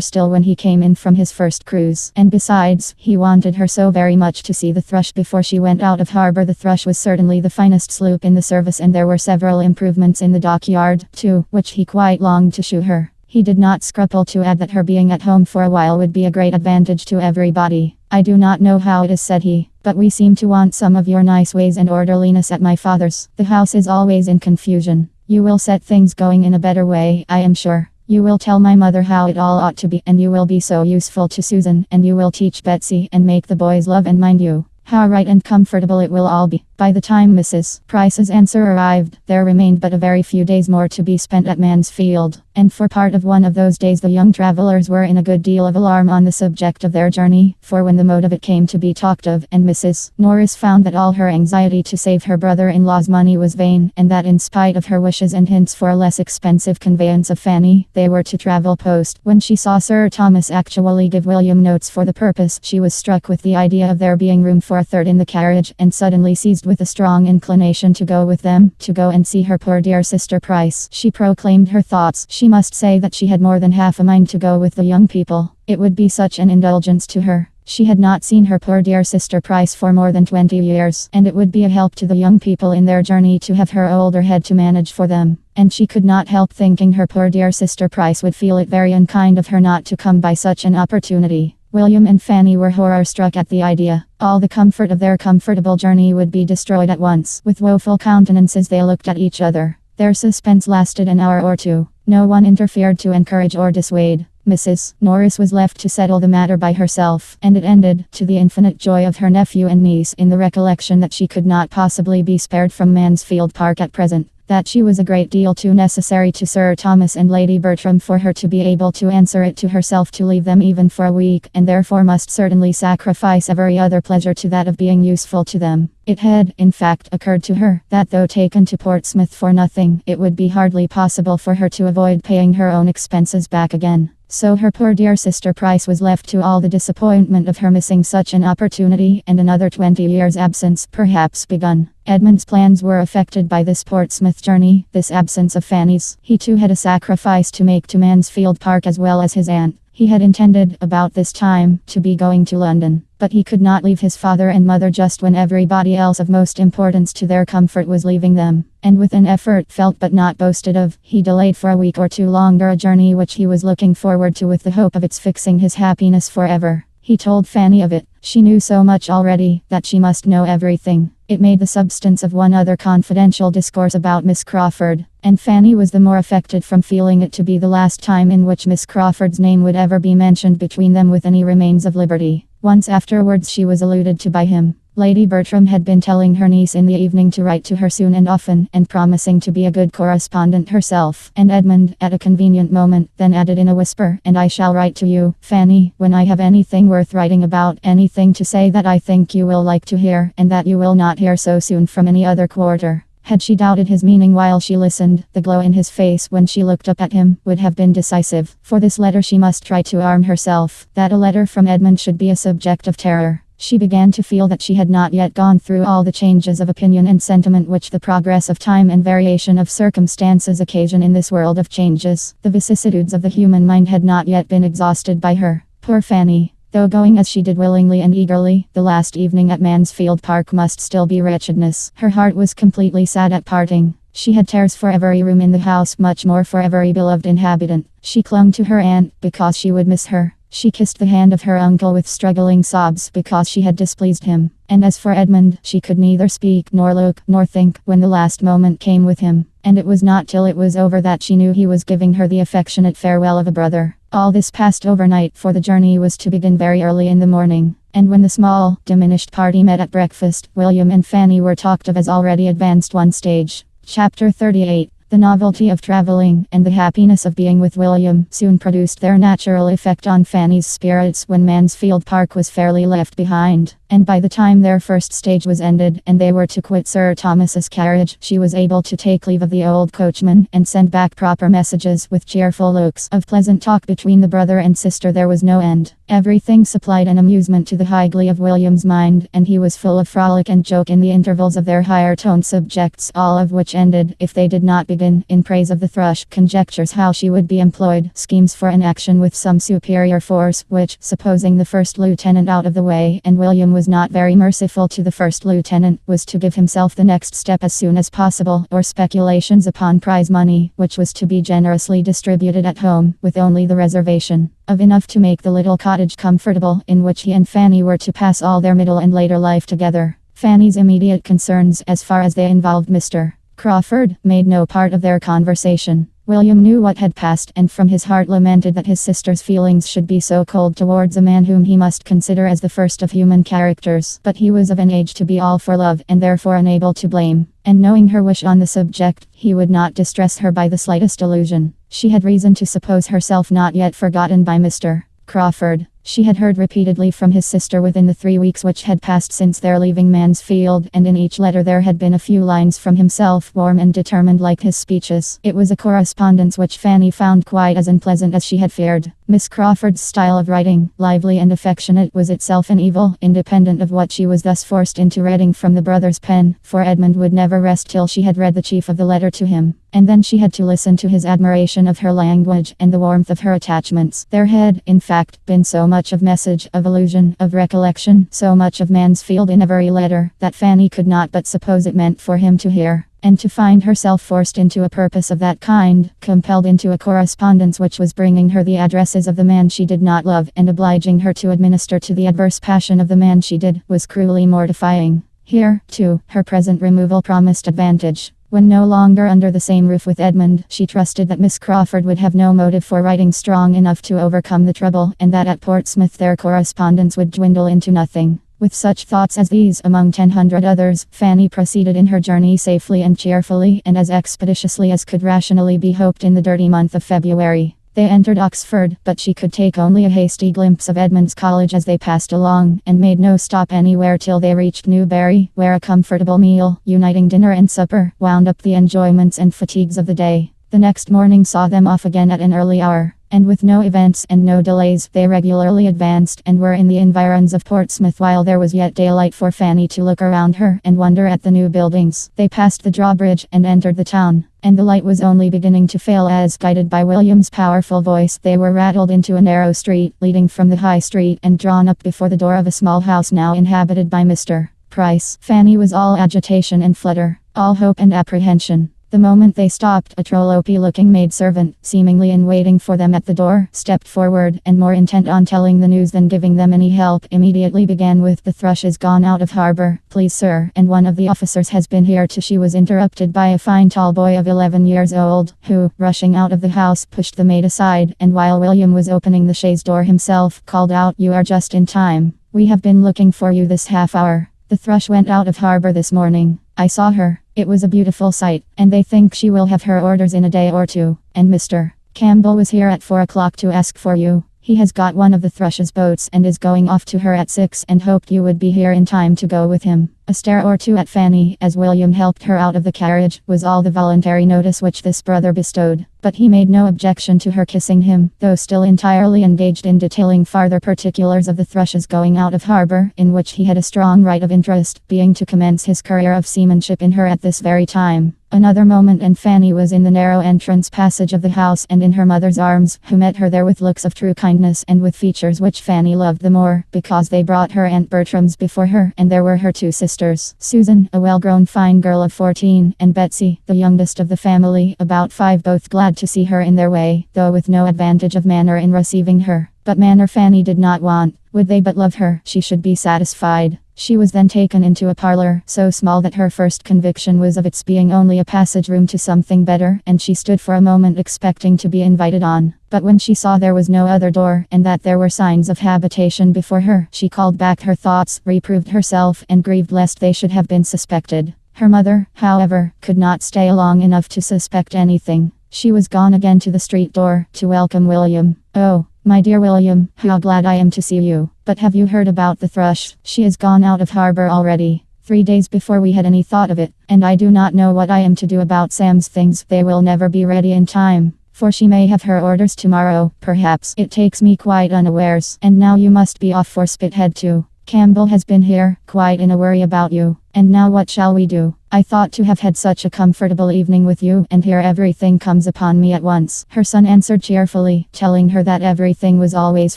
still when he came in from his first cruise. And besides, he wanted her so very much to see the Thrush before she went out of harbour. The Thrush was certainly the finest sloop in the service, and there were several improvements in the dockyard, too, which he quite longed to shew her. He did not scruple to add that her being at home for a while would be a great advantage to everybody. I do not know how it is, said he, but we seem to want some of your nice ways and orderliness at my father's. The house is always in confusion. You will set things going in a better way, I am sure. You will tell my mother how it all ought to be, and you will be so useful to Susan, and you will teach Betsy, and make the boys love and mind you. How right and comfortable it will all be. By the time Mrs. Price's answer arrived, there remained but a very few days more to be spent at Mansfield, and for part of one of those days the young travellers were in a good deal of alarm on the subject of their journey, for when the mode of it came to be talked of, and Mrs. Norris found that all her anxiety to save her brother-in-law's money was vain, and that in spite of her wishes and hints for a less expensive conveyance of Fanny, they were to travel post. When she saw Sir Thomas actually give William notes for the purpose, she was struck with the idea of there being room for a third in the carriage, and suddenly seized with a strong inclination to go with them, to go and see her poor dear sister Price. She proclaimed her thoughts. She must say that she had more than half a mind to go with the young people. It would be such an indulgence to her. She had not seen her poor dear sister Price for more than 20 years, and it would be a help to the young people in their journey to have her older head to manage for them. And she could not help thinking her poor dear sister Price would feel it very unkind of her not to come by such an opportunity. William and Fanny were horror-struck at the idea. All the comfort of their comfortable journey would be destroyed at once. With woeful countenances they looked at each other. Their suspense lasted an hour or two. No one interfered to encourage or dissuade. Mrs. Norris was left to settle the matter by herself, and it ended, to the infinite joy of her nephew and niece, in the recollection that she could not possibly be spared from Mansfield Park at present. That she was a great deal too necessary to Sir Thomas and Lady Bertram for her to be able to answer it to herself to leave them even for a week, and therefore must certainly sacrifice every other pleasure to that of being useful to them. It had, in fact, occurred to her that though taken to Portsmouth for nothing, it would be hardly possible for her to avoid paying her own expenses back again. So her poor dear sister Price was left to all the disappointment of her missing such an opportunity, and another 20 years' absence perhaps begun. Edmund's plans were affected by this Portsmouth journey, this absence of Fanny's. He too had a sacrifice to make to Mansfield Park as well as his aunt. He had intended, about this time, to be going to London. But he could not leave his father and mother just when everybody else of most importance to their comfort was leaving them. And with an effort felt but not boasted of, he delayed for a week or two longer a journey which he was looking forward to with the hope of its fixing his happiness forever. He told Fanny of it. She knew so much already, that she must know everything. It made the substance of one other confidential discourse about Miss Crawford, and Fanny was the more affected from feeling it to be the last time in which Miss Crawford's name would ever be mentioned between them with any remains of liberty. Once afterwards she was alluded to by him. Lady Bertram had been telling her niece in the evening to write to her soon and often, and promising to be a good correspondent herself. And Edmund, at a convenient moment, then added in a whisper, "And I shall write to you, Fanny, when I have anything worth writing about, anything to say that I think you will like to hear, and that you will not hear so soon from any other quarter." Had she doubted his meaning while she listened, the glow in his face when she looked up at him would have been decisive. For this letter she must try to arm herself. That a letter from Edmund should be a subject of terror. She began to feel that she had not yet gone through all the changes of opinion and sentiment which the progress of time and variation of circumstances occasion in this world of changes. The vicissitudes of the human mind had not yet been exhausted by her. Poor Fanny! Though going as she did willingly and eagerly, the last evening at Mansfield Park must still be wretchedness. Her heart was completely sad at parting. She had tears for every room in the house, much more for every beloved inhabitant. She clung to her aunt, because she would miss her. She kissed the hand of her uncle with struggling sobs because she had displeased him. And as for Edmund, she could neither speak, nor look, nor think, when the last moment came with him. And it was not till it was over that she knew he was giving her the affectionate farewell of a brother. All this passed overnight, for the journey was to begin very early in the morning. And when the small, diminished party met at breakfast, William and Fanny were talked of as already advanced one stage. Chapter 38. The novelty of traveling, and the happiness of being with William, soon produced their natural effect on Fanny's spirits when Mansfield Park was fairly left behind. And by the time their first stage was ended, and they were to quit Sir Thomas's carriage, she was able to take leave of the old coachman, and send back proper messages with cheerful looks. Of pleasant talk between the brother and sister there was no end. Everything supplied an amusement to the high glee of William's mind, and he was full of frolic and joke in the intervals of their higher-toned subjects, all of which ended, if they did not begin, in praise of the thrush, conjectures how she would be employed, schemes for an action with some superior force, which, supposing the first lieutenant out of the way, and William was not very merciful to the first lieutenant, was to give himself the next step as soon as possible, or speculations upon prize money, which was to be generously distributed at home, with only the reservation of enough to make the little cottage comfortable, in which he and Fanny were to pass all their middle and later life together. Fanny's immediate concerns, as far as they involved Mr. Crawford, made no part of their conversation. William knew what had passed, and from his heart lamented that his sister's feelings should be so cold towards a man whom he must consider as the first of human characters. But he was of an age to be all for love, and therefore unable to blame. And knowing her wish on the subject, he would not distress her by the slightest allusion. She had reason to suppose herself not yet forgotten by Mr. Crawford. She had heard repeatedly from his sister within the 3 weeks which had passed since their leaving Mansfield, and in each letter there had been a few lines from himself, warm and determined like his speeches. It was a correspondence which Fanny found quite as unpleasant as she had feared. Miss Crawford's style of writing, lively and affectionate, was itself an evil, independent of what she was thus forced into reading from the brother's pen, for Edmund would never rest till she had read the chief of the letter to him. and then she had to listen to his admiration of her language and the warmth of her attachments. There had, in fact, been so much of message, of allusion, of recollection, so much of Mansfield in every letter, that Fanny could not but suppose it meant for him to hear. And to find herself forced into a purpose of that kind, compelled into a correspondence which was bringing her the addresses of the man she did not love and obliging her to administer to the adverse passion of the man she did, was cruelly mortifying. Here, too, her present removal promised advantage. When no longer under the same roof with Edmund, she trusted that Miss Crawford would have no motive for writing strong enough to overcome the trouble, and that at Portsmouth their correspondence would dwindle into nothing. With such thoughts as these, among 10,000 others, Fanny proceeded in her journey safely and cheerfully, and as expeditiously as could rationally be hoped in the dirty month of February. They entered Oxford, but she could take only a hasty glimpse of Edmund's College as they passed along, and made no stop anywhere till they reached Newbury, where a comfortable meal, uniting dinner and supper, wound up the enjoyments and fatigues of the day. The next morning saw them off again at an early hour. And with no events and no delays, they regularly advanced and were in the environs of Portsmouth while there was yet daylight for Fanny to look around her and wonder at the new buildings. They passed the drawbridge and entered the town, and the light was only beginning to fail as, guided by William's powerful voice, they were rattled into a narrow street leading from the High Street and drawn up before the door of a small house now inhabited by Mr. Price. Fanny was all agitation and flutter, all hope and apprehension. The moment they stopped, a trollopy-looking maidservant, seemingly in waiting for them at the door, stepped forward, and more intent on telling the news than giving them any help, immediately began with, "The thrush is gone out of harbour, please sir, and one of the officers has been here to..." She was interrupted by a fine tall boy of 11 years old, who, rushing out of the house, pushed the maid aside, and while William was opening the chaise door himself, called out, "You are just in time. We have been looking for you this half hour. The thrush went out of harbour this morning. I saw her. It was a beautiful sight, and they think she will have her orders in a day or two. And Mr. Campbell was here at 4 o'clock to ask for you. He has got one of the thrush's boats and is going off to her at 6 and hoped you would be here in time to go with him." A stare or two at Fanny, as William helped her out of the carriage, was all the voluntary notice which this brother bestowed. But he made no objection to her kissing him, though still entirely engaged in detailing farther particulars of the thrush's going out of harbour, in which he had a strong right of interest, being to commence his career of seamanship in her at this very time. Another moment and Fanny was in the narrow entrance passage of the house and in her mother's arms, who met her there with looks of true kindness and with features which Fanny loved the more, because they brought her Aunt Bertram's before her, and there were her two sisters, Susan, a well-grown fine girl of 14, and Betsy, the youngest of the family, about 5, both glad to see her in their way, though with no advantage of manner in receiving her. But manner Fanny did not want. Would they but love her, she should be satisfied. She was then taken into a parlour, so small that her first conviction was of its being only a passage room to something better, and she stood for a moment expecting to be invited on. But when she saw there was no other door, and that there were signs of habitation before her, she called back her thoughts, reproved herself, and grieved lest they should have been suspected. Her mother, however, could not stay long enough to suspect anything. She was gone again to the street door, to welcome William. "Oh, my dear William, how glad I am to see you. But have you heard about the thrush? She is gone out of harbour already. 3 days before we had any thought of it, and I do not know what I am to do about Sam's things. They will never be ready in time, for she may have her orders tomorrow, perhaps. It takes me quite unawares. And now you must be off for Spithead too. Campbell has been here, quite in a worry about you. And now what shall we do? I thought to have had such a comfortable evening with you, and here everything comes upon me at once." Her son answered cheerfully, telling her that everything was always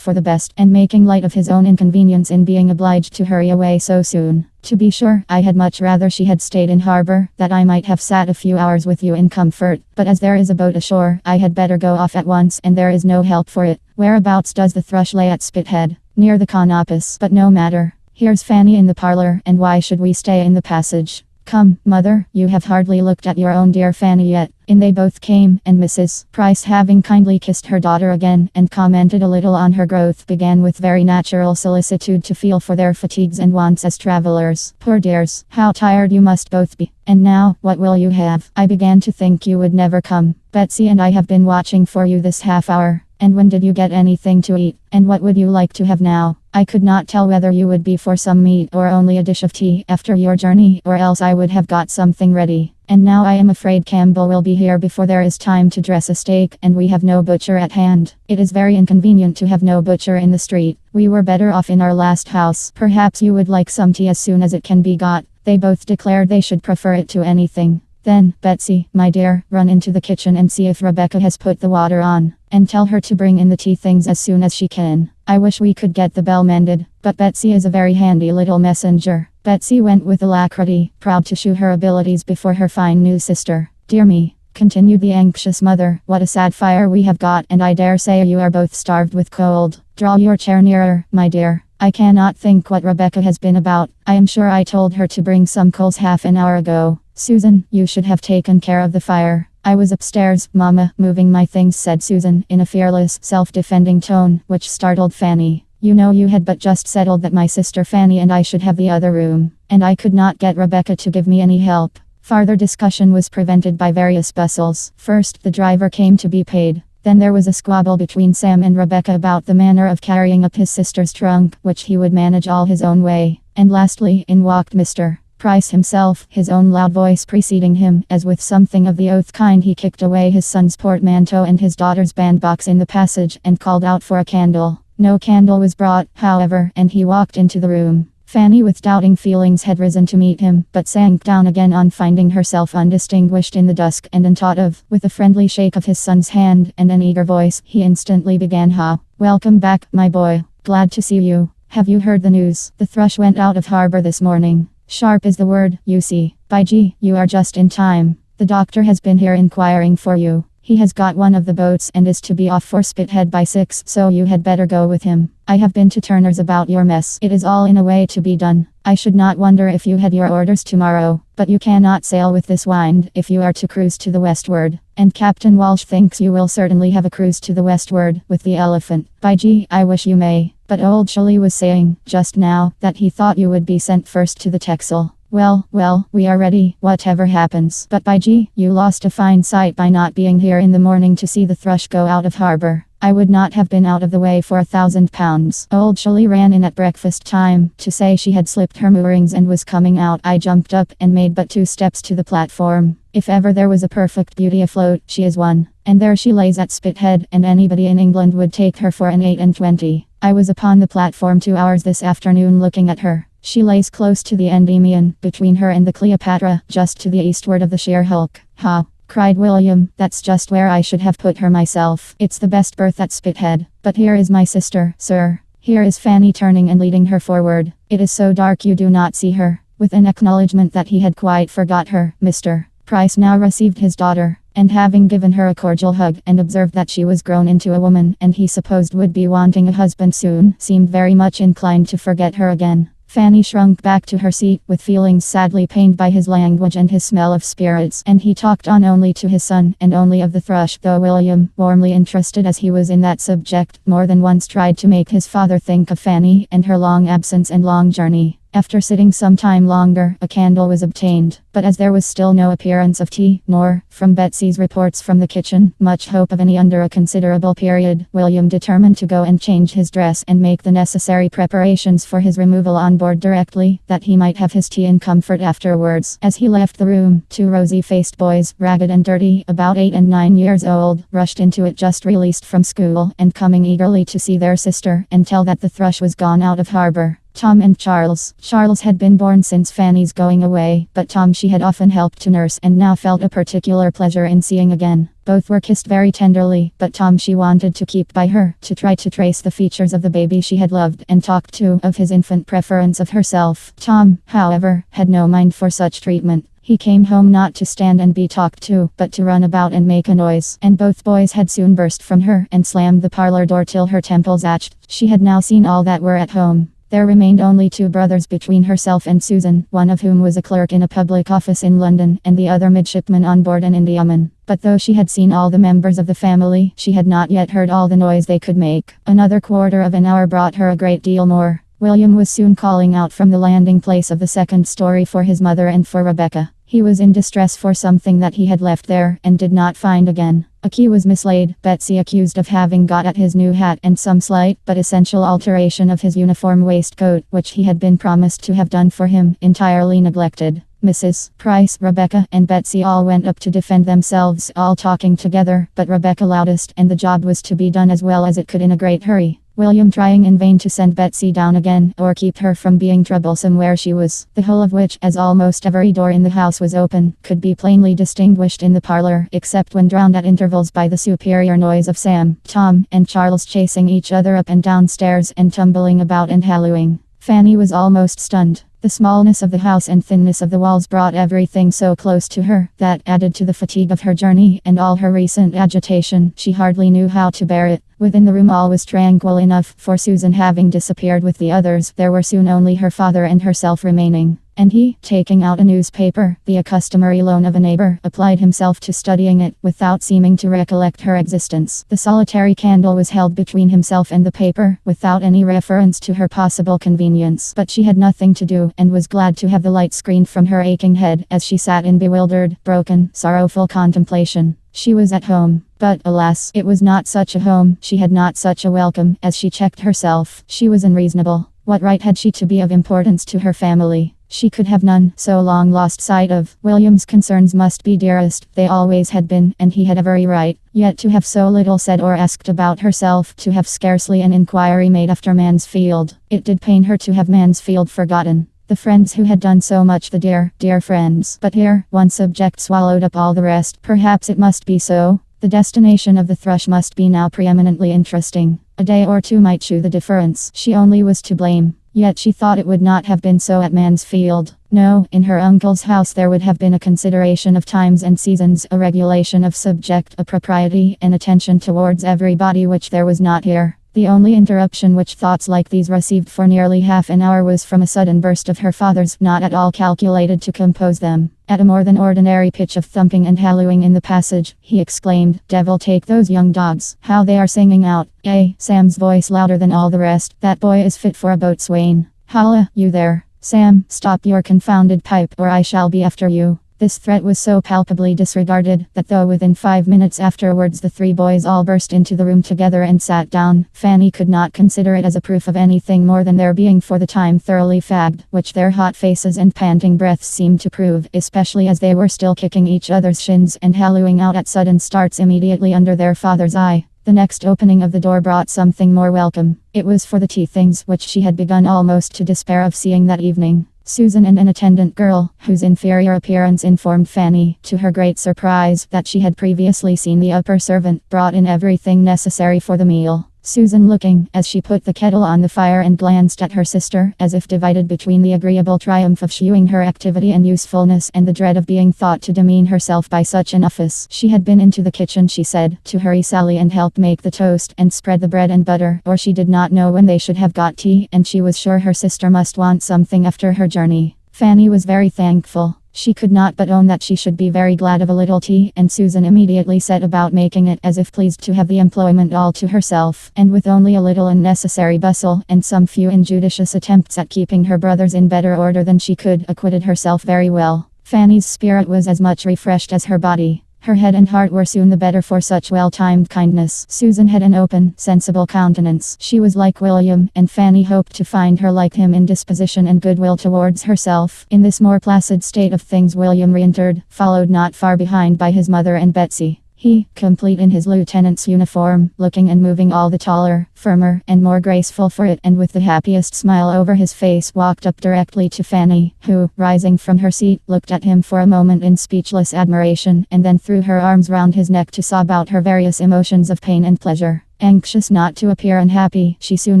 for the best, and making light of his own inconvenience in being obliged to hurry away so soon. "To be sure, I had much rather she had stayed in harbour, that I might have sat a few hours with you in comfort. But as there is a boat ashore, I had better go off at once, and there is no help for it. Whereabouts does the thrush lay at Spithead?" "Near the Canopus, but no matter. Here's Fanny in the parlour, and why should we stay in the passage? Come, mother, you have hardly looked at your own dear Fanny yet." In they both came, and Mrs. Price, having kindly kissed her daughter again, and commented a little on her growth, began with very natural solicitude to feel for their fatigues and wants as travellers. "Poor dears, how tired you must both be. And now, what will you have? I began to think you would never come. Betsy and I have been watching for you this half hour. And when did you get anything to eat? And what would you like to have now? I could not tell whether you would be for some meat or only a dish of tea after your journey, or else I would have got something ready. And now I am afraid Campbell will be here before there is time to dress a steak, and we have no butcher at hand. It is very inconvenient to have no butcher in the street. We were better off in our last house. Perhaps you would like some tea as soon as it can be got." They both declared they should prefer it to anything. Then, Betsy, my dear, run into the kitchen and see if Rebecca has put the water on. And tell her to bring in the tea things as soon as she can. I wish we could get the bell mended, but Betsy is a very handy little messenger. Betsy went with alacrity, proud to shew her abilities before her fine new sister. Dear me, continued the anxious mother, what a sad fire we have got, and I dare say you are both starved with cold. Draw your chair nearer, my dear. I cannot think what Rebecca has been about. I am sure I told her to bring some coals half an hour ago. Susan, you should have taken care of the fire. I was upstairs, Mama, moving my things, said Susan, in a fearless, self-defending tone, which startled Fanny. You know you had but just settled that my sister Fanny and I should have the other room, and I could not get Rebecca to give me any help. Farther discussion was prevented by various bustles. First, the driver came to be paid. Then there was a squabble between Sam and Rebecca about the manner of carrying up his sister's trunk, which he would manage all his own way. And lastly, in walked Mr. Price himself, his own loud voice preceding him, as with something of the oath kind he kicked away his son's portmanteau and his daughter's bandbox in the passage, and called out for a candle. No candle was brought, however, and he walked into the room. Fanny with doubting feelings had risen to meet him, but sank down again on finding herself undistinguished in the dusk and unthought of. With a friendly shake of his son's hand and an eager voice, he instantly began, Welcome back, my boy. Glad to see you. Have you heard the news? The Thrush went out of harbor this morning. Sharp is the word, you see. By gee, you are just in time. The doctor has been here inquiring for you. He has got one of the boats and is to be off for Spithead by 6, so you had better go with him. I have been to Turner's about your mess. It is all in a way to be done. I should not wonder if you had your orders tomorrow, but you cannot sail with this wind if you are to cruise to the westward. And Captain Walsh thinks you will certainly have a cruise to the westward with the Elephant. By gee, I wish you may. But old Shirley was saying, just now, that he thought you would be sent first to the Texel. Well, we are ready, whatever happens. But by gee, you lost a fine sight by not being here in the morning to see the Thrush go out of harbor. I would not have been out of the way for £1,000. Old Shirley ran in at breakfast time to say she had slipped her moorings and was coming out. I jumped up and made but 2 steps to the platform. If ever there was a perfect beauty afloat, she is one. And there she lays at Spithead, and anybody in England would take her for an 8 and 20. I was upon the platform 2 hours this afternoon looking at her. She lays close to the Endymion, between her and the Cleopatra, just to the eastward of the sheer hulk. Ha! Cried William, that's just where I should have put her myself. It's the best berth at Spithead. But here is my sister, sir. Here is Fanny turning and leading her forward. It is so dark you do not see her. With an acknowledgement that he had quite forgot her, Mr. Price now received his daughter, and having given her a cordial hug and observed that she was grown into a woman and he supposed would be wanting a husband soon, seemed very much inclined to forget her again. Fanny shrunk back to her seat with feelings sadly pained by his language and his smell of spirits, and he talked on only to his son and only of the Thrush, though William, warmly interested as he was in that subject, more than once tried to make his father think of Fanny and her long absence and long journey. After sitting some time longer, a candle was obtained, but as there was still no appearance of tea, nor, from Betsy's reports from the kitchen, much hope of any under a considerable period, William determined to go and change his dress and make the necessary preparations for his removal on board directly, that he might have his tea in comfort afterwards. As he left the room, 2 rosy-faced boys, ragged and dirty, about 8 and 9 years old, rushed into it just released from school, and coming eagerly to see their sister, and tell that the Thrush was gone out of harbor. Tom and Charles. Charles had been born since Fanny's going away, but Tom she had often helped to nurse and now felt a particular pleasure in seeing again. Both were kissed very tenderly, but Tom she wanted to keep by her, to try to trace the features of the baby she had loved, and talked too of his infant preference of herself. Tom, however, had no mind for such treatment. He came home not to stand and be talked to, but to run about and make a noise, and both boys had soon burst from her and slammed the parlor door till her temples ached. She had now seen all that were at home. There remained only 2 brothers between herself and Susan, one of whom was a clerk in a public office in London, and the other midshipman on board an Indiaman. But though she had seen all the members of the family, she had not yet heard all the noise they could make. Another quarter of an hour brought her a great deal more. William was soon calling out from the landing place of the 2nd story for his mother and for Rebecca. He was in distress for something that he had left there, and did not find again. A key was mislaid, Betsy accused of having got at his new hat, and some slight but essential alteration of his uniform waistcoat, which he had been promised to have done for him, entirely neglected. Mrs. Price, Rebecca, and Betsy all went up to defend themselves, all talking together, but Rebecca loudest, and the job was to be done as well as it could in a great hurry. William trying in vain to send Betsy down again or keep her from being troublesome where she was, the whole of which, as almost every door in the house was open, could be plainly distinguished in the parlor, except when drowned at intervals by the superior noise of Sam, Tom, and Charles chasing each other up and down stairs and tumbling about and hallooing. Fanny was almost stunned. The smallness of the house and thinness of the walls brought everything so close to her that, added to the fatigue of her journey and all her recent agitation, she hardly knew how to bear it. Within the room all was tranquil enough, for Susan having disappeared with the others, there were soon only her father and herself remaining. And he, taking out a newspaper, the customary loan of a neighbor, applied himself to studying it, without seeming to recollect her existence. The solitary candle was held between himself and the paper, without any reference to her possible convenience. But she had nothing to do, and was glad to have the light screened from her aching head, as she sat in bewildered, broken, sorrowful contemplation. She was at home. But, alas, it was not such a home, she had not such a welcome. As she checked herself, she was unreasonable. What right had she to be of importance to her family? She could have none, so long lost sight of. William's concerns must be dearest, they always had been, and he had every right. Yet to have so little said or asked about herself, to have scarcely an inquiry made after Mansfield. It did pain her to have Mansfield forgotten. The friends who had done so much, the dear, dear friends. But here, one subject swallowed up all the rest. Perhaps it must be so. The destination of the thrush must be now preeminently interesting. A day or two might shew the difference. She only was to blame. Yet she thought it would not have been so at Mansfield. No, in her uncle's house there would have been a consideration of times and seasons, a regulation of subject, a propriety, and attention towards everybody which there was not here. The only interruption which thoughts like these received for nearly half an hour was from a sudden burst of her father's, not at all calculated to compose them. At a more than ordinary pitch of thumping and hallooing in the passage, he exclaimed, "Devil take those young dogs, how they are singing out!" Sam's voice louder than all the rest. "That boy is fit for a boatswain. Holla, you there! Sam, stop your confounded pipe, or I shall be after you." This threat was so palpably disregarded, that though within 5 minutes afterwards the three boys all burst into the room together and sat down, Fanny could not consider it as a proof of anything more than their being for the time thoroughly fagged, which their hot faces and panting breaths seemed to prove, especially as they were still kicking each other's shins and hallooing out at sudden starts immediately under their father's eye. The next opening of the door brought something more welcome. It was for the tea things which she had begun almost to despair of seeing that evening. Susan and an attendant girl, whose inferior appearance informed Fanny, to her great surprise, that she had previously seen the upper servant, brought in everything necessary for the meal. Susan looking, as she put the kettle on the fire and glanced at her sister, as if divided between the agreeable triumph of shewing her activity and usefulness and the dread of being thought to demean herself by such an office. She had been into the kitchen, she said, to hurry Sally and help make the toast and spread the bread and butter, or she did not know when they should have got tea, and she was sure her sister must want something after her journey. Fanny was very thankful. She could not but own that she should be very glad of a little tea, and Susan immediately set about making it, as if pleased to have the employment all to herself, and with only a little unnecessary bustle, and some few injudicious attempts at keeping her brothers in better order than she could, acquitted herself very well. Fanny's spirit was as much refreshed as her body. Her head and heart were soon the better for such well-timed kindness. Susan had an open, sensible countenance. She was like William, and Fanny hoped to find her like him in disposition and goodwill towards herself. In this more placid state of things William re-entered, followed not far behind by his mother and Betsy. He, complete in his lieutenant's uniform, looking and moving all the taller, firmer, and more graceful for it, and with the happiest smile over his face, walked up directly to Fanny, who, rising from her seat, looked at him for a moment in speechless admiration, and then threw her arms round his neck to sob out her various emotions of pain and pleasure. Anxious not to appear unhappy, she soon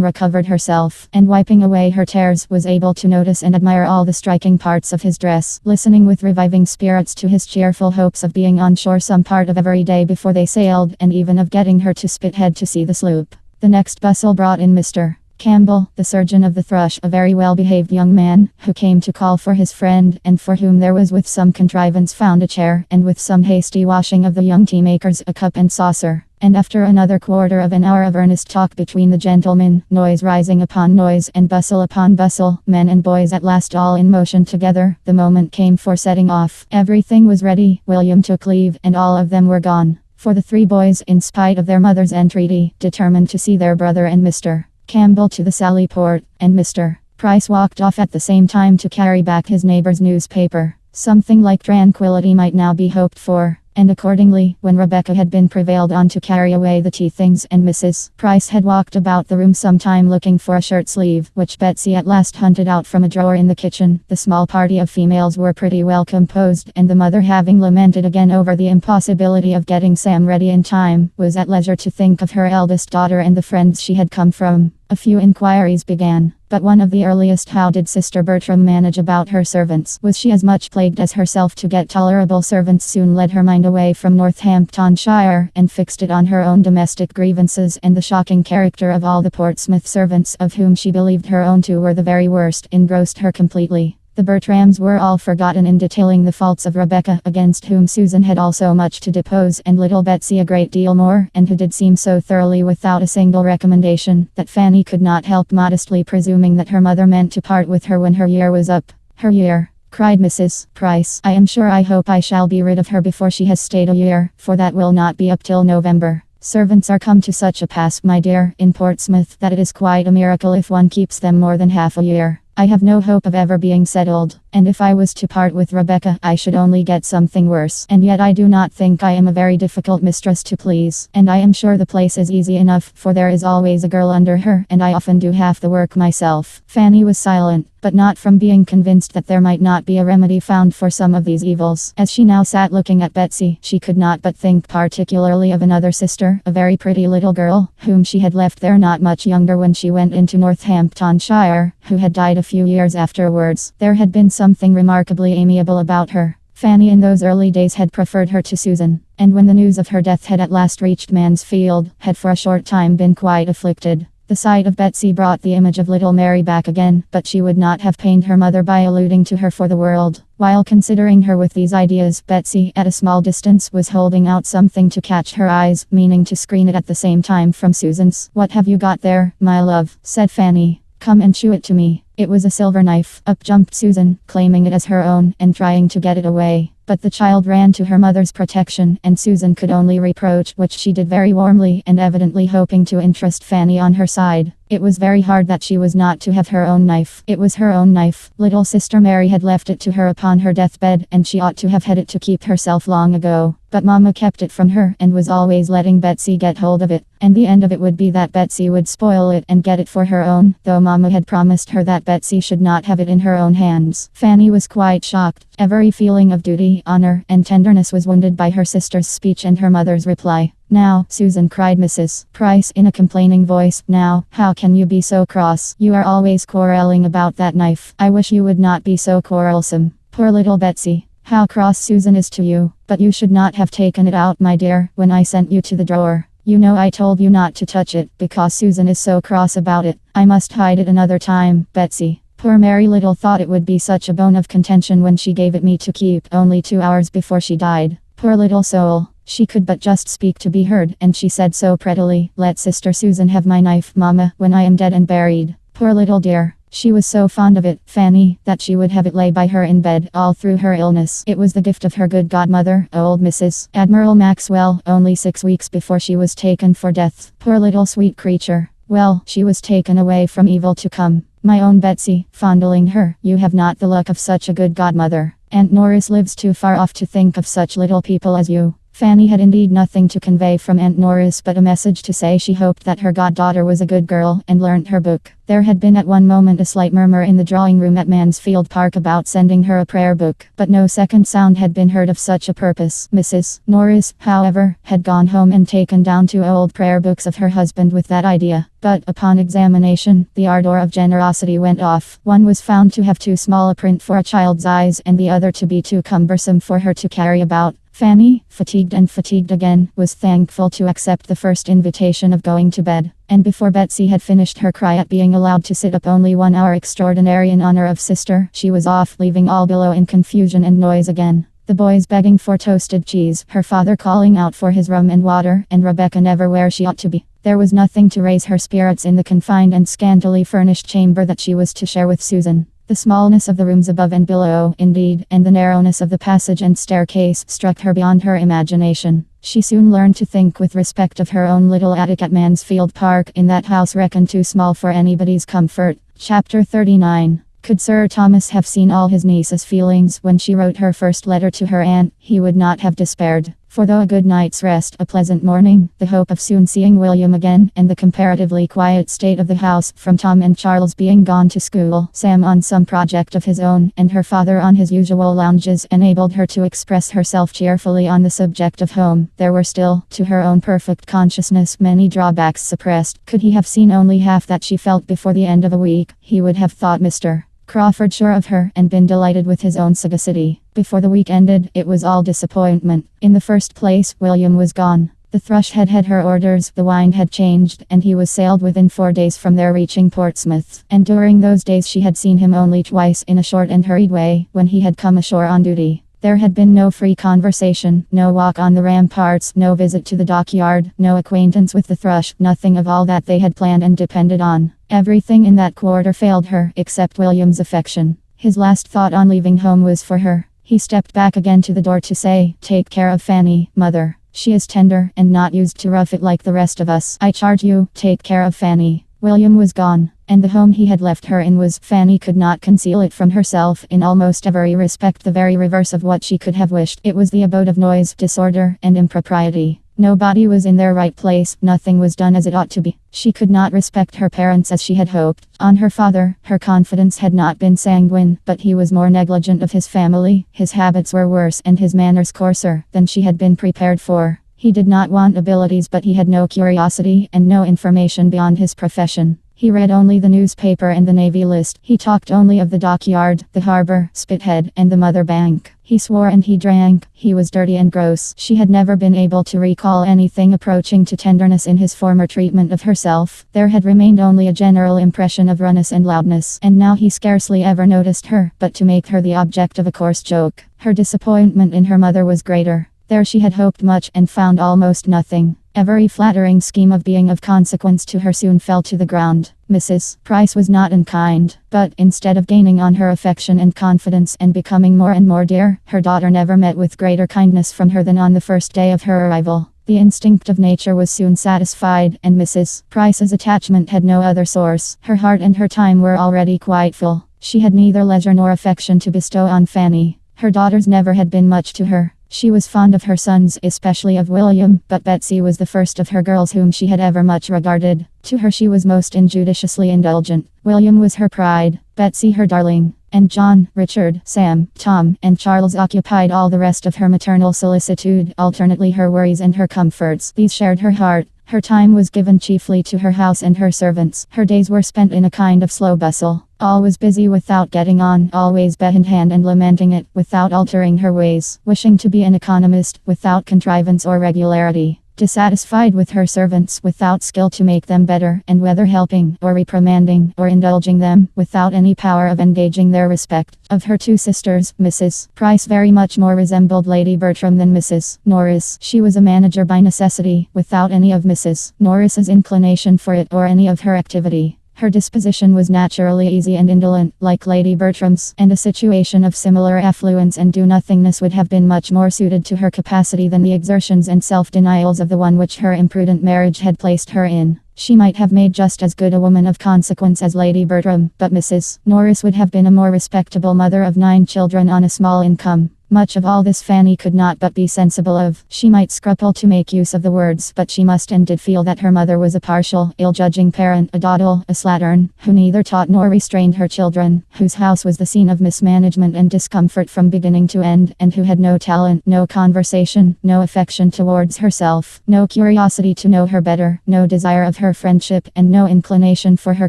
recovered herself, and wiping away her tears, was able to notice and admire all the striking parts of his dress, listening with reviving spirits to his cheerful hopes of being on shore some part of every day before they sailed, and even of getting her to Spithead to see the sloop. The next bustle brought in Mr. Campbell, the surgeon of the Thrush, a very well-behaved young man, who came to call for his friend, and for whom there was with some contrivance found a chair, and with some hasty washing of the young tea-makers a cup and saucer. And after another quarter of an hour of earnest talk between the gentlemen, noise rising upon noise and bustle upon bustle, men and boys at last all in motion together, the moment came for setting off. Everything was ready, William took leave, and all of them were gone. For the three boys, in spite of their mother's entreaty, determined to see their brother and Mr. Campbell to the Sally Port, and Mr. Price walked off at the same time to carry back his neighbor's newspaper. Something like tranquility might now be hoped for. and accordingly, when Rebecca had been prevailed on to carry away the tea things and Mrs. Price had walked about the room some time looking for a shirt sleeve, which Betsy at last hunted out from a drawer in the kitchen, the small party of females were pretty well composed, and the mother, having lamented again over the impossibility of getting Sam ready in time, was at leisure to think of her eldest daughter and the friends she had come from. A few inquiries began, but one of the earliest: how did Sister Bertram manage about her servants? Was she as much plagued as herself? To get tolerable servants soon led her mind away from Northamptonshire, and fixed it on her own domestic grievances, and the shocking character of all the Portsmouth servants, of whom she believed her own two were the very worst, engrossed her completely. The Bertrams were all forgotten in detailing the faults of Rebecca, against whom Susan had also much to depose, and little Betsy a great deal more, and who did seem so thoroughly without a single recommendation, that Fanny could not help modestly presuming that her mother meant to part with her when her year was up. Her year! Cried Mrs. Price. I am sure I hope I shall be rid of her before she has stayed a year, for that will not be up till November. Servants are come to such a pass, my dear, in Portsmouth, that it is quite a miracle if one keeps them more than half a year. I have no hope of ever being settled, and if I was to part with Rebecca, I should only get something worse. And yet I do not think I am a very difficult mistress to please, and I am sure the place is easy enough, for there is always a girl under her, and I often do half the work myself. Fanny was silent, but not from being convinced that there might not be a remedy found for some of these evils. As she now sat looking at Betsy, she could not but think particularly of another sister, a very pretty little girl, whom she had left there not much younger when she went into Northamptonshire, who had died a few years afterwards. There had been something remarkably amiable about her. Fanny in those early days had preferred her to Susan, and when the news of her death had at last reached Mansfield, had for a short time been quite afflicted. The sight of Betsy brought the image of little Mary back again, but she would not have pained her mother by alluding to her for the world. While considering her with these ideas, Betsy, at a small distance, was holding out something to catch her eyes, meaning to screen it at the same time from Susan's. "What have you got there, my love?" said Fanny. "Come and shew it to me." It was a silver knife. Up jumped Susan, claiming it as her own, and trying to get it away. But the child ran to her mother's protection, and Susan could only reproach, which she did very warmly, and evidently hoping to interest Fanny on her side. It was very hard that she was not to have her own knife. It was her own knife. Little Sister Mary had left it to her upon her deathbed, and she ought to have had it to keep herself long ago. But Mama kept it from her, and was always letting Betsy get hold of it. And the end of it would be that Betsy would spoil it and get it for her own, though Mama had promised her that Betsy should not have it in her own hands. Fanny was quite shocked. Every feeling of duty, honor, and tenderness was wounded by her sister's speech and her mother's reply. "Now, Susan," cried Mrs. Price in a complaining voice, "now, how can you be so cross? You are always quarreling about that knife. I wish you would not be so quarrelsome. Poor little Betsy. How cross Susan is to you. But you should not have taken it out, my dear, when I sent you to the drawer. You know I told you not to touch it, because Susan is so cross about it. I must hide it another time, Betsy. Poor Mary little thought it would be such a bone of contention when she gave it me to keep only 2 hours before she died. Poor little soul. She could but just speak to be heard, and she said so prettily, 'Let Sister Susan have my knife, Mama, when I am dead and buried.' Poor little dear. She was so fond of it, Fanny, that she would have it lay by her in bed all through her illness. It was the gift of her good godmother, old Mrs. Admiral Maxwell, only 6 weeks before she was taken for death. Poor little sweet creature. Well, she was taken away from evil to come. My own Betsy, fondling her, you have not the luck of such a good godmother. Aunt Norris lives too far off to think of such little people as you." Fanny had indeed nothing to convey from Aunt Norris but a message to say she hoped that her goddaughter was a good girl and learnt her book. There had been at one moment a slight murmur in the drawing room at Mansfield Park about sending her a prayer book, but no second sound had been heard of such a purpose. Mrs. Norris, however, had gone home and taken down 2 old prayer books of her husband with that idea. But upon examination, the ardor of generosity went off. One was found to have too small a print for a child's eyes, and the other to be too cumbersome for her to carry about. Fanny, fatigued and fatigued again, was thankful to accept the first invitation of going to bed. And before Betsy had finished her cry at being allowed to sit up only 1 hour extraordinary in honor of sister, she was off, leaving all below in confusion and noise again. The boys begging for toasted cheese, her father calling out for his rum and water, and Rebecca never where she ought to be. There was nothing to raise her spirits in the confined and scantily furnished chamber that she was to share with Susan. The smallness of the rooms above and below, indeed, and the narrowness of the passage and staircase struck her beyond her imagination. She soon learned to think with respect of her own little attic at Mansfield Park, in that house reckoned too small for anybody's comfort. Chapter 39. Could Sir Thomas have seen all his niece's feelings when she wrote her first letter to her aunt, he would not have despaired. For though a good night's rest, a pleasant morning, the hope of soon seeing William again, and the comparatively quiet state of the house, from Tom and Charles being gone to school, Sam on some project of his own, and her father on his usual lounges, enabled her to express herself cheerfully on the subject of home, there were still, to her own perfect consciousness, many drawbacks suppressed. Could he have seen only half that she felt before the end of a week, he would have thought Mr. Crawford sure of her, and been delighted with his own sagacity. Before the week ended, it was all disappointment. In the first place, William was gone. The Thrush had her orders, the wind had changed, and he was sailed within 4 days from their reaching Portsmouth. And during those days she had seen him only twice in a short and hurried way, when he had come ashore on duty. There had been no free conversation, no walk on the ramparts, no visit to the dockyard, no acquaintance with the Thrush, nothing of all that they had planned and depended on. Everything in that quarter failed her, except William's affection. His last thought on leaving home was for her. He stepped back again to the door to say, "Take care of Fanny, mother. She is tender, and not used to rough it like the rest of us. I charge you, take care of Fanny." William was gone, and the home he had left her in was, Fanny could not conceal it from herself, in almost every respect the very reverse of what she could have wished. It was the abode of noise, disorder, and impropriety. Nobody was in their right place, nothing was done as it ought to be. She could not respect her parents as she had hoped. On her father, her confidence had not been sanguine, but he was more negligent of his family, his habits were worse, and his manners coarser, than she had been prepared for. He did not want abilities, but he had no curiosity, and no information beyond his profession. He read only the newspaper and the Navy list. He talked only of the dockyard, the harbor, Spithead, and the Mother Bank. He swore and he drank. He was dirty and gross. She had never been able to recall anything approaching to tenderness in his former treatment of herself. There had remained only a general impression of roughness and loudness, and now he scarcely ever noticed her, but to make her the object of a coarse joke. Her disappointment in her mother was greater. There she had hoped much, and found almost nothing. Every flattering scheme of being of consequence to her soon fell to the ground. Mrs. Price was not unkind, but instead of gaining on her affection and confidence and becoming more and more dear, her daughter never met with greater kindness from her than on the first day of her arrival. The instinct of nature was soon satisfied, and Mrs. Price's attachment had no other source. Her heart and her time were already quite full. She had neither leisure nor affection to bestow on Fanny. Her daughters never had been much to her. She was fond of her sons, especially of William, but Betsy was the first of her girls whom she had ever much regarded. To her she was most injudiciously indulgent. William was her pride, Betsy her darling, and John, Richard, Sam, Tom, and Charles occupied all the rest of her maternal solicitude, alternately her worries and her comforts. These shared her heart. Her time was given chiefly to her house and her servants. Her days were spent in a kind of slow bustle. All was busy without getting on, always behindhand and lamenting it, without altering her ways, wishing to be an economist, without contrivance or regularity. Dissatisfied with her servants, without skill to make them better, and whether helping, or reprimanding, or indulging them, without any power of engaging their respect. Of her two sisters, Mrs. Price very much more resembled Lady Bertram than Mrs. Norris. She was a manager by necessity, without any of Mrs. Norris's inclination for it or any of her activity. Her disposition was naturally easy and indolent, like Lady Bertram's, and a situation of similar affluence and do-nothingness would have been much more suited to her capacity than the exertions and self-denials of the one which her imprudent marriage had placed her in. She might have made just as good a woman of consequence as Lady Bertram, but Mrs. Norris would have been a more respectable mother of 9 children on a small income. Much of all this Fanny could not but be sensible of. She might scruple to make use of the words, but she must and did feel that her mother was a partial, ill-judging parent, a dawdle, a slattern, who neither taught nor restrained her children, whose house was the scene of mismanagement and discomfort from beginning to end, and who had no talent, no conversation, no affection towards herself, no curiosity to know her better, no desire of her friendship, and no inclination for her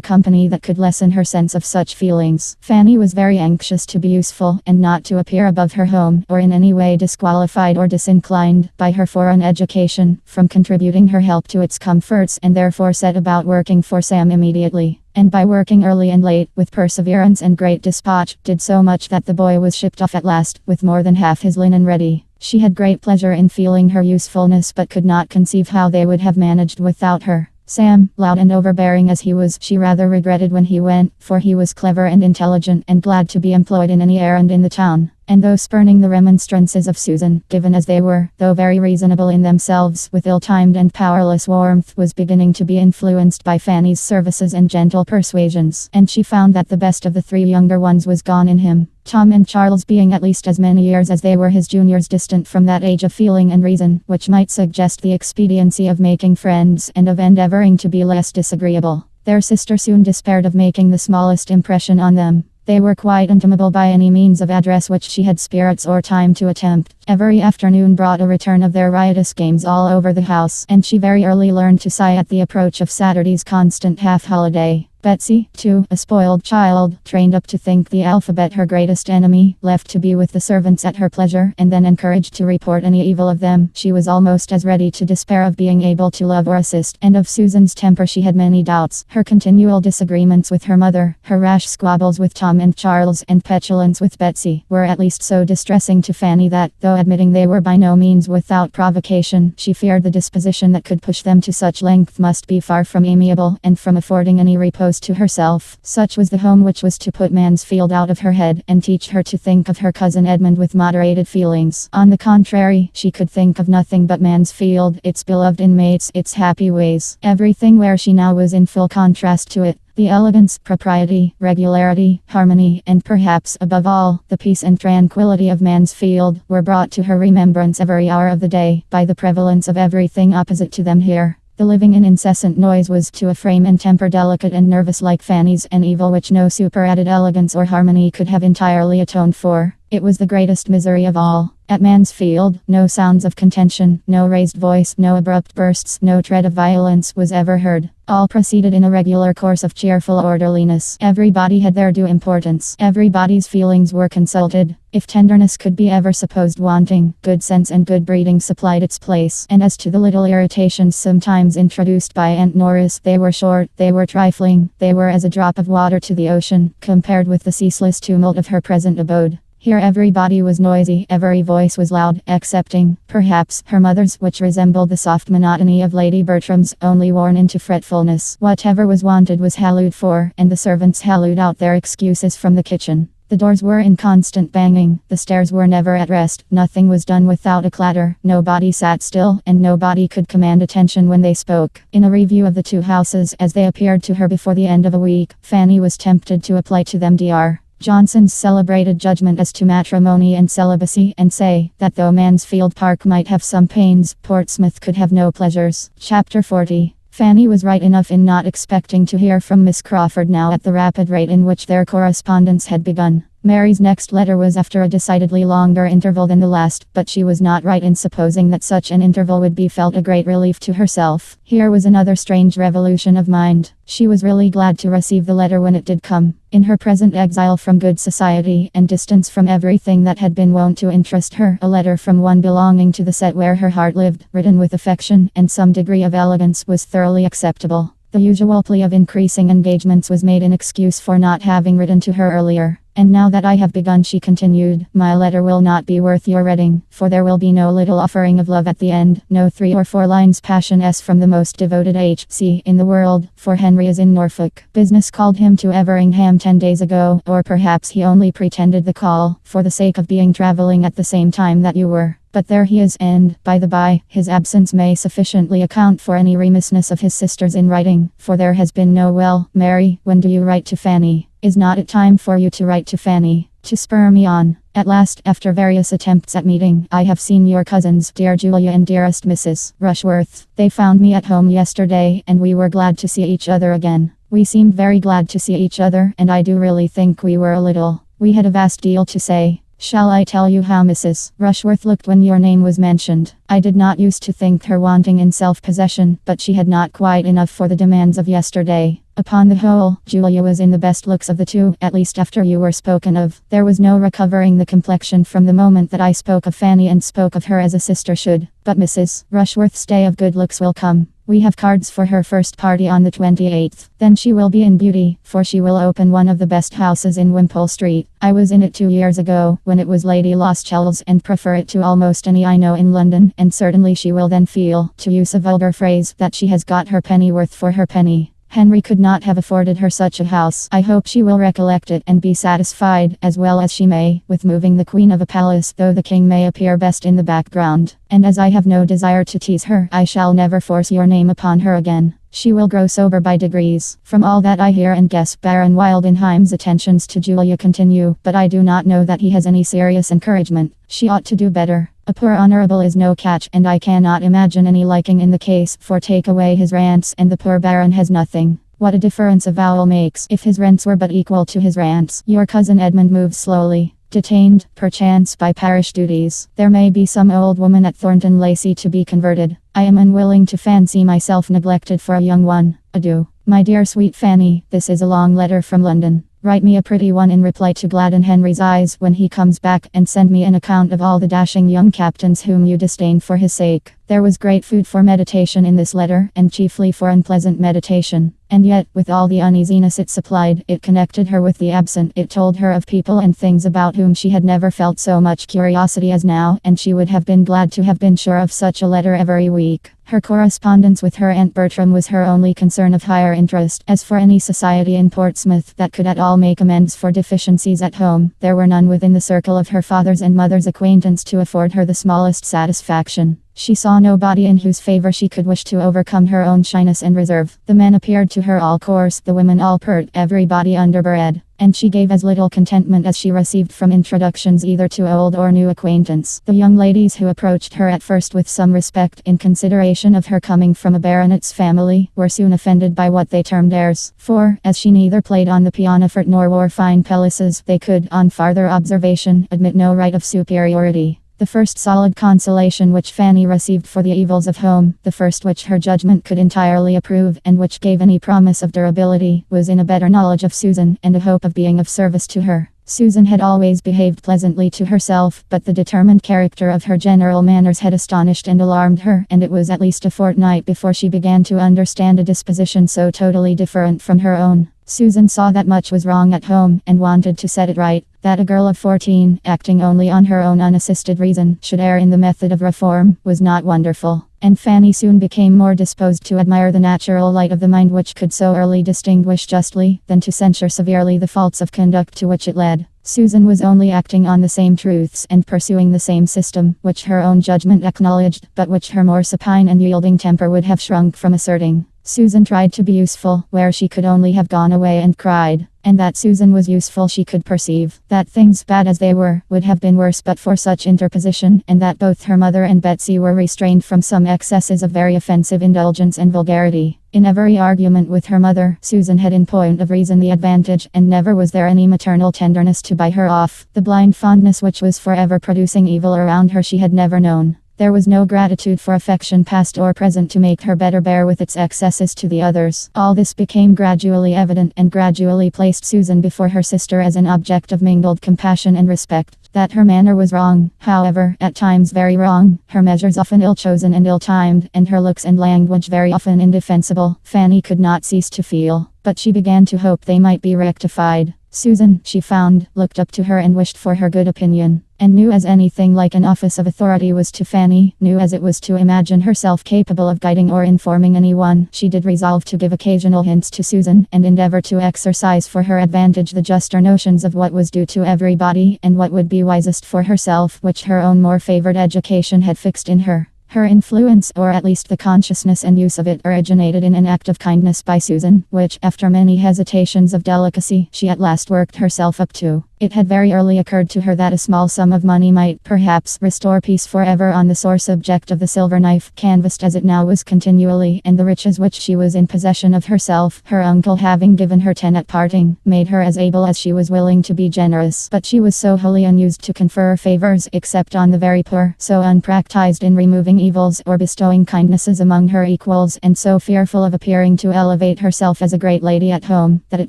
company that could lessen her sense of such feelings. Fanny was very anxious to be useful, and not to appear above her home, or in any way disqualified or disinclined, by her foreign education, from contributing her help to its comforts, and therefore set about working for Sam immediately. And by working early and late, with perseverance and great dispatch, did so much that the boy was shipped off at last, with more than half his linen ready. She had great pleasure in feeling her usefulness, but could not conceive how they would have managed without her. Sam, loud and overbearing as he was, she rather regretted when he went, for he was clever and intelligent, and glad to be employed in any errand in the town. And though spurning the remonstrances of Susan, given as they were, though very reasonable in themselves, with ill-timed and powerless warmth, was beginning to be influenced by Fanny's services and gentle persuasions, and she found that the best of the three younger ones was gone in him. Tom and Charles being at least as many years as they were his juniors distant from that age of feeling and reason, which might suggest the expediency of making friends and of endeavoring to be less disagreeable. Their sister soon despaired of making the smallest impression on them. They were quite untamable by any means of address which she had spirits or time to attempt. Every afternoon brought a return of their riotous games all over the house, and she very early learned to sigh at the approach of Saturday's constant half-holiday. Betsy, too, a spoiled child, trained up to think the alphabet her greatest enemy, left to be with the servants at her pleasure, and then encouraged to report any evil of them, she was almost as ready to despair of being able to love or assist. And of Susan's temper she had many doubts. Her continual disagreements with her mother, her rash squabbles with Tom and Charles, and petulance with Betsy, were at least so distressing to Fanny that, though admitting they were by no means without provocation, she feared the disposition that could push them to such length must be far from amiable, and from affording any repose to herself. Such was the home which was to put Mansfield out of her head, and teach her to think of her cousin Edmund with moderated feelings. On the contrary, she could think of nothing but Mansfield, its beloved inmates, its happy ways. Everything where she now was in full contrast to it. The elegance, propriety, regularity, harmony, and perhaps, above all, the peace and tranquility of Mansfield, were brought to her remembrance every hour of the day, by the prevalence of everything opposite to them here. The living in incessant noise was, to a frame and temper delicate and nervous like Fanny's, an evil which no superadded elegance or harmony could have entirely atoned for. It was the greatest misery of all. At Mansfield, no sounds of contention, no raised voice, no abrupt bursts, no tread of violence was ever heard. All proceeded in a regular course of cheerful orderliness. Everybody had their due importance. Everybody's feelings were consulted. If tenderness could be ever supposed wanting, good sense and good breeding supplied its place. And as to the little irritations sometimes introduced by Aunt Norris, they were short, they were trifling, they were as a drop of water to the ocean, compared with the ceaseless tumult of her present abode. Here everybody was noisy, every voice was loud, excepting, perhaps, her mother's, which resembled the soft monotony of Lady Bertram's, only worn into fretfulness. Whatever was wanted was hallooed for, and the servants hallooed out their excuses from the kitchen. The doors were in constant banging, the stairs were never at rest, nothing was done without a clatter, nobody sat still, and nobody could command attention when they spoke. In a review of the two houses as they appeared to her before the end of a week, Fanny was tempted to apply to them Dr. Johnson's celebrated judgment as to matrimony and celibacy, and say, that though Mansfield Park might have some pains, Portsmouth could have no pleasures. Chapter 40. Fanny was right enough in not expecting to hear from Miss Crawford now at the rapid rate in which their correspondence had begun. Mary's next letter was after a decidedly longer interval than the last, but she was not right in supposing that such an interval would be felt a great relief to herself. Here was another strange revolution of mind. She was really glad to receive the letter when it did come. In her present exile from good society, and distance from everything that had been wont to interest her, a letter from one belonging to the set where her heart lived, written with affection and some degree of elegance, was thoroughly acceptable. The usual plea of increasing engagements was made in excuse for not having written to her earlier. And now that I have begun, she continued, my letter will not be worth your reading, for there will be no little offering of love at the end, no 3 or 4 lines passion from the most devoted H.C. in the world, for Henry is in Norfolk. Business called him to Everingham 10 days ago, or perhaps he only pretended the call, for the sake of being travelling at the same time that you were. But there he is, and, by the by, his absence may sufficiently account for any remissness of his sisters in writing, for there has been no well, Mary, when do you write to Fanny? Is not it time for you to write to Fanny, to spur me on? At last, after various attempts at meeting, I have seen your cousins, dear Julia and dearest Mrs. Rushworth. They found me at home yesterday, and we were glad to see each other again. We seemed very glad to see each other, and I do really think we were a little. We had a vast deal to say. Shall I tell you how Mrs. Rushworth looked when your name was mentioned? I did not used to think her wanting in self-possession, but she had not quite enough for the demands of yesterday. Upon the whole, Julia was in the best looks of the two, at least after you were spoken of. There was no recovering the complexion from the moment that I spoke of Fanny and spoke of her as a sister should. But Mrs. Rushworth's day of good looks will come. We have cards for her first party on the 28th. Then she will be in beauty, for she will open one of the best houses in Wimpole Street. I was in it 2 years ago, when it was Lady Loschell's, and prefer it to almost any I know in London, and certainly she will then feel, to use a vulgar phrase, that she has got her penny worth for her penny. Henry could not have afforded her such a house. I hope she will recollect it and be satisfied, as well as she may, with moving the queen of a palace, though the king may appear best in the background. And as I have no desire to tease her, I shall never force your name upon her again. She will grow sober by degrees. From all that I hear and guess, Baron Wildenheim's attentions to Julia continue, but I do not know that he has any serious encouragement. She ought to do better. A poor honorable is no catch, and I cannot imagine any liking in the case, for take away his rants and the poor baron has nothing. What a difference a vowel makes, if his rents were but equal to his rants. Your cousin Edmund moves slowly. Detained, perchance, by parish duties. There may be some old woman at Thornton Lacey to be converted. I am unwilling to fancy myself neglected for a young one. Adieu. My dear sweet Fanny, this is a long letter from London. Write me a pretty one in reply to gladden Henry's eyes when he comes back, and send me an account of all the dashing young captains whom you disdain for his sake. There was great food for meditation in this letter, and chiefly for unpleasant meditation. And yet, with all the uneasiness it supplied, it connected her with the absent. It told her of people and things about whom she had never felt so much curiosity as now, and she would have been glad to have been sure of such a letter every week. Her correspondence with her Aunt Bertram was her only concern of higher interest. As for any society in Portsmouth that could at all make amends for deficiencies at home, there were none within the circle of her father's and mother's acquaintance to afford her the smallest satisfaction. She saw nobody in whose favor she could wish to overcome her own shyness and reserve. The men appeared to her all coarse, the women all pert, everybody underbred, and she gave as little contentment as she received from introductions either to old or new acquaintance. The young ladies who approached her at first with some respect in consideration of her coming from a baronet's family were soon offended by what they termed airs, for, as she neither played on the pianoforte nor wore fine pelisses, they could, on farther observation, admit no right of superiority. The first solid consolation which Fanny received for the evils of home, the first which her judgment could entirely approve, and which gave any promise of durability, was in a better knowledge of Susan, and a hope of being of service to her. Susan had always behaved pleasantly to herself, but the determined character of her general manners had astonished and alarmed her, and it was at least a fortnight before she began to understand a disposition so totally different from her own. Susan saw that much was wrong at home, and wanted to set it right. That a girl of 14, acting only on her own unassisted reason, should err in the method of reform, was not wonderful. And Fanny soon became more disposed to admire the natural light of the mind which could so early distinguish justly, than to censure severely the faults of conduct to which it led. Susan was only acting on the same truths, and pursuing the same system, which her own judgment acknowledged, but which her more supine and yielding temper would have shrunk from asserting. Susan tried to be useful, where she could only have gone away and cried. And that Susan was useful she could perceive. That things, bad as they were, would have been worse but for such interposition, and that both her mother and Betsy were restrained from some excesses of very offensive indulgence and vulgarity. In every argument with her mother, Susan had in point of reason the advantage, and never was there any maternal tenderness to buy her off. The blind fondness which was forever producing evil around her she had never known. There was no gratitude for affection past or present to make her better bear with its excesses to the others. All this became gradually evident, and gradually placed Susan before her sister as an object of mingled compassion and respect. That her manner was wrong, however, at times very wrong, her measures often ill-chosen and ill-timed, and her looks and language very often indefensible, Fanny could not cease to feel. But she began to hope they might be rectified. Susan, she found, looked up to her and wished for her good opinion, and knew as anything like an office of authority was to Fanny, knew as it was to imagine herself capable of guiding or informing anyone. She did resolve to give occasional hints to Susan, and endeavor to exercise for her advantage the juster notions of what was due to everybody, and what would be wisest for herself, which her own more favored education had fixed in her. Her influence, or at least the consciousness and use of it, originated in an act of kindness by Susan, which, after many hesitations of delicacy, she at last worked herself up to. It had very early occurred to her that a small sum of money might, perhaps, restore peace forever on the sore subject of the silver knife, canvassed as it now was continually, and the riches which she was in possession of herself, her uncle having given her 10 at parting, made her as able as she was willing to be generous. But she was so wholly unused to confer favors, except on the very poor, so unpractised in removing evils or bestowing kindnesses among her equals, and so fearful of appearing to elevate herself as a great lady at home, that it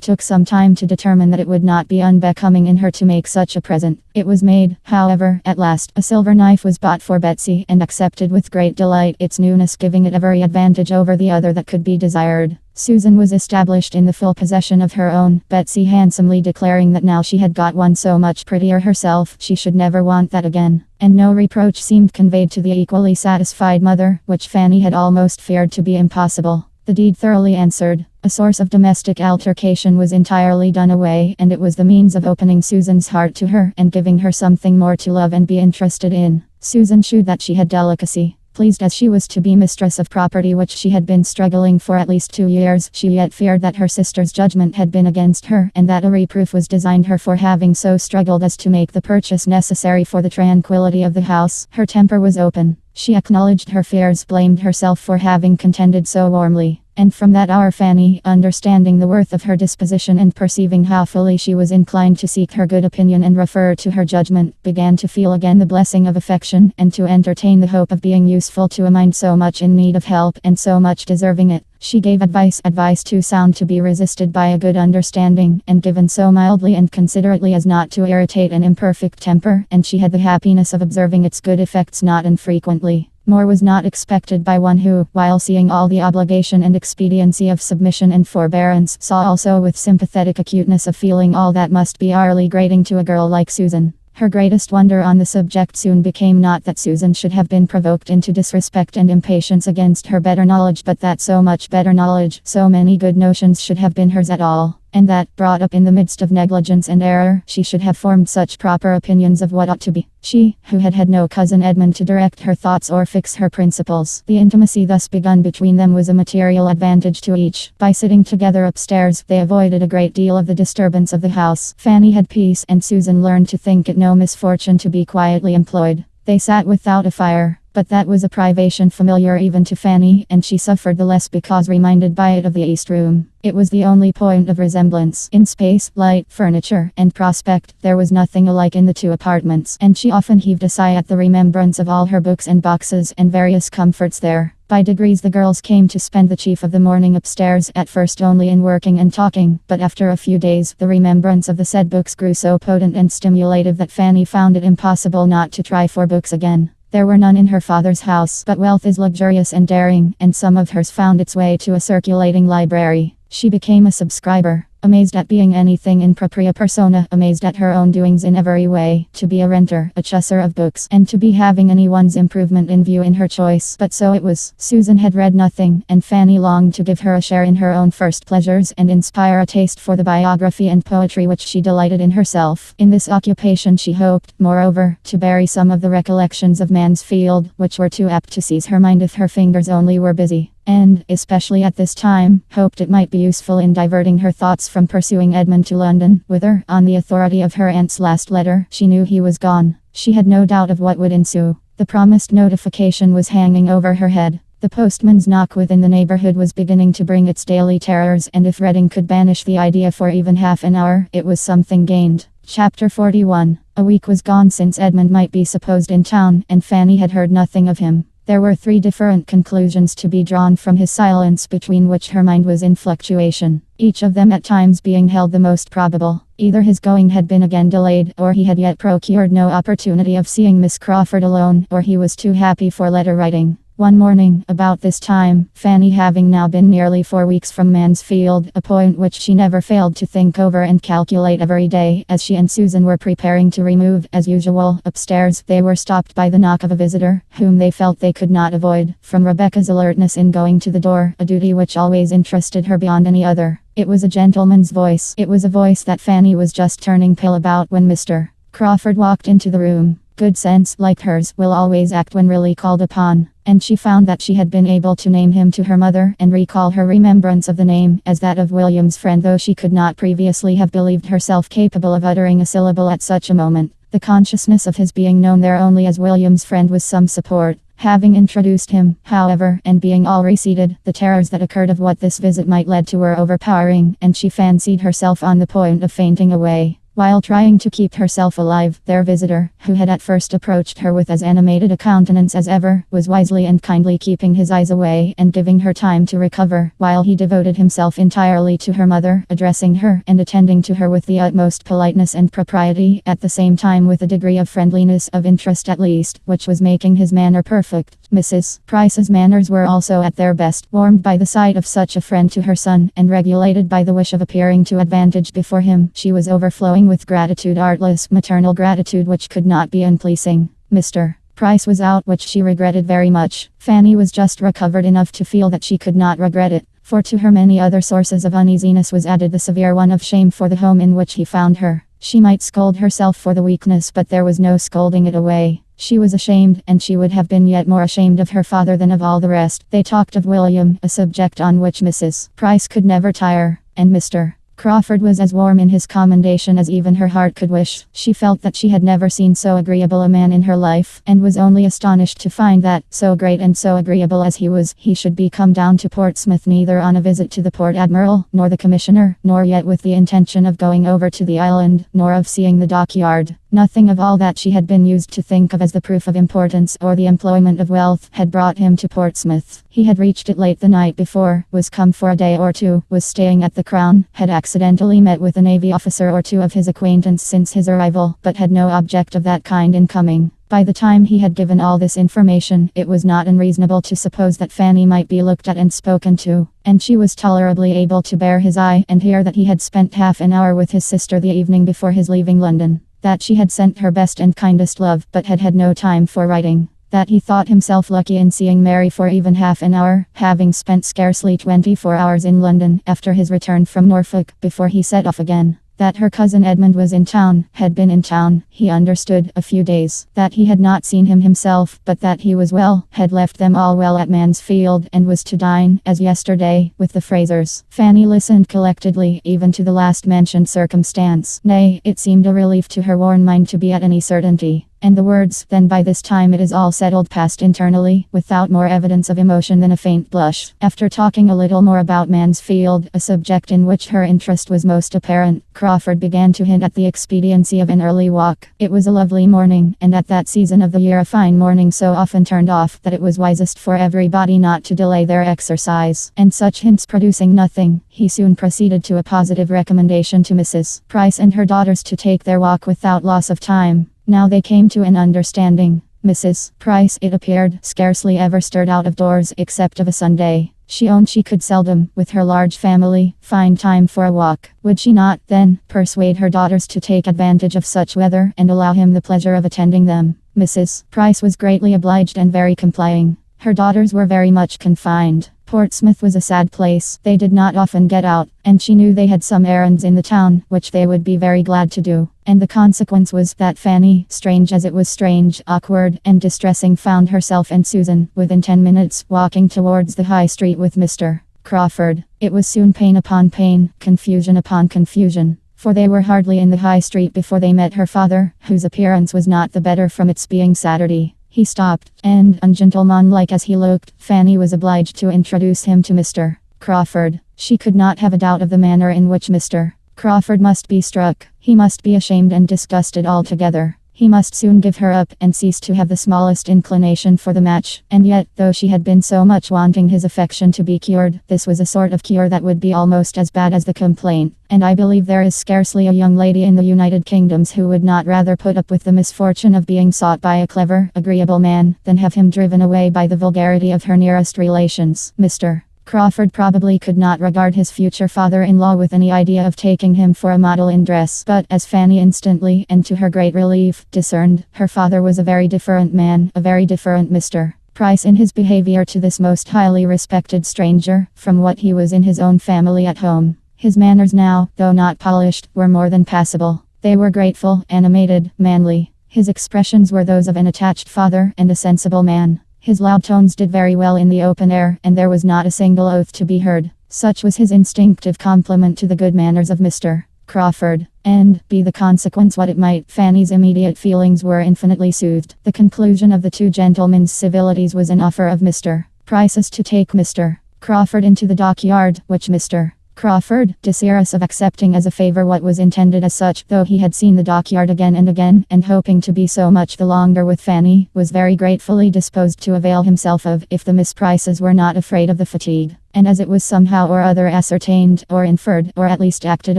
took some time to determine that it would not be unbecoming in her to make such a present. It was made, however, at last. A silver knife was bought for Betsy, and accepted with great delight, its newness giving it every advantage over the other that could be desired. Susan was established in the full possession of her own, Betsy handsomely declaring that now she had got one so much prettier herself, she should never want that again. And no reproach seemed conveyed to the equally satisfied mother, which Fanny had almost feared to be impossible. The deed thoroughly answered. A source of domestic altercation was entirely done away, and it was the means of opening Susan's heart to her and giving her something more to love and be interested in. Susan showed that she had delicacy. Pleased as she was to be mistress of property which she had been struggling for at least 2 years, she yet feared that her sister's judgment had been against her, and that a reproof was designed her for having so struggled as to make the purchase necessary for the tranquility of the house. Her temper was open. She acknowledged her fears, blamed herself for having contended so warmly. And from that hour Fanny, understanding the worth of her disposition and perceiving how fully she was inclined to seek her good opinion and refer to her judgment, began to feel again the blessing of affection, and to entertain the hope of being useful to a mind so much in need of help, and so much deserving it. She gave advice too sound to be resisted by a good understanding, and given so mildly and considerately as not to irritate an imperfect temper, and she had the happiness of observing its good effects not infrequently. More was not expected by one who, while seeing all the obligation and expediency of submission and forbearance, saw also with sympathetic acuteness of feeling all that must be hourly grating to a girl like Susan. Her greatest wonder on the subject soon became not that Susan should have been provoked into disrespect and impatience against her better knowledge, but that so much better knowledge, so many good notions should have been hers at all, and that, brought up in the midst of negligence and error, she should have formed such proper opinions of what ought to be. She, who had had no cousin Edmund to direct her thoughts or fix her principles. The intimacy thus begun between them was a material advantage to each. By sitting together upstairs, they avoided a great deal of the disturbance of the house. Fanny had peace, and Susan learned to think it no misfortune to be quietly employed. They sat without a fire, but that was a privation familiar even to Fanny, and she suffered the less because reminded by it of the East Room. It was the only point of resemblance. In space, light, furniture, and prospect, there was nothing alike in the two apartments, and she often heaved a sigh at the remembrance of all her books and boxes and various comforts there. By degrees the girls came to spend the chief of the morning upstairs, at first only in working and talking, but after a few days the remembrance of the said books grew so potent and stimulative that Fanny found it impossible not to try for books again. There were none in her father's house, but wealth is luxurious and daring, and some of hers found its way to a circulating library. She became a subscriber, amazed at being anything in propria persona, amazed at her own doings in every way, to be a renter, a chusser of books, and to be having anyone's improvement in view in her choice. But so it was. Susan had read nothing, and Fanny longed to give her a share in her own first pleasures, and inspire a taste for the biography and poetry which she delighted in herself. In this occupation she hoped, moreover, to bury some of the recollections of Mansfield, which were too apt to seize her mind if her fingers only were busy, and, especially at this time, hoped it might be useful in diverting her thoughts from pursuing Edmund to London, whither, on the authority of her aunt's last letter, she knew he was gone. She had no doubt of what would ensue. The promised notification was hanging over her head. The postman's knock within the neighborhood was beginning to bring its daily terrors, and if Reading could banish the idea for even half an hour, it was something gained. Chapter 41. A week was gone since Edmund might be supposed in town, and Fanny had heard nothing of him. There were 3 different conclusions to be drawn from his silence, between which her mind was in fluctuation, each of them at times being held the most probable. Either his going had been again delayed, or he had yet procured no opportunity of seeing Miss Crawford alone, or he was too happy for letter writing. One morning, about this time, Fanny having now been nearly 4 weeks from Mansfield, a point which she never failed to think over and calculate every day, as she and Susan were preparing to remove, as usual, upstairs, they were stopped by the knock of a visitor, whom they felt they could not avoid. From Rebecca's alertness in going to the door, a duty which always interested her beyond any other, it was a gentleman's voice. It was a voice that Fanny was just turning pale about when Mr. Crawford walked into the room. Good sense, like hers, will always act when really called upon, and she found that she had been able to name him to her mother, and recall her remembrance of the name as that of William's friend, though she could not previously have believed herself capable of uttering a syllable at such a moment. The consciousness of his being known there only as William's friend was some support. Having introduced him, however, and being all reseated, the terrors that occurred of what this visit might lead to were overpowering, and she fancied herself on the point of fainting away. While trying to keep herself alive, their visitor, who had at first approached her with as animated a countenance as ever, was wisely and kindly keeping his eyes away and giving her time to recover, while he devoted himself entirely to her mother, addressing her and attending to her with the utmost politeness and propriety, at the same time with a degree of friendliness, of interest at least, which was making his manner perfect. Mrs. Price's manners were also at their best, warmed by the sight of such a friend to her son, and regulated by the wish of appearing to advantage before him. She was overflowing with gratitude, artless, maternal gratitude which could not be unpleasing. Mr. Price was out, which she regretted very much. Fanny was just recovered enough to feel that she could not regret it, For to her many other sources of uneasiness was added the severe one of shame for the home in which he found her. She might scold herself for the weakness, but there was no scolding it away. She was ashamed, and she would have been yet more ashamed of her father than of all the rest. They talked of William, a subject on which Mrs. Price could never tire, and Mr. Crawford was as warm in his commendation as even her heart could wish. She felt that she had never seen so agreeable a man in her life, and was only astonished to find that, so great and so agreeable as he was, he should be come down to Portsmouth neither on a visit to the Port Admiral, nor the Commissioner, nor yet with the intention of going over to the island, nor of seeing the dockyard. Nothing of all that she had been used to think of as the proof of importance or the employment of wealth had brought him to Portsmouth. He had reached it late the night before, was come for a day or two, was staying at the Crown, had accidentally met with a navy officer or two of his acquaintance since his arrival, but had no object of that kind in coming. By the time he had given all this information, it was not unreasonable to suppose that Fanny might be looked at and spoken to, and she was tolerably able to bear his eye and hear that he had spent half an hour with his sister the evening before his leaving London. That she had sent her best and kindest love, but had had no time for writing. That he thought himself lucky in seeing Mary for even half an hour, having spent scarcely 24 hours in London after his return from Norfolk, before he set off again. That her cousin Edmund was in town, had been in town, he understood, a few days. That he had not seen him himself, but that he was well, had left them all well at Mansfield, and was to dine, as yesterday, with the Frasers. Fanny listened collectedly, even to the last mentioned circumstance. Nay, it seemed a relief to her worn mind to be at any certainty. And the words, "Then by this time it is all settled," passed internally, without more evidence of emotion than a faint blush. After talking a little more about Mansfield, a subject in which her interest was most apparent, Crawford began to hint at the expediency of an early walk. It was a lovely morning, and at that season of the year a fine morning so often turned off that it was wisest for everybody not to delay their exercise. And such hints producing nothing, he soon proceeded to a positive recommendation to Mrs. Price and her daughters to take their walk without loss of time. Now they came to an understanding. Mrs. Price, it appeared, scarcely ever stirred out of doors except of a Sunday. She owned she could seldom, with her large family, find time for a walk. Would she not, then, persuade her daughters to take advantage of such weather and allow him the pleasure of attending them? Mrs. Price was greatly obliged and very complying. Her daughters were very much confined. Portsmouth was a sad place. They did not often get out, and she knew they had some errands in the town, which they would be very glad to do. And the consequence was that Fanny, strange as it was strange, awkward, and distressing, found herself and Susan, within 10 minutes, walking towards the High Street with Mr. Crawford. It was soon pain upon pain, confusion upon confusion. For they were hardly in the High Street before they met her father, whose appearance was not the better from its being Saturday. He stopped, and, ungentlemanlike as he looked, Fanny was obliged to introduce him to Mr. Crawford. She could not have a doubt of the manner in which Mr. Crawford must be struck. He must be ashamed and disgusted altogether. He must soon give her up, and cease to have the smallest inclination for the match. And yet, though she had been so much wanting his affection to be cured, this was a sort of cure that would be almost as bad as the complaint. And I believe there is scarcely a young lady in the United Kingdoms who would not rather put up with the misfortune of being sought by a clever, agreeable man, than have him driven away by the vulgarity of her nearest relations. Mr. Crawford probably could not regard his future father-in-law with any idea of taking him for a model in dress, but as Fanny instantly, and to her great relief, discerned, her father was a very different man, a very different Mr. Price in his behavior to this most highly respected stranger, from what he was in his own family at home. His manners now, though not polished, were more than passable. They were grateful, animated, manly. His expressions were those of an attached father and a sensible man. His loud tones did very well in the open air, and there was not a single oath to be heard. Such was his instinctive compliment to the good manners of Mr. Crawford. And, be the consequence what it might, Fanny's immediate feelings were infinitely soothed. The conclusion of the two gentlemen's civilities was an offer of Mr. Price's to take Mr. Crawford into the dockyard, which Mr. Crawford, desirous of accepting as a favor what was intended as such, though he had seen the dockyard again, and hoping to be so much the longer with Fanny, was very gratefully disposed to avail himself of, if the Miss Prices were not afraid of the fatigue. And as it was somehow or other ascertained, or inferred, or at least acted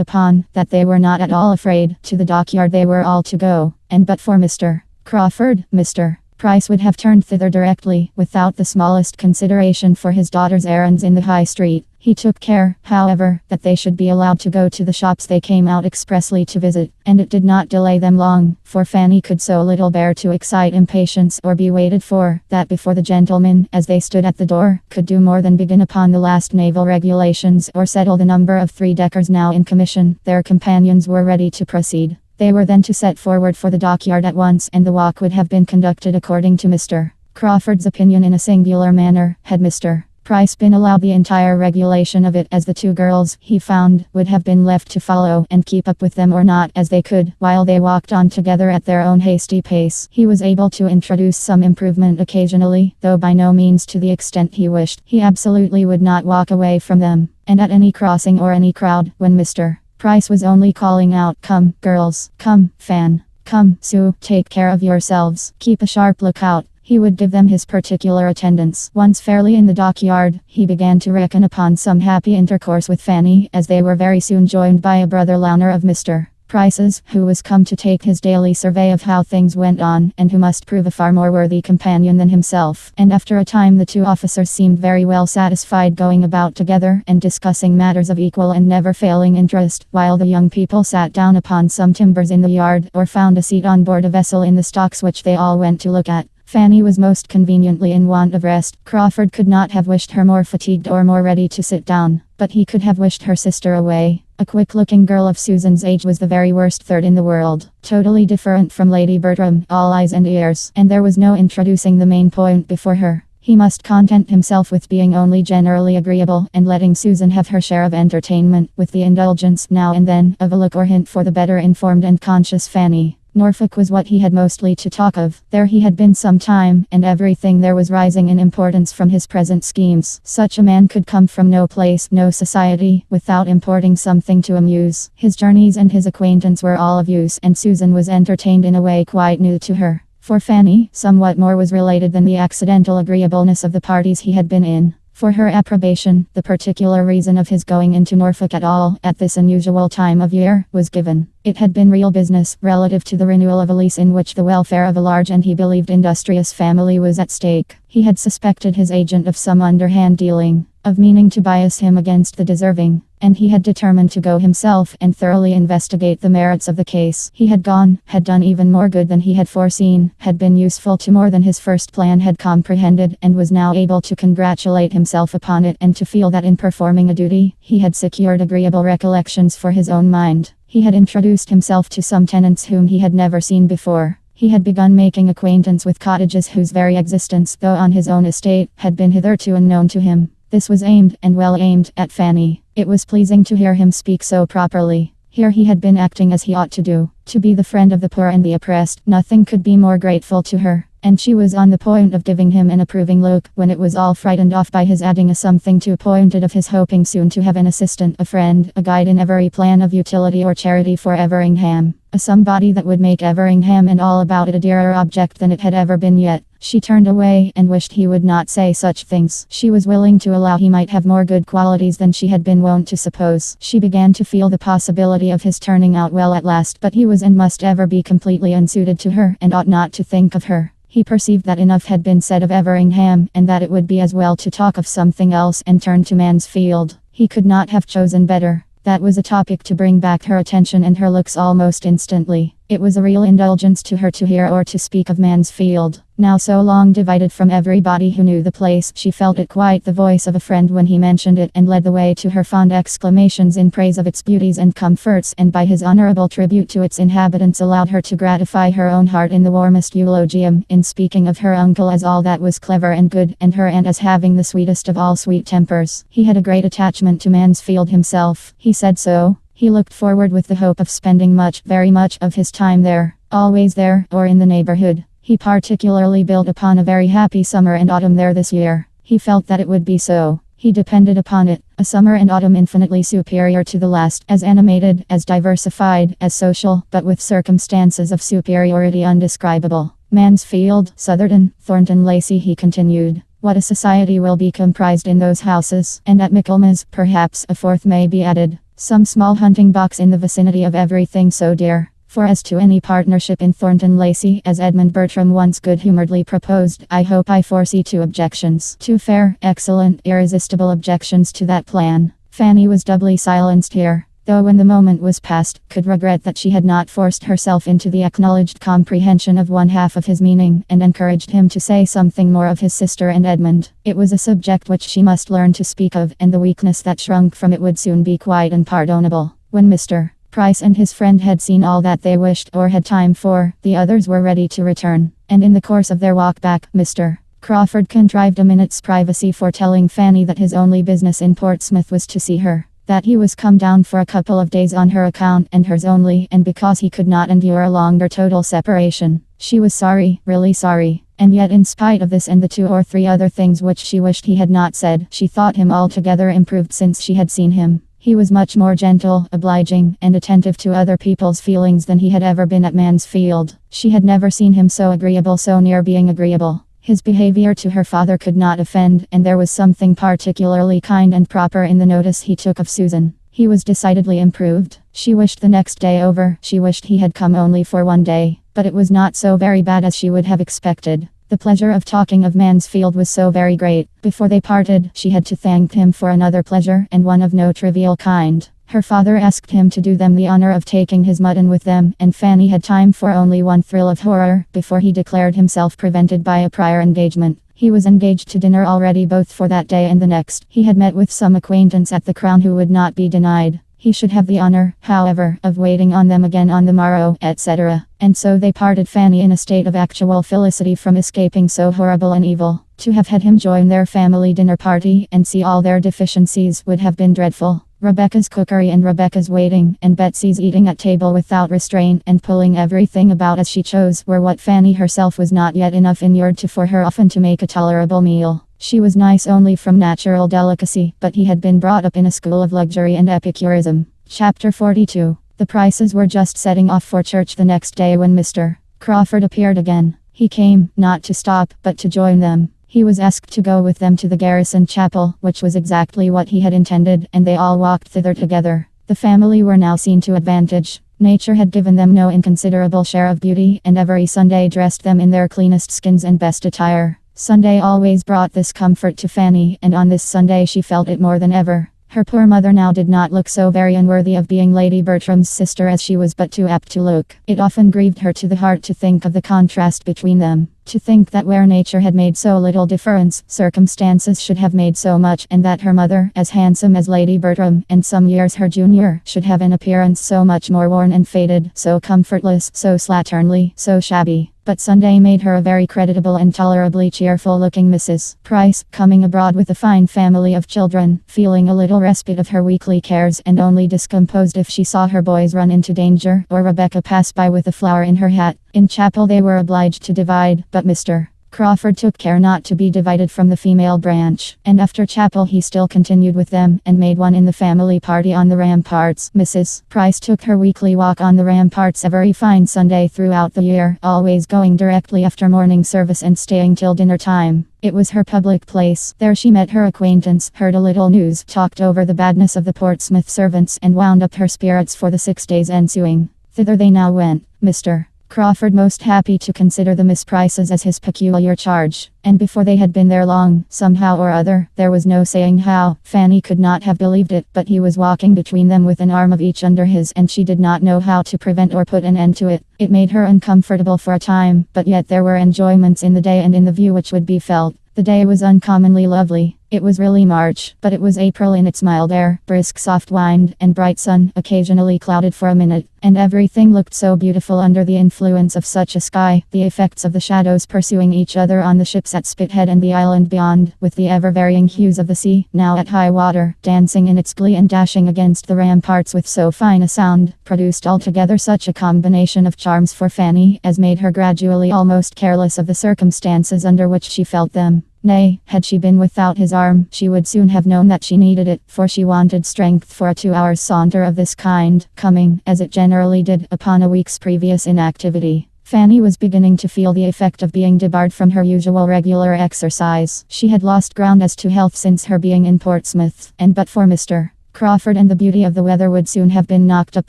upon, that they were not at all afraid, to the dockyard they were all to go, and but for Mr. Crawford, Mr. Price would have turned thither directly, without the smallest consideration for his daughter's errands in the high street. He took care, however, that they should be allowed to go to the shops they came out expressly to visit, and it did not delay them long, for Fanny could so little bear to excite impatience or be waited for, that before the gentlemen, as they stood at the door, could do more than begin upon the last naval regulations or settle the number of three-deckers now in commission, their companions were ready to proceed. They were then to set forward for the dockyard at once, and the walk would have been conducted according to Mr. Crawford's opinion in a singular manner, had Mr. Price been allowed the entire regulation of it, as the two girls, he found, would have been left to follow and keep up with them or not as they could, while they walked on together at their own hasty pace. He was able to introduce some improvement occasionally, though by no means to the extent he wished. He absolutely would not walk away from them, and at any crossing or any crowd, when Mr. Price was only calling out, "Come, girls, come, Fan, come, Sue, take care of yourselves, keep a sharp lookout," he would give them his particular attendance. Once fairly in the dockyard, he began to reckon upon some happy intercourse with Fanny, as they were very soon joined by a brother Lowner of Mr. Price's, who was come to take his daily survey of how things went on, and who must prove a far more worthy companion than himself. And after a time the two officers seemed very well satisfied going about together, and discussing matters of equal and never failing interest, while the young people sat down upon some timbers in the yard, or found a seat on board a vessel in the stocks which they all went to look at. Fanny was most conveniently in want of rest. Crawford could not have wished her more fatigued or more ready to sit down, but he could have wished her sister away. A quick-looking girl of Susan's age was the very worst third in the world, totally different from Lady Bertram, all eyes and ears, and there was no introducing the main point before her. He must content himself with being only generally agreeable, and letting Susan have her share of entertainment, with the indulgence, now and then, of a look or hint for the better informed and conscious Fanny. Norfolk was what he had mostly to talk of. There he had been some time, and everything there was rising in importance from his present schemes. Such a man could come from no place, no society, without importing something to amuse. His journeys and his acquaintance were all of use, and Susan was entertained in a way quite new to her. For Fanny, somewhat more was related than the accidental agreeableness of the parties he had been in. For her approbation, the particular reason of his going into Norfolk at all, at this unusual time of year, was given. It had been real business, relative to the renewal of a lease in which the welfare of a large and he believed industrious family was at stake. He had suspected his agent of some underhand dealing, of meaning to bias him against the deserving, and he had determined to go himself and thoroughly investigate the merits of the case. He had gone, had done even more good than he had foreseen, had been useful to more than his first plan had comprehended, and was now able to congratulate himself upon it, and to feel that in performing a duty, he had secured agreeable recollections for his own mind. He had introduced himself to some tenants whom he had never seen before. He had begun making acquaintance with cottages whose very existence, though on his own estate, had been hitherto unknown to him. This was aimed, and well aimed, at Fanny. It was pleasing to hear him speak so properly. Here he had been acting as he ought to do, to be the friend of the poor and the oppressed. Nothing could be more grateful to her, and she was on the point of giving him an approving look, when it was all frightened off by his adding a something too pointed of his hoping soon to have an assistant, a friend, a guide in every plan of utility or charity for Everingham. A somebody that would make Everingham and all about it a dearer object than it had ever been yet. She turned away and wished he would not say such things. She was willing to allow he might have more good qualities than she had been wont to suppose. She began to feel the possibility of his turning out well at last, but he was and must ever be completely unsuited to her, and ought not to think of her. He perceived that enough had been said of Everingham, and that it would be as well to talk of something else, and turned to Mansfield. He could not have chosen better. That was a topic to bring back her attention and her looks almost instantly. It was a real indulgence to her to hear or to speak of Mansfield. Now so long divided from everybody who knew the place, she felt it quite the voice of a friend when he mentioned it, and led the way to her fond exclamations in praise of its beauties and comforts, and by his honourable tribute to its inhabitants allowed her to gratify her own heart in the warmest eulogium, in speaking of her uncle as all that was clever and good, and her aunt as having the sweetest of all sweet tempers. He had a great attachment to Mansfield himself. He said so. He looked forward with the hope of spending much, very much, of his time there, always there, or in the neighbourhood. He particularly built upon a very happy summer and autumn there this year. He felt that it would be so. He depended upon it. A summer and autumn infinitely superior to the last, as animated, as diversified, as social, but with circumstances of superiority undescribable. Mansfield, Southerton, Thornton Lacey, he continued. What a society will be comprised in those houses, and at Michaelmas, perhaps, a fourth may be added. Some small hunting box in the vicinity of everything so dear. For as to any partnership in Thornton Lacey, as Edmund Bertram once good-humouredly proposed, I hope I foresee two objections. Two fair, excellent, irresistible objections to that plan. Fanny was doubly silenced here, though when the moment was past, could regret that she had not forced herself into the acknowledged comprehension of one half of his meaning, and encouraged him to say something more of his sister and Edmund. It was a subject which she must learn to speak of, and the weakness that shrunk from it would soon be quite unpardonable. When Mr. Price and his friend had seen all that they wished or had time for, the others were ready to return, and in the course of their walk back, Mr. Crawford contrived a minute's privacy for telling Fanny that his only business in Portsmouth was to see her. That he was come down for a couple of days on her account and hers only, and because he could not endure a longer total separation. She was sorry, really sorry, and yet in spite of this and the 2 or 3 other things which she wished he had not said, she thought him altogether improved since she had seen him. He was much more gentle, obliging, and attentive to other people's feelings than he had ever been at Mansfield. She had never seen him so agreeable, so near being agreeable. His behavior to her father could not offend, and there was something particularly kind and proper in the notice he took of Susan. He was decidedly improved. She wished the next day over. She wished he had come only for one day, but it was not so very bad as she would have expected. The pleasure of talking of Mansfield was so very great. Before they parted, she had to thank him for another pleasure, and one of no trivial kind. Her father asked him to do them the honor of taking his mutton with them, and Fanny had time for only one thrill of horror, before he declared himself prevented by a prior engagement. He was engaged to dinner already both for that day and the next. He had met with some acquaintance at the Crown who would not be denied. He should have the honor, however, of waiting on them again on the morrow, etc. And so they parted, Fanny in a state of actual felicity from escaping so horrible an evil. To have had him join their family dinner party and see all their deficiencies would have been dreadful. Rebecca's cookery and Rebecca's waiting, and Betsy's eating at table without restraint and pulling everything about as she chose, were what Fanny herself was not yet enough inured to for her often to make a tolerable meal. She was nice only from natural delicacy, but he had been brought up in a school of luxury and epicurism. Chapter 42. The Prices were just setting off for church the next day when Mr. Crawford appeared again. He came, not to stop, but to join them. He was asked to go with them to the garrison chapel, which was exactly what he had intended, and they all walked thither together. The family were now seen to advantage. Nature had given them no inconsiderable share of beauty, and every Sunday dressed them in their cleanest skins and best attire. Sunday always brought this comfort to Fanny, and on this Sunday she felt it more than ever. Her poor mother now did not look so very unworthy of being Lady Bertram's sister as she was but too apt to look. It often grieved her to the heart to think of the contrast between them. To think that where nature had made so little difference, circumstances should have made so much, and that her mother, as handsome as Lady Bertram, and some years her junior, should have an appearance so much more worn and faded, so comfortless, so slatternly, so shabby. But Sunday made her a very creditable and tolerably cheerful-looking Mrs. Price, coming abroad with a fine family of children, feeling a little respite of her weekly cares, and only discomposed if she saw her boys run into danger, or Rebecca pass by with a flower in her hat. In chapel they were obliged to divide, but Mr. Crawford took care not to be divided from the female branch, and after chapel he still continued with them, and made one in the family party on the ramparts. Mrs. Price took her weekly walk on the ramparts every fine Sunday throughout the year, always going directly after morning service and staying till dinner time. It was her public place. There she met her acquaintance, heard a little news, talked over the badness of the Portsmouth servants, and wound up her spirits for the 6 days ensuing. Thither they now went. Mr. Crawford most happy to consider the Miss Prices as his peculiar charge, and before they had been there long, somehow or other, there was no saying how, Fanny could not have believed it, but he was walking between them with an arm of each under his, and she did not know how to prevent or put an end to it. It made her uncomfortable for a time, but yet there were enjoyments in the day and in the view which would be felt. The day was uncommonly lovely. It was really March, but it was April in its mild air, brisk soft wind, and bright sun, occasionally clouded for a minute, and everything looked so beautiful under the influence of such a sky, the effects of the shadows pursuing each other on the ships at Spithead and the island beyond, with the ever-varying hues of the sea, now at high water, dancing in its glee and dashing against the ramparts with so fine a sound, produced altogether such a combination of charms for Fanny, as made her gradually almost careless of the circumstances under which she felt them. Nay, had she been without his arm, she would soon have known that she needed it, for she wanted strength for a 2-hour saunter of this kind, coming, as it generally did, upon a week's previous inactivity. Fanny was beginning to feel the effect of being debarred from her usual regular exercise. She had lost ground as to health since her being in Portsmouth, and but for Mr. Crawford and the beauty of the weather would soon have been knocked up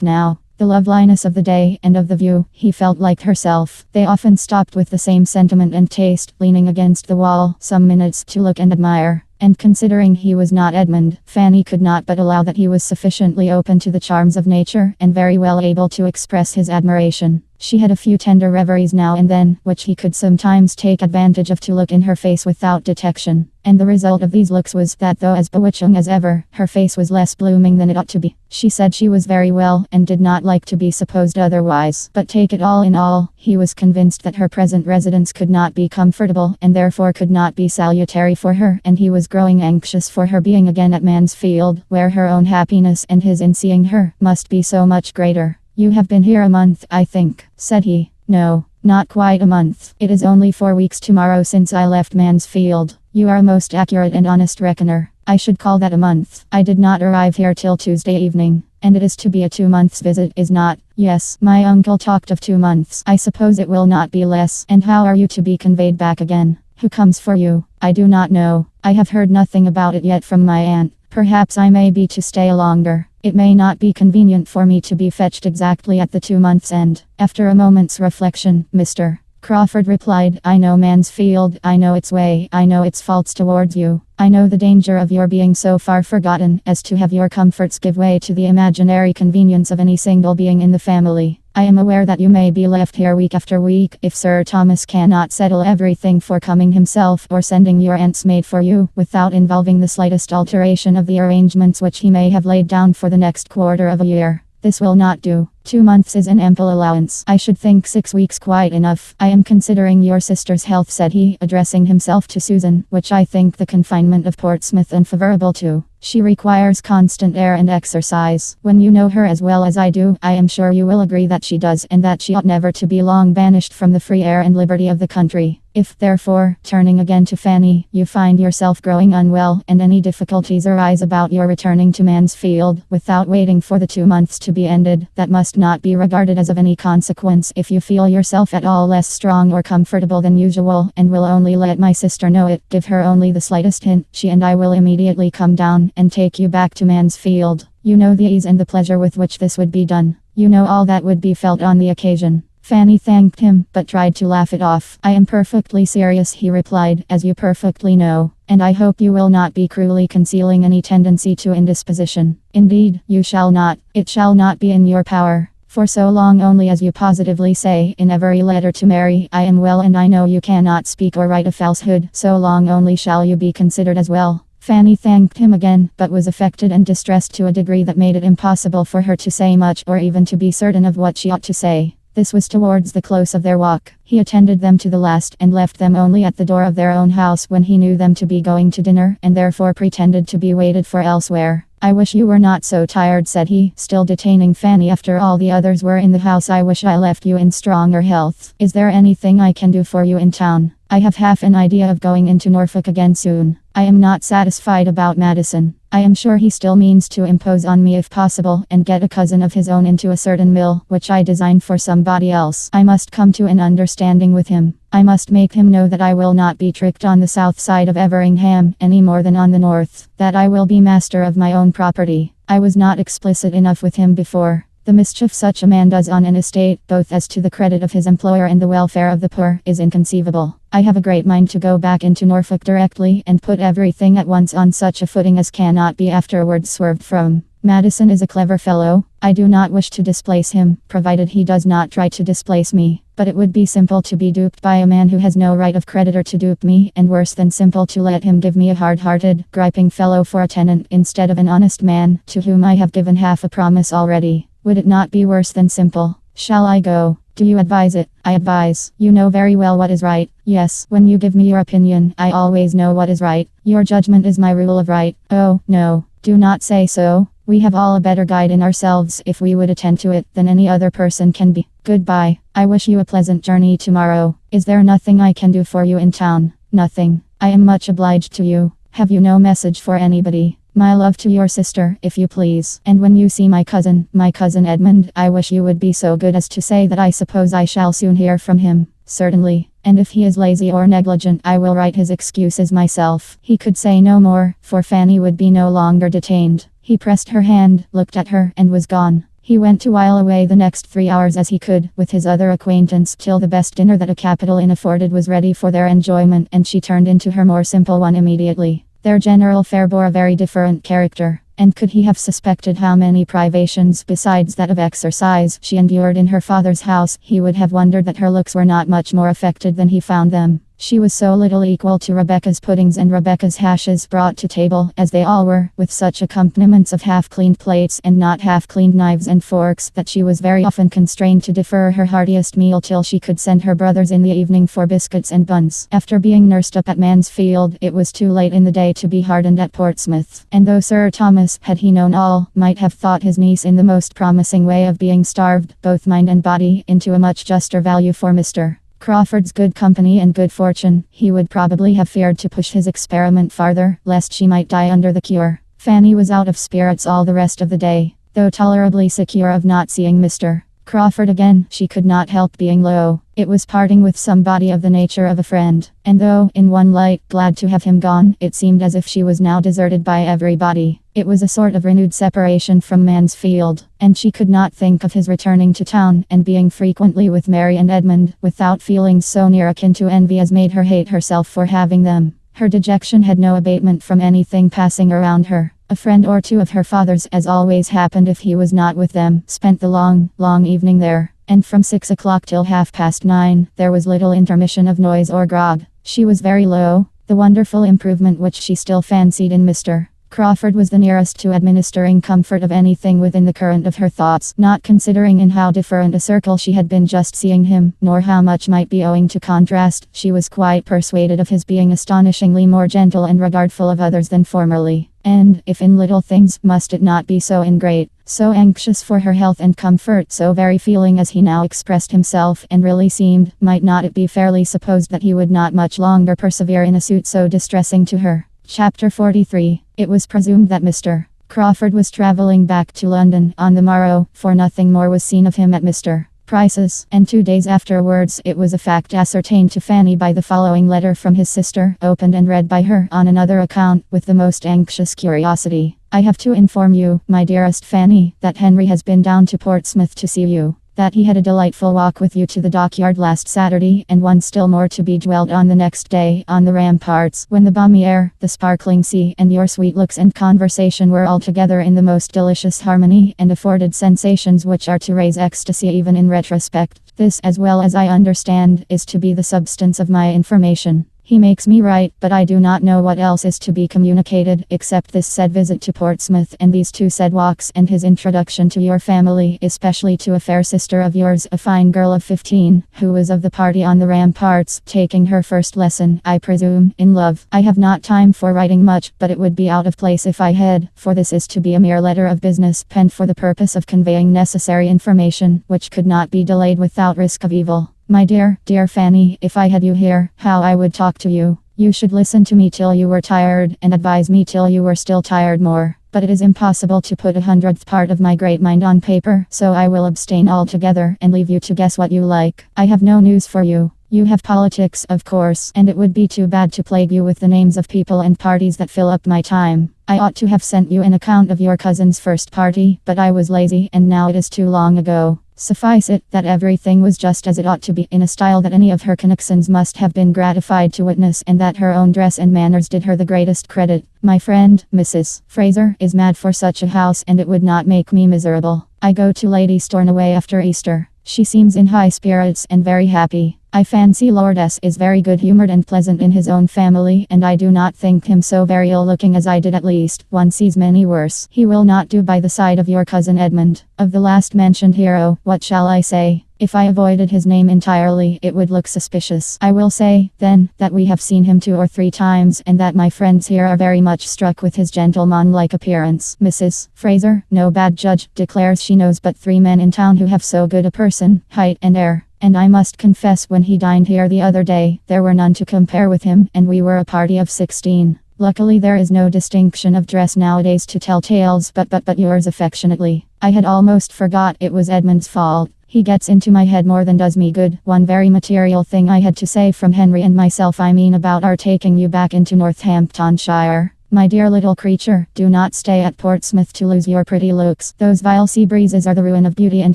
now. The loveliness of the day and of the view, he felt like herself. They often stopped with the same sentiment and taste, leaning against the wall, some minutes to look and admire. And considering he was not Edmund, Fanny could not but allow that he was sufficiently open to the charms of nature, and very well able to express his admiration. She had a few tender reveries now and then, which he could sometimes take advantage of to look in her face without detection. And the result of these looks was that though as bewitching as ever, her face was less blooming than it ought to be. She said she was very well, and did not like to be supposed otherwise. But take it all in all, he was convinced that her present residence could not be comfortable, and therefore could not be salutary for her, and he was growing anxious for her being again at Mansfield, where her own happiness and his in seeing her must be so much greater. "You have been here a month, I think," said he. "No, not quite a month. It is only 4 weeks tomorrow since I left Mansfield." "You are a most accurate and honest reckoner. I should call that a month. I did not arrive here till Tuesday evening. And it is to be a 2 months visit, is not?" "Yes, my uncle talked of 2 months. I suppose it will not be less." "And how are you to be conveyed back again? Who comes for you?" "I do not know. I have heard nothing about it yet from my aunt. Perhaps I may be to stay longer. It may not be convenient for me to be fetched exactly at the 2 months' end." After a moment's reflection, Mr. Crawford replied, "I know Mansfield, I know its way, I know its faults towards you. I know the danger of your being so far forgotten as to have your comforts give way to the imaginary convenience of any single being in the family. I am aware that you may be left here week after week, if Sir Thomas cannot settle everything for coming himself or sending your aunt's maid for you, without involving the slightest alteration of the arrangements which he may have laid down for the next quarter of a year. This will not do. 2 months is an ample allowance. I should think 6 weeks quite enough. I am considering your sister's health," said he, addressing himself to Susan, "which I think the confinement of Portsmouth unfavorable to. She requires constant air and exercise. When you know her as well as I do, I am sure you will agree that she does, and that she ought never to be long banished from the free air and liberty of the country. If, therefore," turning again to Fanny, "you find yourself growing unwell, and any difficulties arise about your returning to Mansfield, without waiting for the 2 months to be ended, that must not be regarded as of any consequence. If you feel yourself at all less strong or comfortable than usual, and will only let my sister know it, give her only the slightest hint, she and I will immediately come down and take you back to Mansfield. You know the ease and the pleasure with which this would be done. You know all that would be felt on the occasion." Fanny thanked him, but tried to laugh it off. "I am perfectly serious," he replied, "as you perfectly know. And I hope you will not be cruelly concealing any tendency to indisposition. Indeed, you shall not. It shall not be in your power. For so long only as you positively say, in every letter to Mary, 'I am well and I know you cannot speak or write a falsehood,' so long only shall you be considered as well." Fanny thanked him again, but was affected and distressed to a degree that made it impossible for her to say much, or even to be certain of what she ought to say. This was towards the close of their walk. He attended them to the last, and left them only at the door of their own house when he knew them to be going to dinner, and therefore pretended to be waited for elsewhere. "I wish you were not so tired," said he, still detaining Fanny after all the others were in the house. "I wish I left you in stronger health. Is there anything I can do for you in town? I have half an idea of going into Norfolk again soon. I am not satisfied about Madison. I am sure he still means to impose on me if possible, and get a cousin of his own into a certain mill, which I designed for somebody else. I must come to an understanding with him. I must make him know that I will not be tricked on the south side of Everingham, any more than on the north. That I will be master of my own property. I was not explicit enough with him before. The mischief such a man does on an estate, both as to the credit of his employer and the welfare of the poor, is inconceivable. I have a great mind to go back into Norfolk directly, and put everything at once on such a footing as cannot be afterwards swerved from. Madison is a clever fellow. I do not wish to displace him, provided he does not try to displace me. But it would be simple to be duped by a man who has no right of creditor to dupe me, and worse than simple to let him give me a hard-hearted, griping fellow for a tenant, instead of an honest man, to whom I have given half a promise already. Would it not be worse than simple? Shall I go? Do you advise it? I advise. You know very well what is right. Yes, when you give me your opinion, I always know what is right. Your judgment is my rule of right. Oh, no, do not say so. We have all a better guide in ourselves, if we would attend to it, than any other person can be. Goodbye. I wish you a pleasant journey tomorrow. Is there nothing I can do for you in town? Nothing. I am much obliged to you. Have you no message for anybody? My love to your sister, if you please. And when you see my cousin Edmund, I wish you would be so good as to say that I suppose I shall soon hear from him. Certainly. And if he is lazy or negligent, I will write his excuses myself. He could say no more, for Fanny would be no longer detained. He pressed her hand, looked at her, and was gone. He went to while away the next 3 hours as he could, with his other acquaintance, till the best dinner that a capital inn afforded was ready for their enjoyment, and she turned into her more simple one immediately. Their general fare bore a very different character, and could he have suspected how many privations, besides that of exercise, she endured in her father's house, he would have wondered that her looks were not much more affected than he found them. She was so little equal to Rebecca's puddings and Rebecca's hashes brought to table, as they all were, with such accompaniments of half-cleaned plates and not half-cleaned knives and forks, that she was very often constrained to defer her heartiest meal till she could send her brothers in the evening for biscuits and buns. After being nursed up at Mansfield, it was too late in the day to be hardened at Portsmouth, and though Sir Thomas, had he known all, might have thought his niece in the most promising way of being starved, both mind and body, into a much juster value for Mr. Crawford's good company and good fortune, he would probably have feared to push his experiment farther, lest she might die under the cure. Fanny was out of spirits all the rest of the day, though tolerably secure of not seeing Mr. Crawford again. She could not help being low. It was parting with somebody of the nature of a friend, and though, in one light, glad to have him gone, it seemed as if she was now deserted by everybody. It was a sort of renewed separation from Mansfield, and she could not think of his returning to town, and being frequently with Mary and Edmund, without feelings so near akin to envy as made her hate herself for having them. Her dejection had no abatement from anything passing around her. A friend or two of her father's, as always happened if he was not with them, spent the long evening there, and from 6 o'clock till 9:30, there was little intermission of noise or grog. She was very low. The wonderful improvement which she still fancied in Mr. Crawford was the nearest to administering comfort of anything within the current of her thoughts, not considering in how different a circle she had been just seeing him, nor how much might be owing to contrast. She was quite persuaded of his being astonishingly more gentle and regardful of others than formerly. And, if in little things, must it not be so in great? So anxious for her health and comfort, so very feeling as he now expressed himself, and really seemed, might not it be fairly supposed that he would not much longer persevere in a suit so distressing to her? Chapter 43. It was presumed that Mr. Crawford was travelling back to London on the morrow, for nothing more was seen of him at Mr. Price's, and 2 days afterwards it was a fact ascertained to Fanny by the following letter from his sister, opened and read by her on another account, with the most anxious curiosity. I have to inform you, my dearest Fanny, that Henry has been down to Portsmouth to see you. That he had a delightful walk with you to the dockyard last Saturday, and one still more to be dwelt on the next day, on the ramparts, when the balmy air, the sparkling sea, and your sweet looks and conversation were altogether in the most delicious harmony, and afforded sensations which are to raise ecstasy even in retrospect. This, as well as I understand, is to be the substance of my information. He makes me write, but I do not know what else is to be communicated, except this said visit to Portsmouth, and these 2 said walks, and his introduction to your family, especially to a fair sister of yours, a fine girl of 15, who was of the party on the ramparts, taking her first lesson, I presume, in love. I have not time for writing much, but it would be out of place if I had, for this is to be a mere letter of business, penned for the purpose of conveying necessary information, which could not be delayed without risk of evil. My dear Fanny, if I had you here, how I would talk to you. You should listen to me till you were tired, and advise me till you were still tired more. But it is impossible to put 1/100th part of my great mind on paper, so I will abstain altogether, and leave you to guess what you like. I have no news for you. You have politics, of course, and it would be too bad to plague you with the names of people and parties that fill up my time. I ought to have sent you an account of your cousin's first party, but I was lazy, and now it is too long ago. Suffice it, that everything was just as it ought to be, in a style that any of her connections must have been gratified to witness, and that her own dress and manners did her the greatest credit. My friend, Mrs. Fraser, is mad for such a house, and it would not make me miserable. I go to Lady Stornoway after Easter. She seems in high spirits and very happy. I fancy Lord S. is very good-humoured and pleasant in his own family, and I do not think him so very ill-looking as I did at least. One sees many worse. He will not do by the side of your cousin Edmund. Of the last mentioned hero, what shall I say? If I avoided his name entirely, it would look suspicious. I will say, then, that we have seen him 2 or 3 times, and that my friends here are very much struck with his gentleman-like appearance. Mrs. Fraser, no bad judge, declares she knows but 3 men in town who have so good a person, height, and air. And I must confess, when he dined here the other day, there were none to compare with him, and we were a party of 16. Luckily there is no distinction of dress nowadays to tell tales, but yours affectionately. I had almost forgot it was Edmund's fault. He gets into my head more than does me good. One very material thing I had to say from Henry and myself, I mean about our taking you back into Northamptonshire. My dear little creature, do not stay at Portsmouth to lose your pretty looks. Those vile sea breezes are the ruin of beauty and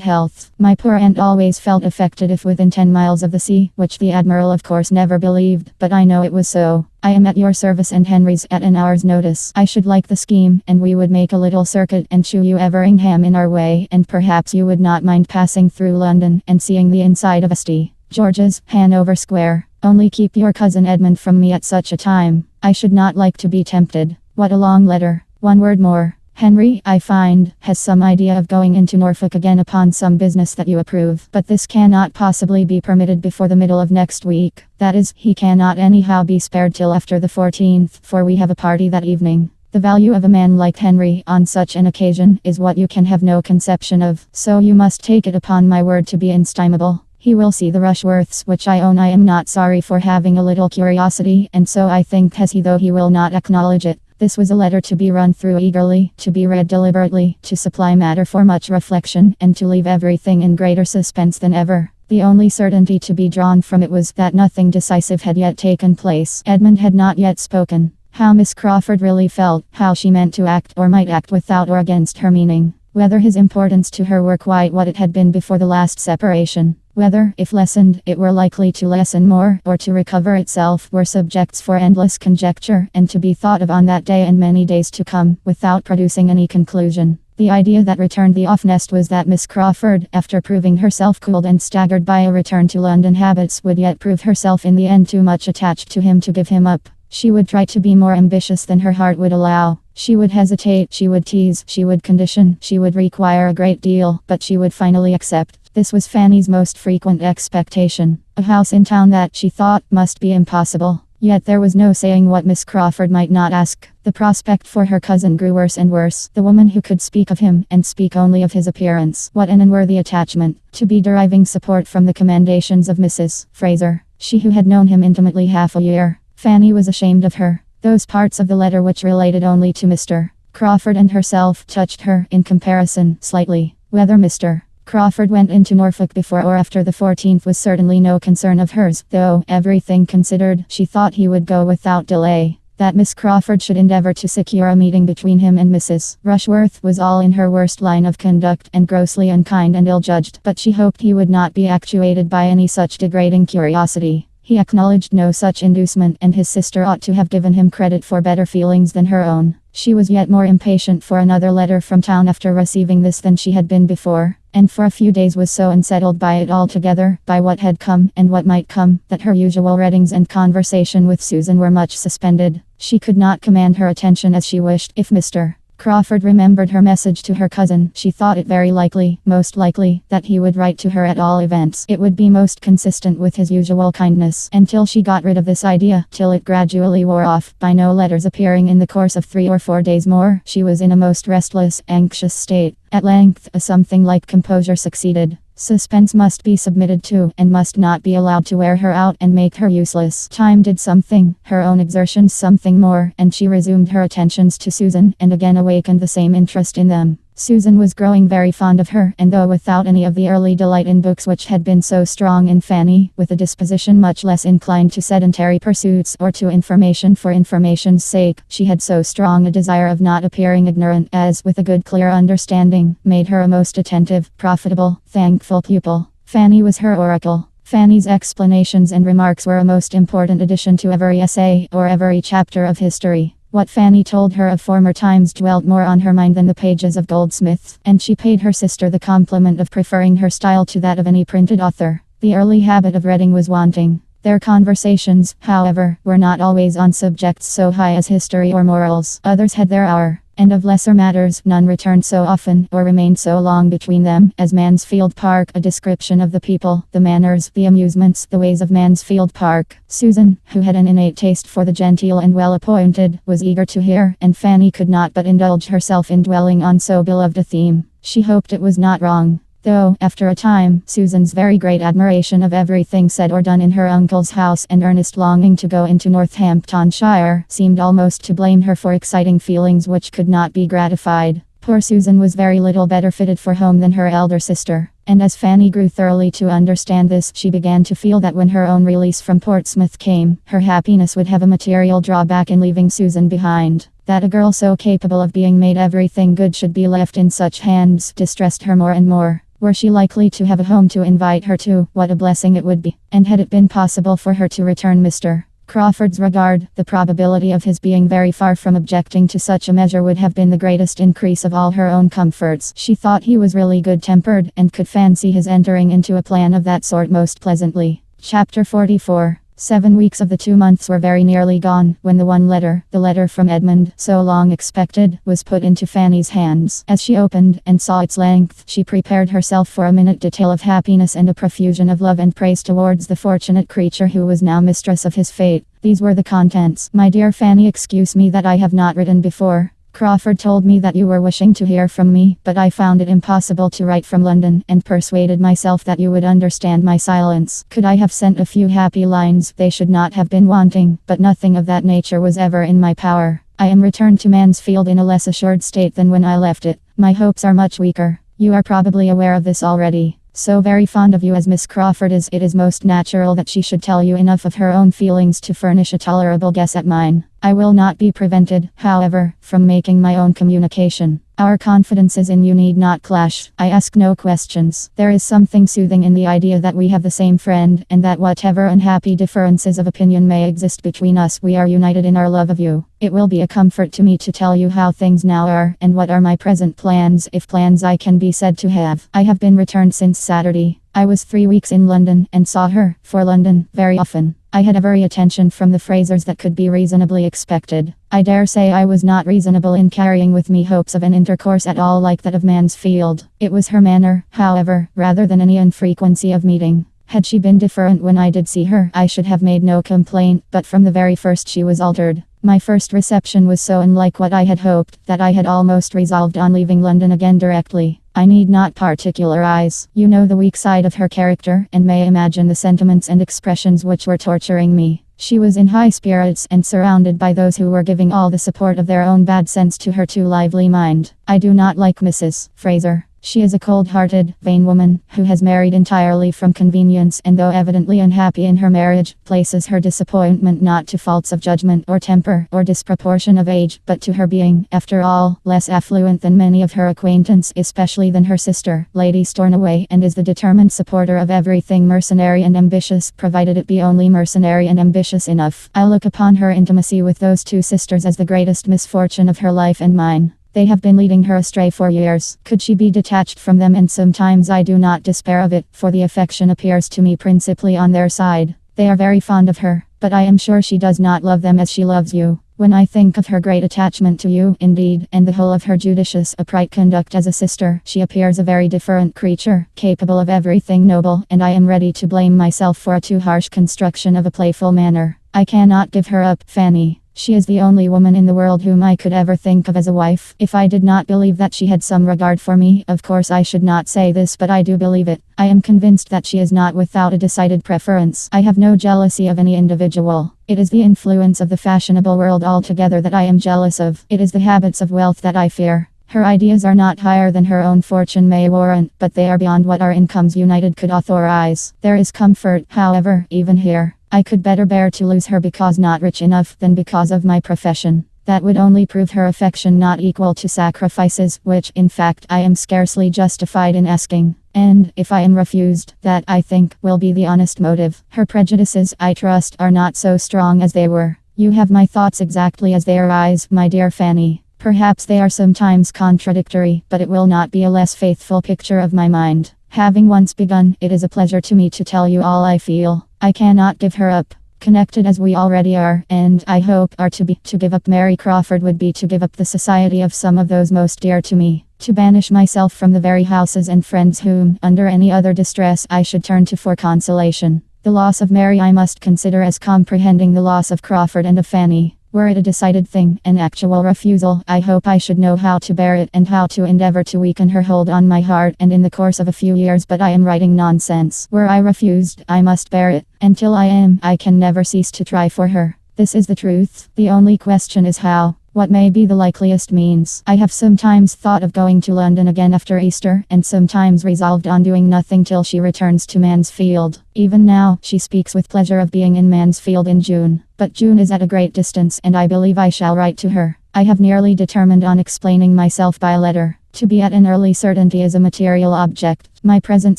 health. My poor aunt always felt affected if within 10 miles of the sea, which the Admiral of course never believed, but I know it was so. I am at your service and Henry's at an hour's notice. I should like the scheme, and we would make a little circuit and show you Everingham in our way, and perhaps you would not mind passing through London and seeing the inside of St. George's, Hanover Square. Only keep your cousin Edmund from me at such a time. I should not like to be tempted. What a long letter. One word more. Henry, I find, has some idea of going into Norfolk again upon some business that you approve, but this cannot possibly be permitted before the middle of next week. That is, he cannot anyhow be spared till after the 14th, for we have a party that evening. The value of a man like Henry on such an occasion is what you can have no conception of, so you must take it upon my word to be inestimable. He will see the Rushworths, which I own I am not sorry for having a little curiosity, and so I think has he, though he will not acknowledge it. This was a letter to be run through eagerly, to be read deliberately, to supply matter for much reflection, and to leave everything in greater suspense than ever. The only certainty to be drawn from it was that nothing decisive had yet taken place. Edmund had not yet spoken. How Miss Crawford really felt, how she meant to act or might act without or against her meaning. Whether his importance to her were quite what it had been before the last separation. Whether, if lessened, it were likely to lessen more, or to recover itself, were subjects for endless conjecture, and to be thought of on that day and many days to come, without producing any conclusion. The idea that returned the off-nest was that Miss Crawford, after proving herself cooled and staggered by a return to London habits, would yet prove herself in the end too much attached to him to give him up. She would try to be more ambitious than her heart would allow. She would hesitate, she would tease, she would condition, she would require a great deal, but she would finally accept. This was Fanny's most frequent expectation. A house in town that, she thought, must be impossible. Yet there was no saying what Miss Crawford might not ask. The prospect for her cousin grew worse and worse. The woman who could speak of him, and speak only of his appearance. What an unworthy attachment. To be deriving support from the commendations of Mrs. Fraser. She who had known him intimately half a year. Fanny was ashamed of her. Those parts of the letter which related only to Mr. Crawford and herself touched her, in comparison, slightly. Whether Mr. Crawford went into Norfolk before or after the 14th was certainly no concern of hers, though, everything considered, she thought he would go without delay. That Miss Crawford should endeavour to secure a meeting between him and Mrs. Rushworth was all in her worst line of conduct, and grossly unkind and ill-judged, but she hoped he would not be actuated by any such degrading curiosity. He acknowledged no such inducement, and his sister ought to have given him credit for better feelings than her own. She was yet more impatient for another letter from town after receiving this than she had been before, and for a few days was so unsettled by it altogether, by what had come and what might come, that her usual readings and conversation with Susan were much suspended. She could not command her attention as she wished. If Mr. Crawford remembered her message to her cousin, she thought it very likely, most likely, that he would write to her at all events. It would be most consistent with his usual kindness, until she got rid of this idea, till it gradually wore off, by no letters appearing in the course of 3 or 4 days more. She was in a most restless, anxious state. At length, a something like composure succeeded. Suspense must be submitted to, and must not be allowed to wear her out and make her useless. Time did something, her own exertions something more, and she resumed her attentions to Susan, and again awakened the same interest in them. Susan was growing very fond of her, and though without any of the early delight in books which had been so strong in Fanny, with a disposition much less inclined to sedentary pursuits or to information for information's sake, she had so strong a desire of not appearing ignorant as, with a good clear understanding, made her a most attentive, profitable, thankful pupil. Fanny was her oracle. Fanny's explanations and remarks were a most important addition to every essay or every chapter of history. What Fanny told her of former times dwelt more on her mind than the pages of Goldsmith, and she paid her sister the compliment of preferring her style to that of any printed author. The early habit of reading was wanting. Their conversations, however, were not always on subjects so high as history or morals. Others had their hour, and of lesser matters none returned so often or remained so long between them as Mansfield Park, a description of the people, the manners, the amusements, the ways of Mansfield Park. Susan, who had an innate taste for the genteel and well-appointed, was eager to hear, and Fanny could not but indulge herself in dwelling on so beloved a theme. She hoped it was not wrong. Though, after a time, Susan's very great admiration of everything said or done in her uncle's house and earnest longing to go into Northamptonshire seemed almost to blame her for exciting feelings which could not be gratified. Poor Susan was very little better fitted for home than her elder sister. And as Fanny grew thoroughly to understand this, she began to feel that when her own release from Portsmouth came, her happiness would have a material drawback in leaving Susan behind. That a girl so capable of being made everything good should be left in such hands distressed her more and more. Were she likely to have a home to invite her to, what a blessing it would be. And had it been possible for her to return Mr. Crawford's regard, the probability of his being very far from objecting to such a measure would have been the greatest increase of all her own comforts. She thought he was really good-tempered, and could fancy his entering into a plan of that sort most pleasantly. Chapter 44. 7 weeks of the 2 months were very nearly gone, when the letter from Edmund, so long expected, was put into Fanny's hands. As she opened, and saw its length, she prepared herself for a minute detail of happiness and a profusion of love and praise towards the fortunate creature who was now mistress of his fate. These were the contents. My dear Fanny, excuse me that I have not written before. Crawford told me that you were wishing to hear from me, but I found it impossible to write from London, and persuaded myself that you would understand my silence. Could I have sent a few happy lines, they should not have been wanting, but nothing of that nature was ever in my power. I am returned to Mansfield in a less assured state than when I left it. My hopes are much weaker. You are probably aware of this already. So very fond of you as Miss Crawford is, it is most natural that she should tell you enough of her own feelings to furnish a tolerable guess at mine. I will not be prevented, however, from making my own communication. Our confidences in you need not clash. I ask no questions. There is something soothing in the idea that we have the same friend, and that whatever unhappy differences of opinion may exist between us, we are united in our love of you. It will be a comfort to me to tell you how things now are, and what are my present plans, if plans I can be said to have. I have been returned since Saturday. I was 3 weeks in London, and saw her, for London, very often. I had every attention from the Frasers that could be reasonably expected. I dare say I was not reasonable in carrying with me hopes of an intercourse at all like that of Mansfield. It was her manner, however, rather than any infrequency of meeting. Had she been different when I did see her, I should have made no complaint, but from the very first she was altered. My first reception was so unlike what I had hoped, that I had almost resolved on leaving London again directly. I need not particularize. You know the weak side of her character, and may imagine the sentiments and expressions which were torturing me. She was in high spirits, and surrounded by those who were giving all the support of their own bad sense to her too lively mind. I do not like Mrs. Fraser. She is a cold-hearted, vain woman, who has married entirely from convenience, and though evidently unhappy in her marriage, places her disappointment not to faults of judgment or temper, or disproportion of age, but to her being, after all, less affluent than many of her acquaintance, especially than her sister, Lady Stornoway, and is the determined supporter of everything mercenary and ambitious, provided it be only mercenary and ambitious enough. I look upon her intimacy with those two sisters as the greatest misfortune of her life and mine. They have been leading her astray for years. Could she be detached from them? And sometimes I do not despair of it, for the affection appears to me principally on their side. They are very fond of her, but I am sure she does not love them as she loves you. When I think of her great attachment to you, indeed, and the whole of her judicious, upright conduct as a sister, she appears a very different creature, capable of everything noble, and I am ready to blame myself for a too harsh construction of a playful manner. I cannot give her up, Fanny. She is the only woman in the world whom I could ever think of as a wife. If I did not believe that she had some regard for me, of course I should not say this, but I do believe it. I am convinced that she is not without a decided preference. I have no jealousy of any individual. It is the influence of the fashionable world altogether that I am jealous of. It is the habits of wealth that I fear. Her ideas are not higher than her own fortune may warrant, but they are beyond what our incomes united could authorize. There is comfort, however, even here. I could better bear to lose her because not rich enough than because of my profession. That would only prove her affection not equal to sacrifices, which, in fact, I am scarcely justified in asking. And, if I am refused, that, I think, will be the honest motive. Her prejudices, I trust, are not so strong as they were. You have my thoughts exactly as they arise, my dear Fanny. Perhaps they are sometimes contradictory, but it will not be a less faithful picture of my mind. Having once begun, it is a pleasure to me to tell you all I feel. I cannot give her up. Connected as we already are, and I hope are to be, to give up Mary Crawford would be to give up the society of some of those most dear to me. To banish myself from the very houses and friends whom, under any other distress, I should turn to for consolation. The loss of Mary I must consider as comprehending the loss of Crawford and of Fanny. Were it a decided thing, an actual refusal, I hope I should know how to bear it and how to endeavor to weaken her hold on my heart and in the course of a few years, but I am writing nonsense. Were I refused, I must bear it. Until I am, I can never cease to try for her. This is the truth. The only question is how. What may be the likeliest means? I have sometimes thought of going to London again after Easter, and sometimes resolved on doing nothing till she returns to Mansfield. Even now, she speaks with pleasure of being in Mansfield in June. But June is at a great distance, and I believe I shall write to her. I have nearly determined on explaining myself by letter. To be at an early certainty is a material object. My present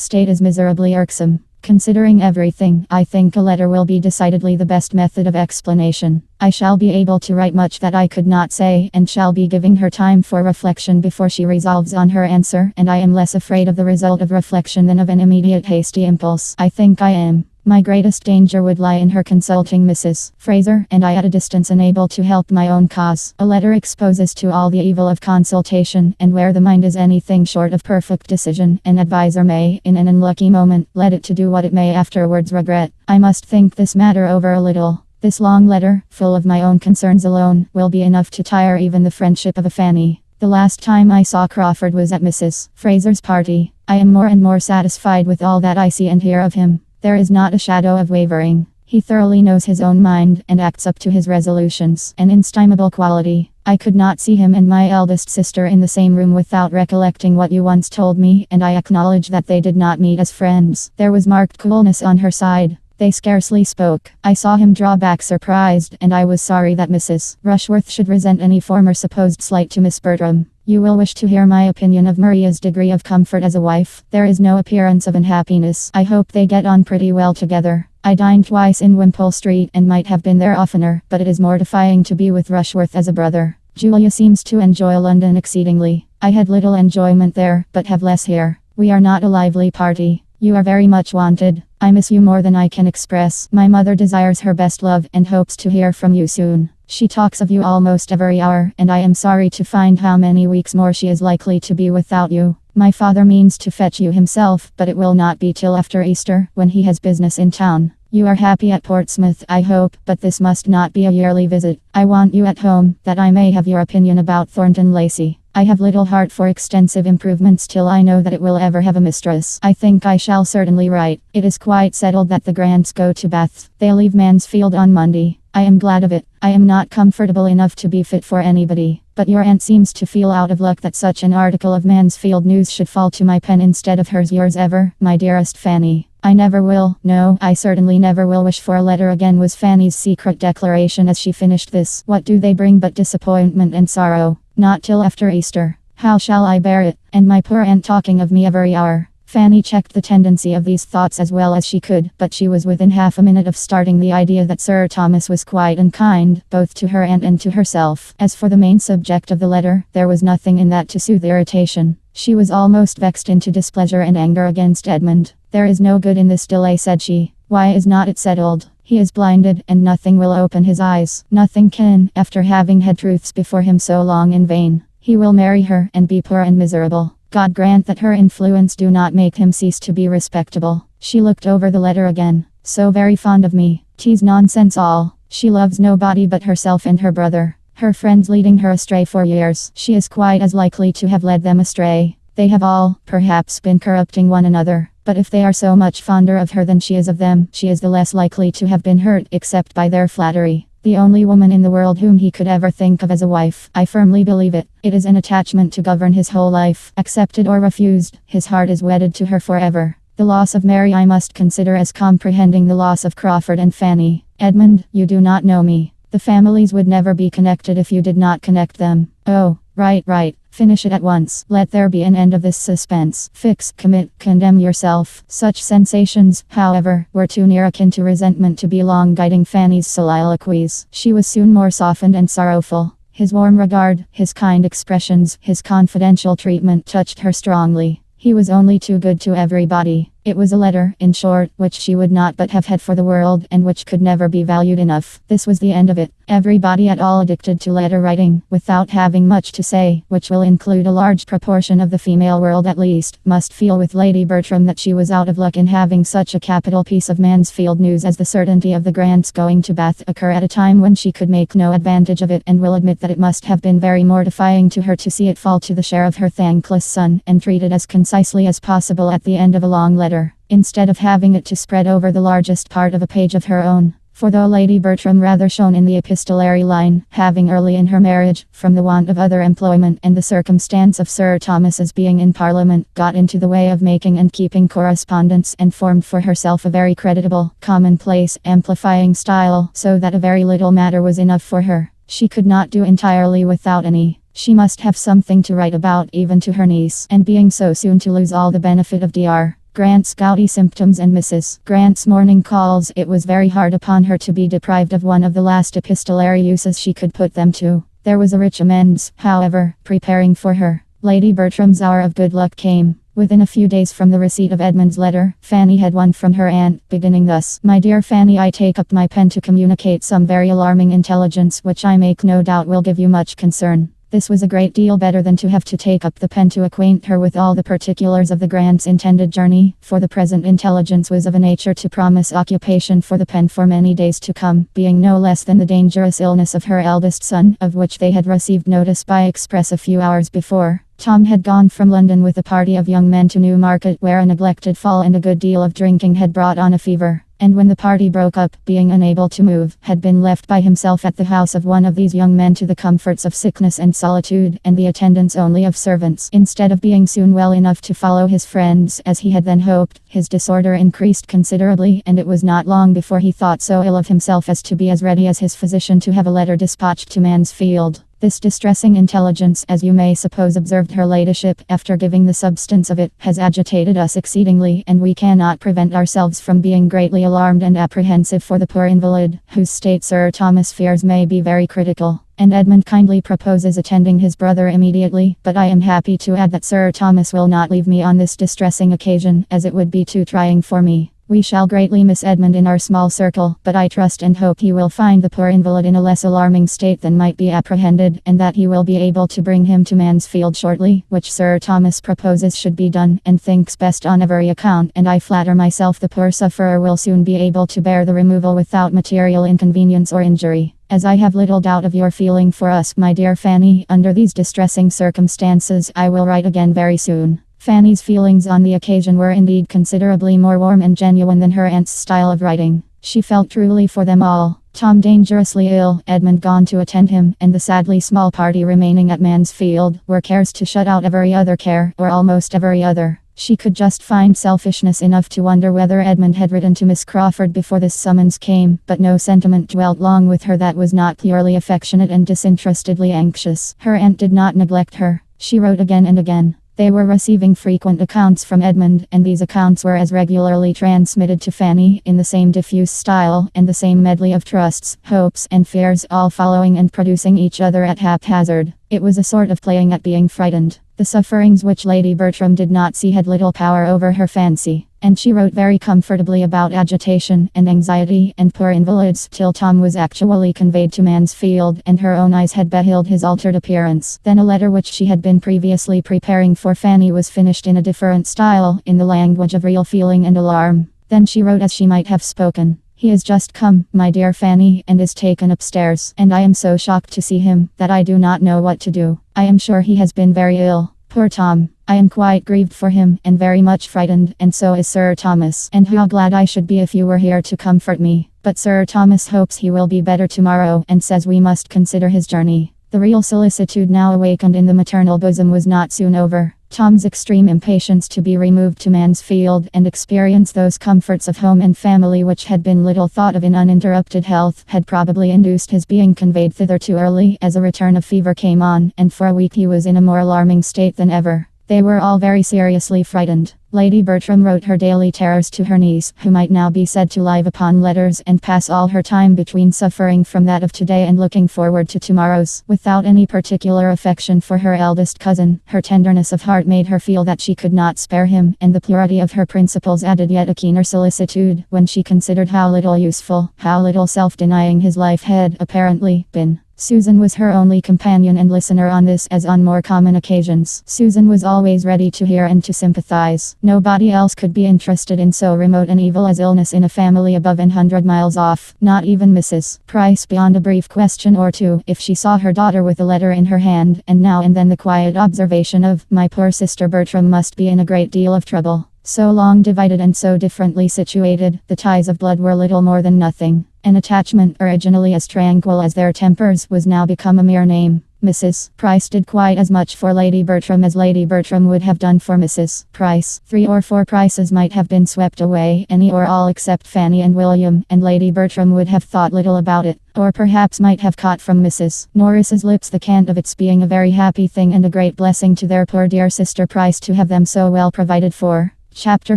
state is miserably irksome. Considering everything, I think a letter will be decidedly the best method of explanation. I shall be able to write much that I could not say, and shall be giving her time for reflection before she resolves on her answer, and I am less afraid of the result of reflection than of an immediate hasty impulse. I think I am. My greatest danger would lie in her consulting Mrs. Fraser, and I at a distance unable to help my own cause. A letter exposes to all the evil of consultation, and where the mind is anything short of perfect decision, an adviser may, in an unlucky moment, let it to do what it may afterwards regret. I must think this matter over a little. This long letter, full of my own concerns alone, will be enough to tire even the friendship of a Fanny. The last time I saw Crawford was at Mrs. Fraser's party. I am more and more satisfied with all that I see and hear of him. There is not a shadow of wavering. He thoroughly knows his own mind, and acts up to his resolutions, an inestimable quality. I could not see him and my eldest sister in the same room without recollecting what you once told me, and I acknowledge that they did not meet as friends. There was marked coolness on her side. They scarcely spoke. I saw him draw back surprised, and I was sorry that Mrs. Rushworth should resent any former supposed slight to Miss Bertram. You will wish to hear my opinion of Maria's degree of comfort as a wife. There is no appearance of unhappiness. I hope they get on pretty well together. I dined twice in Wimpole Street and might have been there oftener, but it is mortifying to be with Rushworth as a brother. Julia seems to enjoy London exceedingly. I had little enjoyment there, but have less here. We are not a lively party. You are very much wanted. I miss you more than I can express. My mother desires her best love and hopes to hear from you soon. She talks of you almost every hour, and I am sorry to find how many weeks more she is likely to be without you. My father means to fetch you himself, but it will not be till after Easter, when he has business in town. You are happy at Portsmouth, I hope, but this must not be a yearly visit. I want you at home, that I may have your opinion about Thornton Lacey. I have little heart for extensive improvements till I know that it will ever have a mistress. I think I shall certainly write. It is quite settled that the Grants go to Bath. They leave Mansfield on Monday. I am glad of it. I am not comfortable enough to be fit for anybody. But your aunt seems to feel out of luck that such an article of Mansfield news should fall to my pen instead of hers. Yours ever, my dearest Fanny. I never will, no, I certainly never will wish for a letter again, was Fanny's secret declaration as she finished this. What do they bring but disappointment and sorrow? Not till after Easter. How shall I bear it? And my poor aunt talking of me every hour. Fanny checked the tendency of these thoughts as well as she could, but she was within half a minute of starting the idea that Sir Thomas was quite unkind, both to her aunt and to herself. As for the main subject of the letter, there was nothing in that to soothe irritation. She was almost vexed into displeasure and anger against Edmund. There is no good in this delay, said she. Why is not it settled? He is blinded, and nothing will open his eyes. Nothing can, after having had truths before him so long in vain. He will marry her, and be poor and miserable. God grant that her influence do not make him cease to be respectable. She looked over the letter again. So very fond of me. 'Tis nonsense all. She loves nobody but herself and her brother. Her friends leading her astray for years. She is quite as likely to have led them astray. They have all, perhaps, been corrupting one another. But if they are so much fonder of her than she is of them, she is the less likely to have been hurt, except by their flattery. The only woman in the world whom he could ever think of as a wife, I firmly believe it. It is an attachment to govern his whole life. Accepted or refused, his heart is wedded to her forever. The loss of Mary I must consider as comprehending the loss of Crawford and Fanny. Edmund, you do not know me. The families would never be connected if you did not connect them. Oh, right. Finish it at once. Let there be an end of this suspense. Fix, commit, condemn yourself. Such sensations, however, were too near akin to resentment to be long guiding Fanny's soliloquies. She was soon more softened and sorrowful. His warm regard, his kind expressions, his confidential treatment touched her strongly. He was only too good to everybody. It was a letter, in short, which she would not but have had for the world, and which could never be valued enough. This was the end of it. Everybody at all addicted to letter writing, without having much to say, which will include a large proportion of the female world at least, must feel with Lady Bertram that she was out of luck in having such a capital piece of Mansfield news as the certainty of the Grants going to Bath occur at a time when she could make no advantage of it, and will admit that it must have been very mortifying to her to see it fall to the share of her thankless son, and treat it as concisely as possible at the end of a long letter, instead of having it to spread over the largest part of a page of her own. For though Lady Bertram rather shone in the epistolary line, having early in her marriage, from the want of other employment and the circumstance of Sir Thomas's being in Parliament, got into the way of making and keeping correspondence, and formed for herself a very creditable, commonplace, amplifying style, so that a very little matter was enough for her. She could not do entirely without any. She must have something to write about, even to her niece, and being so soon to lose all the benefit of Dr. Grant's gouty symptoms and Mrs. Grant's morning calls, it was very hard upon her to be deprived of one of the last epistolary uses she could put them to. There was a rich amends, however, preparing for her. Lady Bertram's hour of good luck came. Within a few days from the receipt of Edmund's letter, Fanny had one from her aunt, beginning thus: "My dear Fanny, I take up my pen to communicate some very alarming intelligence, which I make no doubt will give you much concern." This was a great deal better than to have to take up the pen to acquaint her with all the particulars of the Grant's intended journey, for the present intelligence was of a nature to promise occupation for the pen for many days to come, being no less than the dangerous illness of her eldest son, of which they had received notice by express a few hours before. Tom had gone from London with a party of young men to Newmarket, where a neglected fall and a good deal of drinking had brought on a fever, and when the party broke up, being unable to move, had been left by himself at the house of one of these young men to the comforts of sickness and solitude, and the attendance only of servants. Instead of being soon well enough to follow his friends, as he had then hoped, his disorder increased considerably, and it was not long before he thought so ill of himself as to be as ready as his physician to have a letter dispatched to Mansfield. "This distressing intelligence, as you may suppose," observed her ladyship, after giving the substance of it, "has agitated us exceedingly, and we cannot prevent ourselves from being greatly alarmed and apprehensive for the poor invalid, whose state Sir Thomas fears may be very critical. And Edmund kindly proposes attending his brother immediately, but I am happy to add that Sir Thomas will not leave me on this distressing occasion, as it would be too trying for me. We shall greatly miss Edmund in our small circle, but I trust and hope he will find the poor invalid in a less alarming state than might be apprehended, and that he will be able to bring him to Mansfield shortly, which Sir Thomas proposes should be done, and thinks best on every account, and I flatter myself the poor sufferer will soon be able to bear the removal without material inconvenience or injury. As I have little doubt of your feeling for us, my dear Fanny, under these distressing circumstances, I will write again very soon." Fanny's feelings on the occasion were indeed considerably more warm and genuine than her aunt's style of writing. She felt truly for them all. Tom dangerously ill, Edmund gone to attend him, and the sadly small party remaining at Mansfield, were cares to shut out every other care, or almost every other. She could just find selfishness enough to wonder whether Edmund had written to Miss Crawford before this summons came, but no sentiment dwelt long with her that was not purely affectionate and disinterestedly anxious. Her aunt did not neglect her. She wrote again and again. They were receiving frequent accounts from Edmund, and these accounts were as regularly transmitted to Fanny, in the same diffuse style, and the same medley of trusts, hopes, and fears, all following and producing each other at haphazard. It was a sort of playing at being frightened. The sufferings which Lady Bertram did not see had little power over her fancy, and she wrote very comfortably about agitation and anxiety and poor invalids, till Tom was actually conveyed to Mansfield, and her own eyes had beheld his altered appearance. Then a letter which she had been previously preparing for Fanny was finished in a different style, in the language of real feeling and alarm. Then she wrote as she might have spoken. "He is just come, my dear Fanny, and is taken upstairs, and I am so shocked to see him, that I do not know what to do. I am sure he has been very ill. Poor Tom. I am quite grieved for him, and very much frightened, and so is Sir Thomas, and how glad I should be if you were here to comfort me. But Sir Thomas hopes he will be better tomorrow, and says we must consider his journey." The real solicitude now awakened in the maternal bosom was not soon over. Tom's extreme impatience to be removed to Mansfield and experience those comforts of home and family which had been little thought of in uninterrupted health had probably induced his being conveyed thither too early, as a return of fever came on, and for a week he was in a more alarming state than ever. They were all very seriously frightened. Lady Bertram wrote her daily terrors to her niece, who might now be said to live upon letters and pass all her time between suffering from that of today and looking forward to tomorrow's. Without any particular affection for her eldest cousin, her tenderness of heart made her feel that she could not spare him, and the purity of her principles added yet a keener solicitude, when she considered how little useful, how little self-denying his life had, apparently, been. Susan was her only companion and listener on this as on more common occasions. Susan was always ready to hear and to sympathize. Nobody else could be interested in so remote an evil as illness in a family above 100 miles off, not even Mrs. Price, beyond a brief question or two, if she saw her daughter with a letter in her hand, and now and then the quiet observation of, "My poor sister Bertram must be in a great deal of trouble." So long divided and so differently situated, the ties of blood were little more than nothing. An attachment originally as tranquil as their tempers was now become a mere name. Mrs. Price did quite as much for Lady Bertram as Lady Bertram would have done for Mrs. Price. 3 or 4 Prices might have been swept away, any or all except Fanny and William, and Lady Bertram would have thought little about it, or perhaps might have caught from Mrs. Norris's lips the cant of its being a very happy thing and a great blessing to their poor dear sister Price to have them so well provided for. Chapter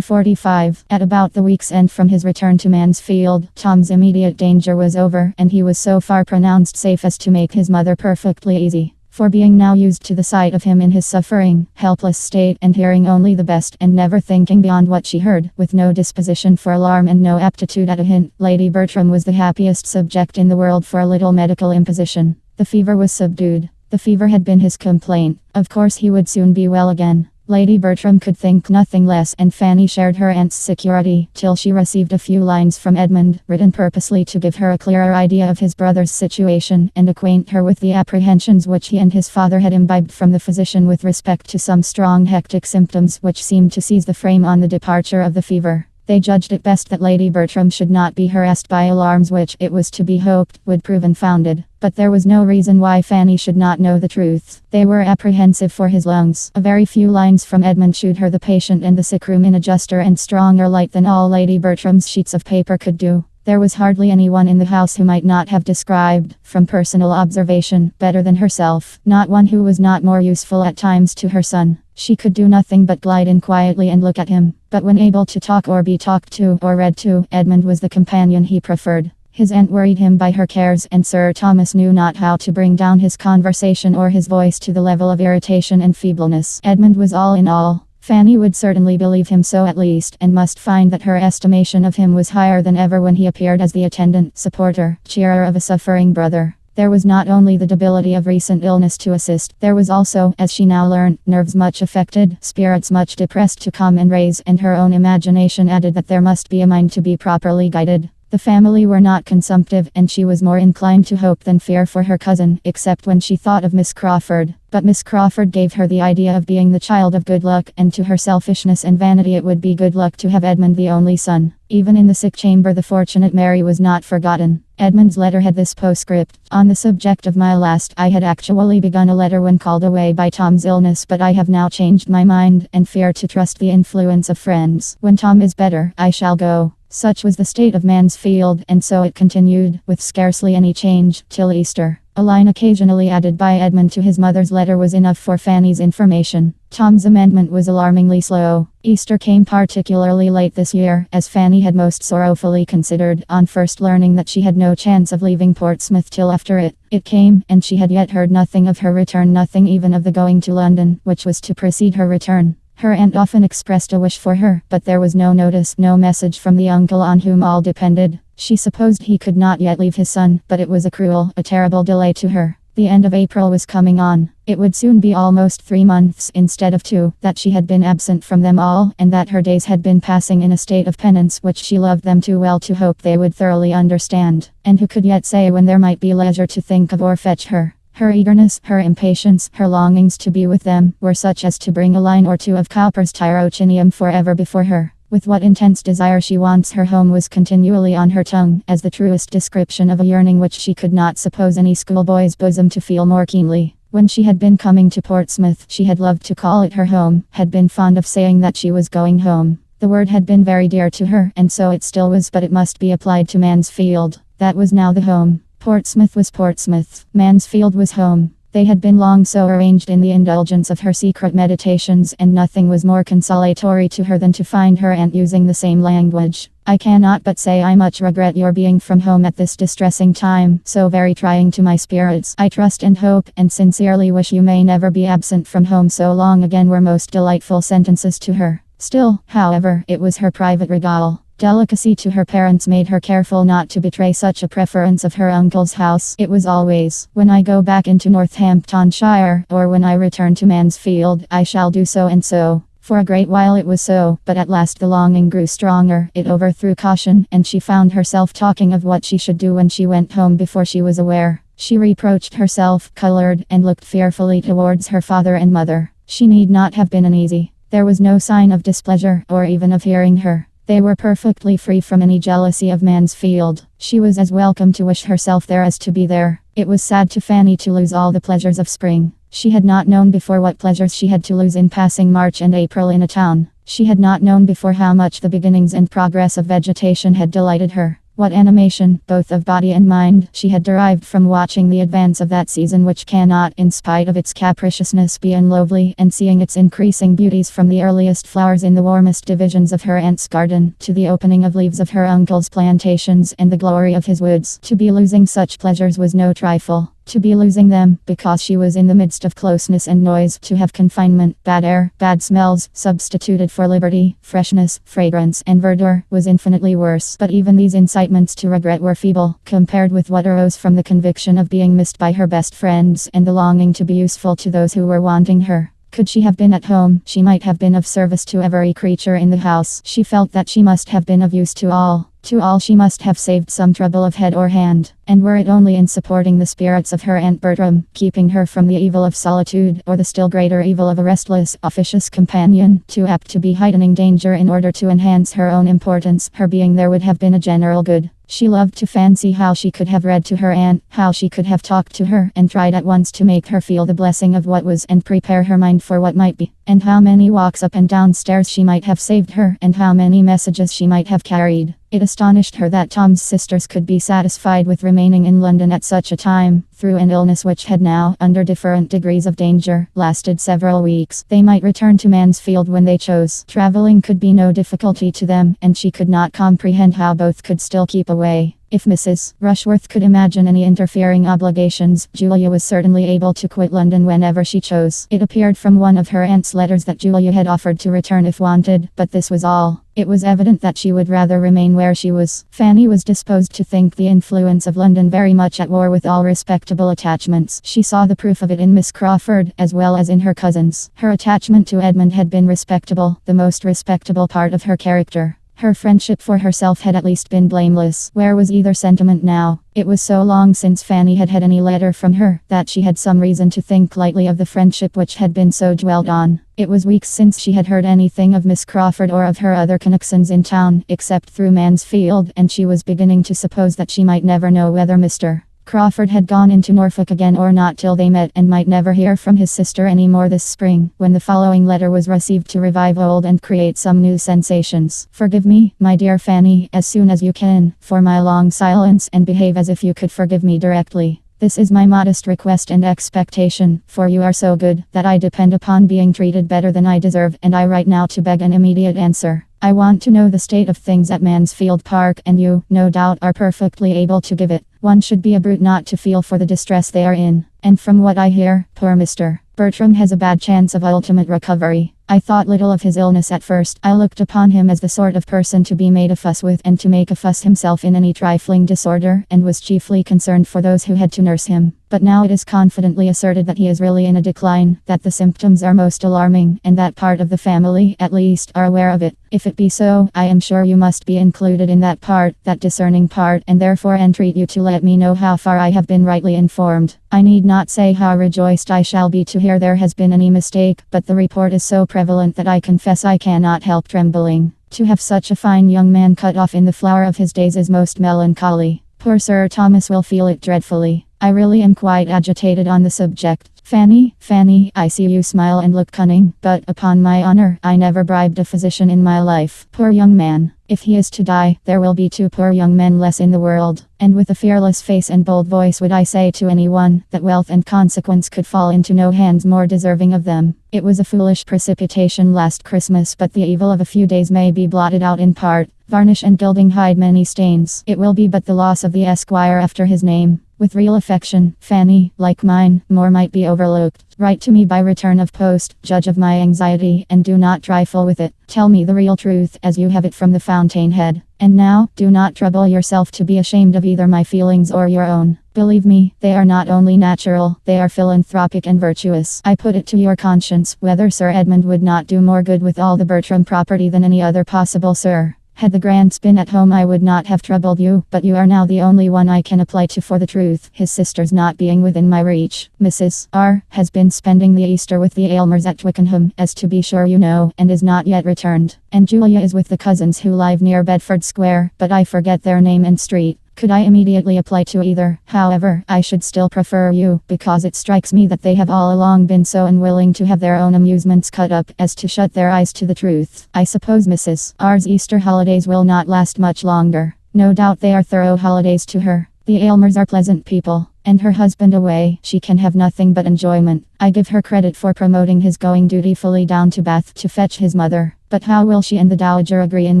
45. At about the week's end from his return to Mansfield, Tom's immediate danger was over, and he was so far pronounced safe as to make his mother perfectly easy. For being now used to the sight of him in his suffering, helpless state, and hearing only the best, and never thinking beyond what she heard, with no disposition for alarm and no aptitude at a hint, Lady Bertram was the happiest subject in the world for a little medical imposition. The fever was subdued. The fever had been his complaint. Of course he would soon be well again. Lady Bertram could think nothing less, and Fanny shared her aunt's security, till she received a few lines from Edmund, written purposely to give her a clearer idea of his brother's situation, and acquaint her with the apprehensions which he and his father had imbibed from the physician with respect to some strong hectic symptoms which seemed to seize the frame on the departure of the fever. They judged it best that Lady Bertram should not be harassed by alarms which, it was to be hoped, would prove unfounded. But there was no reason why Fanny should not know the truth. They were apprehensive for his lungs. A very few lines from Edmund shewed her the patient and the sick room in a juster and stronger light than all Lady Bertram's sheets of paper could do. There was hardly anyone in the house who might not have described, from personal observation, better than herself. Not one who was not more useful at times to her son. She could do nothing but glide in quietly and look at him. But when able to talk or be talked to or read to, Edmund was the companion he preferred. His aunt worried him by her cares, and Sir Thomas knew not how to bring down his conversation or his voice to the level of irritation and feebleness. Edmund was all in all. Fanny would certainly believe him so at least, and must find that her estimation of him was higher than ever when he appeared as the attendant, supporter, cheerer of a suffering brother. There was not only the debility of recent illness to assist, there was also, as she now learned, nerves much affected, spirits much depressed to calm and raise, and her own imagination added that there must be a mind to be properly guided. The family were not consumptive, and she was more inclined to hope than fear for her cousin, except when she thought of Miss Crawford. But Miss Crawford gave her the idea of being the child of good luck, and to her selfishness and vanity it would be good luck to have Edmund the only son. Even in the sick chamber the fortunate Mary was not forgotten. Edmund's letter had this postscript: on the subject of my last, I had actually begun a letter when called away by Tom's illness, but I have now changed my mind, and fear to trust the influence of friends. When Tom is better, I shall go. Such was the state of Mansfield, and so it continued, with scarcely any change, till Easter. A line occasionally added by Edmund to his mother's letter was enough for Fanny's information. Tom's amendment was alarmingly slow. Easter came particularly late this year, as Fanny had most sorrowfully considered, on first learning that she had no chance of leaving Portsmouth till after it. It came, and she had yet heard nothing of her return, nothing even of the going to London, which was to precede her return. Her aunt often expressed a wish for her, but there was no notice, no message from the uncle on whom all depended. She supposed he could not yet leave his son, but it was a cruel, a terrible delay to her. The end of April was coming on. It would soon be almost 3 months, instead of 2, that she had been absent from them all, and that her days had been passing in a state of penance which she loved them too well to hope they would thoroughly understand. And who could yet say when there might be leisure to think of or fetch her? Her eagerness, her impatience, her longings to be with them, were such as to bring a line or two of Cowper's Tyrocinium forever before her. With what intense desire she wants her home was continually on her tongue, as the truest description of a yearning which she could not suppose any schoolboy's bosom to feel more keenly. When she had been coming to Portsmouth, she had loved to call it her home, had been fond of saying that she was going home. The word had been very dear to her, and so it still was, but it must be applied to Mansfield. That was now the home. Portsmouth was Portsmouth. Mansfield was home. They had been long so arranged in the indulgence of her secret meditations, and nothing was more consolatory to her than to find her aunt using the same language. I cannot but say I much regret your being from home at this distressing time, so very trying to my spirits. I trust and hope, and sincerely wish you may never be absent from home so long again, were most delightful sentences to her. Still, however, it was her private regale. Delicacy to her parents made her careful not to betray such a preference of her uncle's house. It was always, when I go back into Northamptonshire, or when I return to Mansfield, I shall do so and so. For a great while it was so, but at last the longing grew stronger, it overthrew caution, and she found herself talking of what she should do when she went home before she was aware. She reproached herself, colored, and looked fearfully towards her father and mother. She need not have been uneasy. There was no sign of displeasure, or even of hearing her. They were perfectly free from any jealousy of Mansfield. She was as welcome to wish herself there as to be there. It was sad to Fanny to lose all the pleasures of spring. She had not known before what pleasures she had to lose in passing March and April in a town. She had not known before how much the beginnings and progress of vegetation had delighted her. What animation, both of body and mind, she had derived from watching the advance of that season which cannot, in spite of its capriciousness, be unlovely, and seeing its increasing beauties from the earliest flowers in the warmest divisions of her aunt's garden, to the opening of leaves of her uncle's plantations, and the glory of his woods. To be losing such pleasures was no trifle. To be losing them, because she was in the midst of closeness and noise, to have confinement, bad air, bad smells, substituted for liberty, freshness, fragrance, and verdure, was infinitely worse. But even these incitements to regret were feeble, compared with what arose from the conviction of being missed by her best friends, and the longing to be useful to those who were wanting her. Could she have been at home, she might have been of service to every creature in the house. She felt that she must have been of use to all. To all she must have saved some trouble of head or hand. And were it only in supporting the spirits of her Aunt Bertram, keeping her from the evil of solitude, or the still greater evil of a restless, officious companion, too apt to be heightening danger in order to enhance her own importance, her being there would have been a general good. She loved to fancy how she could have read to her aunt, how she could have talked to her, and tried at once to make her feel the blessing of what was, and prepare her mind for what might be. And how many walks up and down stairs she might have saved her, and how many messages she might have carried. It astonished her that Tom's sisters could be satisfied with remaining in London at such a time, through an illness which had now, under different degrees of danger, lasted several weeks. They might return to Mansfield when they chose. Travelling could be no difficulty to them, and she could not comprehend how both could still keep away. If Mrs. Rushworth could imagine any interfering obligations, Julia was certainly able to quit London whenever she chose. It appeared from one of her aunt's letters that Julia had offered to return if wanted, but this was all. It was evident that she would rather remain where she was. Fanny was disposed to think the influence of London very much at war with all respectable attachments. She saw the proof of it in Miss Crawford, as well as in her cousins. Her attachment to Edmund had been respectable, the most respectable part of her character. Her friendship for herself had at least been blameless. Where was either sentiment now? It was so long since Fanny had had any letter from her, that she had some reason to think lightly of the friendship which had been so dwelt on. It was weeks since she had heard anything of Miss Crawford or of her other connections in town, except through Mansfield, and she was beginning to suppose that she might never know whether Mr. Crawford had gone into Norfolk again or not till they met, and might never hear from his sister any more this spring, when the following letter was received to revive old and create some new sensations. Forgive me, my dear Fanny, as soon as you can, for my long silence, and behave as if you could forgive me directly. This is my modest request and expectation, for you are so good, that I depend upon being treated better than I deserve, and I write now to beg an immediate answer. I want to know the state of things at Mansfield Park, and you, no doubt, are perfectly able to give it. One should be a brute not to feel for the distress they are in. And from what I hear, poor Mr. Bertram has a bad chance of ultimate recovery. I thought little of his illness at first. I looked upon him as the sort of person to be made a fuss with, and to make a fuss himself in any trifling disorder, and was chiefly concerned for those who had to nurse him. But now it is confidently asserted that he is really in a decline, that the symptoms are most alarming, and that part of the family, at least, are aware of it. If it be so, I am sure you must be included in that part, that discerning part, and therefore entreat you to let me know how far I have been rightly informed. I need not say how rejoiced I shall be to hear there has been any mistake, but the report is so prevalent that I confess I cannot help trembling. To have such a fine young man cut off in the flower of his days is most melancholy. Poor Sir Thomas will feel it dreadfully. I really am quite agitated on the subject. Fanny, I see you smile and look cunning, but upon my honor, I never bribed a physician in my life. Poor young man. If he is to die, there will be 2 poor young men less in the world. And with a fearless face and bold voice would I say to anyone, that wealth and consequence could fall into no hands more deserving of them. It was a foolish precipitation last Christmas, but the evil of a few days may be blotted out in part. Varnish and gilding hide many stains. It will be but the loss of the Esquire after his name. With real affection, Fanny, like mine, more might be overlooked. Write to me by return of post, judge of my anxiety, and do not trifle with it. Tell me the real truth, as you have it from the fountain head. And now, do not trouble yourself to be ashamed of either my feelings or your own. Believe me, they are not only natural, they are philanthropic and virtuous. I put it to your conscience, whether Sir Edmund would not do more good with all the Bertram property than any other possible Sir. Had the Grants been at home, I would not have troubled you, but you are now the only one I can apply to for the truth, his sisters not being within my reach. Mrs. R. has been spending the Easter with the Aylmers at Twickenham, as to be sure you know, and is not yet returned. And Julia is with the cousins who live near Bedford Square, but I forget their name and street. Could I immediately apply to either? However, I should still prefer you, because it strikes me that they have all along been so unwilling to have their own amusements cut up as to shut their eyes to the truth. I suppose Mrs. R.'s Easter holidays will not last much longer. No doubt they are thorough holidays to her. The Aylmers are pleasant people, and her husband away, she can have nothing but enjoyment. I give her credit for promoting his going dutifully down to Bath to fetch his mother. But how will she and the Dowager agree in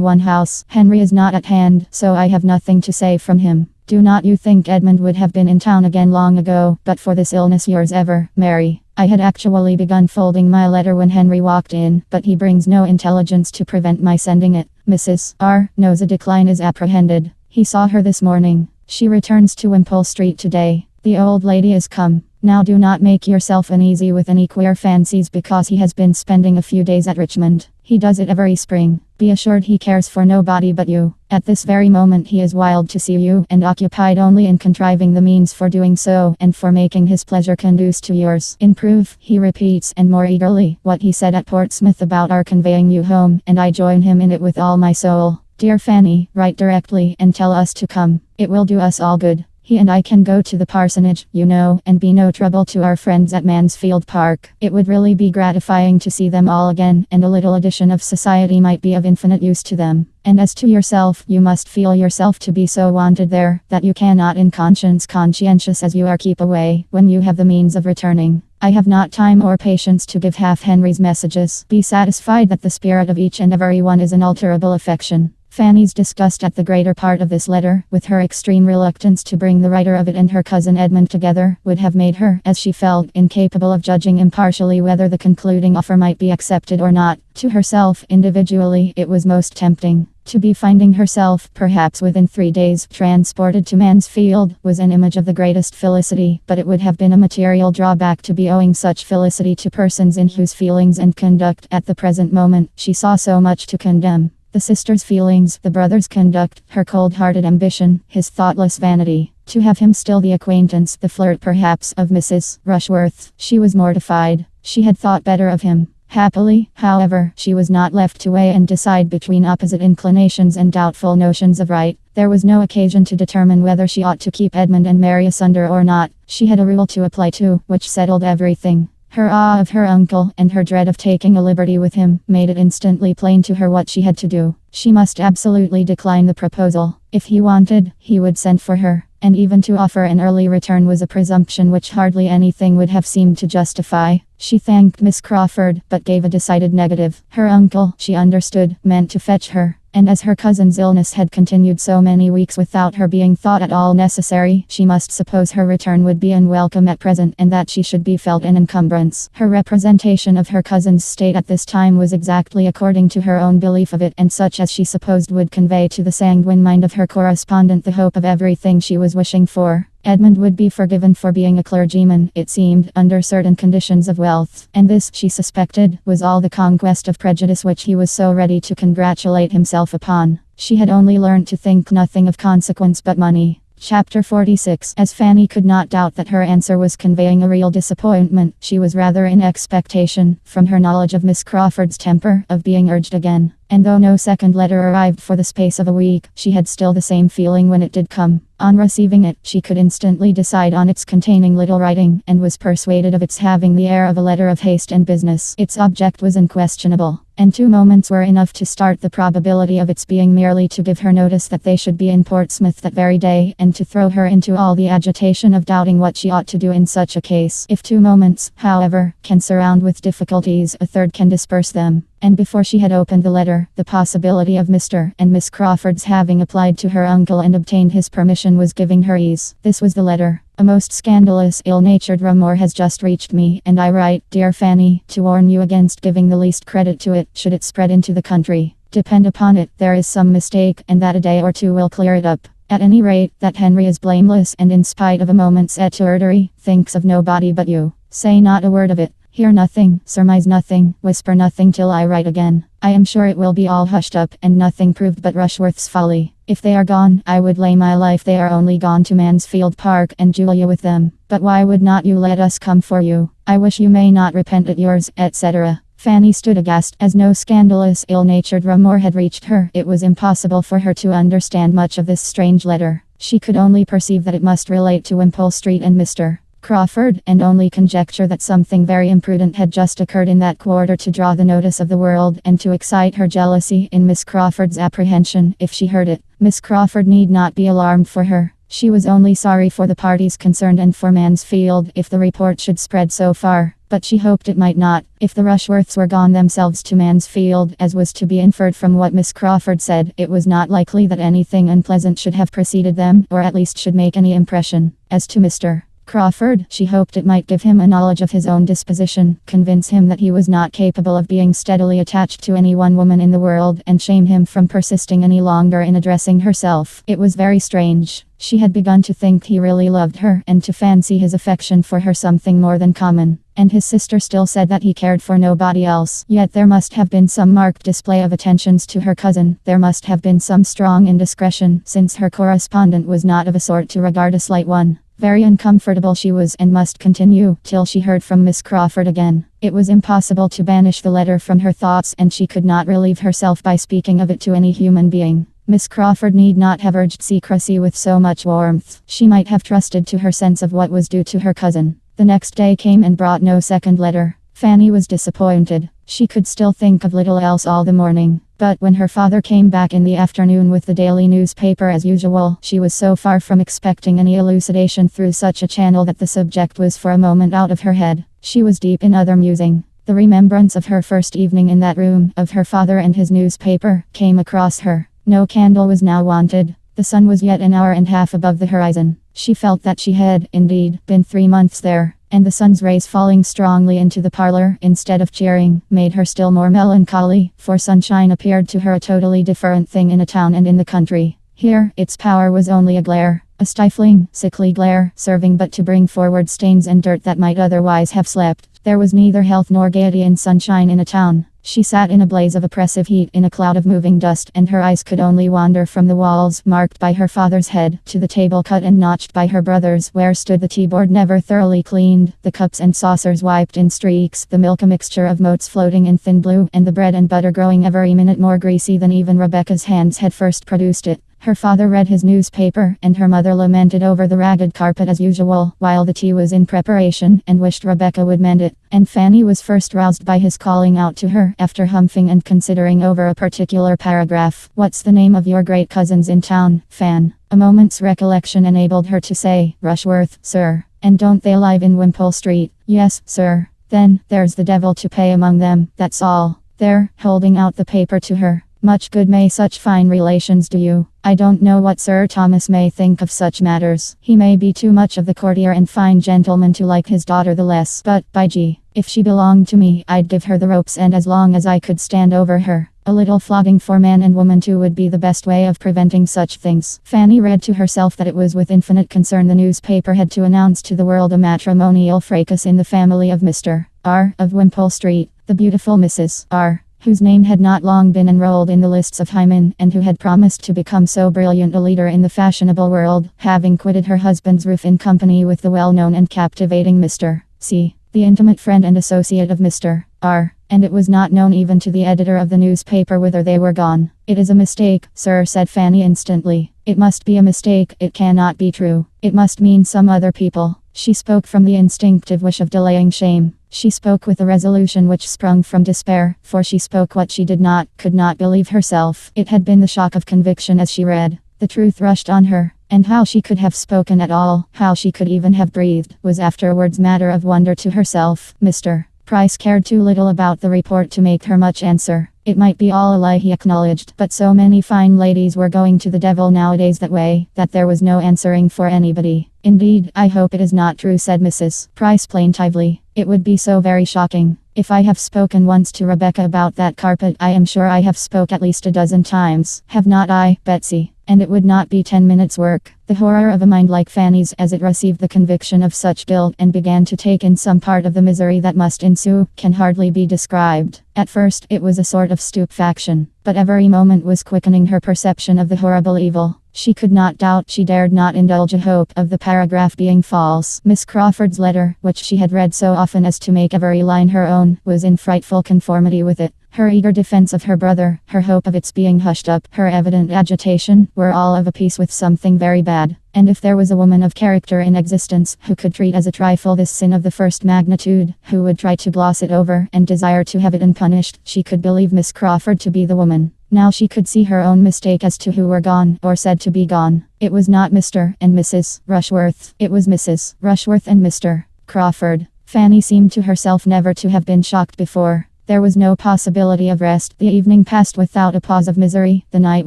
one house? Henry is not at hand, so I have nothing to say from him. Do not you think Edmund would have been in town again long ago, but for this illness? Yours ever, Mary. I had actually begun folding my letter when Henry walked in, but he brings no intelligence to prevent my sending it. Mrs. R. knows a decline is apprehended. He saw her this morning. She returns to Wimpole Street today. The old lady is come. Now do not make yourself uneasy with any queer fancies because he has been spending a few days at Richmond. He does it every spring. Be assured he cares for nobody but you. At this very moment he is wild to see you and occupied only in contriving the means for doing so and for making his pleasure conduce to yours. In proof, he repeats, and more eagerly, what he said at Portsmouth about our conveying you home, and I join him in it with all my soul. Dear Fanny, write directly and tell us to come. It will do us all good. He and I can go to the parsonage, you know, and be no trouble to our friends at Mansfield Park. It would really be gratifying to see them all again, and a little addition of society might be of infinite use to them. And as to yourself, you must feel yourself to be so wanted there, that you cannot in conscience, conscientious as you are, keep away, when you have the means of returning. I have not time or patience to give half Henry's messages. Be satisfied that the spirit of each and every one is unalterable affection. Fanny's disgust at the greater part of this letter, with her extreme reluctance to bring the writer of it and her cousin Edmund together, would have made her, as she felt, incapable of judging impartially whether the concluding offer might be accepted or not. To herself, individually, it was most tempting. To be finding herself, perhaps within 3 days, transported to Mansfield, was an image of the greatest felicity, but it would have been a material drawback to be owing such felicity to persons in whose feelings and conduct, at the present moment, she saw so much to condemn. The sister's feelings, the brother's conduct, her cold-hearted ambition, his thoughtless vanity. To have him still the acquaintance, the flirt perhaps, of Mrs. Rushworth. She was mortified. She had thought better of him. Happily, however, she was not left to weigh and decide between opposite inclinations and doubtful notions of right. There was no occasion to determine whether she ought to keep Edmund and Mary asunder or not. She had a rule to apply to, which settled everything. Her awe of her uncle, and her dread of taking a liberty with him, made it instantly plain to her what she had to do. She must absolutely decline the proposal. If he wanted, he would send for her, and even to offer an early return was a presumption which hardly anything would have seemed to justify. She thanked Miss Crawford, but gave a decided negative. Her uncle, she understood, meant to fetch her. And as her cousin's illness had continued so many weeks without her being thought at all necessary, she must suppose her return would be unwelcome at present, and that she should be felt an encumbrance. Her representation of her cousin's state at this time was exactly according to her own belief of it, and such as she supposed would convey to the sanguine mind of her correspondent the hope of everything she was wishing for. Edmund would be forgiven for being a clergyman, it seemed, under certain conditions of wealth, and this, she suspected, was all the conquest of prejudice which he was so ready to congratulate himself upon. She had only learnt to think nothing of consequence but money. Chapter 46. As Fanny could not doubt that her answer was conveying a real disappointment, she was rather in expectation, from her knowledge of Miss Crawford's temper, of being urged again. And though no second letter arrived for the space of a week, she had still the same feeling when it did come. On receiving it, she could instantly decide on its containing little writing, and was persuaded of its having the air of a letter of haste and business. Its object was unquestionable, and 2 moments were enough to start the probability of its being merely to give her notice that they should be in Portsmouth that very day, and to throw her into all the agitation of doubting what she ought to do in such a case. If 2 moments, however, can surround with difficulties, a third can disperse them. And before she had opened the letter, the possibility of Mr. and Miss Crawford's having applied to her uncle and obtained his permission was giving her ease. This was the letter. A most scandalous, ill-natured rumour has just reached me, and I write, dear Fanny, to warn you against giving the least credit to it, should it spread into the country. Depend upon it, there is some mistake, and that a day or 2 will clear it up. At any rate, that Henry is blameless, and in spite of a moment's etuerdery, thinks of nobody but you. Say not a word of it. Hear nothing, surmise nothing, whisper nothing till I write again. I am sure it will be all hushed up, and nothing proved but Rushworth's folly. If they are gone, I would lay my life they are only gone to Mansfield Park, and Julia with them. But why would not you let us come for you? I wish you may not repent it, yours, etc. Fanny stood aghast, as no scandalous, ill-natured rumor had reached her. It was impossible for her to understand much of this strange letter. She could only perceive that it must relate to Wimpole Street and Mr. Crawford, and only conjecture that something very imprudent had just occurred in that quarter to draw the notice of the world, and to excite her jealousy in Miss Crawford's apprehension, if she heard it. Miss Crawford need not be alarmed for her. She was only sorry for the parties concerned and for Mansfield, if the report should spread so far. But she hoped it might not. If the Rushworths were gone themselves to Mansfield, as was to be inferred from what Miss Crawford said, it was not likely that anything unpleasant should have preceded them, or at least should make any impression. As to Mr. Crawford, she hoped it might give him a knowledge of his own disposition, convince him that he was not capable of being steadily attached to any one woman in the world, and shame him from persisting any longer in addressing herself. It was very strange. She had begun to think he really loved her, and to fancy his affection for her something more than common. And his sister still said that he cared for nobody else. Yet there must have been some marked display of attentions to her cousin. There must have been some strong indiscretion, since her correspondent was not of a sort to regard a slight one. Very uncomfortable she was, and must continue till she heard from Miss Crawford again. It was impossible to banish the letter from her thoughts, and she could not relieve herself by speaking of it to any human being. Miss Crawford need not have urged secrecy with so much warmth. She might have trusted to her sense of what was due to her cousin. The next day came and brought no second letter. Fanny was disappointed. She could still think of little else all the morning. But when her father came back in the afternoon with the daily newspaper as usual, she was so far from expecting any elucidation through such a channel that the subject was for a moment out of her head. She was deep in other musing. The remembrance of her first evening in that room, of her father and his newspaper, came across her. No candle was now wanted. The sun was yet an hour and a half above the horizon. She felt that she had, indeed, been 3 months there, and the sun's rays falling strongly into the parlor, instead of cheering, made her still more melancholy, for sunshine appeared to her a totally different thing in a town and in the country. Here, its power was only a glare, a stifling, sickly glare, serving but to bring forward stains and dirt that might otherwise have slept. There was neither health nor gaiety in sunshine in a town. She sat in a blaze of oppressive heat in a cloud of moving dust, and her eyes could only wander from the walls, marked by her father's head, to the table cut and notched by her brother's, where stood the tea-board never thoroughly cleaned, the cups and saucers wiped in streaks, the milk a mixture of motes floating in thin blue, and the bread and butter growing every minute more greasy than even Rebecca's hands had first produced it. Her father read his newspaper, and her mother lamented over the ragged carpet as usual, while the tea was in preparation, and wished Rebecca would mend it. And Fanny was first roused by his calling out to her, after humphing and considering over a particular paragraph. "What's the name of your great cousins in town, Fan?" A moment's recollection enabled her to say, "Rushworth, sir." "And don't they live in Wimpole Street?" "Yes, sir." "Then, there's the devil to pay among them, that's all." There, holding out the paper to her. "Much good may such fine relations do you. I don't know what Sir Thomas may think of such matters. He may be too much of the courtier and fine gentleman to like his daughter the less. But, by gee, if she belonged to me, I'd give her the ropes, and as long as I could stand over her, a little flogging for man and woman too would be the best way of preventing such things." Fanny read to herself that it was with infinite concern the newspaper had to announce to the world a matrimonial fracas in the family of Mr. R. of Wimpole Street. The beautiful Mrs. R., whose name had not long been enrolled in the lists of Hymen, and who had promised to become so brilliant a leader in the fashionable world, having quitted her husband's roof in company with the well-known and captivating Mr. C., the intimate friend and associate of Mr. R., and it was not known even to the editor of the newspaper whither they were gone. "It is a mistake, sir," said Fanny instantly. "It must be a mistake, it cannot be true. It must mean some other people." She spoke from the instinctive wish of delaying shame. She spoke with a resolution which sprung from despair, for she spoke what she could not believe herself. It had been the shock of conviction as she read. The truth rushed on her, and how she could have spoken at all, how she could even have breathed, was afterwards matter of wonder to herself. Mr. Price cared too little about the report to make her much answer. It might be all a lie, he acknowledged, but so many fine ladies were going to the devil nowadays that way, that there was no answering for anybody. "Indeed, I hope it is not true," said Mrs. Price plaintively. "It would be so very shocking. If I have spoken once to Rebecca about that carpet, I am sure I have spoke at least a dozen times. Have not I, Betsy?" and it would not be 10 minutes' work. The horror of a mind like Fanny's as it received the conviction of such guilt and began to take in some part of the misery that must ensue can hardly be described. At first it was a sort of stupefaction, but every moment was quickening her perception of the horrible evil. She could not doubt, she dared not indulge a hope of the paragraph being false. Miss Crawford's letter, which she had read so often as to make every line her own, was in frightful conformity with it. Her eager defense of her brother, her hope of its being hushed up, her evident agitation, were all of a piece with something very bad. And if there was a woman of character in existence who could treat as a trifle this sin of the first magnitude, who would try to gloss it over and desire to have it unpunished, she could believe Miss Crawford to be the woman. Now she could see her own mistake as to who were gone, or said to be gone. It was not Mr. and Mrs. Rushworth. It was Mrs. Rushworth and Mr. Crawford. Fanny seemed to herself never to have been shocked before. There was no possibility of rest. The evening passed without a pause of misery. The night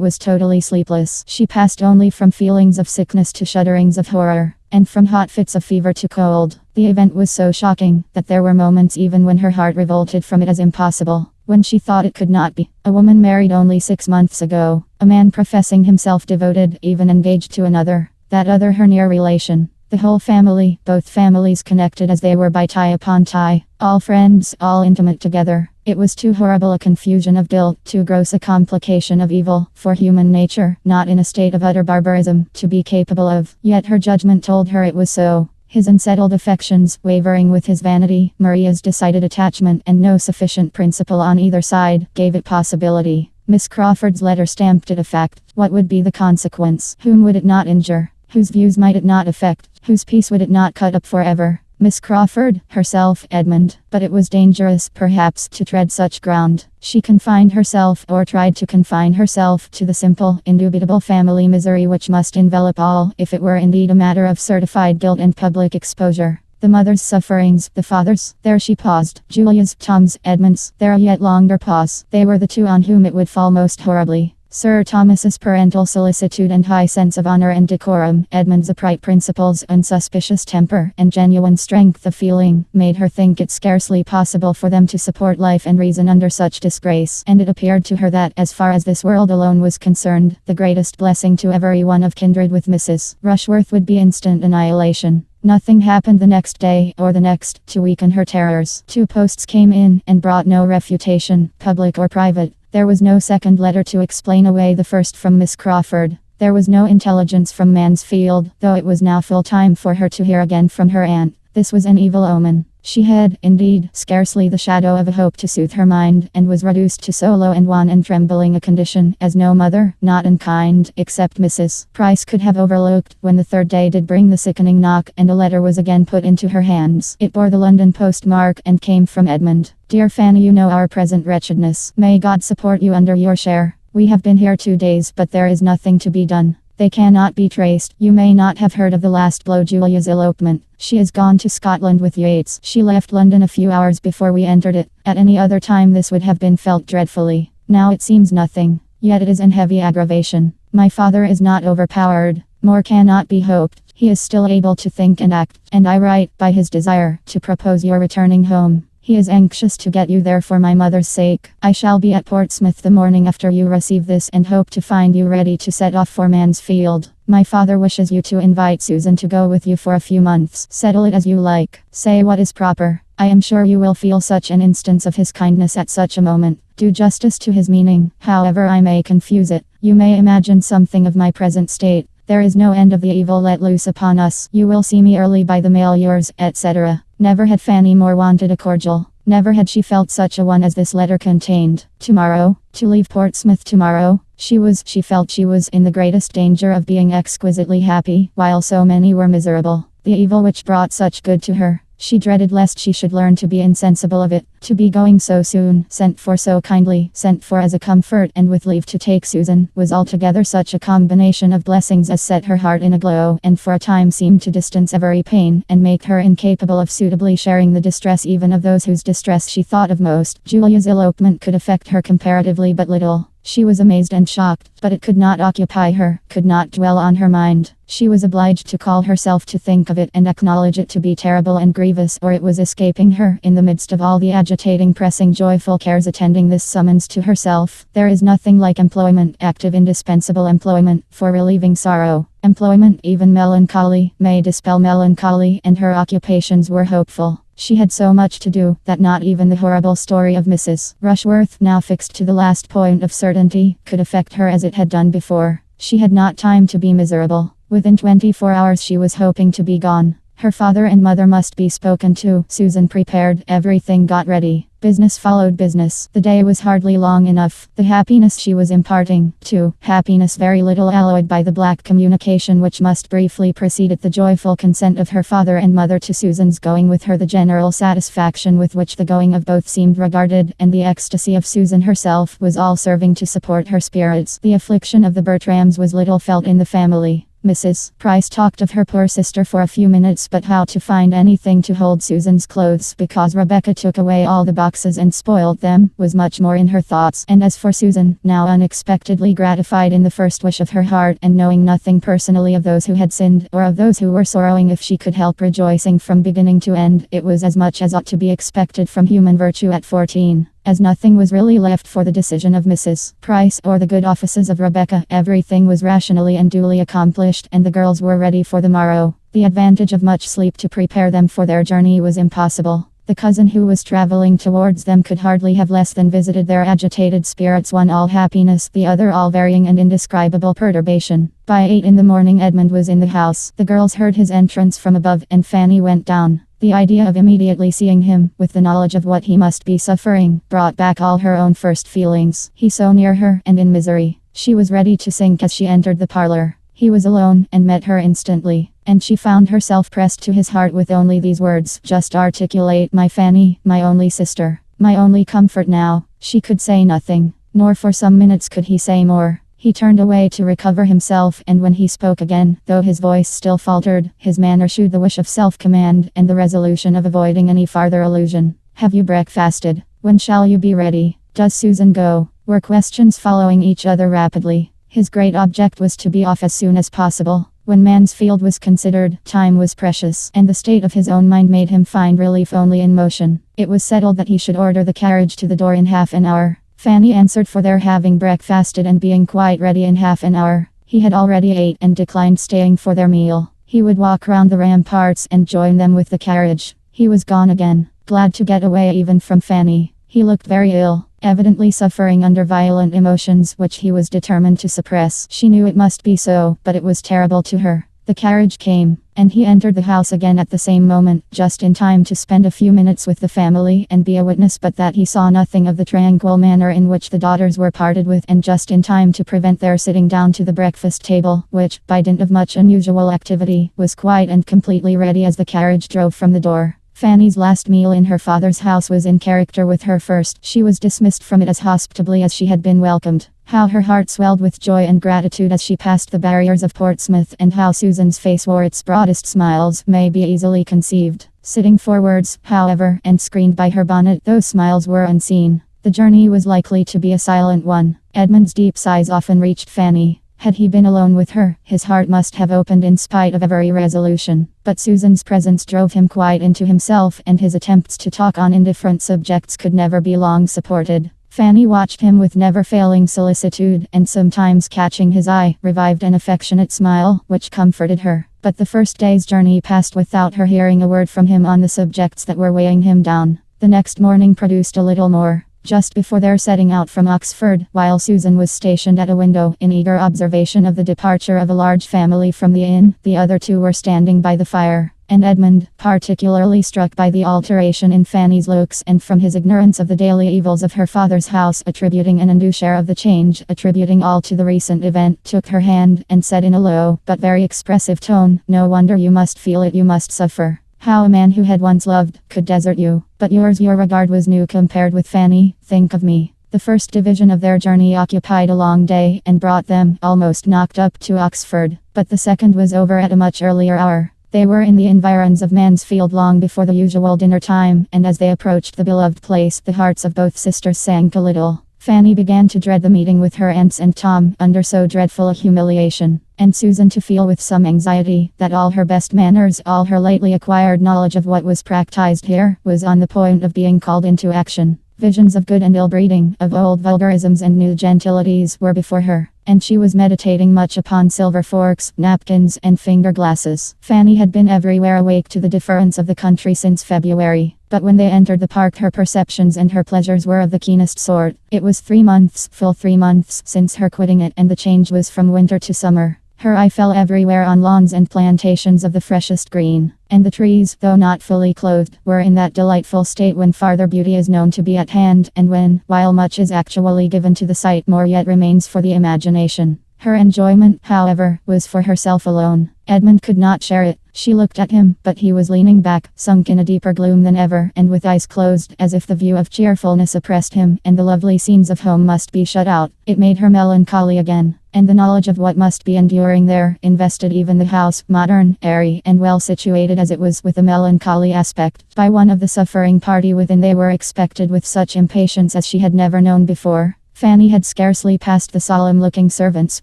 was totally sleepless. She passed only from feelings of sickness to shudderings of horror, and from hot fits of fever to cold. The event was so shocking that there were moments even when her heart revolted from it as impossible. When she thought it could not be. A woman married only 6 months ago. A man professing himself devoted, even engaged to another. That other her near relation. The whole family, both families connected as they were by tie upon tie. All friends, all intimate together. It was too horrible a confusion of guilt, too gross a complication of evil, for human nature, not in a state of utter barbarism, to be capable of. Yet her judgment told her it was so. His unsettled affections, wavering with his vanity, Maria's decided attachment, and no sufficient principle on either side, gave it possibility. Miss Crawford's letter stamped it a fact. What would be the consequence? Whom would it not injure? Whose views might it not affect? Whose peace would it not cut up forever? Miss Crawford, herself, Edmund. But it was dangerous, perhaps, to tread such ground. She confined herself, or tried to confine herself, to the simple, indubitable family misery which must envelop all, if it were indeed a matter of certified guilt and public exposure. The mother's sufferings, the father's. There she paused. Julia's, Tom's, Edmund's. There a yet longer pause. They were the two on whom it would fall most horribly. Sir Thomas's parental solicitude and high sense of honor and decorum, Edmund's upright principles, unsuspicious temper, and genuine strength of feeling, made her think it scarcely possible for them to support life and reason under such disgrace. And it appeared to her that, as far as this world alone was concerned, the greatest blessing to every one of kindred with Mrs. Rushworth would be instant annihilation. Nothing happened the next day, or the next, to weaken her terrors. 2 posts came in, and brought no refutation, public or private. There was no second letter to explain away the first from Miss Crawford. There was no intelligence from Mansfield, though it was now full time for her to hear again from her aunt. This was an evil omen. She had, indeed, scarcely the shadow of a hope to soothe her mind, and was reduced to so low and wan and trembling a condition as no mother, not unkind, except Mrs. Price, could have overlooked, when the third day did bring the sickening knock, and a letter was again put into her hands. It bore the London postmark, and came from Edmund. Dear Fanny, you know our present wretchedness. May God support you under your share. We have been here 2 days, but there is nothing to be done. They cannot be traced. You may not have heard of the last blow, Julia's elopement. She has gone to Scotland with Yates. She left London a few hours before we entered it. At any other time this would have been felt dreadfully. Now it seems nothing. Yet it is in heavy aggravation. My father is not overpowered. More cannot be hoped. He is still able to think and act. And I write, by his desire, to propose your returning home. He is anxious to get you there for my mother's sake. I shall be at Portsmouth the morning after you receive this, and hope to find you ready to set off for Mansfield. My father wishes you to invite Susan to go with you for a few months. Settle it as you like. Say what is proper. I am sure you will feel such an instance of his kindness at such a moment. Do justice to his meaning, however I may confuse it. You may imagine something of my present state. There is no end of the evil let loose upon us. You will see me early by the mail, yours, etc. Never had Fanny more wanted a cordial. Never had she felt such a one as this letter contained. Tomorrow, to leave Portsmouth tomorrow. She felt she was in the greatest danger of being exquisitely happy, while so many were miserable. The evil which brought such good to her. She dreaded lest she should learn to be insensible of it, to be going so soon, sent for so kindly, sent for as a comfort, and with leave to take Susan, was altogether such a combination of blessings as set her heart in a glow, and for a time seemed to distance every pain, and make her incapable of suitably sharing the distress even of those whose distress she thought of most. Julia's elopement could affect her comparatively but little. She was amazed and shocked, but it could not occupy her, could not dwell on her mind. She was obliged to call herself to think of it and acknowledge it to be terrible and grievous, or it was escaping her in the midst of all the agitating, pressing, joyful cares attending this summons to herself. There is nothing like employment, active, indispensable employment, for relieving sorrow. Employment, even melancholy, may dispel melancholy, and her occupations were hopeful. She had so much to do that not even the horrible story of Mrs. Rushworth, now fixed to the last point of certainty, could affect her as it had done before. She had not time to be miserable. Within 24 hours she was hoping to be gone. Her father and mother must be spoken to. Susan prepared, everything got ready. Business followed business. The day was hardly long enough. The happiness she was imparting to happiness very little alloyed by the black communication which must briefly precede it, the joyful consent of her father and mother to Susan's going with her, the general satisfaction with which the going of both seemed regarded, and the ecstasy of Susan herself, was all serving to support her spirits. The affliction of the Bertrams was little felt in the family. Mrs. Price talked of her poor sister for a few minutes, but how to find anything to hold Susan's clothes, because Rebecca took away all the boxes and spoiled them, was much more in her thoughts. And as for Susan, now unexpectedly gratified in the first wish of her heart, and knowing nothing personally of those who had sinned, or of those who were sorrowing, if she could help rejoicing from beginning to end, it was as much as ought to be expected from human virtue at 14. As nothing was really left for the decision of Mrs. Price or the good offices of Rebecca, everything was rationally and duly accomplished, and the girls were ready for the morrow. The advantage of much sleep to prepare them for their journey was impossible. The cousin who was traveling towards them could hardly have less than visited their agitated spirits, one all happiness, the other all varying and indescribable perturbation. By 8 in the morning Edmund was in the house. The girls heard his entrance from above, and Fanny went down. The idea of immediately seeing him, with the knowledge of what he must be suffering, brought back all her own first feelings. He so near her, and in misery. She was ready to sink as she entered the parlor. He was alone, and met her instantly, and she found herself pressed to his heart with only these words, just articulate, "My Fanny, my only sister, my only comfort now." She could say nothing, nor for some minutes could he say more. He turned away to recover himself, and when he spoke again, though his voice still faltered, his manner shewed the wish of self-command, and the resolution of avoiding any farther allusion. "Have you breakfasted? When shall you be ready? Does Susan go?" were questions following each other rapidly. His great object was to be off as soon as possible. When Mansfield was considered, time was precious, and the state of his own mind made him find relief only in motion. It was settled that he should order the carriage to the door in half an hour. Fanny answered for their having breakfasted and being quite ready in half an hour. He had already ate and declined staying for their meal. He would walk round the ramparts and join them with the carriage. He was gone again, glad to get away even from Fanny. He looked very ill, evidently suffering under violent emotions which he was determined to suppress. She knew it must be so, but it was terrible to her. The carriage came, and he entered the house again at the same moment, just in time to spend a few minutes with the family and be a witness, but that he saw nothing of the tranquil manner in which the daughters were parted with, and just in time to prevent their sitting down to the breakfast table, which, by dint of much unusual activity, was quite and completely ready as the carriage drove from the door. Fanny's last meal in her father's house was in character with her first. She was dismissed from it as hospitably as she had been welcomed. How her heart swelled with joy and gratitude as she passed the barriers of Portsmouth, and how Susan's face wore its broadest smiles, may be easily conceived. Sitting forwards, however, and screened by her bonnet, those smiles were unseen. The journey was likely to be a silent one. Edmund's deep sighs often reached Fanny. Had he been alone with her, his heart must have opened in spite of every resolution. But Susan's presence drove him quite into himself, and his attempts to talk on indifferent subjects could never be long supported. Fanny watched him with never-failing solicitude, and sometimes catching his eye, revived an affectionate smile, which comforted her. But the first day's journey passed without her hearing a word from him on the subjects that were weighing him down. The next morning produced a little more. Just before their setting out from Oxford, while Susan was stationed at a window in eager observation of the departure of a large family from the inn, the other two were standing by the fire, and Edmund, particularly struck by the alteration in Fanny's looks, and from his ignorance of the daily evils of her father's house, attributing an undue share of the change, attributing all to the recent event, took her hand, and said in a low, but very expressive tone, "No wonder you must feel it, you must suffer. How a man who had once loved could desert you. But your regard was new compared with Fanny. Think of me." The first division of their journey occupied a long day, and brought them, almost knocked up, to Oxford. But the second was over at a much earlier hour. They were in the environs of Mansfield long before the usual dinner time, and as they approached the beloved place, the hearts of both sisters sank a little. Fanny began to dread the meeting with her aunts and Tom under so dreadful a humiliation, and Susan to feel with some anxiety that all her best manners, all her lately acquired knowledge of what was practiced here, was on the point of being called into action. Visions of good and ill breeding, of old vulgarisms and new gentilities were before her, and she was meditating much upon silver forks, napkins, and finger glasses. Fanny had been everywhere awake to the difference of the country since February, but when they entered the park her perceptions and her pleasures were of the keenest sort. It was 3 months, full 3 months, since her quitting it, and the change was from winter to summer. Her eye fell everywhere on lawns and plantations of the freshest green, and the trees, though not fully clothed, were in that delightful state when farther beauty is known to be at hand, and when, while much is actually given to the sight, more yet remains for the imagination. Her enjoyment, however, was for herself alone. Edmund could not share it. She looked at him, but he was leaning back, sunk in a deeper gloom than ever, and with eyes closed, as if the view of cheerfulness oppressed him, and the lovely scenes of home must be shut out. It made her melancholy again, and the knowledge of what must be enduring there invested even the house, modern, airy, and well situated as it was, with a melancholy aspect. By one of the suffering party within they were expected with such impatience as she had never known before. Fanny had scarcely passed the solemn-looking servants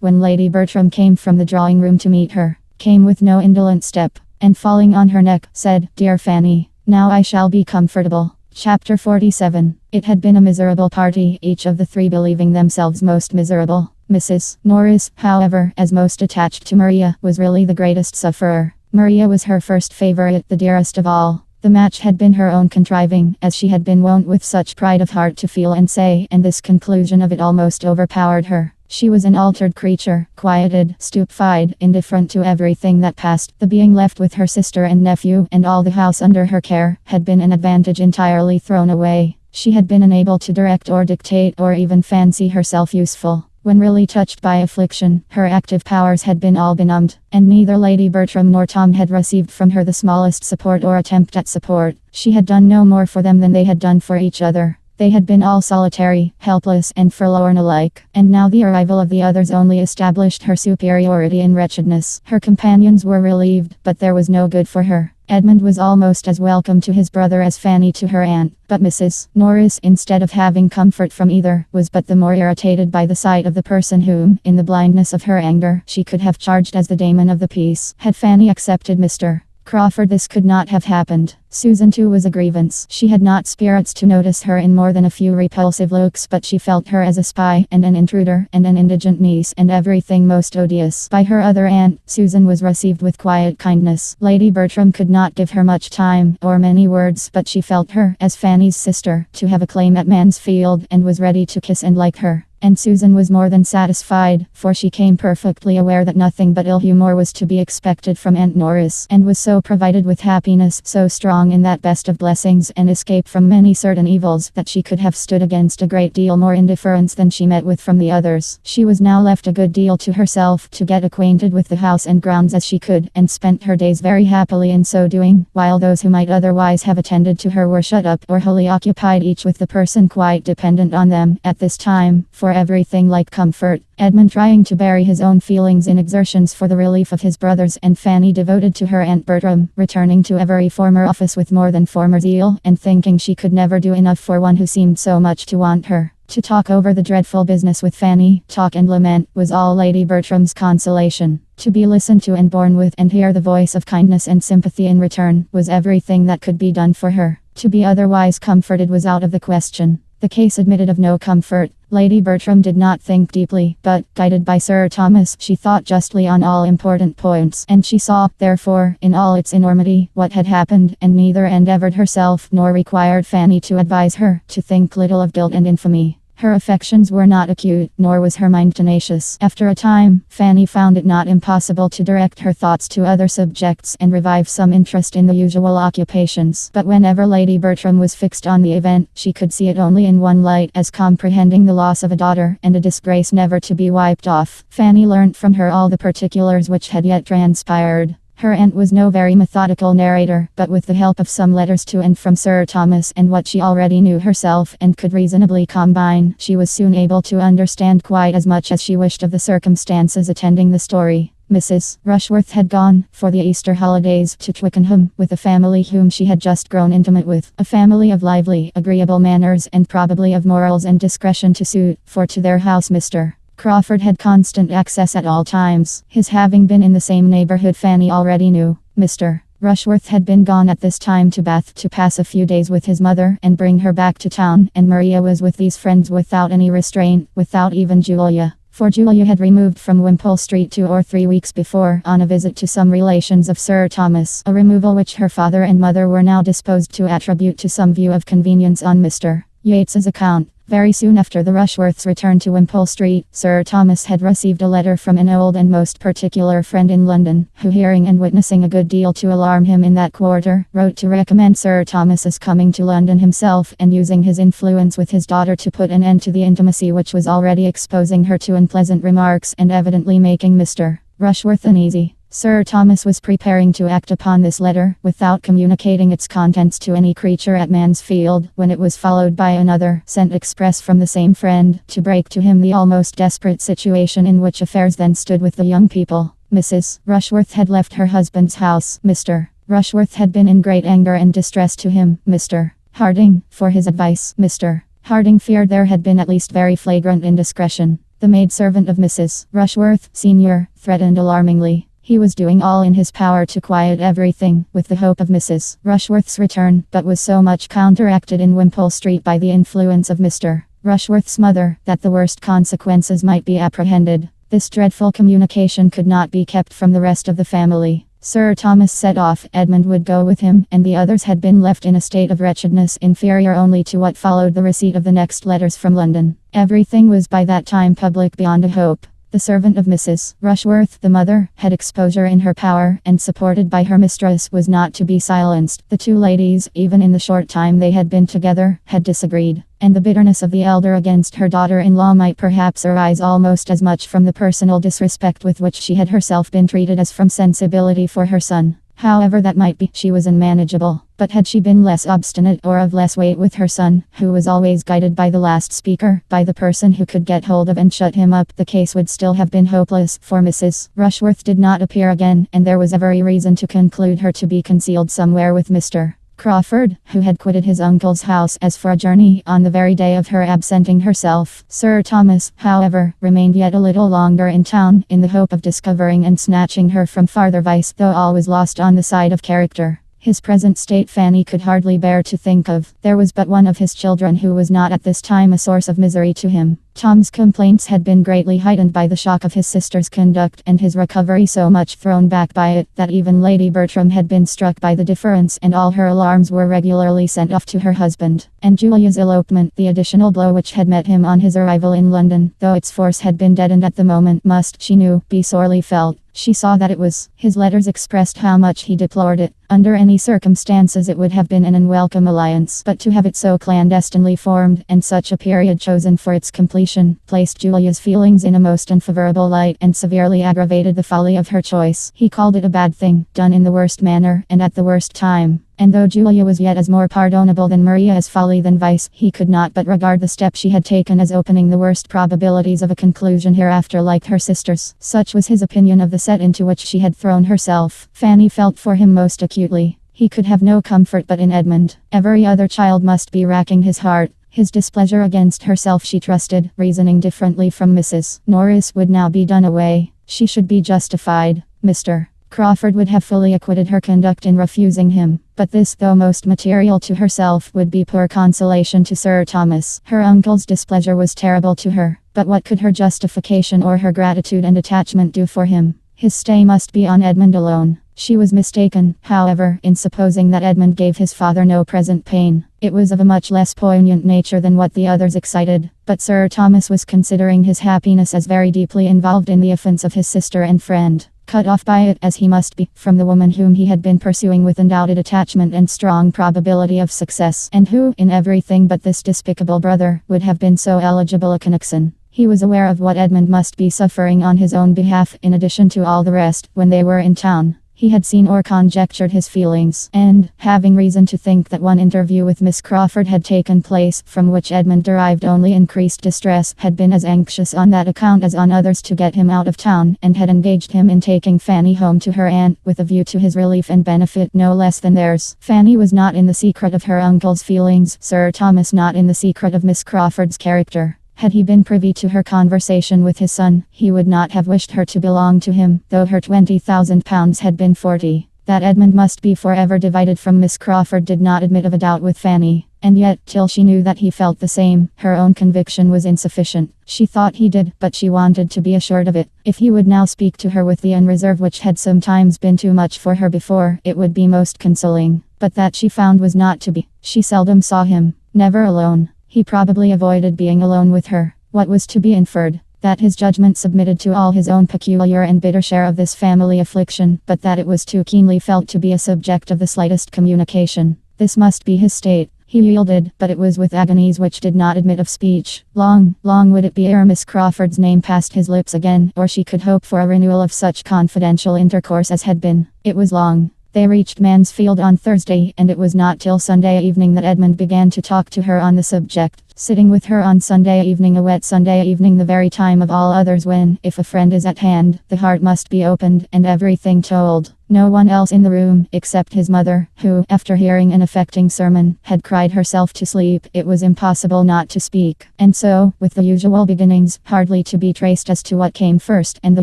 when Lady Bertram came from the drawing-room to meet her, came with no indolent step, and falling on her neck, said, "Dear Fanny, now I shall be comfortable." Chapter 47. It had been a miserable party, each of the three believing themselves most miserable. Mrs. Norris, however, as most attached to Maria, was really the greatest sufferer. Maria was her first favourite, the dearest of all. The match had been her own contriving, as she had been wont with such pride of heart to feel and say, and this conclusion of it almost overpowered her. She was an altered creature, quieted, stupefied, indifferent to everything that passed. The being left with her sister and nephew, and all the house under her care, had been an advantage entirely thrown away. She had been unable to direct or dictate or even fancy herself useful. When really touched by affliction, her active powers had been all benumbed, and neither Lady Bertram nor Tom had received from her the smallest support or attempt at support. She had done no more for them than they had done for each other. They had been all solitary, helpless, and forlorn alike, and now the arrival of the others only established her superiority in wretchedness. Her companions were relieved, but there was no good for her. Edmund was almost as welcome to his brother as Fanny to her aunt, but Mrs. Norris, instead of having comfort from either, was but the more irritated by the sight of the person whom, in the blindness of her anger, she could have charged as the daemon of the piece. Had Fanny accepted Mr. Crawford, this could not have happened. Susan too was a grievance. She had not spirits to notice her in more than a few repulsive looks, but she felt her as a spy, and an intruder, and an indigent niece, and everything most odious. By her other aunt, Susan was received with quiet kindness. Lady Bertram could not give her much time, or many words, but she felt her, as Fanny's sister, to have a claim at Mansfield, and was ready to kiss and like her. And Susan was more than satisfied, for she came perfectly aware that nothing but ill humour was to be expected from Aunt Norris, and was so provided with happiness, so strong in that best of blessings, and escape from many certain evils, that she could have stood against a great deal more indifference than she met with from the others. She was now left a good deal to herself, to get acquainted with the house and grounds as she could, and spent her days very happily in so doing, while those who might otherwise have attended to her were shut up, or wholly occupied each with the person quite dependent on them, at this time, for everything like comfort. Edmund trying to bury his own feelings in exertions for the relief of his brothers, and Fanny devoted to her Aunt Bertram, returning to every former office with more than former zeal, and thinking she could never do enough for one who seemed so much to want her. To talk over the dreadful business with Fanny, talk and lament, was all Lady Bertram's consolation. To be listened to and borne with, and hear the voice of kindness and sympathy in return, was everything that could be done for her. To be otherwise comforted was out of the question. The case admitted of no comfort. Lady Bertram did not think deeply, but, guided by Sir Thomas, she thought justly on all important points, and she saw, therefore, in all its enormity, what had happened, and neither endeavoured herself, nor required Fanny to advise her, to think little of guilt and infamy. Her affections were not acute, nor was her mind tenacious. After a time, Fanny found it not impossible to direct her thoughts to other subjects and revive some interest in the usual occupations. But whenever Lady Bertram was fixed on the event, she could see it only in one light, as comprehending the loss of a daughter, and a disgrace never to be wiped off. Fanny learnt from her all the particulars which had yet transpired. Her aunt was no very methodical narrator, but with the help of some letters to and from Sir Thomas, and what she already knew herself and could reasonably combine, she was soon able to understand quite as much as she wished of the circumstances attending the story. Mrs. Rushworth had gone, for the Easter holidays, to Twickenham, with a family whom she had just grown intimate with. A family of lively, agreeable manners, and probably of morals and discretion to suit, for to their house Mr. Crawford had constant access at all times. His having been in the same neighbourhood Fanny already knew. Mr. Rushworth had been gone at this time to Bath to pass a few days with his mother and bring her back to town, and Maria was with these friends without any restraint, without even Julia. For Julia had removed from Wimpole Street 2 or 3 weeks before, on a visit to some relations of Sir Thomas, a removal which her father and mother were now disposed to attribute to some view of convenience on Mr. Yates's account. Very soon after the Rushworths' return to Wimpole Street, Sir Thomas had received a letter from an old and most particular friend in London, who, hearing and witnessing a good deal to alarm him in that quarter, wrote to recommend Sir Thomas's coming to London himself, and using his influence with his daughter to put an end to the intimacy which was already exposing her to unpleasant remarks and evidently making Mr. Rushworth uneasy. Sir Thomas was preparing to act upon this letter, without communicating its contents to any creature at Mansfield, when it was followed by another, sent express from the same friend, to break to him the almost desperate situation in which affairs then stood with the young people. Mrs. Rushworth had left her husband's house. Mr. Rushworth had been in great anger and distress to him, Mr. Harding, for his advice. Mr. Harding feared there had been at least very flagrant indiscretion. The maidservant of Mrs. Rushworth, Sr., threatened alarmingly. He was doing all in his power to quiet everything, with the hope of Mrs. Rushworth's return, but was so much counteracted in Wimpole Street by the influence of Mr. Rushworth's mother, that the worst consequences might be apprehended. This dreadful communication could not be kept from the rest of the family. Sir Thomas set off, Edmund would go with him, and the others had been left in a state of wretchedness inferior only to what followed the receipt of the next letters from London. Everything was by that time public beyond a hope. The servant of Mrs. Rushworth, the mother, had exposure in her power, and supported by her mistress, was not to be silenced. The two ladies, even in the short time they had been together, had disagreed, and the bitterness of the elder against her daughter-in-law might perhaps arise almost as much from the personal disrespect with which she had herself been treated as from sensibility for her son. However that might be, she was unmanageable. But had she been less obstinate or of less weight with her son, who was always guided by the last speaker, by the person who could get hold of and shut him up, the case would still have been hopeless, for Mrs. Rushworth did not appear again, and there was every reason to conclude her to be concealed somewhere with Mr. Crawford, who had quitted his uncle's house as for a journey on the very day of her absenting herself. Sir Thomas, however, remained yet a little longer in town, in the hope of discovering and snatching her from farther vice, though all was lost on the side of character. His present state Fanny could hardly bear to think of. There was but one of his children who was not at this time a source of misery to him. Tom's complaints had been greatly heightened by the shock of his sister's conduct, and his recovery so much thrown back by it, that even Lady Bertram had been struck by the difference, and all her alarms were regularly sent off to her husband. And Julia's elopement, the additional blow which had met him on his arrival in London, though its force had been deadened at the moment, must, she knew, be sorely felt. She saw that it was. His letters expressed how much he deplored it. Under any circumstances it would have been an unwelcome alliance, but to have it so clandestinely formed, and such a period chosen for its completion, placed Julia's feelings in a most unfavorable light, and severely aggravated the folly of her choice. He called it a bad thing, done in the worst manner, and at the worst time. And though Julia was yet as more pardonable than Maria as folly than vice, he could not but regard the step she had taken as opening the worst probabilities of a conclusion hereafter like her sister's. Such was his opinion of the set into which she had thrown herself. Fanny felt for him most acutely. He could have no comfort but in Edmund. Every other child must be racking his heart. His displeasure against herself she trusted, reasoning differently from Mrs. Norris, would now be done away. She should be justified. Mr. Crawford would have fully acquitted her conduct in refusing him, but this, though most material to herself, would be poor consolation to Sir Thomas. Her uncle's displeasure was terrible to her, but what could her justification or her gratitude and attachment do for him? His stay must be on Edmund alone. She was mistaken, however, in supposing that Edmund gave his father no present pain. It was of a much less poignant nature than what the others excited, but Sir Thomas was considering his happiness as very deeply involved in the offence of his sister and friend. Cut off by it, as he must be, from the woman whom he had been pursuing with undoubted attachment and strong probability of success, and who, in everything but this despicable brother, would have been so eligible a connection. He was aware of what Edmund must be suffering on his own behalf, in addition to all the rest, when they were in town. He had seen or conjectured his feelings, and, having reason to think that one interview with Miss Crawford had taken place, from which Edmund derived only increased distress, had been as anxious on that account as on others to get him out of town, and had engaged him in taking Fanny home to her aunt, with a view to his relief and benefit no less than theirs. Fanny was not in the secret of her uncle's feelings, Sir Thomas not in the secret of Miss Crawford's character. Had he been privy to her conversation with his son, he would not have wished her to belong to him, though her £20,000 had been 40. That Edmund must be forever divided from Miss Crawford did not admit of a doubt with Fanny, and yet, till she knew that he felt the same, her own conviction was insufficient. She thought he did, but she wanted to be assured of it. If he would now speak to her with the unreserve which had sometimes been too much for her before, it would be most consoling. But that she found was not to be. She seldom saw him, never alone. He probably avoided being alone with her. What was to be inferred? That his judgment submitted to all his own peculiar and bitter share of this family affliction, but that it was too keenly felt to be a subject of the slightest communication. This must be his state. He yielded, but it was with agonies which did not admit of speech. Long would it be ere Miss Crawford's name passed his lips again, or she could hope for a renewal of such confidential intercourse as had been. It was long. They reached Mansfield on Thursday, and it was not till Sunday evening that Edmund began to talk to her on the subject. Sitting with her on Sunday evening, a wet Sunday evening, the very time of all others when, if a friend is at hand, the heart must be opened, and everything told. No one else in the room, except his mother, who, after hearing an affecting sermon, had cried herself to sleep. It was impossible not to speak. And so, with the usual beginnings, hardly to be traced as to what came first, and the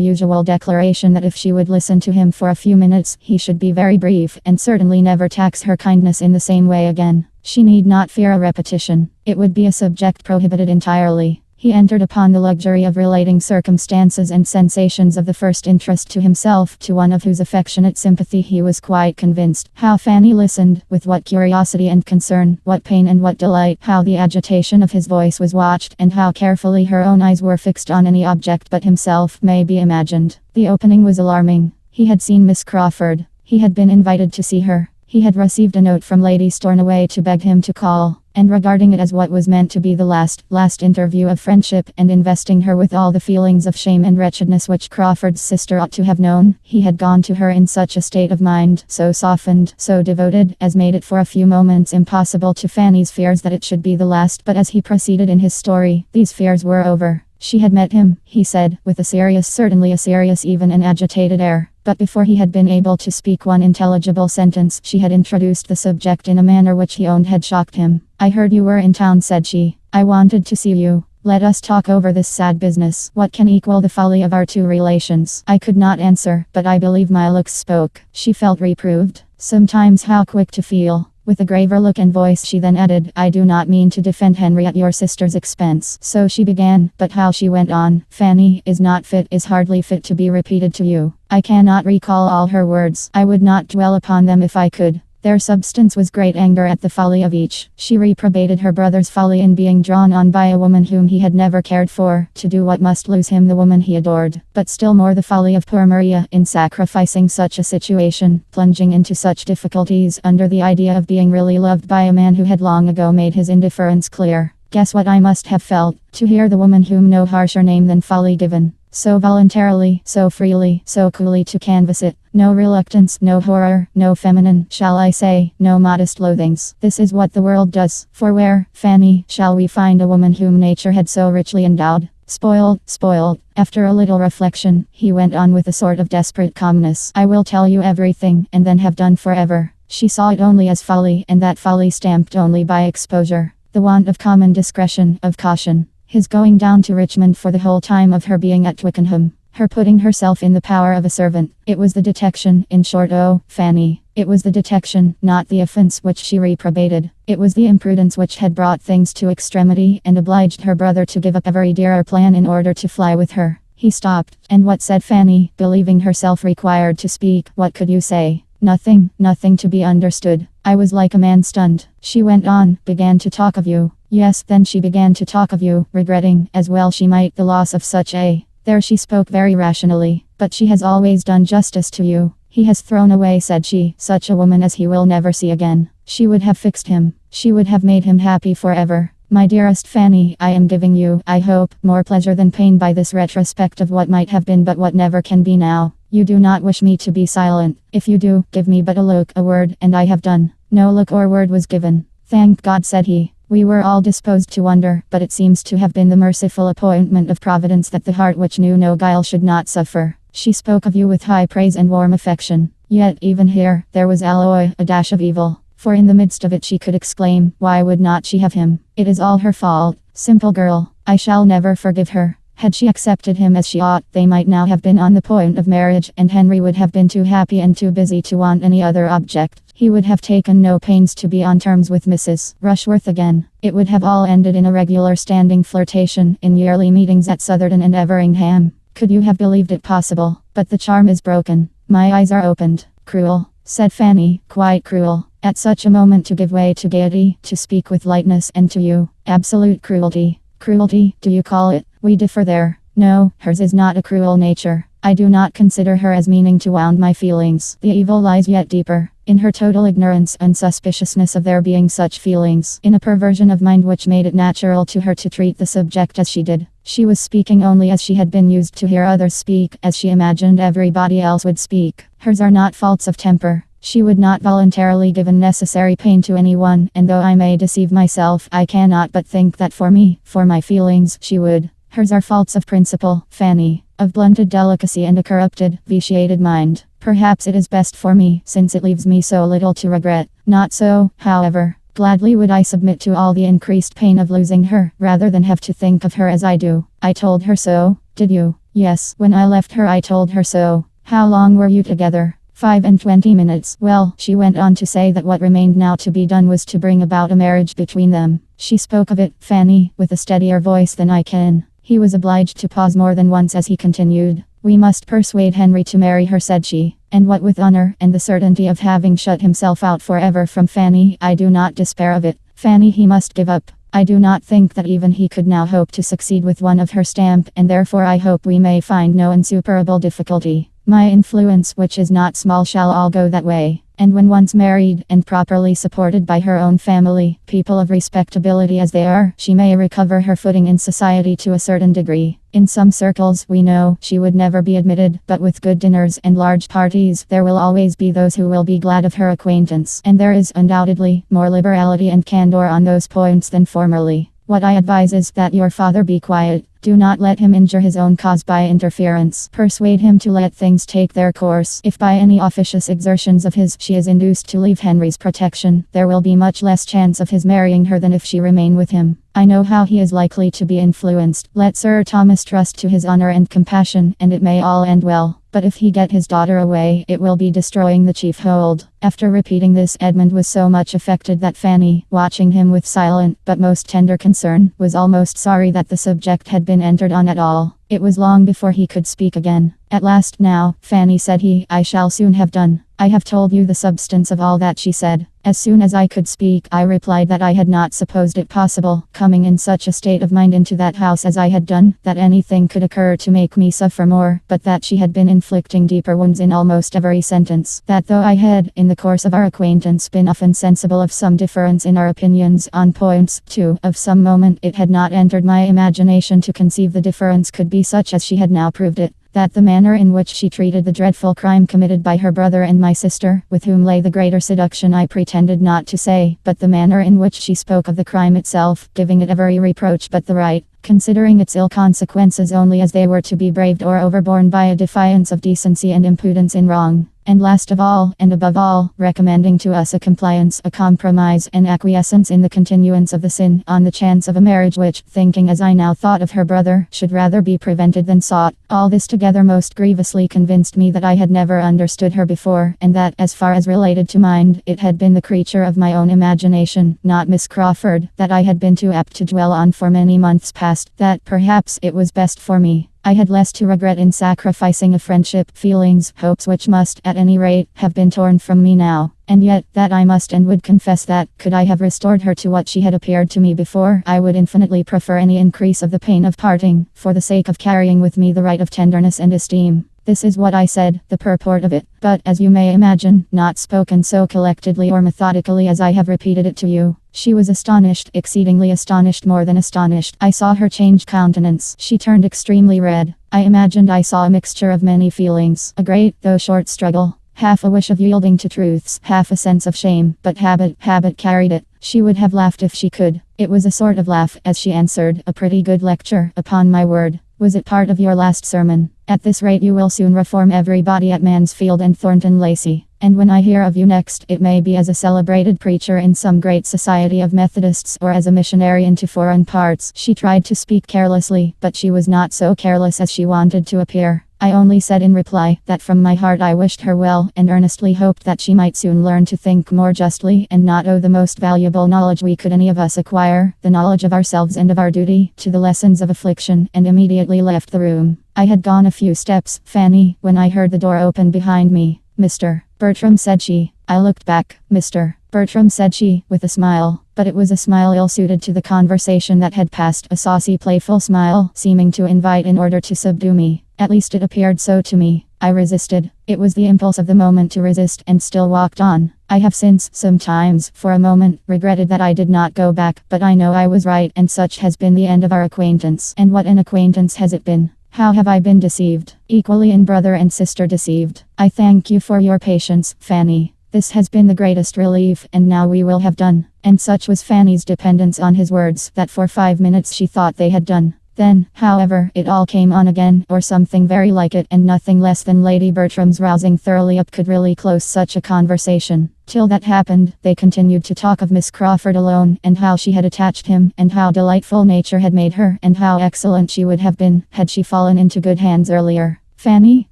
usual declaration that if she would listen to him for a few minutes, he should be very brief, and certainly never tax her kindness in the same way again. She need not fear a repetition. It would be a subject prohibited entirely. He entered upon the luxury of relating circumstances and sensations of the first interest to himself, to one of whose affectionate sympathy he was quite convinced. How Fanny listened, with what curiosity and concern, what pain and what delight, how the agitation of his voice was watched, and how carefully her own eyes were fixed on any object but himself, may be imagined. The opening was alarming. He had seen Miss Crawford. He had been invited to see her. He had received a note from Lady Stornoway to beg him to call, and regarding it as what was meant to be the last interview of friendship, and investing her with all the feelings of shame and wretchedness which Crawford's sister ought to have known, he had gone to her in such a state of mind, so softened, so devoted, as made it for a few moments impossible to Fanny's fears that it should be the last. But as he proceeded in his story, these fears were over. She had met him, he said, with a serious, certainly a serious, even an agitated air. But before he had been able to speak one intelligible sentence, she had introduced the subject in a manner which he owned had shocked him. "I heard you were in town," said she. "I wanted to see you. Let us talk over this sad business. What can equal the folly of our two relations?" I could not answer, but I believe my looks spoke. She felt reproved. Sometimes how quick to feel. With a graver look and voice she then added, "I do not mean to defend Henry at your sister's expense." So she began, but how she went on, "Fanny is not fit, is hardly fit to be repeated to you." I cannot recall all her words. I would not dwell upon them if I could. Their substance was great anger at the folly of each. She reprobated her brother's folly in being drawn on by a woman whom he had never cared for, to do what must lose him the woman he adored. But still more the folly of poor Maria, in sacrificing such a situation, plunging into such difficulties, under the idea of being really loved by a man who had long ago made his indifference clear. Guess what I must have felt, to hear the woman whom no harsher name than folly given. So voluntarily, so freely, so coolly to canvass it. No reluctance, no horror, no feminine, shall I say, no modest loathings. This is what the world does. For where, Fanny, shall we find a woman whom nature had so richly endowed? Spoiled. After a little reflection, he went on with a sort of desperate calmness. "I will tell you everything, and then have done forever." She saw it only as folly, and that folly stamped only by exposure. The want of common discretion, of caution. His going down to Richmond for the whole time of her being at Twickenham. Her putting herself in the power of a servant. It was the detection, in short. Oh, Fanny. It was the detection, not the offence, which she reprobated. It was the imprudence which had brought things to extremity, and obliged her brother to give up every dearer plan in order to fly with her. He stopped. "And what said Fanny?" Believing herself required to speak. "What could you say?" "Nothing to be understood. I was like a man stunned." She went on, "Began to talk of you." "Yes, then she began to talk of you, regretting, as well she might, the loss of such a—" There she spoke very rationally. "But she has always done justice to you." "He has thrown away," said she, "such a woman as he will never see again. She would have fixed him. She would have made him happy forever. My dearest Fanny, I am giving you, I hope, more pleasure than pain by this retrospect of what might have been but what never can be now. You do not wish me to be silent. If you do, give me but a look, a word, and I have done. No look or word was given. Thank God, said he. We were all disposed to wonder, but it seems to have been the merciful appointment of Providence that the heart which knew no guile should not suffer. She spoke of you with high praise and warm affection. Yet, even here, there was alloy, a dash of evil. For in the midst of it she could exclaim, why would not she have him? It is all her fault. Simple girl. I shall never forgive her. Had she accepted him as she ought, they might now have been on the point of marriage, and Henry would have been too happy and too busy to want any other object. He would have taken no pains to be on terms with Mrs. Rushworth again. It would have all ended in a regular standing flirtation, in yearly meetings at Southerton and Everingham. Could you have believed it possible? But the charm is broken. My eyes are opened. Cruel, said Fanny, quite cruel. At such a moment to give way to gaiety, to speak with lightness, and to you, absolute cruelty. Cruelty, do you call it? We differ there. No, hers is not a cruel nature. I do not consider her as meaning to wound my feelings. The evil lies yet deeper, in her total ignorance and suspiciousness of there being such feelings, in a perversion of mind which made it natural to her to treat the subject as she did. She was speaking only as she had been used to hear others speak, as she imagined everybody else would speak. Hers are not faults of temper. She would not voluntarily give unnecessary pain to anyone, and though I may deceive myself, I cannot but think that for me, for my feelings, she would. Hers are faults of principle, Fanny, of blunted delicacy and a corrupted, vitiated mind. Perhaps it is best for me, since it leaves me so little to regret. Not so, however. Gladly would I submit to all the increased pain of losing her, rather than have to think of her as I do. I told her so, did you? Yes, when I left her I told her so. How long were you together? 25 minutes. Well, she went on to say that what remained now to be done was to bring about a marriage between them. She spoke of it, Fanny, with a steadier voice than I can. He was obliged to pause more than once as he continued. We must persuade Henry to marry her, said she. And what with honor, and the certainty of having shut himself out forever from Fanny, I do not despair of it. Fanny he must give up. I do not think that even he could now hope to succeed with one of her stamp, and therefore I hope we may find no insuperable difficulty. My influence, which is not small, shall all go that way. And when once married, and properly supported by her own family, people of respectability as they are, she may recover her footing in society to a certain degree. In some circles, we know, she would never be admitted, but with good dinners and large parties, there will always be those who will be glad of her acquaintance. And there is, undoubtedly, more liberality and candor on those points than formerly. What I advise is that your father be quiet. Do not let him injure his own cause by interference. Persuade him to let things take their course. If by any officious exertions of his she is induced to leave Henry's protection, there will be much less chance of his marrying her than if she remain with him. I know how he is likely to be influenced. Let Sir Thomas trust to his honor and compassion, and it may all end well. But if he get his daughter away, it will be destroying the chief hold. After repeating this, Edmund was so much affected that Fanny, watching him with silent, but most tender concern, was almost sorry that the subject had been entered on at all. It was long before he could speak again. At last, now, Fanny, said he, I shall soon have done. I have told you the substance of all that she said. As soon as I could speak, I replied that I had not supposed it possible, coming in such a state of mind into that house as I had done, that anything could occur to make me suffer more, but that she had been inflicting deeper wounds in almost every sentence. That though I had, in the course of our acquaintance, been often sensible of some difference in our opinions on points, too, of some moment, it had not entered my imagination to conceive the difference could be such as she had now proved it. That the manner in which she treated the dreadful crime committed by her brother and my sister, with whom lay the greater seduction, I pretended not to say, but the manner in which she spoke of the crime itself, giving it every reproach but the right, considering its ill consequences only as they were to be braved or overborne by a defiance of decency and impudence in wrong. And last of all, and above all, recommending to us a compliance, a compromise, and acquiescence in the continuance of the sin, on the chance of a marriage which, thinking as I now thought of her brother, should rather be prevented than sought. All this together most grievously convinced me that I had never understood her before, and that, as far as related to mind, it had been the creature of my own imagination, not Miss Crawford, that I had been too apt to dwell on for many months past, that, perhaps, it was best for me. I had less to regret in sacrificing a friendship, feelings, hopes which must, at any rate, have been torn from me now. And yet, that I must and would confess that, could I have restored her to what she had appeared to me before, I would infinitely prefer any increase of the pain of parting, for the sake of carrying with me the right of tenderness and esteem. This is what I said, the purport of it, but, as you may imagine, not spoken so collectedly or methodically as I have repeated it to you. She was astonished, exceedingly astonished, more than astonished. I saw her change countenance. She turned extremely red. I imagined I saw a mixture of many feelings, a great, though short struggle. Half a wish of yielding to truths, half a sense of shame, but habit carried it. She would have laughed if she could. It was a sort of laugh, as she answered, "A pretty good lecture, upon my word. Was it part of your last sermon? At this rate you will soon reform everybody at Mansfield and Thornton Lacey. And when I hear of you next, it may be as a celebrated preacher in some great society of Methodists, or as a missionary into foreign parts." She tried to speak carelessly, but she was not so careless as she wanted to appear. I only said in reply that from my heart I wished her well, and earnestly hoped that she might soon learn to think more justly, and not owe the most valuable knowledge we could any of us acquire, the knowledge of ourselves and of our duty, to the lessons of affliction, and immediately left the room. I had gone a few steps, Fanny, when I heard the door open behind me. "Mr. Bertram," said she. I looked back. "Mr. Bertram," said she, with a smile. But it was a smile ill-suited to the conversation that had passed, a saucy, playful smile, seeming to invite in order to subdue me. At least it appeared so to me. I resisted. It was the impulse of the moment to resist, and still walked on. I have since, sometimes, for a moment, regretted that I did not go back, but I know I was right, and such has been the end of our acquaintance. And what an acquaintance has it been! How have I been deceived? Equally in brother and sister deceived. I thank you for your patience, Fanny. This has been the greatest relief, and now we will have done. And such was Fanny's dependence on his words, that for 5 minutes she thought they had done. Then, however, it all came on again, or something very like it, and nothing less than Lady Bertram's rousing thoroughly up could really close such a conversation. Till that happened, they continued to talk of Miss Crawford alone, and how she had attached him, and how delightful nature had made her, and how excellent she would have been, had she fallen into good hands earlier. Fanny,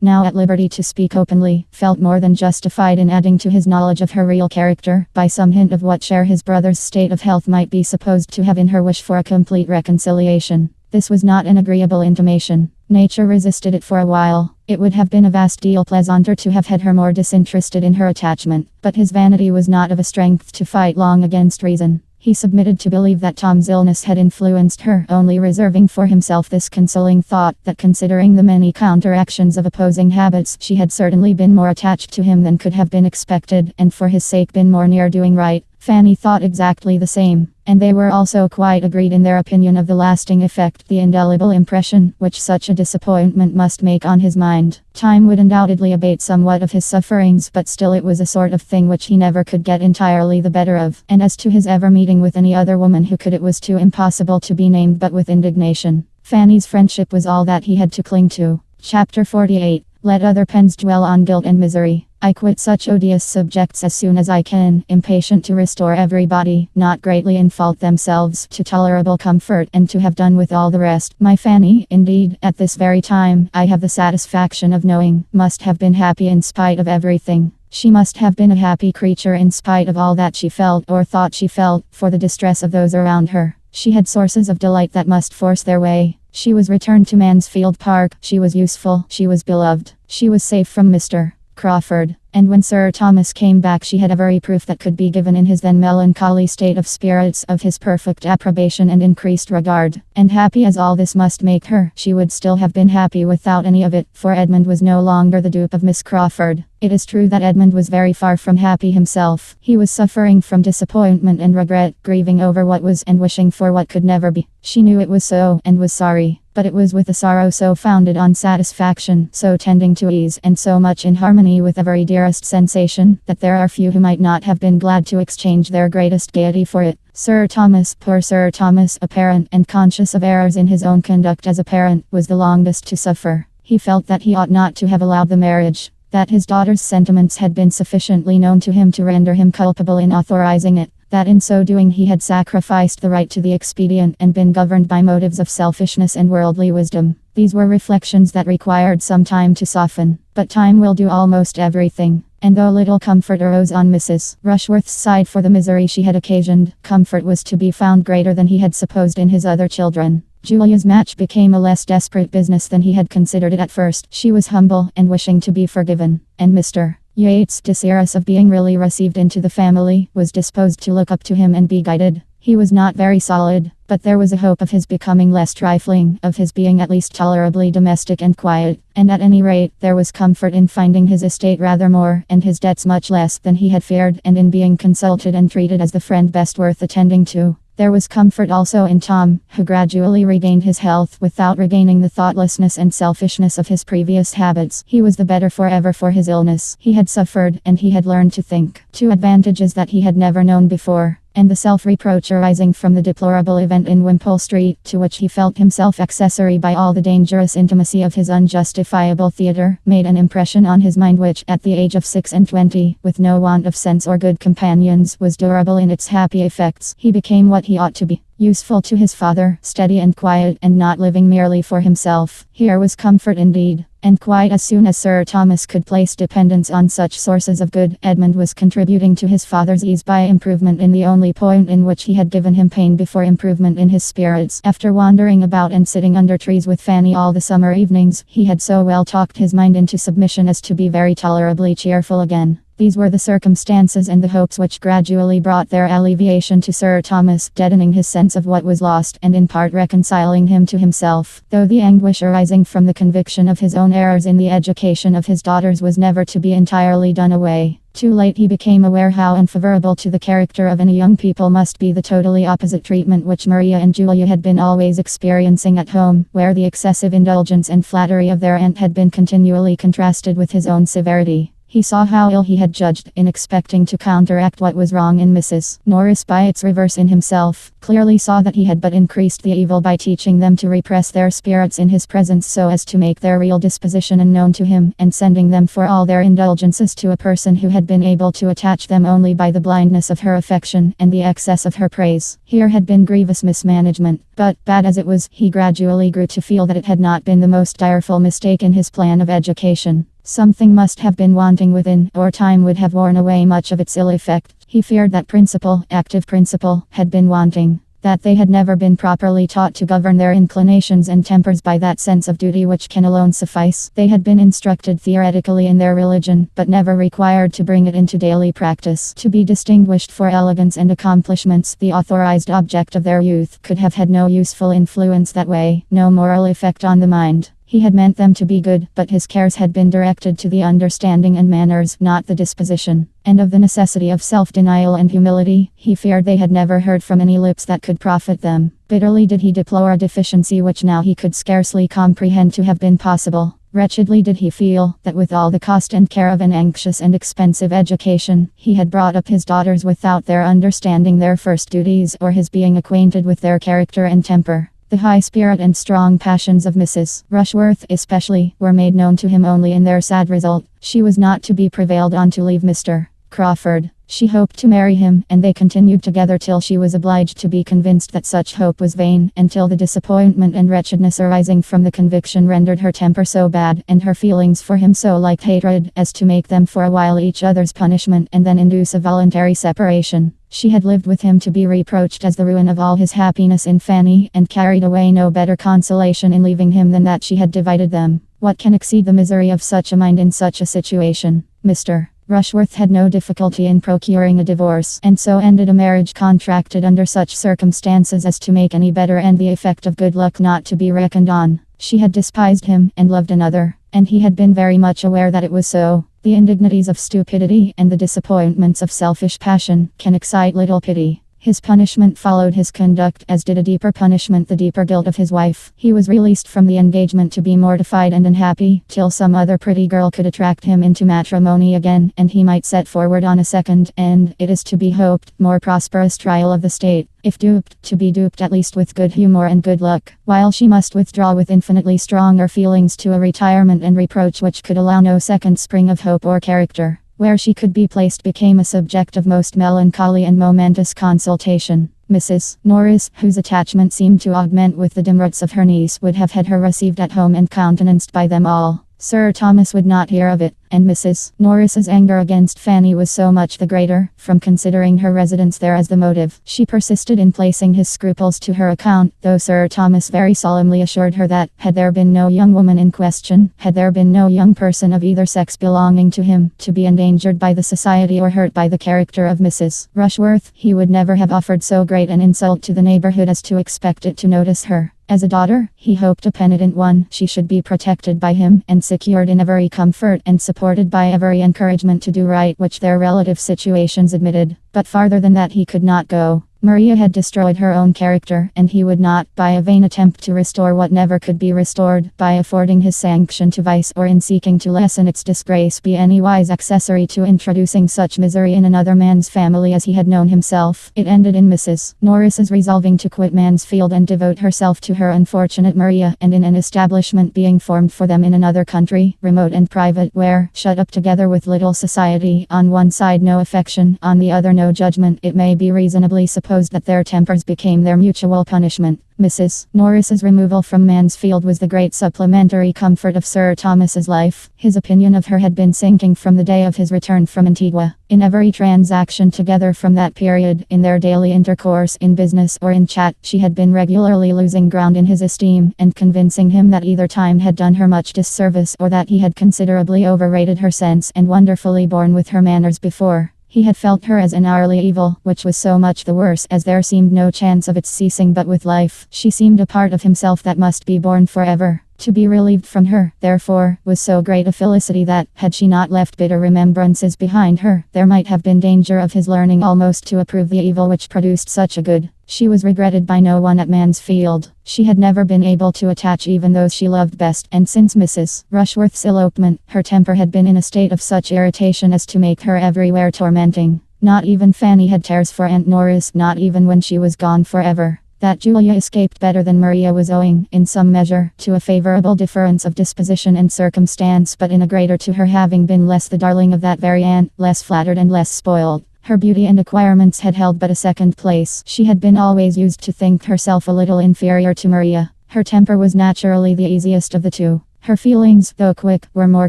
now at liberty to speak openly, felt more than justified in adding to his knowledge of her real character, by some hint of what share his brother's state of health might be supposed to have in her wish for a complete reconciliation. This was not an agreeable intimation. Nature resisted it for a while. It would have been a vast deal pleasanter to have had her more disinterested in her attachment, but his vanity was not of a strength to fight long against reason. He submitted to believe that Tom's illness had influenced her, only reserving for himself this consoling thought, that considering the many counteractions of opposing habits, she had certainly been more attached to him than could have been expected, and for his sake been more near doing right. Fanny thought exactly the same, and they were also quite agreed in their opinion of the lasting effect, the indelible impression, which such a disappointment must make on his mind. Time would undoubtedly abate somewhat of his sufferings, but still it was a sort of thing which he never could get entirely the better of. And as to his ever meeting with any other woman who could, it was too impossible to be named but with indignation. Fanny's friendship was all that he had to cling to. Chapter 48. Let other pens dwell on guilt and misery. I quit such odious subjects as soon as I can, impatient to restore everybody, not greatly in fault themselves, to tolerable comfort, and to have done with all the rest. My Fanny, indeed, at this very time, I have the satisfaction of knowing, must have been happy in spite of everything. She must have been a happy creature in spite of all that she felt, or thought she felt, for the distress of those around her. She had sources of delight that must force their way. She was returned to Mansfield Park, she was useful, she was beloved, she was safe from Mr. Crawford, and when Sir Thomas came back she had every proof that could be given in his then melancholy state of spirits of his perfect approbation and increased regard. And happy as all this must make her, she would still have been happy without any of it, for Edmund was no longer the dupe of Miss Crawford. It is true that Edmund was very far from happy himself. He was suffering from disappointment and regret, grieving over what was and wishing for what could never be. She knew it was so, and was sorry. But it was with a sorrow so founded on satisfaction, so tending to ease, and so much in harmony with the very dearest sensation, that there are few who might not have been glad to exchange their greatest gaiety for it. Sir Thomas, poor Sir Thomas, a parent, and conscious of errors in his own conduct as a parent, was the longest to suffer. He felt that he ought not to have allowed the marriage, that his daughter's sentiments had been sufficiently known to him to render him culpable in authorizing it, that in so doing he had sacrificed the right to the expedient and been governed by motives of selfishness and worldly wisdom. These were reflections that required some time to soften, but time will do almost everything. And though little comfort arose on Mrs. Rushworth's side for the misery she had occasioned, comfort was to be found greater than he had supposed in his other children. Julia's match became a less desperate business than he had considered it at first. She was humble and wishing to be forgiven, and Mr. Yates, desirous of being really received into the family, was disposed to look up to him and be guided. He was not very solid, but there was a hope of his becoming less trifling, of his being at least tolerably domestic and quiet, and at any rate, there was comfort in finding his estate rather more, and his debts much less than he had feared, and in being consulted and treated as the friend best worth attending to. There was comfort also in Tom, who gradually regained his health without regaining the thoughtlessness and selfishness of his previous habits. He was the better forever for his illness. He had suffered, and he had learned to think. Two advantages that he had never known before. And the self-reproach arising from the deplorable event in Wimpole Street, to which he felt himself accessory by all the dangerous intimacy of his unjustifiable theatre, made an impression on his mind which, at the age of 26, with no want of sense or good companions, was durable in its happy effects. He became what he ought to be. Useful to his father, steady and quiet, and not living merely for himself. Here was comfort indeed. And quite as soon as Sir Thomas could place dependence on such sources of good, Edmund was contributing to his father's ease by improvement in the only point in which he had given him pain before, improvement in his spirits. After wandering about and sitting under trees with Fanny all the summer evenings, he had so well talked his mind into submission as to be very tolerably cheerful again. These were the circumstances and the hopes which gradually brought their alleviation to Sir Thomas, deadening his sense of what was lost, and in part reconciling him to himself. Though the anguish arising from the conviction of his own errors in the education of his daughters was never to be entirely done away. Too late he became aware how unfavorable to the character of any young people must be the totally opposite treatment which Maria and Julia had been always experiencing at home, where the excessive indulgence and flattery of their aunt had been continually contrasted with his own severity. He saw how ill he had judged in expecting to counteract what was wrong in Mrs. Norris by its reverse in himself, clearly saw that he had but increased the evil by teaching them to repress their spirits in his presence so as to make their real disposition unknown to him, and sending them for all their indulgences to a person who had been able to attach them only by the blindness of her affection and the excess of her praise. Here had been grievous mismanagement, but, bad as it was, he gradually grew to feel that it had not been the most direful mistake in his plan of education. Something must have been wanting within, or time would have worn away much of its ill effect. He feared that principle, active principle, had been wanting. That they had never been properly taught to govern their inclinations and tempers by that sense of duty which can alone suffice. They had been instructed theoretically in their religion, but never required to bring it into daily practice. To be distinguished for elegance and accomplishments, the authorized object of their youth, could have had no useful influence that way, no moral effect on the mind. He had meant them to be good, but his cares had been directed to the understanding and manners, not the disposition. And of the necessity of self-denial and humility, he feared they had never heard from any lips that could profit them. Bitterly did he deplore a deficiency which now he could scarcely comprehend to have been possible. Wretchedly did he feel that with all the cost and care of an anxious and expensive education, he had brought up his daughters without their understanding their first duties or his being acquainted with their character and temper. The high spirit and strong passions of Mrs. Rushworth, especially, were made known to him only in their sad result. She was not to be prevailed on to leave Mr. Crawford. She hoped to marry him, and they continued together till she was obliged to be convinced that such hope was vain, until the disappointment and wretchedness arising from the conviction rendered her temper so bad, and her feelings for him so like hatred, as to make them for a while each other's punishment, and then induce a voluntary separation. She had lived with him to be reproached as the ruin of all his happiness in Fanny, and carried away no better consolation in leaving him than that she had divided them. What can exceed the misery of such a mind in such a situation? Mr. Rushworth had no difficulty in procuring a divorce, and so ended a marriage contracted under such circumstances as to make any better and the effect of good luck not to be reckoned on. She had despised him, and loved another, and he had been very much aware that it was so. The indignities of stupidity, and the disappointments of selfish passion, can excite little pity. His punishment followed his conduct, as did a deeper punishment the deeper guilt of his wife. He was released from the engagement to be mortified and unhappy, till some other pretty girl could attract him into matrimony again, and he might set forward on a second, and, it is to be hoped, more prosperous trial of the state. If duped, to be duped at least with good humor and good luck, while she must withdraw with infinitely stronger feelings to a retirement and reproach which could allow no second spring of hope or character. Where she could be placed became a subject of most melancholy and momentous consultation. Mrs. Norris, whose attachment seemed to augment with the demerits of her niece, would have had her received at home and countenanced by them all. Sir Thomas would not hear of it. and Mrs. Norris's anger against Fanny was so much the greater, from considering her residence there as the motive. She persisted in placing his scruples to her account, though Sir Thomas very solemnly assured her that, had there been no young woman in question, had there been no young person of either sex belonging to him, to be endangered by the society or hurt by the character of Mrs. Rushworth, he would never have offered so great an insult to the neighbourhood as to expect it to notice her. As a daughter, he hoped a penitent one, she should be protected by him, and secured in every comfort, and supported by every encouragement to do right which their relative situations admitted. But farther than that he could not go. Maria had destroyed her own character, and he would not, by a vain attempt to restore what never could be restored, by affording his sanction to vice or in seeking to lessen its disgrace, be anywise accessory to introducing such misery in another man's family as he had known himself. It ended in Mrs. Norris's resolving to quit Mansfield and devote herself to her unfortunate Maria, and in an establishment being formed for them in another country, remote and private, where, shut up together with little society, on one side no affection, on the other no judgment, it may be reasonably supposed that their tempers became their mutual punishment. Mrs. Norris's removal from Mansfield was the great supplementary comfort of Sir Thomas's life. His opinion of her had been sinking from the day of his return from Antigua. In every transaction together from that period, in their daily intercourse, in business or in chat, she had been regularly losing ground in his esteem, and convincing him that either time had done her much disservice, or that he had considerably overrated her sense and wonderfully borne with her manners before. He had felt her as an hourly evil, which was so much the worse as there seemed no chance of its ceasing but with life. She seemed a part of himself that must be borne forever. To be relieved from her, therefore, was so great a felicity that, had she not left bitter remembrances behind her, there might have been danger of his learning almost to approve the evil which produced such a good. She was regretted by no one at Mansfield. She had never been able to attach even those she loved best, and since Mrs. Rushworth's elopement, her temper had been in a state of such irritation as to make her everywhere tormenting. Not even Fanny had tears for Aunt Norris, not even when she was gone forever. That Julia escaped better than Maria was owing, in some measure, to a favourable difference of disposition and circumstance, but in a greater to her having been less the darling of that very aunt, less flattered and less spoiled. Her beauty and acquirements had held but a second place. She had been always used to think herself a little inferior to Maria. Her temper was naturally the easiest of the two. Her feelings, though quick, were more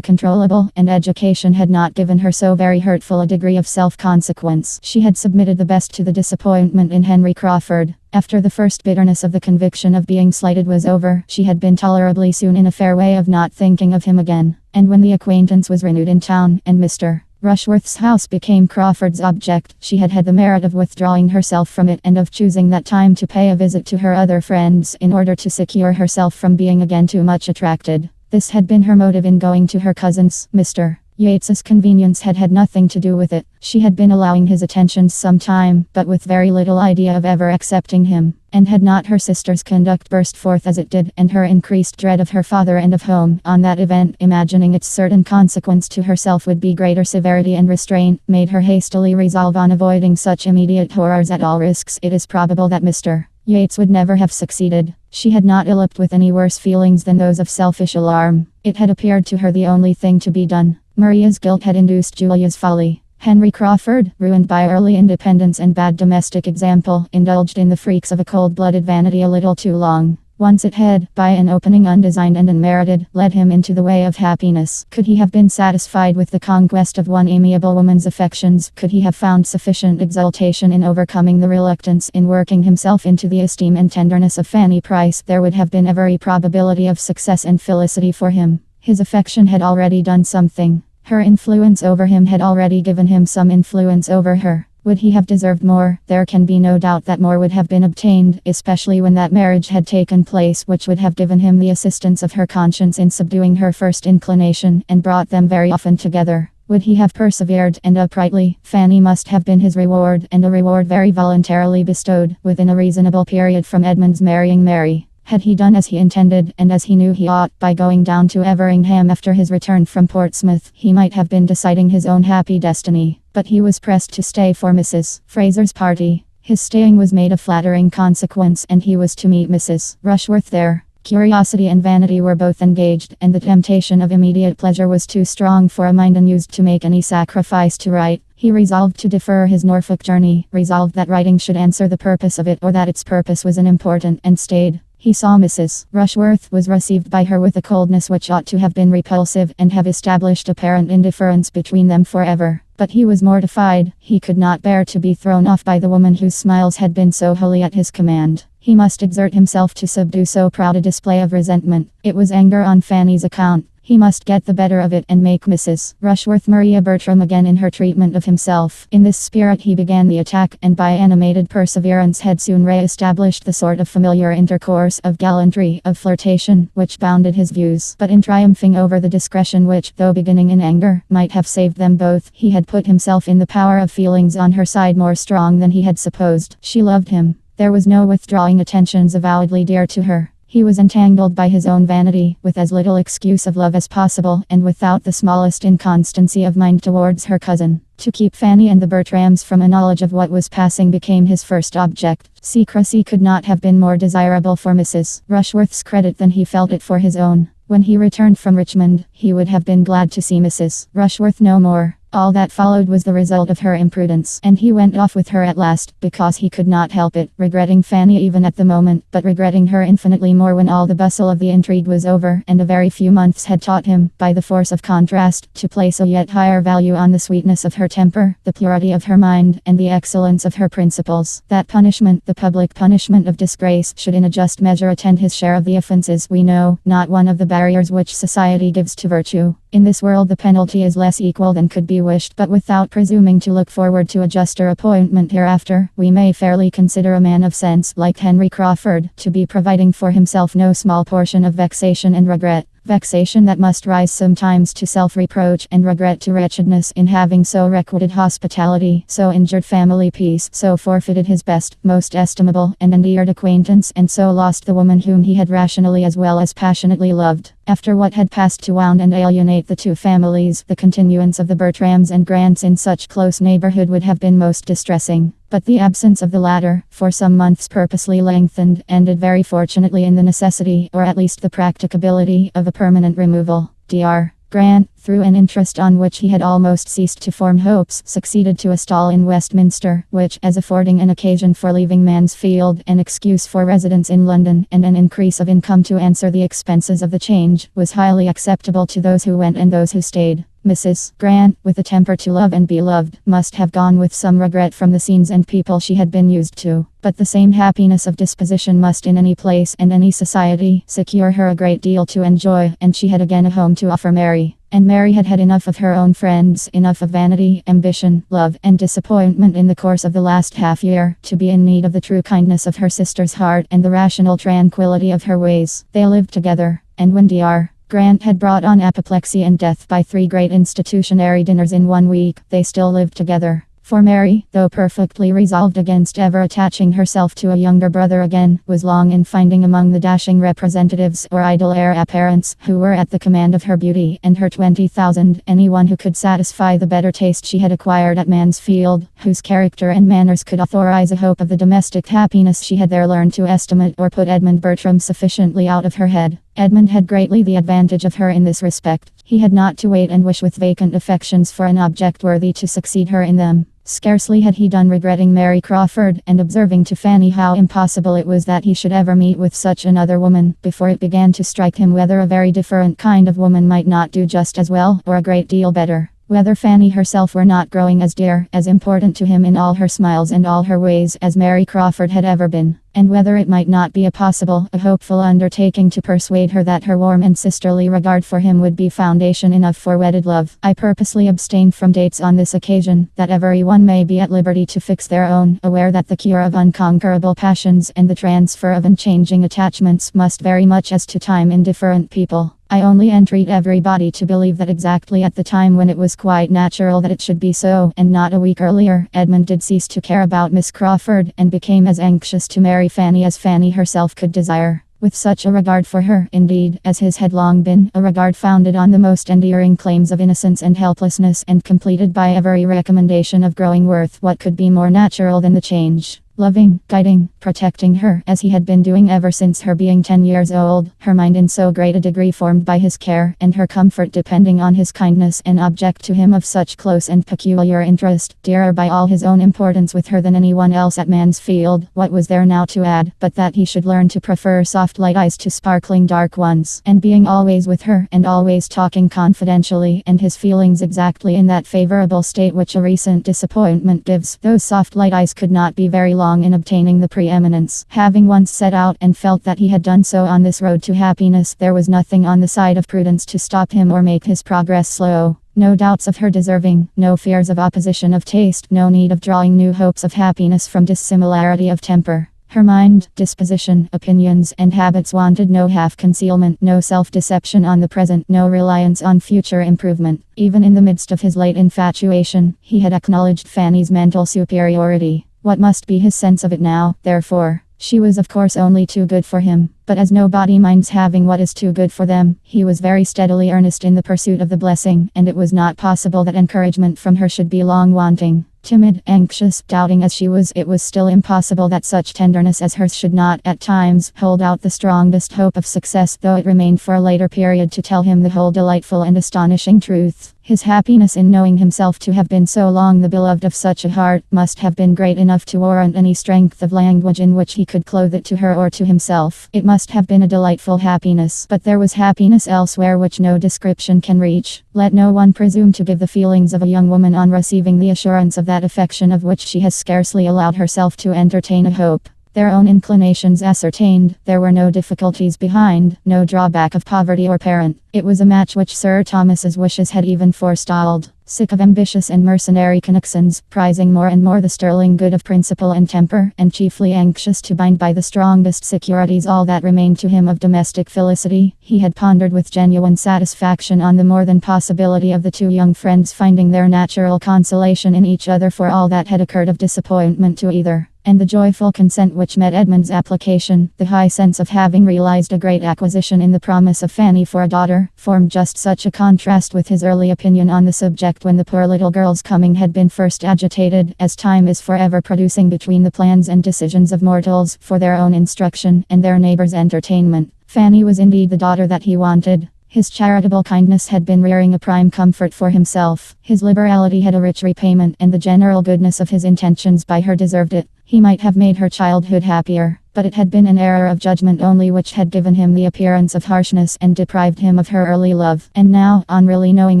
controllable, and education had not given her so very hurtful a degree of self-consequence. She had submitted the best to the disappointment in Henry Crawford. After the first bitterness of the conviction of being slighted was over, she had been tolerably soon in a fair way of not thinking of him again. And when the acquaintance was renewed in town, and Mr. Rushworth's house became Crawford's object, she had had the merit of withdrawing herself from it, and of choosing that time to pay a visit to her other friends, in order to secure herself from being again too much attracted. This had been her motive in going to her cousin's. Mr. Yates's convenience had had nothing to do with it. She had been allowing his attentions some time, but with very little idea of ever accepting him. And had not her sister's conduct burst forth as it did, and her increased dread of her father and of home, on that event, imagining its certain consequence to herself would be greater severity and restraint, made her hastily resolve on avoiding such immediate horrors at all risks, it is probable that Mr. Yates would never have succeeded. She had not eloped with any worse feelings than those of selfish alarm. It had appeared to her the only thing to be done. Maria's guilt had induced Julia's folly. Henry Crawford, ruined by early independence and bad domestic example, indulged in the freaks of a cold-blooded vanity a little too long. Once it had, by an opening undesigned and unmerited, led him into the way of happiness. Could he have been satisfied with the conquest of one amiable woman's affections? Could he have found sufficient exultation in overcoming the reluctance in working himself into the esteem and tenderness of Fanny Price? There would have been every probability of success and felicity for him. His affection had already done something. Her influence over him had already given him some influence over her. Would he have deserved more? There can be no doubt that more would have been obtained, especially when that marriage had taken place, which would have given him the assistance of her conscience in subduing her first inclination, and brought them very often together. Would he have persevered and uprightly? Fanny must have been his reward, and a reward very voluntarily bestowed, within a reasonable period from Edmund's marrying Mary. Had he done as he intended, and as he knew he ought, by going down to Everingham after his return from Portsmouth, he might have been deciding his own happy destiny. But he was pressed to stay for Mrs. Fraser's party. His staying was made of flattering consequence, and he was to meet Mrs. Rushworth there. Curiosity and vanity were both engaged, and the temptation of immediate pleasure was too strong for a mind unused to make any sacrifice to right. He resolved to defer his Norfolk journey, resolved that writing should answer the purpose of it, or that its purpose was unimportant, and stayed. He saw Mrs. Rushworth was received by her with a coldness which ought to have been repulsive and have established apparent indifference between them forever. But he was mortified. He could not bear to be thrown off by the woman whose smiles had been so wholly at his command. He must exert himself to subdue so proud a display of resentment. It was anger on Fanny's account. He must get the better of it and make Mrs. Rushworth Maria Bertram again in her treatment of himself. In this spirit he began the attack, and by animated perseverance had soon re-established the sort of familiar intercourse, of gallantry, of flirtation, which bounded his views. But in triumphing over the discretion which, though beginning in anger, might have saved them both, he had put himself in the power of feelings on her side more strong than he had supposed. She loved him. There was no withdrawing attentions avowedly dear to her. He was entangled by his own vanity, with as little excuse of love as possible, and without the smallest inconstancy of mind towards her cousin. To keep Fanny and the Bertrams from a knowledge of what was passing became his first object. Secrecy could not have been more desirable for Mrs. Rushworth's credit than he felt it for his own. When he returned from Richmond, he would have been glad to see Mrs. Rushworth no more. All that followed was the result of her imprudence, and he went off with her at last, because he could not help it, regretting Fanny even at the moment, but regretting her infinitely more when all the bustle of the intrigue was over, and a very few months had taught him, by the force of contrast, to place a yet higher value on the sweetness of her temper, the purity of her mind, and the excellence of her principles. That punishment, the public punishment of disgrace, should in a just measure attend his share of the offences, we know, not one of the barriers which society gives to virtue. In this world the penalty is less equal than could be wished, but without presuming to look forward to a juster appointment hereafter, we may fairly consider a man of sense, like Henry Crawford, to be providing for himself no small portion of vexation and regret. Vexation that must rise sometimes to self-reproach, and regret to wretchedness in having so requited hospitality, so injured family peace, so forfeited his best, most estimable, and endeared acquaintance, and so lost the woman whom he had rationally as well as passionately loved. After what had passed to wound and alienate the two families, the continuance of the Bertrams and Grants in such close neighborhood would have been most distressing. But the absence of the latter, for some months purposely lengthened, ended very fortunately in the necessity, or at least the practicability, of a permanent removal. Dr. Grant, through an interest on which he had almost ceased to form hopes, succeeded to a stall in Westminster, which, as affording an occasion for leaving Mansfield, an excuse for residence in London, and an increase of income to answer the expenses of the change, was highly acceptable to those who went and those who stayed. Mrs. Grant, with a temper to love and be loved, must have gone with some regret from the scenes and people she had been used to. But the same happiness of disposition must in any place and any society secure her a great deal to enjoy, and she had again a home to offer Mary. And Mary had had enough of her own friends, enough of vanity, ambition, love, and disappointment in the course of the last half year, to be in need of the true kindness of her sister's heart and the rational tranquility of her ways. They lived together, and when Dr. Grant had brought on apoplexy and death by 3 great institutionary dinners in 1 week, they still lived together. For Mary, though perfectly resolved against ever attaching herself to a younger brother again, was long in finding among the dashing representatives or idle heir apparents, who were at the command of her beauty and her 20,000, anyone who could satisfy the better taste she had acquired at Mansfield, whose character and manners could authorize a hope of the domestic happiness she had there learned to estimate, or put Edmund Bertram sufficiently out of her head. Edmund had greatly the advantage of her in this respect. He had not to wait and wish with vacant affections for an object worthy to succeed her in them. Scarcely had he done regretting Mary Crawford, and observing to Fanny how impossible it was that he should ever meet with such another woman, before it began to strike him whether a very different kind of woman might not do just as well, or a great deal better. Whether Fanny herself were not growing as dear, as important to him in all her smiles and all her ways as Mary Crawford had ever been, and whether it might not be a hopeful undertaking to persuade her that her warm and sisterly regard for him would be foundation enough for wedded love. I purposely abstained from dates on this occasion, that every one may be at liberty to fix their own, aware that the cure of unconquerable passions and the transfer of unchanging attachments must vary much as to time in different people. I only entreat everybody to believe that exactly at the time when it was quite natural that it should be so, and not a week earlier, Edmund did cease to care about Miss Crawford, and became as anxious to marry Fanny as Fanny herself could desire. With such a regard for her, indeed, as his had long been, a regard founded on the most endearing claims of innocence and helplessness, and completed by every recommendation of growing worth, what could be more natural than the change? Loving, guiding, protecting her, as he had been doing ever since her being 10 years old, her mind in so great a degree formed by his care, and her comfort depending on his kindness, an object to him of such close and peculiar interest, dearer by all his own importance with her than anyone else at Mansfield. What was there now to add, but that he should learn to prefer soft light eyes to sparkling dark ones, and being always with her, and always talking confidentially, and his feelings exactly in that favorable state which a recent disappointment gives, those soft light eyes could not be very long in obtaining the preeminence. Having once set out and felt that he had done so on this road to happiness, there was nothing on the side of prudence to stop him or make his progress slow. No doubts of her deserving, no fears of opposition of taste, no need of drawing new hopes of happiness from dissimilarity of temper. Her mind, disposition, opinions, and habits wanted no half-concealment, no self-deception on the present, no reliance on future improvement. Even in the midst of his late infatuation, he had acknowledged Fanny's mental superiority. What must be his sense of it now, therefore? She was of course only too good for him, but as nobody minds having what is too good for them, he was very steadily earnest in the pursuit of the blessing, and it was not possible that encouragement from her should be long wanting. Timid, anxious, doubting as she was, it was still impossible that such tenderness as hers should not, at times, hold out the strongest hope of success, though it remained for a later period to tell him the whole delightful and astonishing truth. His happiness in knowing himself to have been so long the beloved of such a heart must have been great enough to warrant any strength of language in which he could clothe it to her or to himself. It must have been a delightful happiness, but there was happiness elsewhere which no description can reach. Let no one presume to give the feelings of a young woman on receiving the assurance of that affection of which she has scarcely allowed herself to entertain a hope. Their own inclinations ascertained, there were no difficulties behind, no drawback of poverty or parent. It was a match which Sir Thomas's wishes had even forestalled. Sick of ambitious and mercenary connections, prizing more and more the sterling good of principle and temper, and chiefly anxious to bind by the strongest securities all that remained to him of domestic felicity, he had pondered with genuine satisfaction on the more than possibility of the two young friends finding their natural consolation in each other for all that had occurred of disappointment to either. And the joyful consent which met Edmund's application, the high sense of having realized a great acquisition in the promise of Fanny for a daughter, formed just such a contrast with his early opinion on the subject when the poor little girl's coming had been first agitated, as time is forever producing between the plans and decisions of mortals, for their own instruction, and their neighbours' entertainment. Fanny was indeed the daughter that he wanted. His charitable kindness had been rearing a prime comfort for himself. His liberality had a rich repayment, and the general goodness of his intentions by her deserved it. He might have made her childhood happier, but it had been an error of judgment only which had given him the appearance of harshness and deprived him of her early love. And now, on really knowing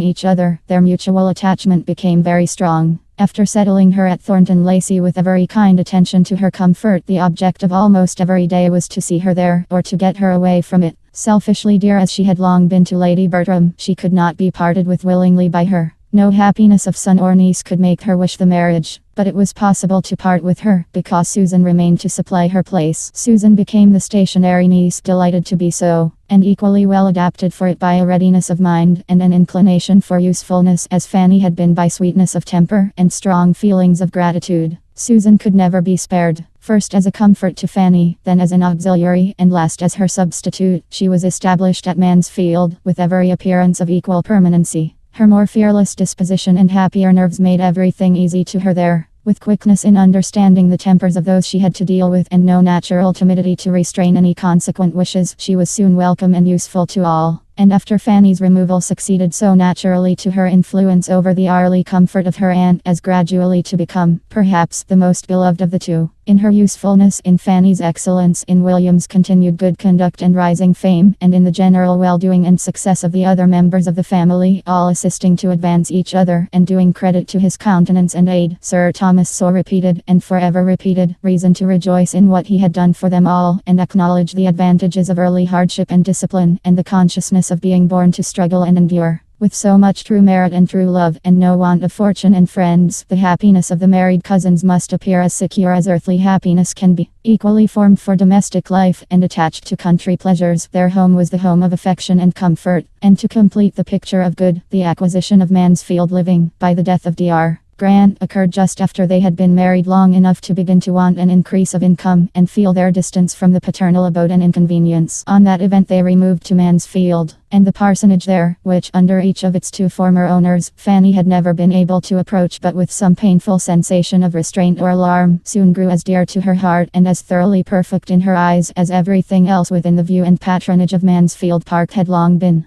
each other, their mutual attachment became very strong. After settling her at Thornton Lacey with a very kind attention to her comfort, the object of almost every day was to see her there, or to get her away from it. Selfishly dear as she had long been to Lady Bertram, she could not be parted with willingly by her. No happiness of son or niece could make her wish the marriage, but it was possible to part with her, because Susan remained to supply her place. Susan became the stationary niece, delighted to be so, and equally well adapted for it by a readiness of mind, and an inclination for usefulness, as Fanny had been by sweetness of temper, and strong feelings of gratitude. Susan could never be spared. First as a comfort to Fanny, then as an auxiliary, and last as her substitute, she was established at Mansfield, with every appearance of equal permanency. Her more fearless disposition and happier nerves made everything easy to her there. With quickness in understanding the tempers of those she had to deal with, and no natural timidity to restrain any consequent wishes, she was soon welcome and useful to all. And after Fanny's removal succeeded so naturally to her influence over the hourly comfort of her aunt, as gradually to become, perhaps, the most beloved of the two. In her usefulness, in Fanny's excellence, in William's continued good conduct and rising fame, and in the general well-doing and success of the other members of the family, all assisting to advance each other, and doing credit to his countenance and aid, Sir Thomas so repeated, and forever repeated, reason to rejoice in what he had done for them all, and acknowledge the advantages of early hardship and discipline, and the consciousness of being born to struggle and endure. With so much true merit and true love, and no want of fortune and friends, the happiness of the married cousins must appear as secure as earthly happiness can be. Equally formed for domestic life, and attached to country pleasures, their home was the home of affection and comfort. And to complete the picture of good, the acquisition of Mansfield living, by the death of Dr. grant occurred just after they had been married long enough to begin to want an increase of income and feel their distance from the paternal abode an inconvenience. On that event they removed to Mansfield, and the parsonage there, which under each of its two former owners, Fanny had never been able to approach but with some painful sensation of restraint or alarm, soon grew as dear to her heart and as thoroughly perfect in her eyes as everything else within the view and patronage of Mansfield Park had long been.